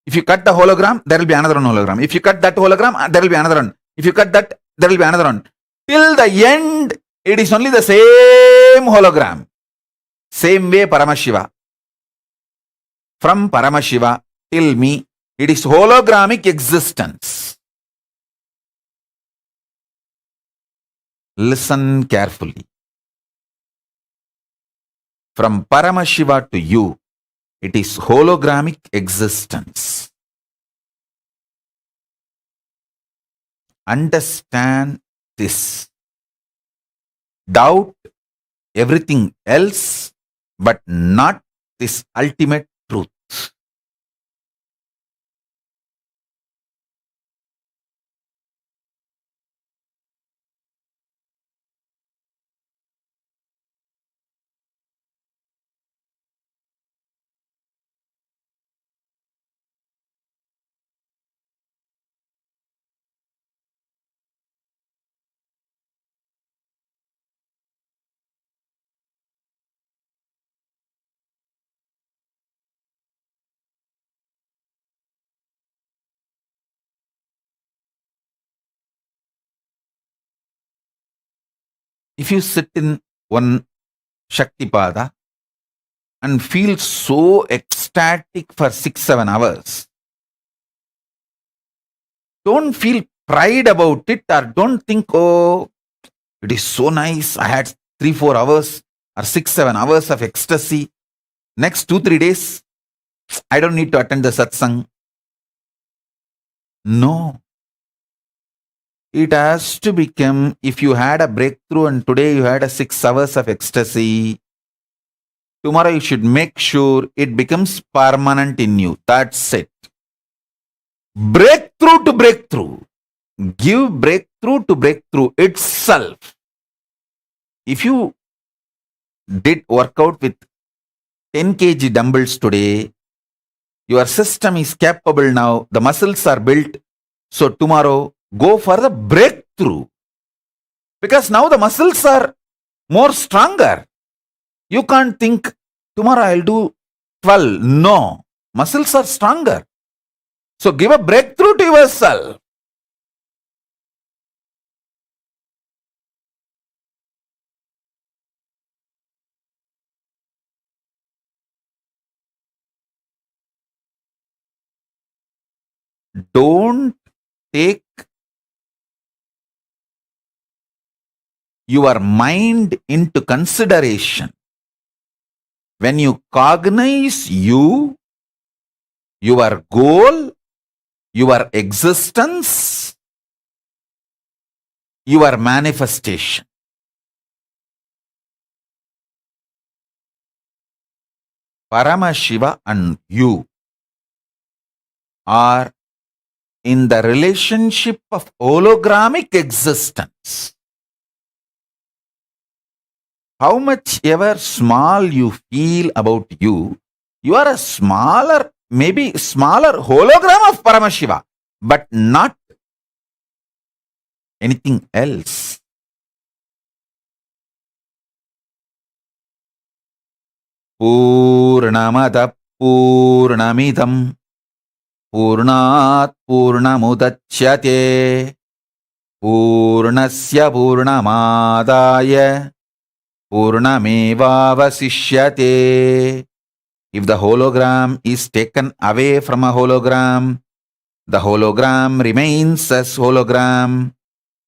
If you cut the hologram, there will be another one hologram. If you cut that hologram, there will be another one. If you cut that, there will be another one. Till the end, it is only the same hologram. Same way Paramashiva. From Paramashiva till me, it is hologramic existence. Listen carefully. From Paramashiva to you, it is hologramic existence. Understand this. Doubt everything else, but not this ultimate truth. If you sit in one Shaktipada and feel so ecstatic for 6-7 hours, don't feel pride about it, or don't think, oh, it is so nice. I had 3-4 hours or 6-7 hours of ecstasy. Next 2-3 days, I don't need to attend the satsang. No. It has to become, if you had a breakthrough and today you had a 6 hours of ecstasy, tomorrow you should make sure it becomes permanent in you. That's it. Breakthrough to breakthrough. Give breakthrough to breakthrough itself. If you did workout with 10 kg dumbbells today, your system is capable now, the muscles are built, so tomorrow go for the breakthrough. Because now the muscles are more stronger. You can't think, tomorrow I'll do 12. No, muscles are stronger. So give a breakthrough to yourself. don't take your mind into consideration. When you cognize you, your goal, your existence, your manifestation. Paramashiva and you are in the relationship of hologramic existence. How much ever small you feel about you, you are a smaller, maybe smaller hologram of Paramashiva, but not anything else. Purnamada Purnamidam Purnat Purnamudachyate Purnasya Purnamadaya Purnamevavasishyate. If the hologram is taken away from a hologram, the hologram remains as hologram.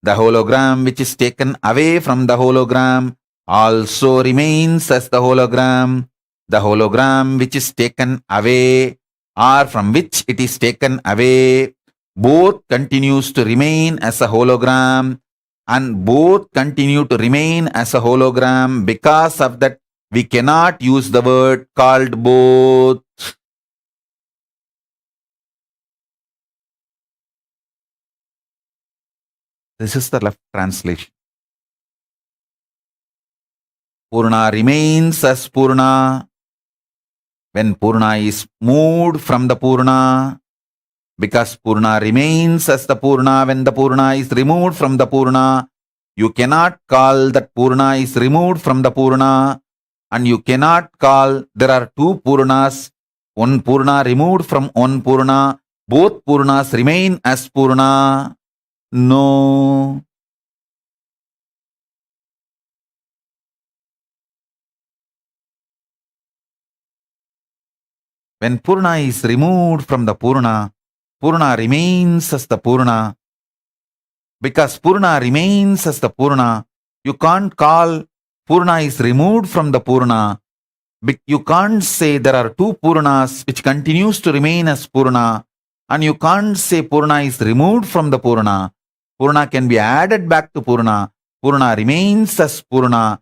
The hologram which is taken away from the hologram also remains as the hologram. The hologram which is taken away or from which it is taken away, both continues to remain as a hologram, and both continue to remain as a hologram. Because of that, we cannot use the word called both. This is the left translation. Purna remains as Purna when Purna is moved from the Purna, because Purna remains as the Purna when the Purna is removed from the Purna. You cannot call that Purna is removed from the Purna, and you cannot call there are two Purnas, one Purna removed from one Purna, both Purnas remain as Purna. No. When Purna is removed from the Purna, Purna remains as the Purna. Because Purna remains as the Purna, you can't call Purna is removed from the Purna. You can't say there are two Purnas which continues to remain as Purna, and you can't say Purna is removed from the Purna. Purna can be added back to Purna. Purna remains as Purna.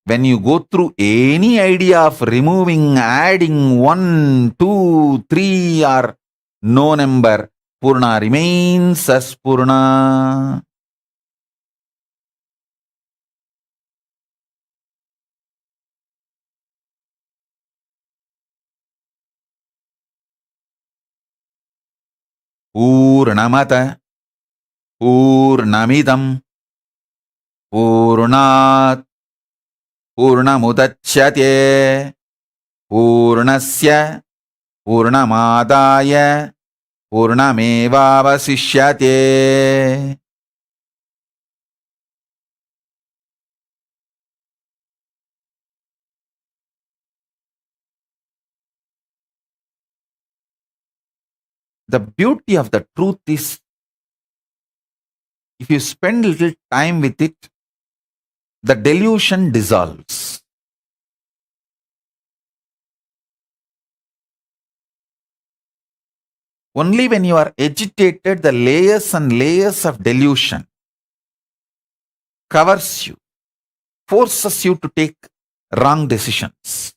When you go through any idea of removing, adding 1, 2, 3 or no number, Purna remains as Purna. Purnamata Purnamidam Purnat Purnamudachyate Purnasya Purnamadaya Purnamevavasishyate. The beauty of the truth is, if you spend a little time with it, the delusion dissolves. Only when you are agitated, the layers and layers of delusion covers you, forces you to take wrong decisions.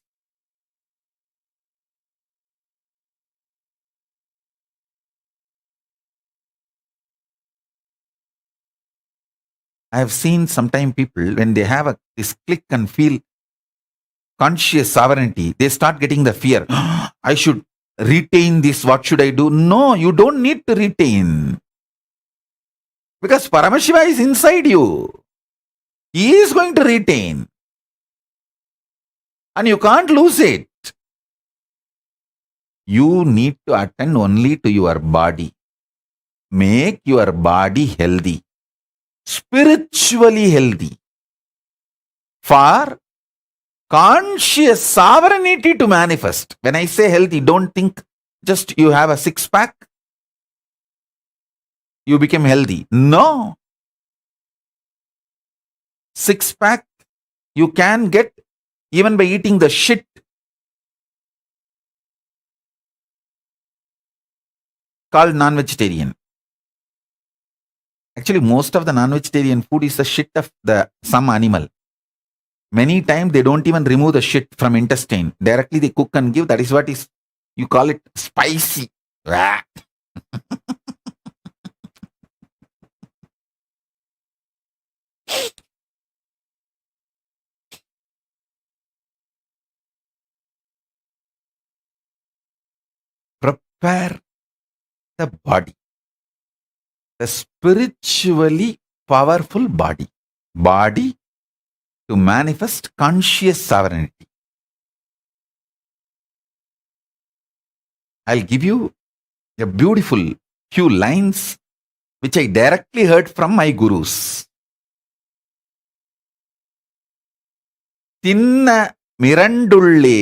I have seen sometimes people, when they have this click and feel conscious sovereignty, they start getting the fear. I should retain this. What should I do? No, you don't need to retain. Because Paramashiva is inside you. He is going to retain. And you can't lose it. You need to attend only to your body. Make your body healthy. Spiritually healthy. For conscious sovereignty to manifest. When I say healthy, don't think just you have a six-pack. you became healthy. No. Six-pack you can get even by eating the shit called non-vegetarian. Actually, most of the non-vegetarian food is the shit of some animal. Many times they don't even remove the shit from intestine. Directly they cook and give. That is what is, you call it spicy. Prepare the body. The spiritually powerful body. Body to manifest conscious sovereignty. I'll give you a beautiful few lines which I directly heard from my gurus. தின்ன மிரண்டுள்ளே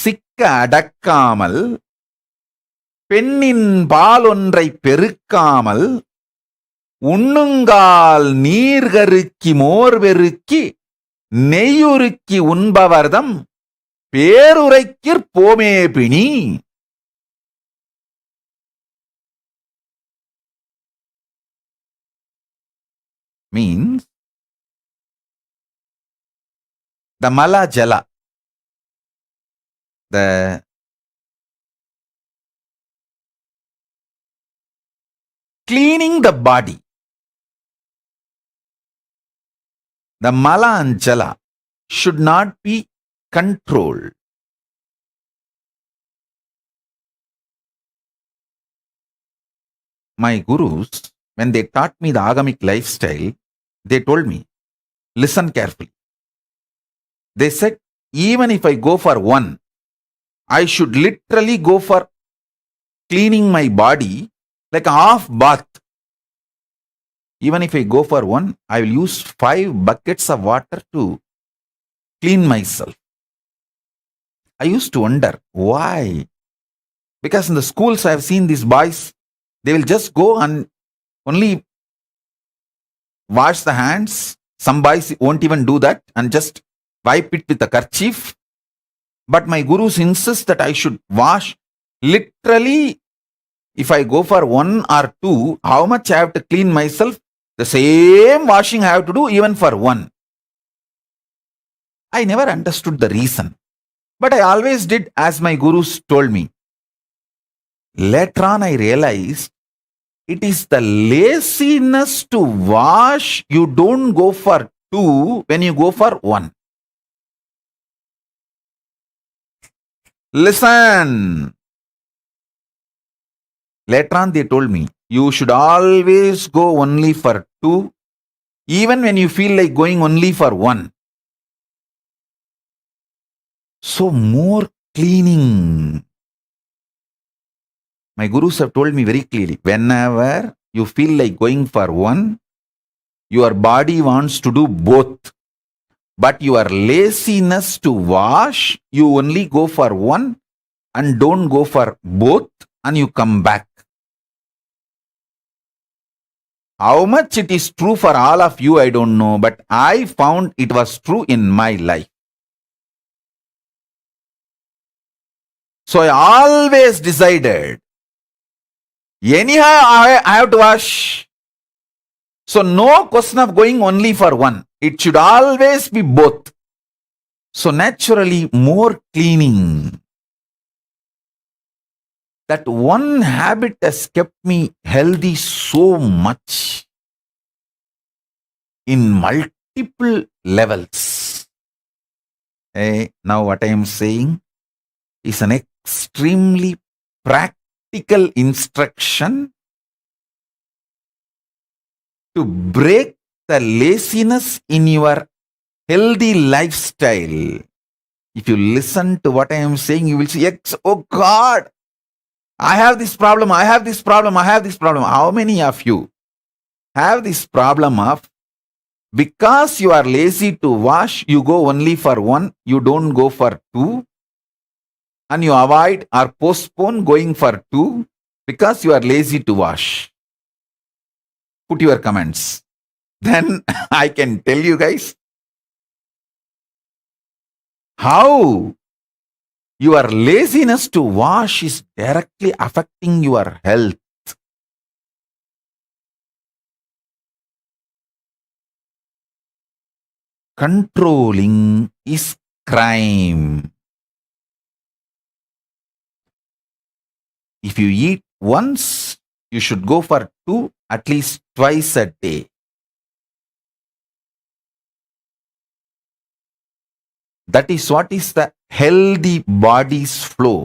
சிக்க அடக்காமல் பெண்ணின் பாலொன்றை பெருக்காமல் உண்ணுங்கால் நீர்கருக்கி மோர்வெருக்கி நெய்யுருக்கி உண்பவர்தம் பேருரைக்கிற் போமே பிணி. Means the mala jala, the cleaning the body, the mala and jala should not be controlled. My gurus, when they taught me the agamic lifestyle, they told me, listen carefully. They said, even if I go for one, I should literally go for cleaning my body like a half bath. Even if I go for one, I will use 5 buckets of water to clean myself. I used to wonder, why? Because in the schools I have seen these boys, they will just go and only wash the hands. Some boys won't even do that and just wipe it with a kerchief. But my gurus insist that I should wash literally. If I go for 1 or 2, how much I have to clean myself? The same washing I have to do even for 1. I never understood the reason. But I always did as my gurus told me. Later on I realized it is the laziness to wash. You don't go for 2 when you go for 1. Listen. Later on they told me, you should always go only for 2, even when you feel like going only for 1. So more cleaning. My gurus have told me very clearly, whenever you feel like going for 1, your body wants to do both. But your laziness to wash, you only go for 1 and don't go for both and you come back. How much it is true for all of you, I don't know, but I found it was true in my life. So I always decided, anyhow I have to wash. So no question of going only for 1. It should always be both. So naturally more cleaning. That one habit has kept me healthy so much in multiple levels. Now what I am saying is an extremely practical instruction to break the laziness in your healthy lifestyle. If you listen to what I am saying, you will see, oh God, I have this problem, I have this problem, I have this problem. How many of you have this problem of, because you are lazy to wash, you go only for 1, you don't go for 2, and you avoid or postpone going for 2 because you are lazy to wash. put your comments. Then I can tell you guys how your laziness to wash is directly affecting your health. Controlling is crime. If you eat once, you should go for 2, at least twice a day. That is what is the healthy body's flow.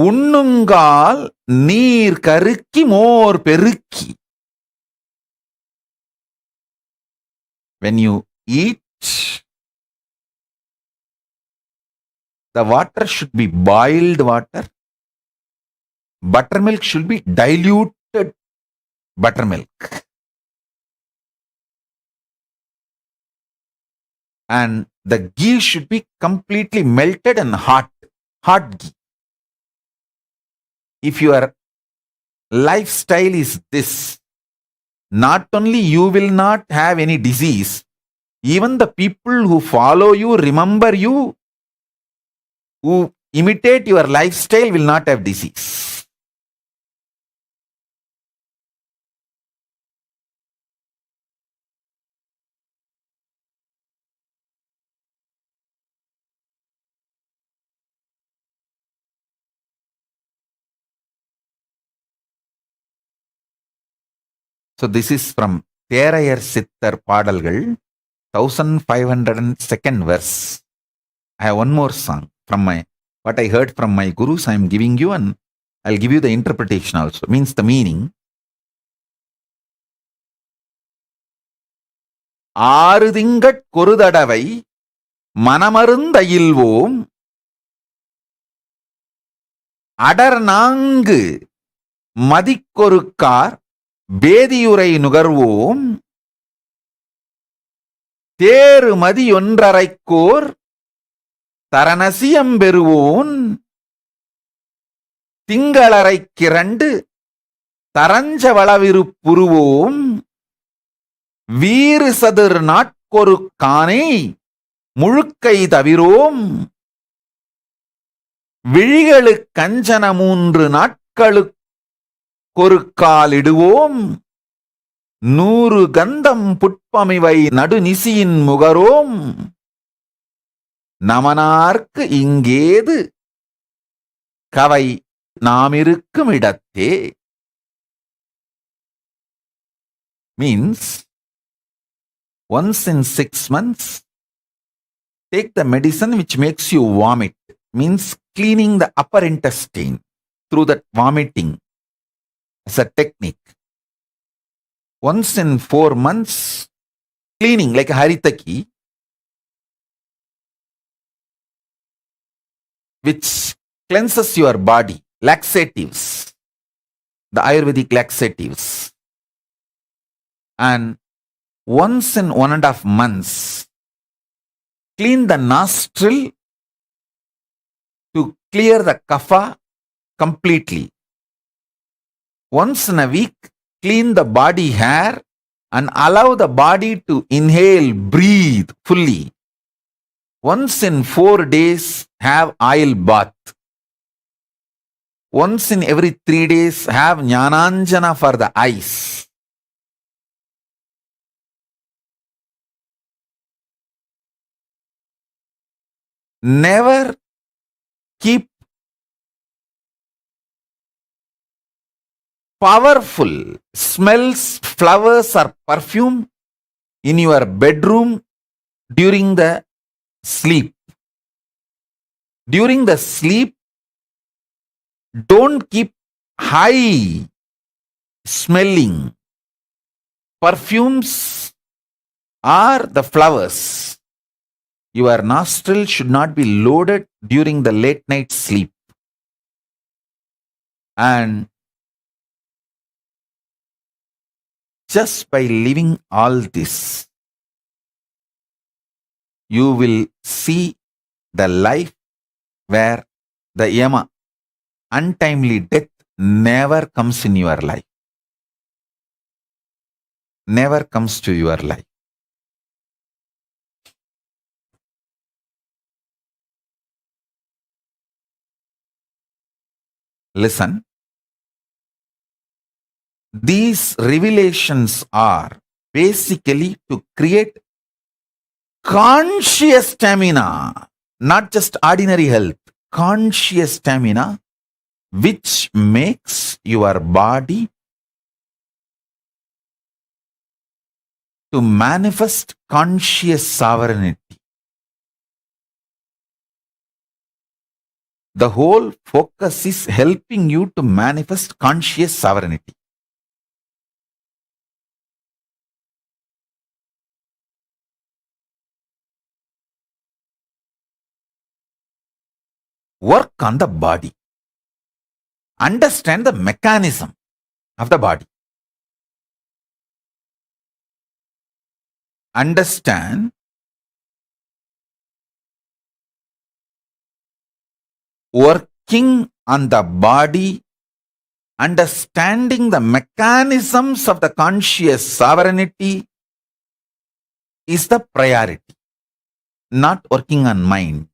உண்ணுங்கால் நீர் கருக்கி மோர் பெருக்கி. When you eat, the water should be boiled water. Buttermilk should be diluted buttermilk. And the ghee should be completely melted and hot ghee. If your lifestyle is this, not only you will not have any disease, even the people who follow you, remember you, who imitate your lifestyle will not have disease. So this is from Therayar Sittar Padalgal, 1502nd verse. I have one more song from what I heard from my gurus. I am giving you, and I'll give you the interpretation also. Means the meaning. ஆறு திங்கட் கொருதடவை மனமருந்தையில்வோம் அடர் நான்கு மதிக்கொருக்கார் பேதியுரை நுகர்வோம் தேறு மதியொன்றரைக்கோர் தரணசியம் பெறுவோன் திங்களரைக்கிரண்டு தரஞ்சவளவிருப்புருவோம் வீறு சதுர் நாட்கொரு கானை முழுக்கை தவிரோம் விழிகளு கஞ்சன 3 நாட்களுக்கொரு காலிடுவோம் 100 கந்தம் புட்பமிவை நடுநிசியின் முகரோம் நமனார்க்கு இங்கேது கவை நாமிருக்கும் இடத்தே. Means once in 6 months take the medicine which makes you vomit. Means cleaning the upper intestine through that vomiting as a technique. Once in 4 months cleaning like haritaki, which cleanses your body, laxatives, the Ayurvedic laxatives. And once in 1.5 months, clean the nostril to clear the kapha completely. Once in a week, clean the body hair and allow the body to inhale, breathe fully. Once in 4 days, have oil bath. Once in every 3 days, have Jnananjana for the eyes. Never keep powerful smells, flowers or perfume in your bedroom during the sleep. During the sleep, don't keep high smelling perfumes or the flowers. Your nostril should not be loaded during the late night sleep. And just by living all this, you will see the life where the yama, untimely death, never comes in your life. Never comes to your life. Listen. These revelations are basically to create conscious stamina, not just ordinary health, conscious stamina, which makes your body to manifest conscious sovereignty. The whole focus is helping you to manifest conscious sovereignty. Work on the body. Understand the mechanism of the body. Understand working on the body, understanding the mechanisms of the conscious sovereignty is the priority, not working on mind.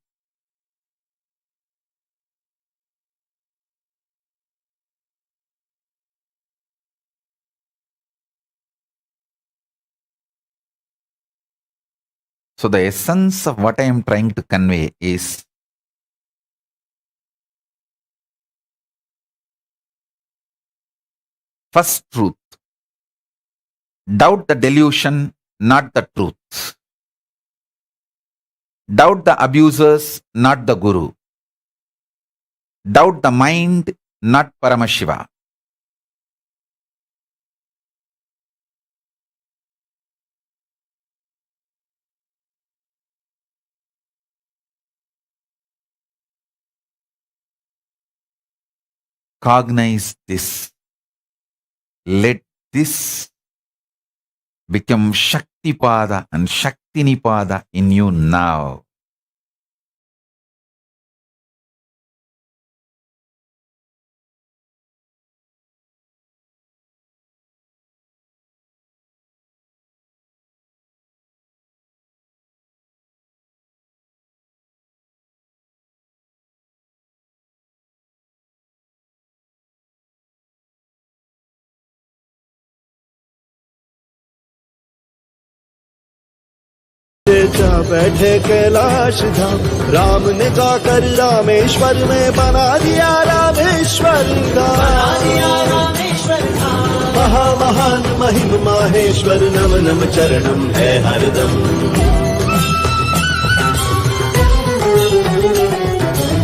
So the essence of what I am trying to convey is first truth. Doubt the delusion, not the truth. Doubt the abusers, not the guru. Doubt the mind, not Paramashiva. Cognize this. Let this become Shaktipada and Shaktinipada in you now. बैठे कैलाश धाम, राम ने जाकर रामेश्वर में बना दिया रामेश्वर धाम। महान महिम माहेश्वर, नम नम चरणम है हरदम।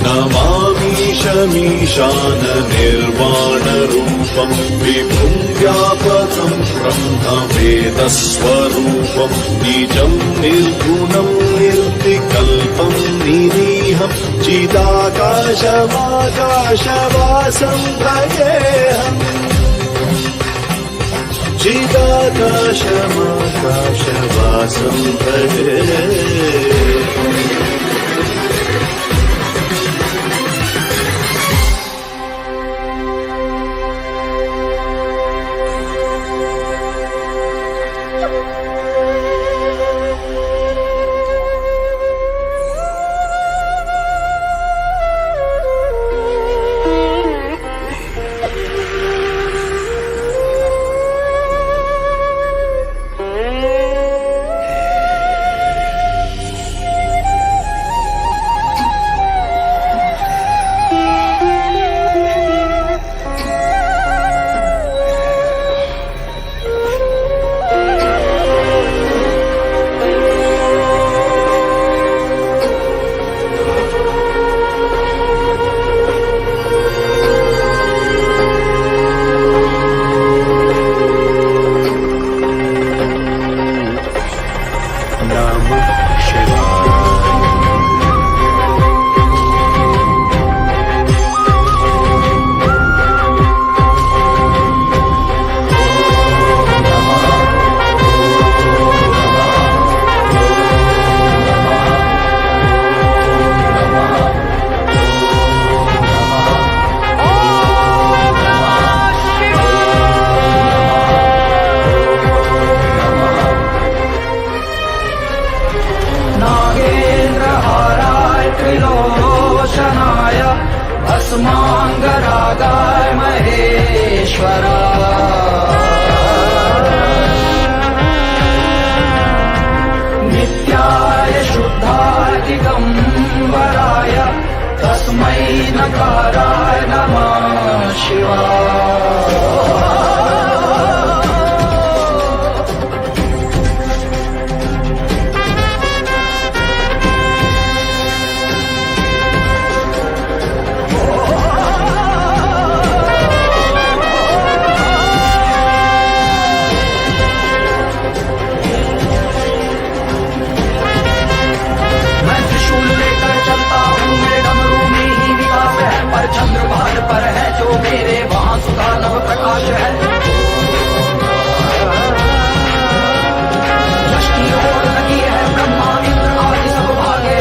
नमामि शमीशान निर्वाण रूपम, विभुं व्यापकं ब्रह्म वेद स्वरूपम, निजं निर्गुणं निर्विकल्पं निरीहं, चिदाकाशमाकाशवासं भजेऽहम्। चिदाकाशमाकाशवासं भजेऽहम्। ओंकाराय नमः शिवाय। चंद्रभाग पर है जो मेरे वहां सुधा नव प्रकाश है। यष्टि ओर लगी है ब्रह्मा इंद्र आदि सब भागे।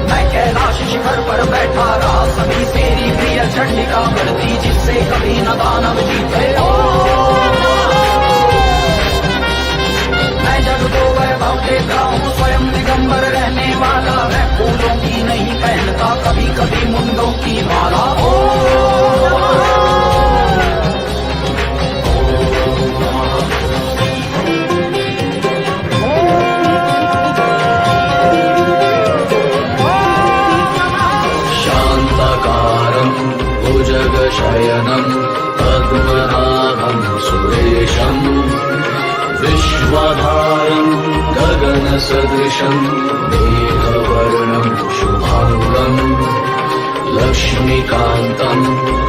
मैं कैलाश शिखर पर बैठा रहा सभी तेरी प्रिय चंडिका करती जिससे कभी न दानव जीते। मैं जग को वैभव देता हूँ स्वयं दिगंबर रहने वाला। मैं फूलों की नहीं पहनता कभी कभी मुंडों की माला। शान्ताकारं भुजगशयनं पद्मनाभं सुरेशम् विश्वधारं गगनसदृशं मेघवर्णं शुभाङ्गम् लक्ष्मीकान्तं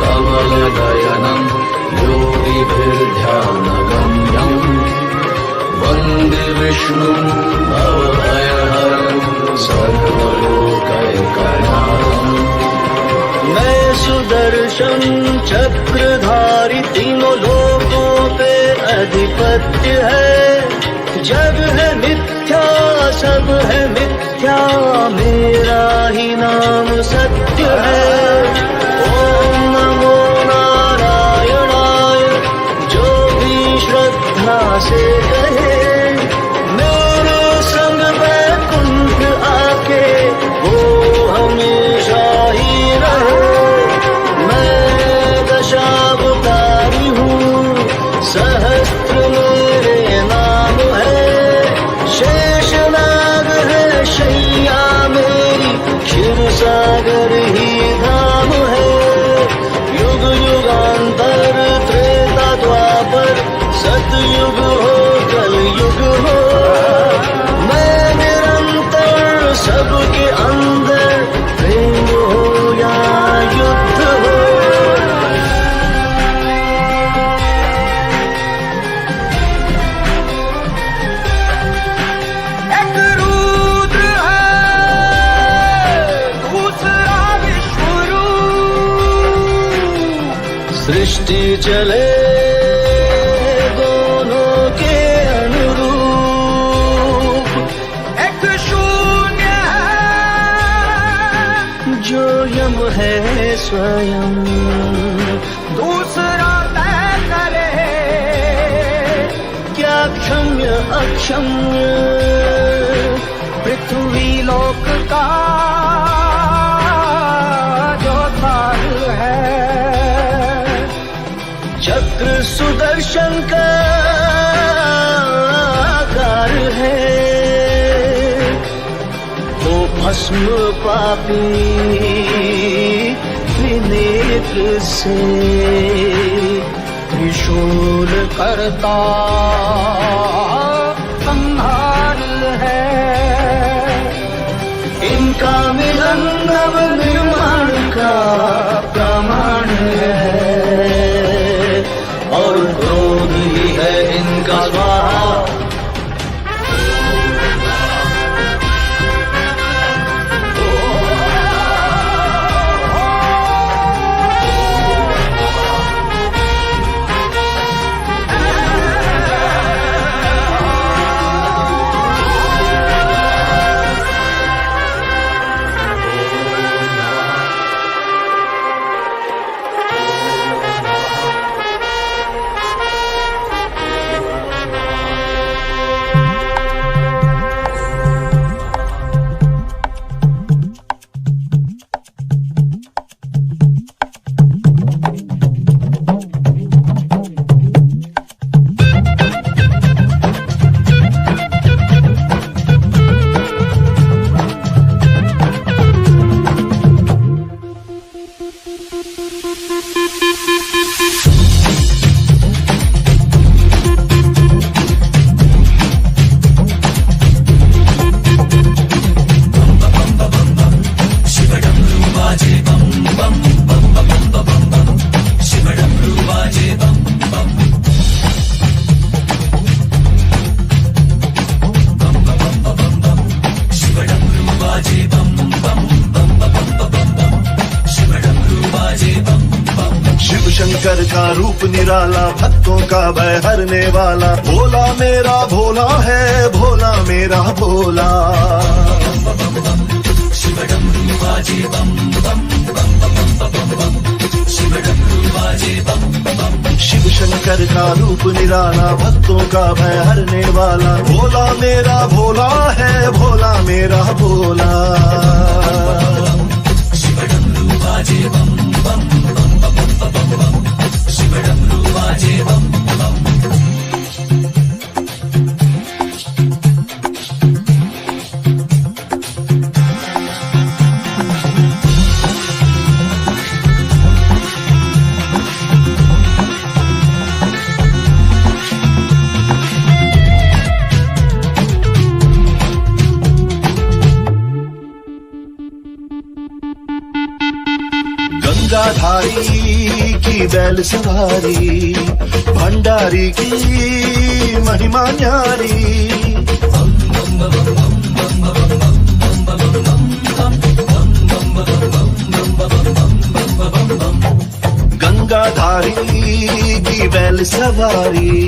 कमलदयनं योगिभिर्ध्यानगम्यम् वन्दे विष्णुं भवभयहरं सर्वलोकैकनाथम्। मैं सुदर्शन चक्रधारी तीनों लोकों पे अधिपत्य है। जग है मिथ्या सब है मिथ्या मेरा ही नाम सत्य है। ओम नमो नारायणाय जो भी श्रद्धा से कहे मेरे संग वैकुंठ आके वो हमेशा ही रहे। मैं दशावतारी हूँ सहस्त्र मेरे नाम है। शेषनाग है शैया मेरी क्षीर सागर ही धाम है। युग युगांतर त्रेता द्वापर सतयुग हो कलयुग हो। मैं निरंतर सबके अंदर प्रेम हो या युद्ध हो। एक रुद्र है दूसरा विश्वरूप। सृष्टि चले दोनों के अनुरूप। एक शून्य है जो यम है स्वयं दूसरा तय करे। क्या क्षम्य अक्षम्य पृथ्वी लोक का जो तार है। चक्र सुदर्शन का आकार है। तो भस्म पापी त्रिनेत्र से त्रिशूल करता संहार है। इनका मिलन नव निर्माण का प्रमाण है। और क्रोध ही है इनका स्वाहा। शंकर का रूप निराला, भक्तों का भय हरने वाला, भोला मेरा भोला है, भोला मेरा भोला। शिव शंकर का रूप निराला, भक्तों का भय हरने वाला, भोला मेरा भोला है, भोला मेरा भोला। गंगाधारी की बैल सवारी, भंडारी की महिमा न्यारी। गंगाधारी की बैल सवारी,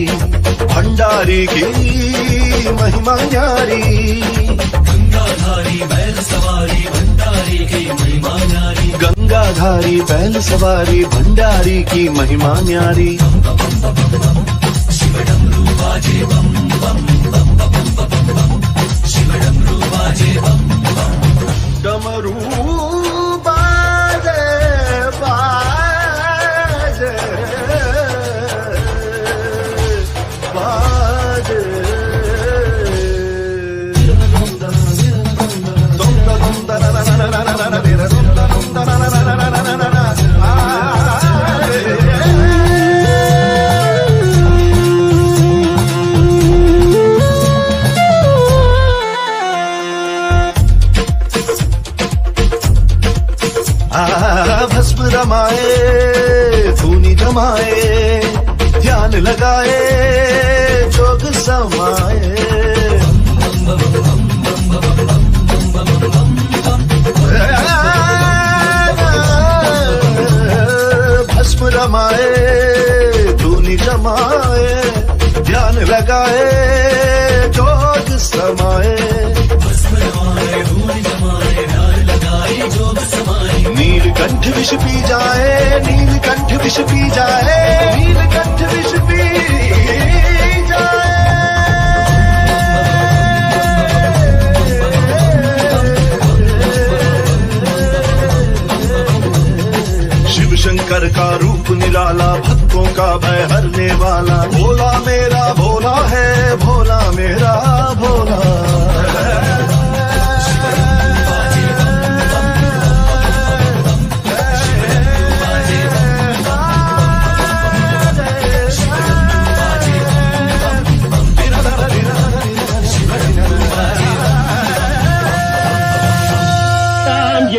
भंडारी की महिमा न्यारी। गंगाधारी बैल सवारी, भंडारी की महिमा न्यारी। गंगाधारी बैल सवारी, भंडारी की महिमा न्यारी। शिव डमरू बाजे बम बम बम बम बम बम, शिव डमरू बाजे बम बम। डमरू बाजे बाजे बाजे। भस्म रमाए, धूनी जमाए, ध्यान लगाए, जोग समाए। भस्म रमाए, धूनी जमाए, ध्यान लगाए, जोग समाए। नीलकंठ विष पी जाए, नीलकंठ विष पी जाए, नीलकंठ विष पी जाए। शिव शंकर का रूप निराला, भक्तों का भय हरने वाला, भोला मेरा भोला है, भोला मेरा भोला।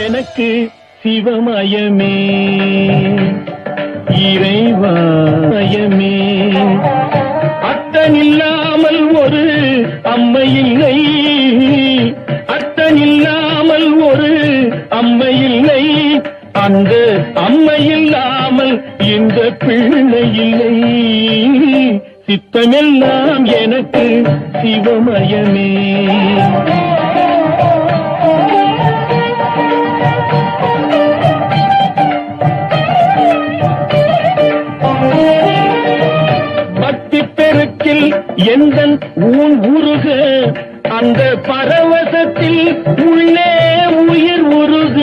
எனக்கு சிவமயமே, இறைவாயமே, அத்தனில்லாமல் ஒரு அம்மையில்லை, அத்தனில்லாமல் ஒரு அம்மையில்லை, அந்த அம்மையில்லாமல் இந்த பிள்ளை இல்லை. சித்தமெல்லாம் எனக்கு சிவமயமே. எந்தன் ஊன் உருக, அந்த பரவசத்தில் உள்ளே உயிர் உருக.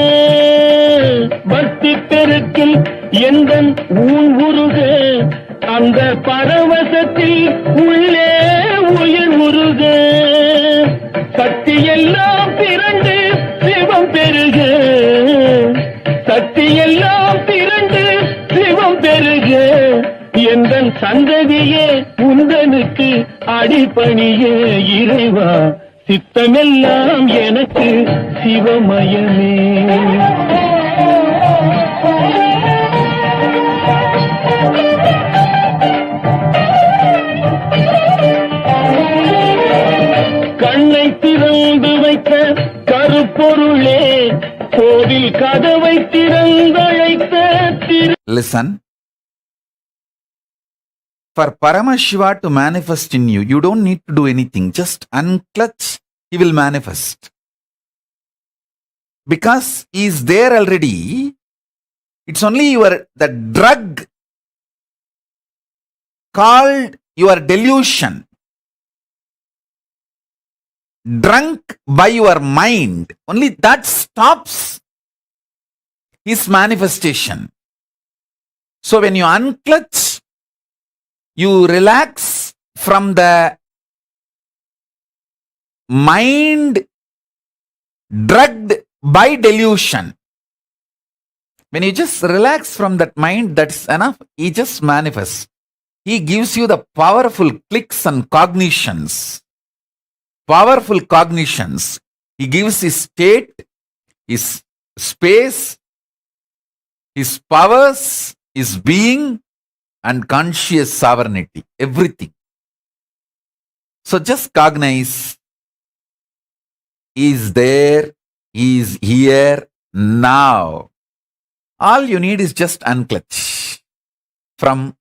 பக்தி பெருக்கில் எந்தன் ஊன் உருக, அந்த பரவசத்தில் உள்ளே உயிர் உருக. சக்தி எல்லாம் திரண்டு சிவம் பெருக, சக்தி எல்லாம் திரண்டு சிவம் பெருக. எந்தன் சந்ததியே உந்தனுக்கு அடிபணிய இறைவா, சித்தமெல்லாம் எனக்கு சிவமயமே. கண்ணை திறந்து வைத்த கருப்பொருளே, கோவில் கதவை திறந்தழைத்த திரு. Listen. For Paramashiva to manifest in you, you don't need to do anything. Just unclutch, he will manifest. Because he is there already. It's only the drug called your delusion. Drunk by your mind. Only that stops his manifestation. So when you unclutch, you relax from the mind drugged by delusion. When you just relax from that mind, that's enough. He just manifests. He gives you the powerful clicks and cognitions. Powerful cognitions. He gives his state, his space, his powers, his being, and conscious sovereignty. Everything. So just cognize. He is there. He is here now. All you need is just unclutch from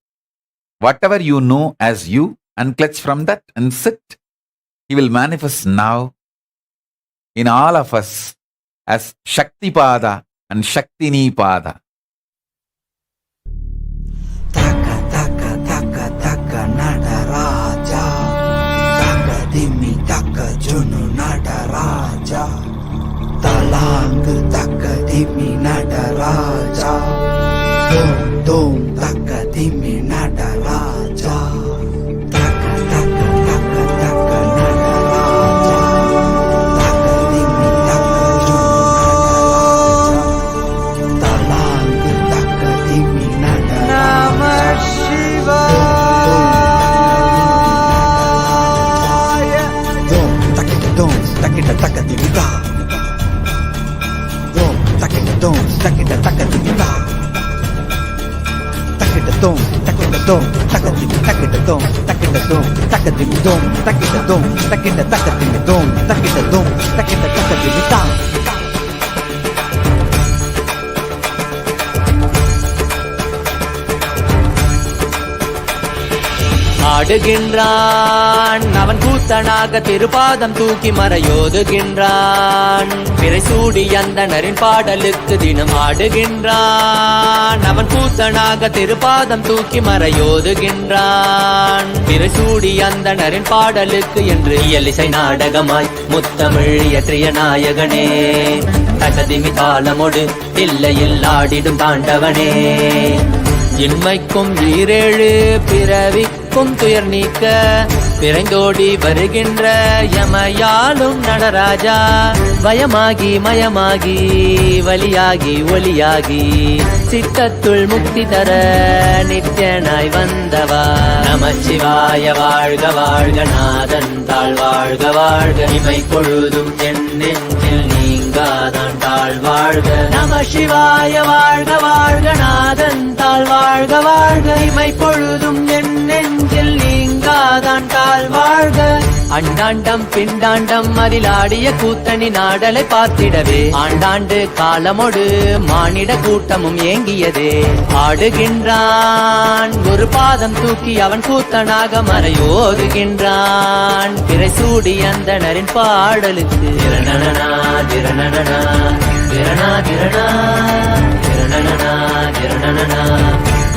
whatever you know as you. Unclutch from that and sit. He will manifest now in all of us as Shaktipada and Shaktinipada. Taka taka taka taka Nadaraja, taka dimi taka junu Nadaraja, talang taka dimi Nadaraja, dom dom taka dimi Nadaraja, taka taka taka taka Nadaraja, taka dimi taka junu Nadaraja, talang taka dimi Nadaraja. Takita taka divita. Dom takita dom takita taka divita. Takita dom takita dom takita dom takita dom takita dom takita dom takita taka dom takita dom takita taka divita. ஆடுகின்றான் அவன் கூத்தனாக திருப்பாதம் தூக்கி மறையோதுகின்றான் பிறை சூடி அந்தணரின் பாடலுக்கு தினம் ஆடுகின்றான் அவன் கூத்தனாக திருப்பாதம் தூக்கி மறையோதுகின்றான் பிறை சூடி அந்தணரின் பாடலுக்கு என்று இயலிசை நாடகமாய் முத்தமிழ் இயற்றிய நாயகனே தகதிமி தாளமொடு இல்லையில் ஆடிடும் தாண்டவனே இன்மைக்கும் ஈரேழு பிறவிக்கும் துயர் நீக்க பிறைந்தோடி வருகின்ற யமையாலும் நடராஜா வயமாகி மயமாகி வலியாகி ஒலியாகி சித்தத்துள் முக்தி தர நித்யனாய் வந்தவா நமச்சிவாய வாழ்க வாழ்க நாதன் தாழ் வாழ்க வாழ்க இமை பொழுதும் என் நெஞ்சில் நீங்காதான் தாழ் வாழ்க நமசிவாய வாழ்க வாழ்க நாதன் தாழ் வாழ்க வாழ்க இமை பொழுதும் என் நெஞ்சில் நீங்காதான் தாழ் வாழ்க அண்டாண்டம் பிண்டாண்டம் அதில் ஆடிய கூத்தணி நாடலை பார்த்திடவே ஆண்டாண்டு காலமொடு மானிட கூட்டமும் ஏங்கியதே ஆடுகின்றான் ஒரு பாதம் தூக்கி அவன் கூத்தனாக மறையோதுகின்றான் பிறை சூடி அந்தணரின் பாடலுக்கு திரணனா திரணனா திரணா திரணா திரணனா திரணனா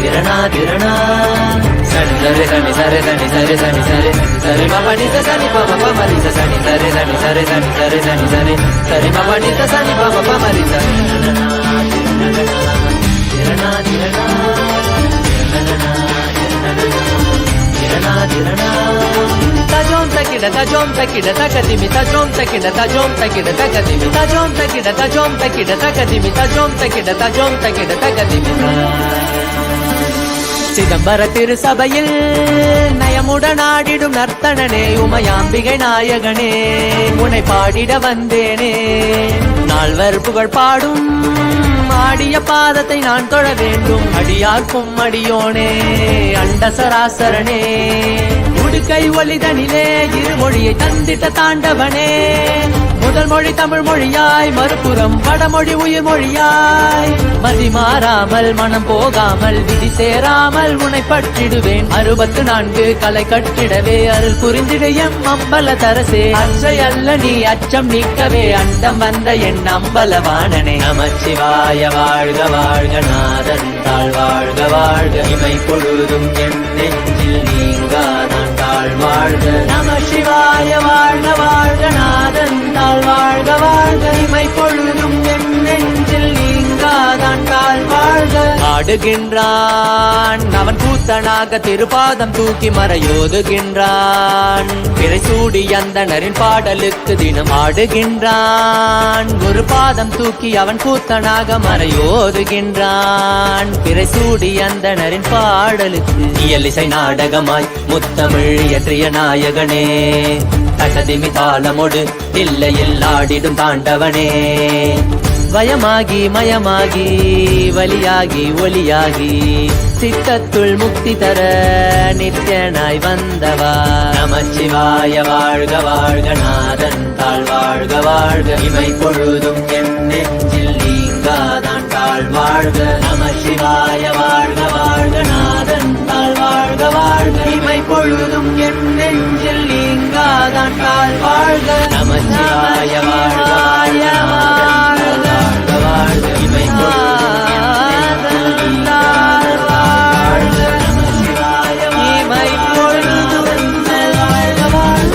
திரணா திரணா சனி சரி சனி சரி சனி சரி சனி சரி சரி மபனி சனி பம பமரி சனி சரி சனி சரி சனி சரி சனி சரி சரி மபனி சனி பம பமரி சனி திரணா திரணா திரணா திரணா tajom takida takadimi tajom takida takadimi tajom takida takadimi tajom takida takadimi சிதம்பர திருசபையில் நயமுடனாடிடும் நர்த்தனனே உமையாம்பிகை நாயகனே உன்னை பாடிட வந்தேனே நால்வர் புகழ் பாடும் ஆடிய பாதத்தை நான் தொழ வேண்டும் அடியார்க்கும் அடியோனே அண்ட சராசரனே உடுக்கை ஒளிதனிலே இருமொழியை தந்திட்ட தாண்டவனே முதல் மொழி தமிழ் மொழியாய், மறுபுறம் வடமொழி உயிர் மொழியாய். மதி மாறாமல் மனம் போகாமல் விதி சேராமல் உனை பற்றிடுவேன். 64 கலை கட்டிடவே அருள் புரிந்திட எம் அம்பல தரசே. அச்சை அல்ல நீ அச்சம் நீக்கவே அண்டம் வந்த என் அம்பலவாணனே. நமச்சிவாய வாழ்க வாழ்க நாதன் தாழ் வாழ்க வாழ்க. இமை பொழுதும் என் நெஞ்சில் நீங்காதான் தாழ் வாழ்க. நமசிவாய வாழ்க வாழ்க நாதன் தாழ் வாழ்க வாழ்க. இமை பொழுதும் என் நெஞ்சில் நீங்காதான் தாழ் வாழ்க. ஆடுகின்றான் அவன் கூத்தனாக திருப்பாதம் தூக்கி மறையோதுகின்றான். பிறை சூடி அந்தணரின் பாடலுக்கு தினம் ஆடுகின்றான். ஒரு பாதம் தூக்கி அவன் கூத்தனாக மறையோதுகின்றான். பிறை சூடி அந்தணரின் பாடலுக்கு இயலிசை நாடகமாய் முத்தமிழ் இயற்றிய நாயகனே. தட்டதிமி தாளமொடு தில்லையில் ஆடிடும் தாண்டவனே. வயமாகி மயமாகி வலியாகி ஒலியாகி சித்தத்துள் முக்தி தர நித்யனாய் வந்தவா. நமச்சிவாய வாழ்க வாழ்க நாதன் தாழ் வாழ்க வாழ்க. இமை பொழுதும் என் நெஞ்சில் நீங்காதான் தாழ் வாழ்க. நமசிவாய வாழ்க வாழ்க நாதன் தாழ் வாழ்க வாழ்க. இமை பொழுதும் என் நெஞ்சில் நீங்காதான் தாழ் வாழ்க. நமசிவாய வாழ்க வாழ்க வாழ்க. இமை பொழுதும் என் நெஞ்சில் நீங்காதான் வாழ்க. நமசிவாய இமை பொழுதும் வாழ்க வாழ்க.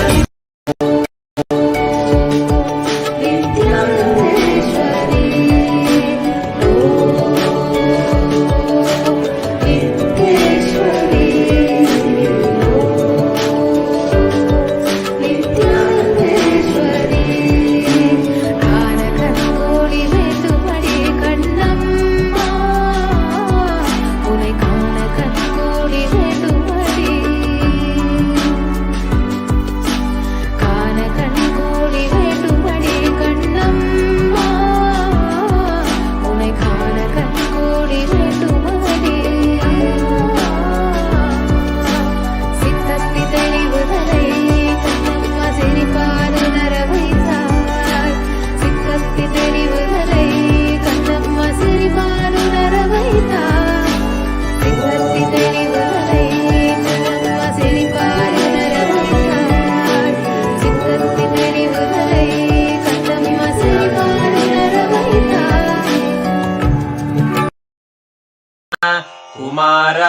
कुमार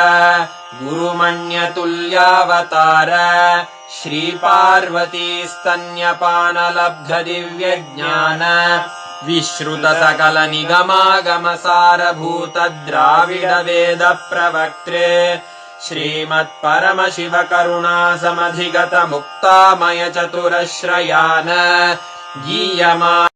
गुरुमण्यतुल्यावतार श्रीपार्वती स्तन्यपानलब्ध दिव्यज्ञान विश्रुत सकल निगमागमसारभूत द्राविड वेद प्रवक्त्रे श्रीमत्परमशिव करुणासमधिगत मुक्तामय चतुरश्रयान गीयमान